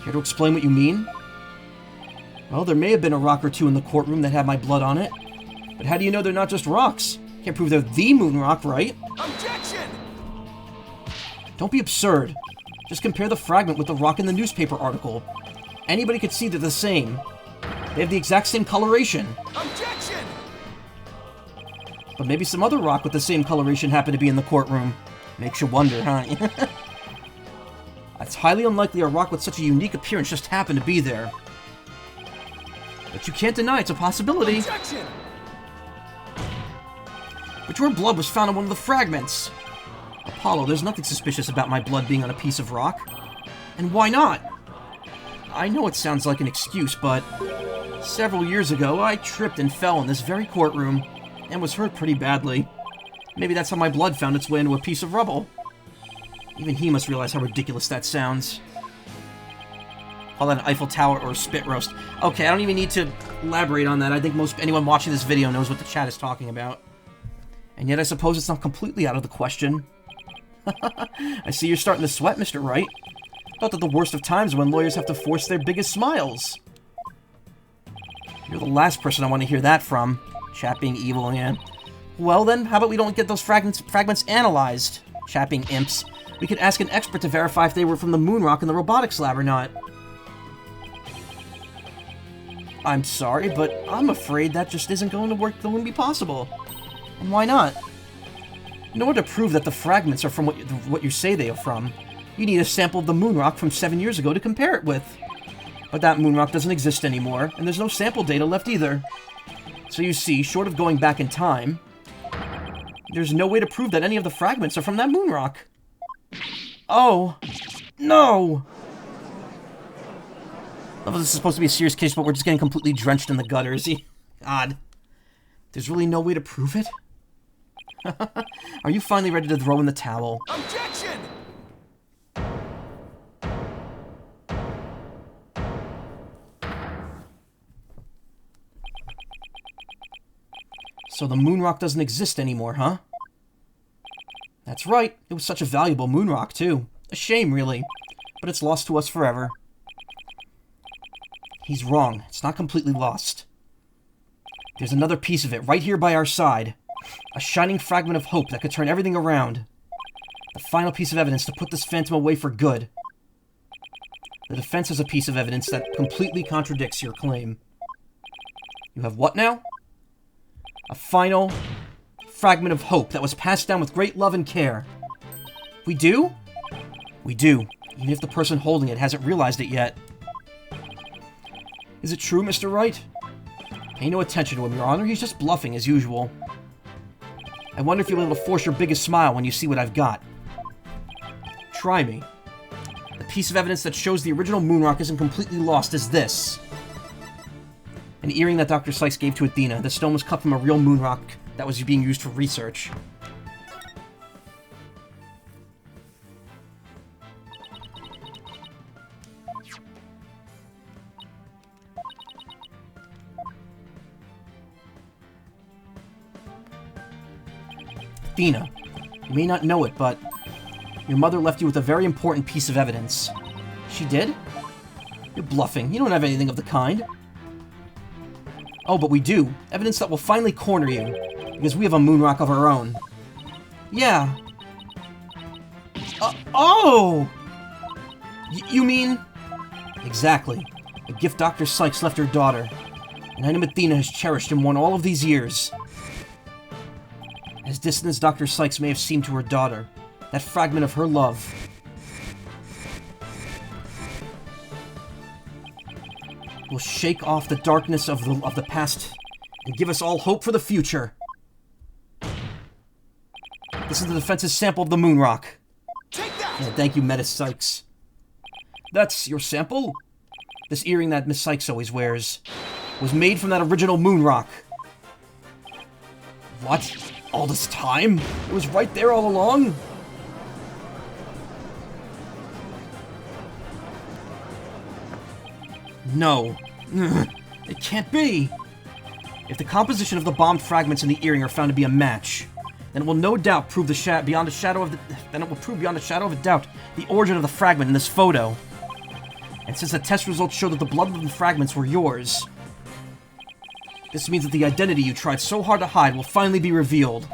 Care to explain what you mean? Well, there may have been a rock or two in the courtroom that had my blood on it. But how do you know they're not just rocks? Can't prove they're the moon rock, right? Objection! Don't be absurd. Just compare the fragment with the rock in the newspaper article. Anybody could see they're the same. They have the exact same coloration. Objection! But maybe some other rock with the same coloration happened to be in the courtroom. Makes you wonder, huh? It's highly unlikely a rock with such a unique appearance just happened to be there. But you can't deny it's a possibility. Objection! But your blood was found on one of the fragments. Apollo, there's nothing suspicious about my blood being on a piece of rock. And why not? I know it sounds like an excuse, but several years ago, I tripped and fell in this very courtroom and was hurt pretty badly. Maybe that's how my blood found its way into a piece of rubble. Even he must realize how ridiculous that sounds. Call that an Eiffel Tower or a spit roast. Okay, I don't even need to elaborate on that. I think anyone watching this video knows what the chat is talking about. And yet I suppose it's not completely out of the question. I see you're starting to sweat, Mr. Wright. Thought that the worst of times when lawyers have to force their biggest smiles. You're the last person I want to hear that from. Chat being evil again. Well then, how about we don't get those fragments analyzed? Chat being imps. We could ask an expert to verify if they were from the moon rock in the robotics lab or not. I'm sorry, but I'm afraid that just isn't going to be possible. And why not? In order to prove that the fragments are from what you say they are from, you need a sample of the moon rock from 7 years ago to compare it with. But that moon rock doesn't exist anymore, and there's no sample data left either. So you see, short of going back in time, there's no way to prove that any of the fragments are from that moon rock. Oh, no! Well, this is supposed to be a serious case, but we're just getting completely drenched in the gutters. God. There's really no way to prove it? Are you finally ready to throw in the towel? Objection! So the moon rock doesn't exist anymore, huh? That's right. It was such a valuable moon rock, too. A shame, really. But it's lost to us forever. He's wrong. It's not completely lost. There's another piece of it right here by our side. A shining fragment of hope that could turn everything around. The final piece of evidence to put this phantom away for good. The defense has a piece of evidence that completely contradicts your claim. You have what now? A final fragment of hope that was passed down with great love and care. We do? We do, even if the person holding it hasn't realized it yet. Is it true, Mr. Wright? Pay no attention to him, Your Honor. He's just bluffing, as usual. I wonder if you'll be able to force your biggest smile when you see what I've got. Try me. The piece of evidence that shows the original moon rock isn't completely lost is this. An earring that Dr. Sykes gave to Athena. The stone was cut from a real moon rock that was being used for research. Athena, you may not know it, but your mother left you with a very important piece of evidence. She did? You're bluffing. You don't have anything of the kind. Oh, but we do. Evidence that will finally corner you. Because we have a moon rock of our own. Yeah. Oh! You mean... Exactly. A gift Dr. Sykes left her daughter. And I know Athena has cherished and won all of these years. As distant as Dr. Sykes may have seemed to her daughter, that fragment of her love will shake off the darkness of the past and give us all hope for the future. This is the defense's sample of the moon rock. Take that! Yeah, thank you, Miss Sykes. That's your sample? This earring that Miss Sykes always wears was made from that original moon rock. What? All this time? It was right there all along? No. It can't be. If the composition of the bombed fragments in the earring are found to be a match, then it will no doubt prove beyond a shadow of a doubt the origin of the fragment in this photo. And since the test results show that the blood of the fragments were yours, this means that the identity you tried so hard to hide will finally be revealed.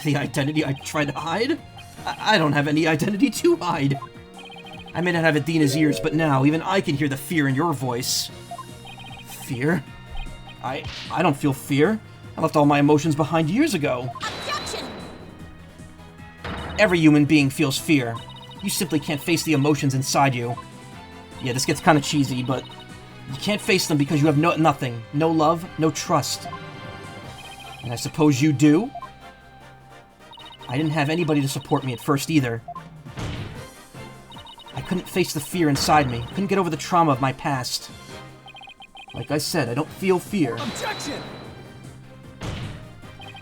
The identity I tried to hide? I don't have any identity to hide. I may not have Athena's ears, but now even I can hear the fear in your voice. Fear? I don't feel fear. I left all my emotions behind years ago. Objection! Every human being feels fear. You simply can't face the emotions inside you. Yeah, this gets kind of cheesy, but you can't face them because you have nothing. No love, no trust. And I suppose you do? I didn't have anybody to support me at first either. I couldn't face the fear inside me. Couldn't get over the trauma of my past. Like I said, I don't feel fear. Objection!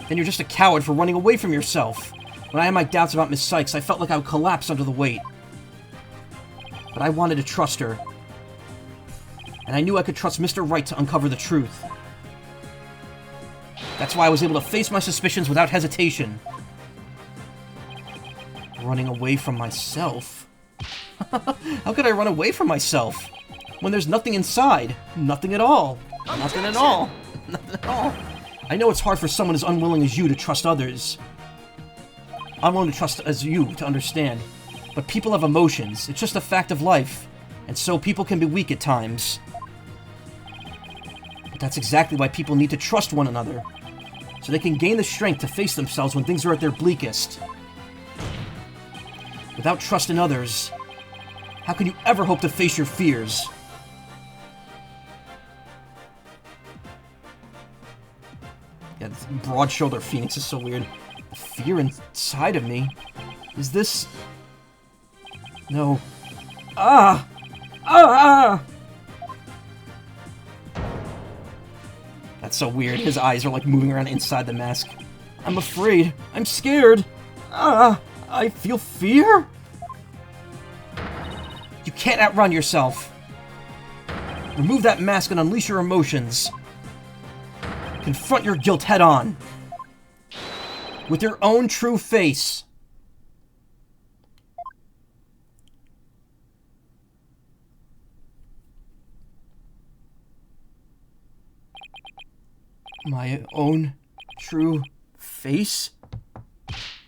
Then you're just a coward for running away from yourself. When I had my doubts about Miss Sykes, I felt like I would collapse under the weight. But I wanted to trust her. And I knew I could trust Mr. Wright to uncover the truth. That's why I was able to face my suspicions without hesitation. Running away from myself? How could I run away from myself? When there's nothing inside. Nothing at all. Nothing at all. Nothing at all. I know it's hard for someone as unwilling as you to trust others. Unwilling to trust as you to understand. But people have emotions. It's just a fact of life. And so people can be weak at times. But that's exactly why people need to trust one another. So they can gain the strength to face themselves when things are at their bleakest. Without trust in others, how can you ever hope to face your fears? Yeah, this broad-shoulder Phoenix is so weird. The fear inside of me? Is this... No. Ah! Ah! That's so weird. His eyes are like moving around inside the mask. I'm afraid. I'm scared. Ah! I feel fear? You can't outrun yourself. Remove that mask and unleash your emotions. Confront your guilt head-on. With your own true face. My own true face?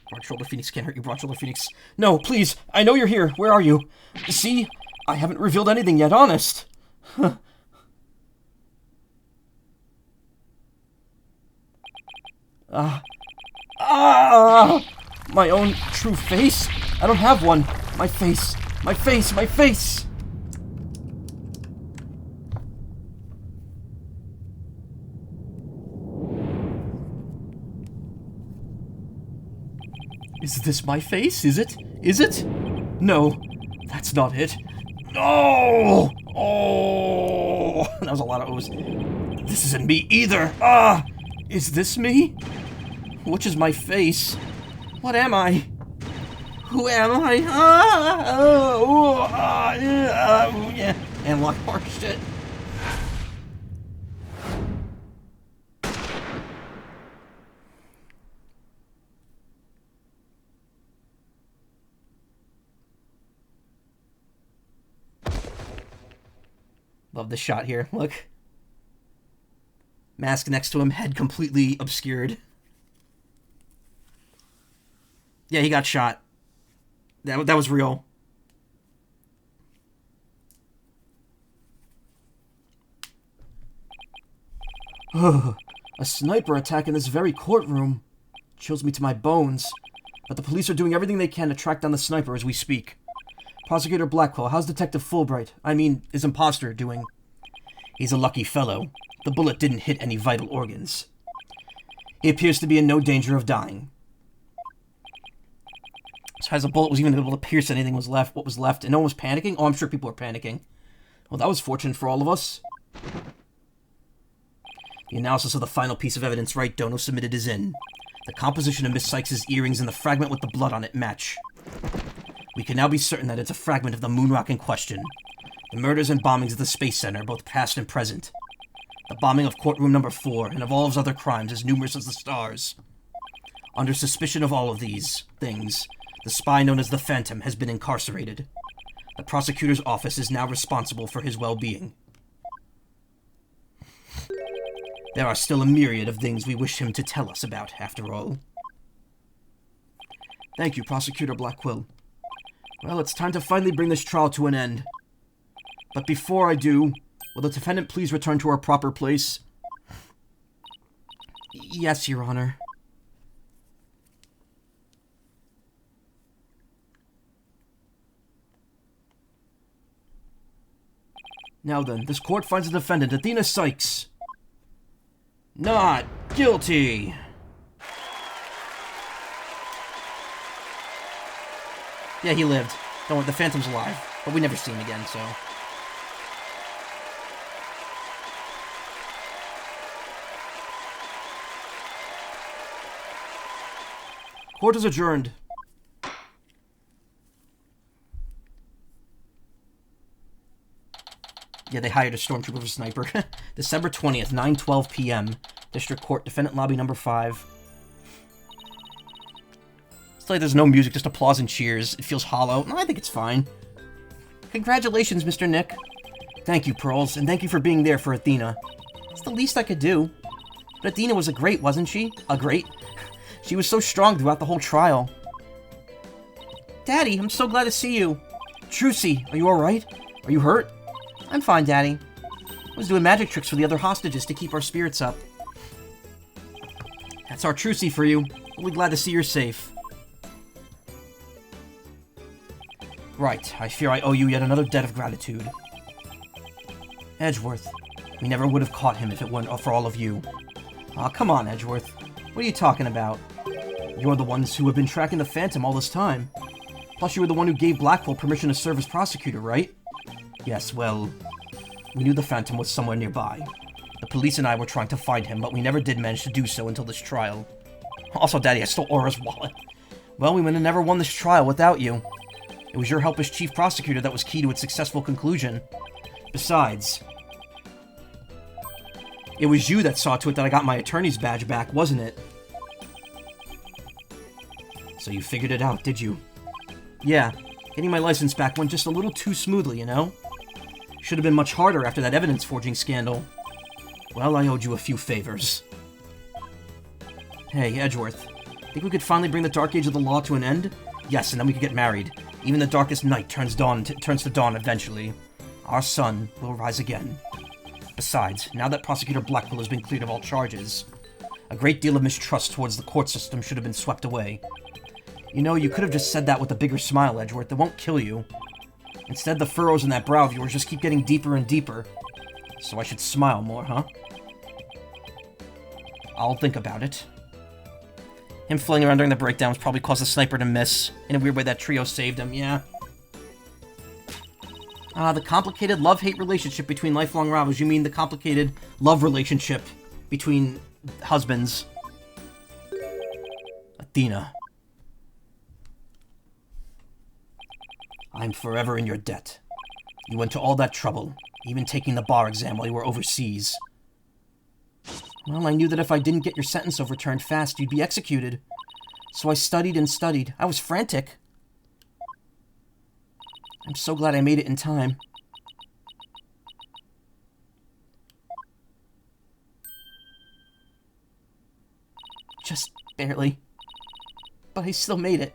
Broad-shoulder Phoenix can't hurt you, Broad-shoulder Phoenix. No, please! I know you're here! Where are you? See? I haven't revealed anything yet, honest! Huh. My own true face? I don't have one! My face! My face! My face! Is this my face? Is it? Is it? No, that's not it. No! Oh! That was a lot of O's. This isn't me either. Ah! Is this me? Which is my face? What am I? Who am I? Yeah. And like more shit. Love the shot here. Look. Mask next to him, head completely obscured. Yeah, he got shot. That was real. A sniper attack in this very courtroom. Chills me to my bones. But the police are doing everything they can to track down the sniper as we speak. Prosecutor Blackwell, how's Detective his imposter, doing? He's a lucky fellow. The bullet didn't hit any vital organs. He appears to be in no danger of dying. So as the bullet was even able to pierce anything what was left, and no one was panicking? Oh, I'm sure people were panicking. Well, that was fortunate for all of us. The analysis of the final piece of evidence Wright Dono submitted is in. The composition of Miss Sykes' earrings and the fragment with the blood on it match. We can now be certain that it's a fragment of the moon rock in question. The murders and bombings of the Space Center, both past and present. The bombing of courtroom number 4, and of all his other crimes as numerous as the stars. Under suspicion of all of these things, the spy known as the Phantom has been incarcerated. The prosecutor's office is now responsible for his well-being. There are still a myriad of things we wish him to tell us about, after all. Thank you, Prosecutor Blackwell. Well, it's time to finally bring this trial to an end. But before I do, will the defendant please return to our proper place? Yes, Your Honor. Now then, this court finds the defendant, Athena Sykes, not guilty. Yeah, he lived. Don't worry, the Phantom's alive. But we never see him again, so... Court is adjourned. Yeah, they hired a stormtrooper sniper. December 20th, 9:12 p.m. District Court, Defendant Lobby number 5. It's like there's no music, just applause and cheers. It feels hollow. No, I think it's fine. Congratulations, Mr. Nick. Thank you, Pearls, and thank you for being there for Athena. It's the least I could do. But Athena was a great, wasn't she? A great? She was so strong throughout the whole trial. Daddy, I'm so glad to see you. Trucy, are you alright? Are you hurt? I'm fine, Daddy. I was doing magic tricks for the other hostages to keep our spirits up. That's our Trucy for you. Really glad to see you're safe. Right, I fear I owe you yet another debt of gratitude. Edgeworth. We never would have caught him if it weren't for all of you. Aw, come on, Edgeworth. What are you talking about? You're the ones who have been tracking the Phantom all this time. Plus, you were the one who gave Blackwell permission to serve as prosecutor, right? Yes, well, we knew the Phantom was somewhere nearby. The police and I were trying to find him, but we never did manage to do so until this trial. Also, Daddy, I stole Aura's wallet. Well, we would have never won this trial without you. It was your help as chief prosecutor that was key to its successful conclusion. Besides, it was you that saw to it that I got my attorney's badge back, wasn't it? So you figured it out, did you? Yeah, getting my license back went just a little too smoothly, you know? Should have been much harder after that evidence forging scandal. Well, I owed you a few favors. Hey, Edgeworth, think we could finally bring the Dark Age of the Law to an end? Yes, and then we could get married. Even the darkest night turns to dawn eventually. Our sun will rise again. Besides, now that Prosecutor Blackwell has been cleared of all charges, a great deal of mistrust towards the court system should have been swept away. You know, you could have just said that with a bigger smile, Edgeworth. It won't kill you. Instead, the furrows in that brow of yours just keep getting deeper and deeper. So I should smile more, huh? I'll think about it. Him flailing around during the breakdowns probably caused the sniper to miss. In a weird way, that trio saved him, yeah. The complicated love-hate relationship between lifelong rivals. You mean the complicated love relationship between husbands. Athena. I'm forever in your debt. You went to all that trouble, even taking the bar exam while you were overseas. Well, I knew that if I didn't get your sentence overturned fast, you'd be executed. So I studied and studied. I was frantic. I'm so glad I made it in time. Just barely. But I still made it.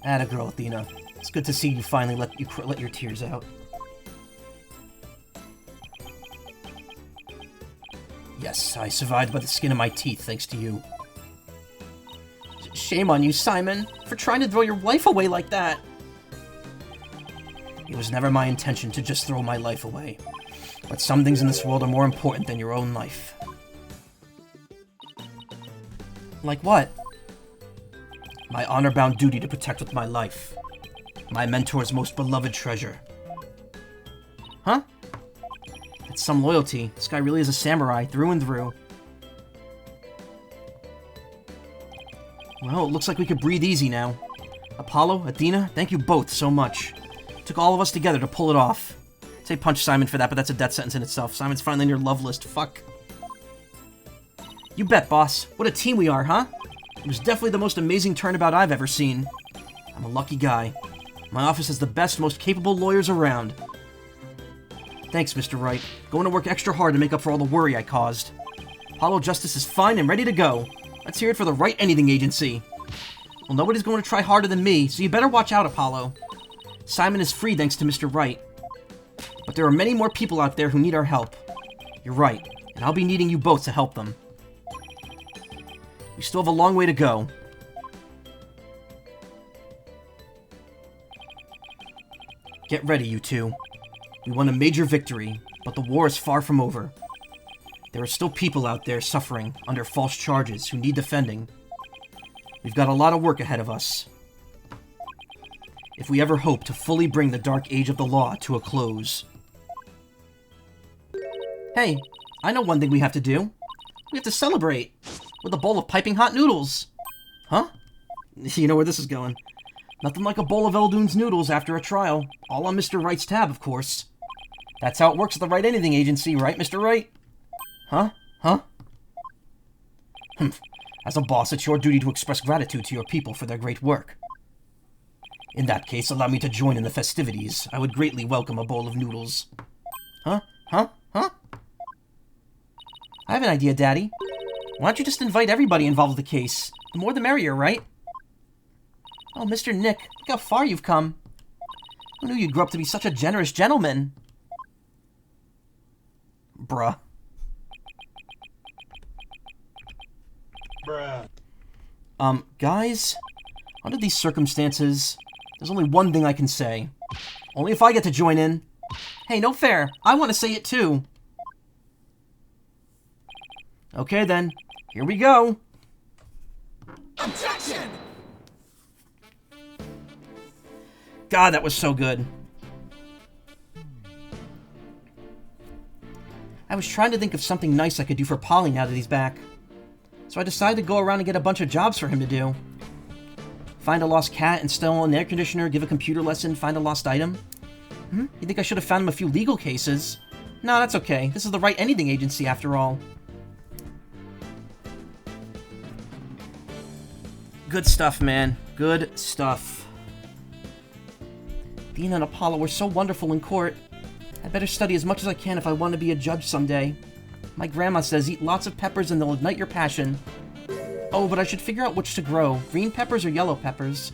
Atta girl, Athena. It's good to see you finally let your tears out. Yes, I survived by the skin of my teeth, thanks to you. Shame on you, Simon, for trying to throw your life away like that. It was never my intention to just throw my life away. But some things in this world are more important than your own life. Like what? My honor-bound duty to protect with my life. My mentor's most beloved treasure. Huh? It's some loyalty. This guy really is a samurai, through and through. Well, it looks like we could breathe easy now. Apollo, Athena, thank you both so much. It took all of us together to pull it off. Say punch Simon for that, but that's a death sentence in itself. Simon's finally on your love list. Fuck. You bet, boss. What a team we are, huh? It was definitely the most amazing turnabout I've ever seen. I'm a lucky guy. My office has the best, most capable lawyers around. Thanks, Mr. Wright. Going to work extra hard to make up for all the worry I caused. Apollo Justice is fine and ready to go. Let's hear it for the Wright Anything Agency. Well, nobody's going to try harder than me, so you better watch out, Apollo. Simon is free thanks to Mr. Wright. But there are many more people out there who need our help. You're right, and I'll be needing you both to help them. We still have a long way to go. Get ready, you two. We won a major victory, but the war is far from over. There are still people out there suffering under false charges who need defending. We've got a lot of work ahead of us. If we ever hope to fully bring the dark age of the law to a close. Hey, I know one thing we have to do. We have to celebrate with a bowl of piping hot noodles. Huh? You know where this is going. Nothing like a bowl of Eldoon's noodles after a trial. All on Mr. Wright's tab, of course. That's how it works at the Wright Anything Agency, right, Mr. Wright? Huh? Huh? As a boss, it's your duty to express gratitude to your people for their great work. In that case, allow me to join in the festivities. I would greatly welcome a bowl of noodles. Huh? Huh? Huh? I have an idea, Daddy. Why don't you just invite everybody involved with the case? The more the merrier, right? Oh, Mr. Nick, look how far you've come. Who knew you'd grow up to be such a generous gentleman? Bruh. Guys, under these circumstances, there's only one thing I can say. Only if I get to join in. Hey, no fair. I want to say it too. Okay then, here we go. Objection! God, that was so good. I was trying to think of something nice I could do for Polly now that he's back. So I decided to go around and get a bunch of jobs for him to do. Find a lost cat, install an air conditioner, give a computer lesson, find a lost item. You think I should have found him a few legal cases? No, that's okay. This is the Wright Anything Agency after all. Good stuff, man. Good stuff. Athena and Apollo were so wonderful in court. I better study as much as I can if I want to be a judge someday. My grandma says eat lots of peppers and they'll ignite your passion. Oh, but I should figure out which to grow. Green peppers or yellow peppers?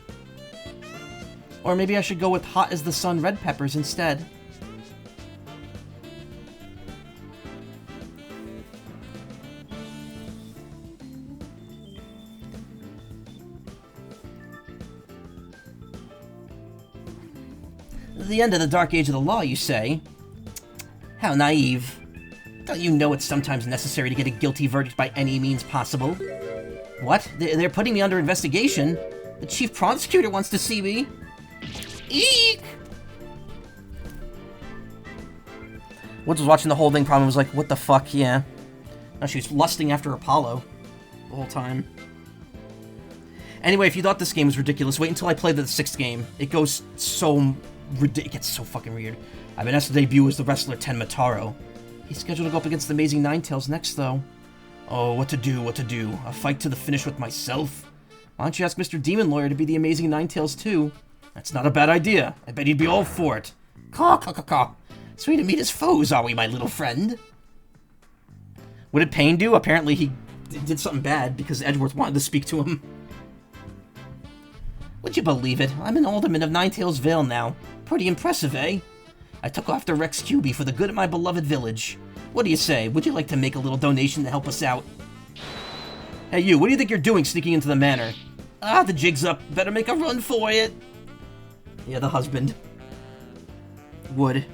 Or maybe I should go with hot as the sun red peppers instead. The end of the dark age of the law, you say? How naive. Don't you know it's sometimes necessary to get a guilty verdict by any means possible? What? They're putting me under investigation? The chief prosecutor wants to see me? Eek! Woods was watching the whole thing, probably was like, what the fuck, yeah. Now she was lusting after Apollo the whole time. Anyway, if you thought this game was ridiculous, wait until I play the 6th game. It goes so... it gets so fucking weird. I've been asked to debut as the wrestler Ten Mataro. He's scheduled to go up against the Amazing Ninetales next, though. Oh, what to do, what to do. A fight to the finish with myself? Why don't you ask Mr. Demon Lawyer to be the Amazing Ninetales, too? That's not a bad idea. I bet he'd be all for it. Caw, caw, caw, caw. So we to meet his foes, are we, my little friend? What did Payne do? Apparently he did something bad because Edgeworth wanted to speak to him. Would you believe it? I'm an alderman of Ninetails Vale now. Pretty impressive, eh? I took after Rex Cubey for the good of my beloved village. What do you say? Would you like to make a little donation to help us out? Hey you, what do you think you're doing sneaking into the manor? Ah, the jig's up. Better make a run for it. Yeah, the husband. Would.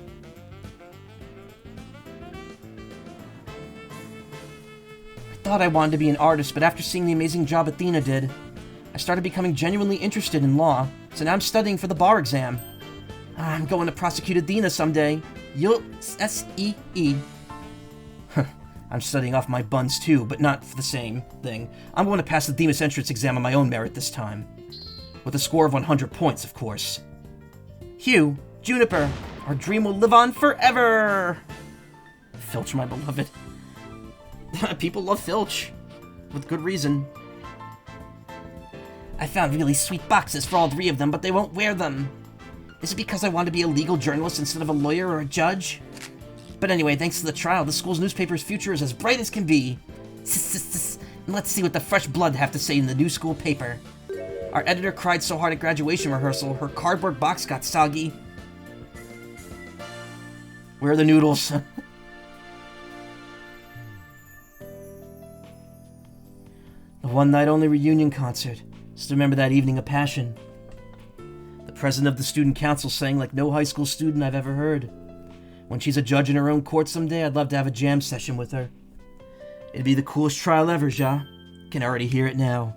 I thought I wanted to be an artist, but after seeing the amazing job Athena did, I started becoming genuinely interested in law, so now I'm studying for the bar exam. I'm going to prosecute Athena someday. You'll S-E-E. I'm studying off my buns too, but not for the same thing. I'm going to pass the Demas entrance exam on my own merit this time. With a score of 100 points, of course. Hugh, Juniper, our dream will live on forever! Filch, my beloved. People love Filch. With good reason. I found really sweet boxes for all 3 of them, but they won't wear them. Is it because I want to be a legal journalist instead of a lawyer or a judge? But anyway, thanks to the trial, the school's newspaper's future is as bright as can be. And let's see what the fresh blood have to say in the new school paper. Our editor cried so hard at graduation rehearsal, her cardboard box got soggy. Where are the noodles? The one-night-only reunion concert. Still remember that evening of passion. The president of the student council sang like no high school student I've ever heard. When she's a judge in her own court someday, I'd love to have a jam session with her. It'd be the coolest trial ever, Ja. Can already hear it now.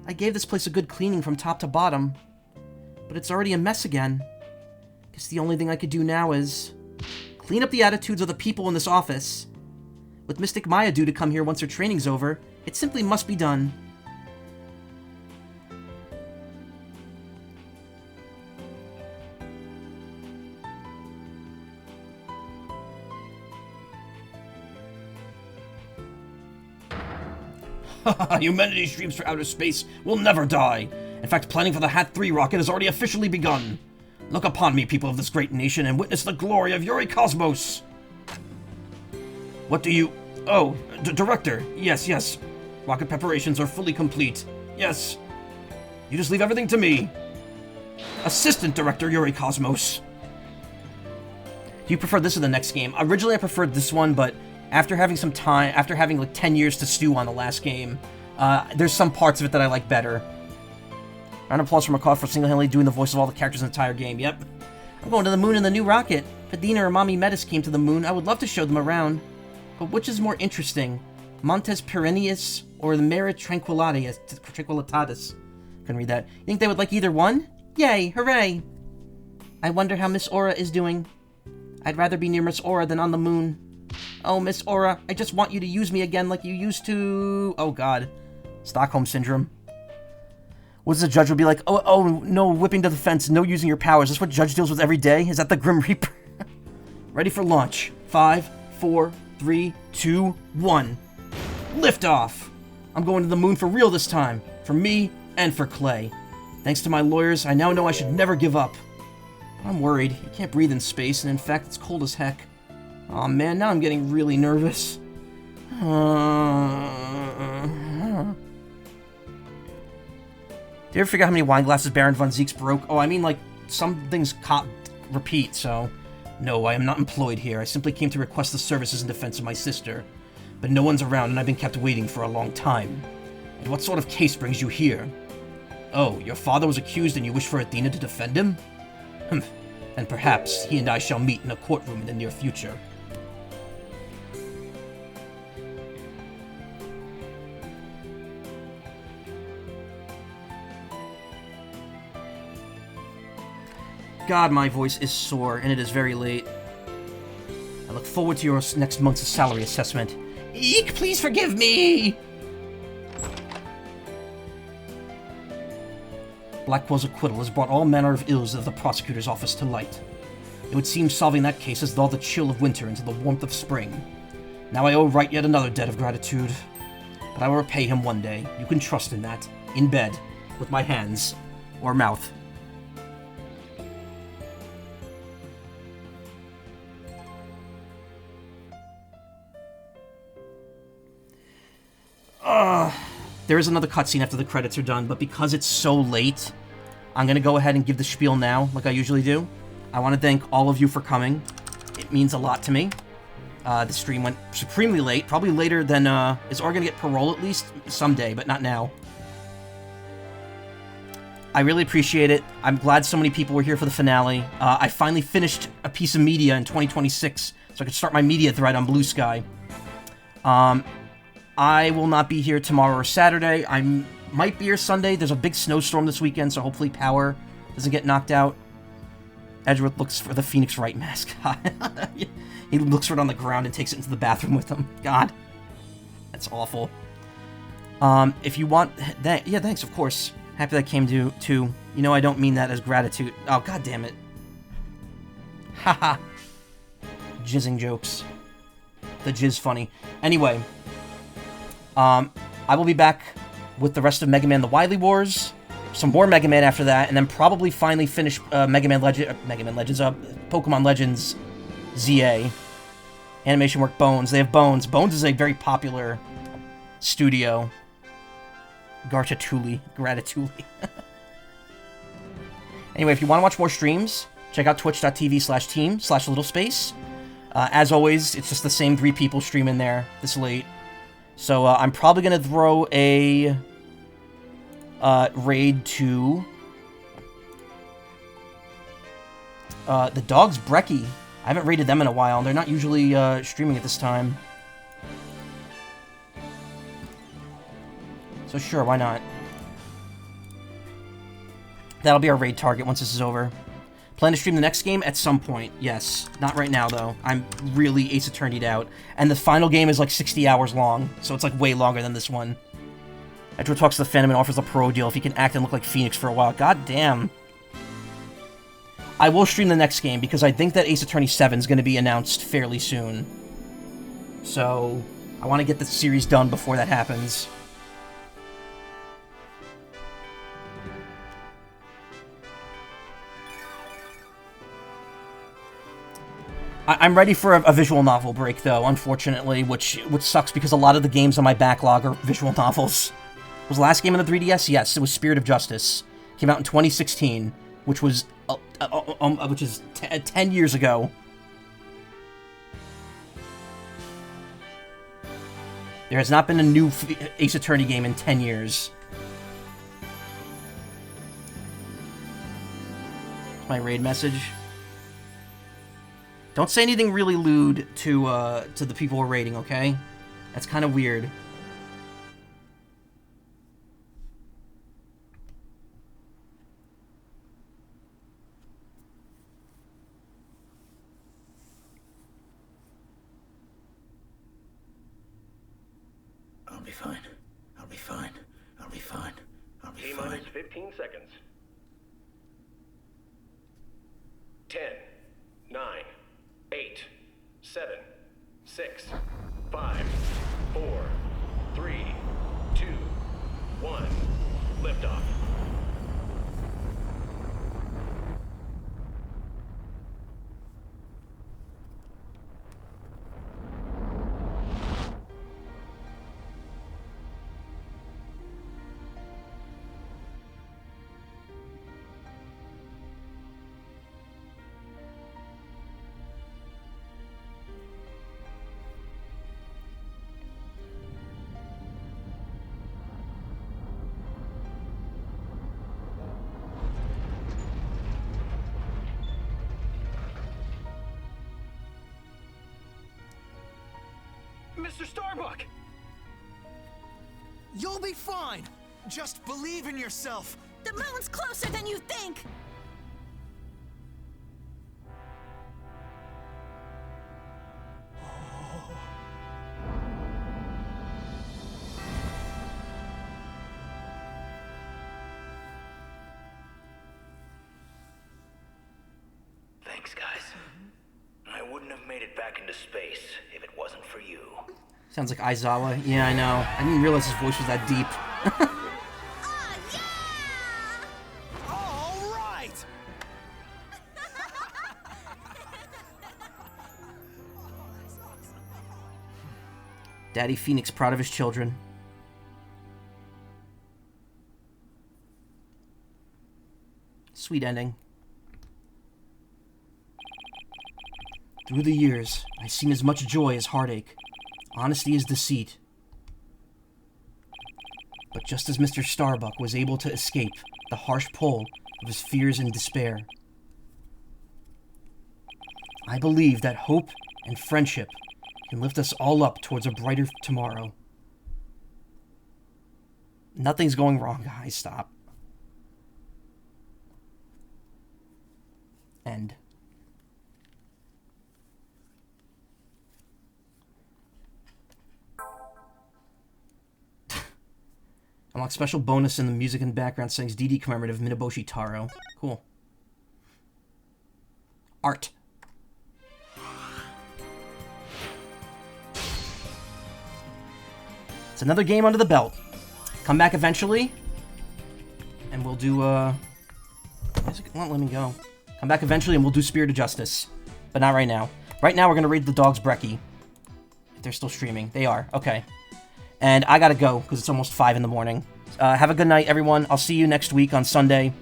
I gave this place a good cleaning from top to bottom, but it's already a mess again. Guess the only thing I could do now is clean up the attitudes of the people in this office. With Mystic Maya due to come here once her training's over, it simply must be done. Humanity's dreams for outer space will never die. In fact, planning for the Hat 3 rocket has already officially begun. Look upon me, people of this great nation, and witness the glory of Yuri Cosmos. What do you... Oh, Director. Yes. Rocket preparations are fully complete. Yes. You just leave everything to me. Assistant Director Yuri Cosmos. Do you prefer this or the next game? Originally, I preferred this one, but after having some time, after having like 10 years to stew on the last game, there's some parts of it that I like better. Round of applause for Macaw for single-handedly doing the voice of all the characters in the entire game. Yep. I'm going to the moon in the new rocket. Padina or Mommy Metis came to the moon. I would love to show them around. But which is more interesting? Montes Perennius or the Mare Tranquillitatis? Couldn't read that. You think they would like either one? Yay! Hooray! I wonder how Miss Aura is doing. I'd rather be near Miss Aura than on the moon. Oh, Miss Aura, I just want you to use me again like you used to... Oh, God. Stockholm Syndrome. What's the judge would be like? Oh, no, whipping to the fence, no using your powers. Is this what Judge deals with every day? Is that the Grim Reaper? Ready for launch. 5, 4, 3, 2, 1. Lift off! I'm going to the moon for real this time. For me and for Clay. Thanks to my lawyers, I now know I should never give up. I'm worried. You can't breathe in space, and in fact, it's cold as heck. Aw, man, now I'm getting really nervous. Do you ever figure out how many wine glasses Baron von Zeeks broke? Oh, I mean, like, some things repeat, so... No, I am not employed here. I simply came to request the services in defense of my sister. But no one's around, and I've been kept waiting for a long time. And what sort of case brings you here? Oh, your father was accused and you wish for Athena to defend him? And perhaps he and I shall meet in a courtroom in the near future. God, my voice is sore, and it is very late. I look forward to your next month's salary assessment. Eek, please forgive me! Blackwell's acquittal has brought all manner of ills of the prosecutor's office to light. It would seem solving that case has lulled the chill of winter into the warmth of spring. Now I owe Wright yet another debt of gratitude. But I will repay him one day. You can trust in that. In bed. With my hands. Or mouth. There is another cutscene after the credits are done, but because it's so late, I'm going to go ahead and give the spiel now, like I usually do. I want to thank all of you for coming. It means a lot to me. The stream went supremely late, probably later than, is Or going to get parole at least? Someday, but not now. I really appreciate it. I'm glad so many people were here for the finale. I finally finished a piece of media in 2026, so I could start my media thread on Blue Sky. I will not be here tomorrow or Saturday. I might be here Sunday. There's a big snowstorm this weekend, so hopefully power doesn't get knocked out. Edgeworth looks for the Phoenix Wright mascot. He looks for it on the ground and takes it into the bathroom with him. God. That's awful. If you want... yeah, thanks, of course. Happy that came to... You know I don't mean that as gratitude. Oh, god damn it. Haha. Jizzing jokes. The jizz funny. Anyway... I will be back with the rest of Mega Man The Wily Wars, some more Mega Man after that, and then probably finally finish Pokemon Legends ZA. Animation Work Bones. They have Bones. Bones is a very popular studio. Gratituli. Anyway, if you want to watch more streams, check out twitch.tv/team/littlespace. As always, it's just the same 3 people streaming there this late. So, I'm probably going to throw a raid to the Dogs Brecky. I haven't raided them in a while. They're not usually streaming at this time. So sure, why not? That'll be our raid target once this is over. Plan to stream the next game at some point, yes. Not right now, though. I'm really Ace Attorney'd out. And the final game is like 60 hours long, so it's like way longer than this one. Edgeworth talks to the Phantom and offers a pro deal if he can act and look like Phoenix for a while. God damn. I will stream the next game, because I think that Ace Attorney 7 is going to be announced fairly soon. So, I want to get the series done before that happens. I'm ready for a visual novel break, though, unfortunately, which sucks because a lot of the games on my backlog are visual novels. Was the last game on the 3DS? Yes, it was Spirit of Justice. Came out in 2016, which was 10 years ago. There has not been a new Ace Attorney game in 10 years. My raid message. Don't say anything really lewd to the people we're raiding, okay? That's kind of weird. I'll be fine. I'll be fine. I'll be fine. I'll be fine. T-minus 15 seconds. 10, 9, 8, 7, 6, 5, 4, 3, 2, 1. Liftoff. Mr. Starbuck! You'll be fine! Just believe in yourself! The moon's closer than you think! Thanks, guys. I wouldn't have made it back into space if it wasn't for you. Sounds like Aizawa. Yeah, I know. I didn't realize his voice was that deep. All right. Daddy Phoenix proud of his children. Sweet ending. Through the years, I've seen as much joy as heartache, honesty as deceit. But just as Mr. Starbuck was able to escape the harsh pull of his fears and despair, I believe that hope and friendship can lift us all up towards a brighter tomorrow. Nothing's going wrong, guys. Stop. End. Unlock special bonus in the music in the background settings. DD commemorative Minaboshi Taro. Cool. Art. It's another game under the belt. Come back eventually, and we'll do, why is it not letting me go? Come back eventually, and we'll do Spirit of Justice. But not right now. Right now, we're gonna raid the dogs Brecky. If they're still streaming. They are. Okay. And I gotta go, because it's almost 5 in the morning. Have a good night, everyone. I'll see you next week on Sunday.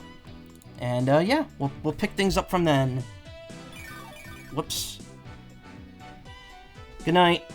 And, yeah, we'll pick things up from then. Whoops. Good night.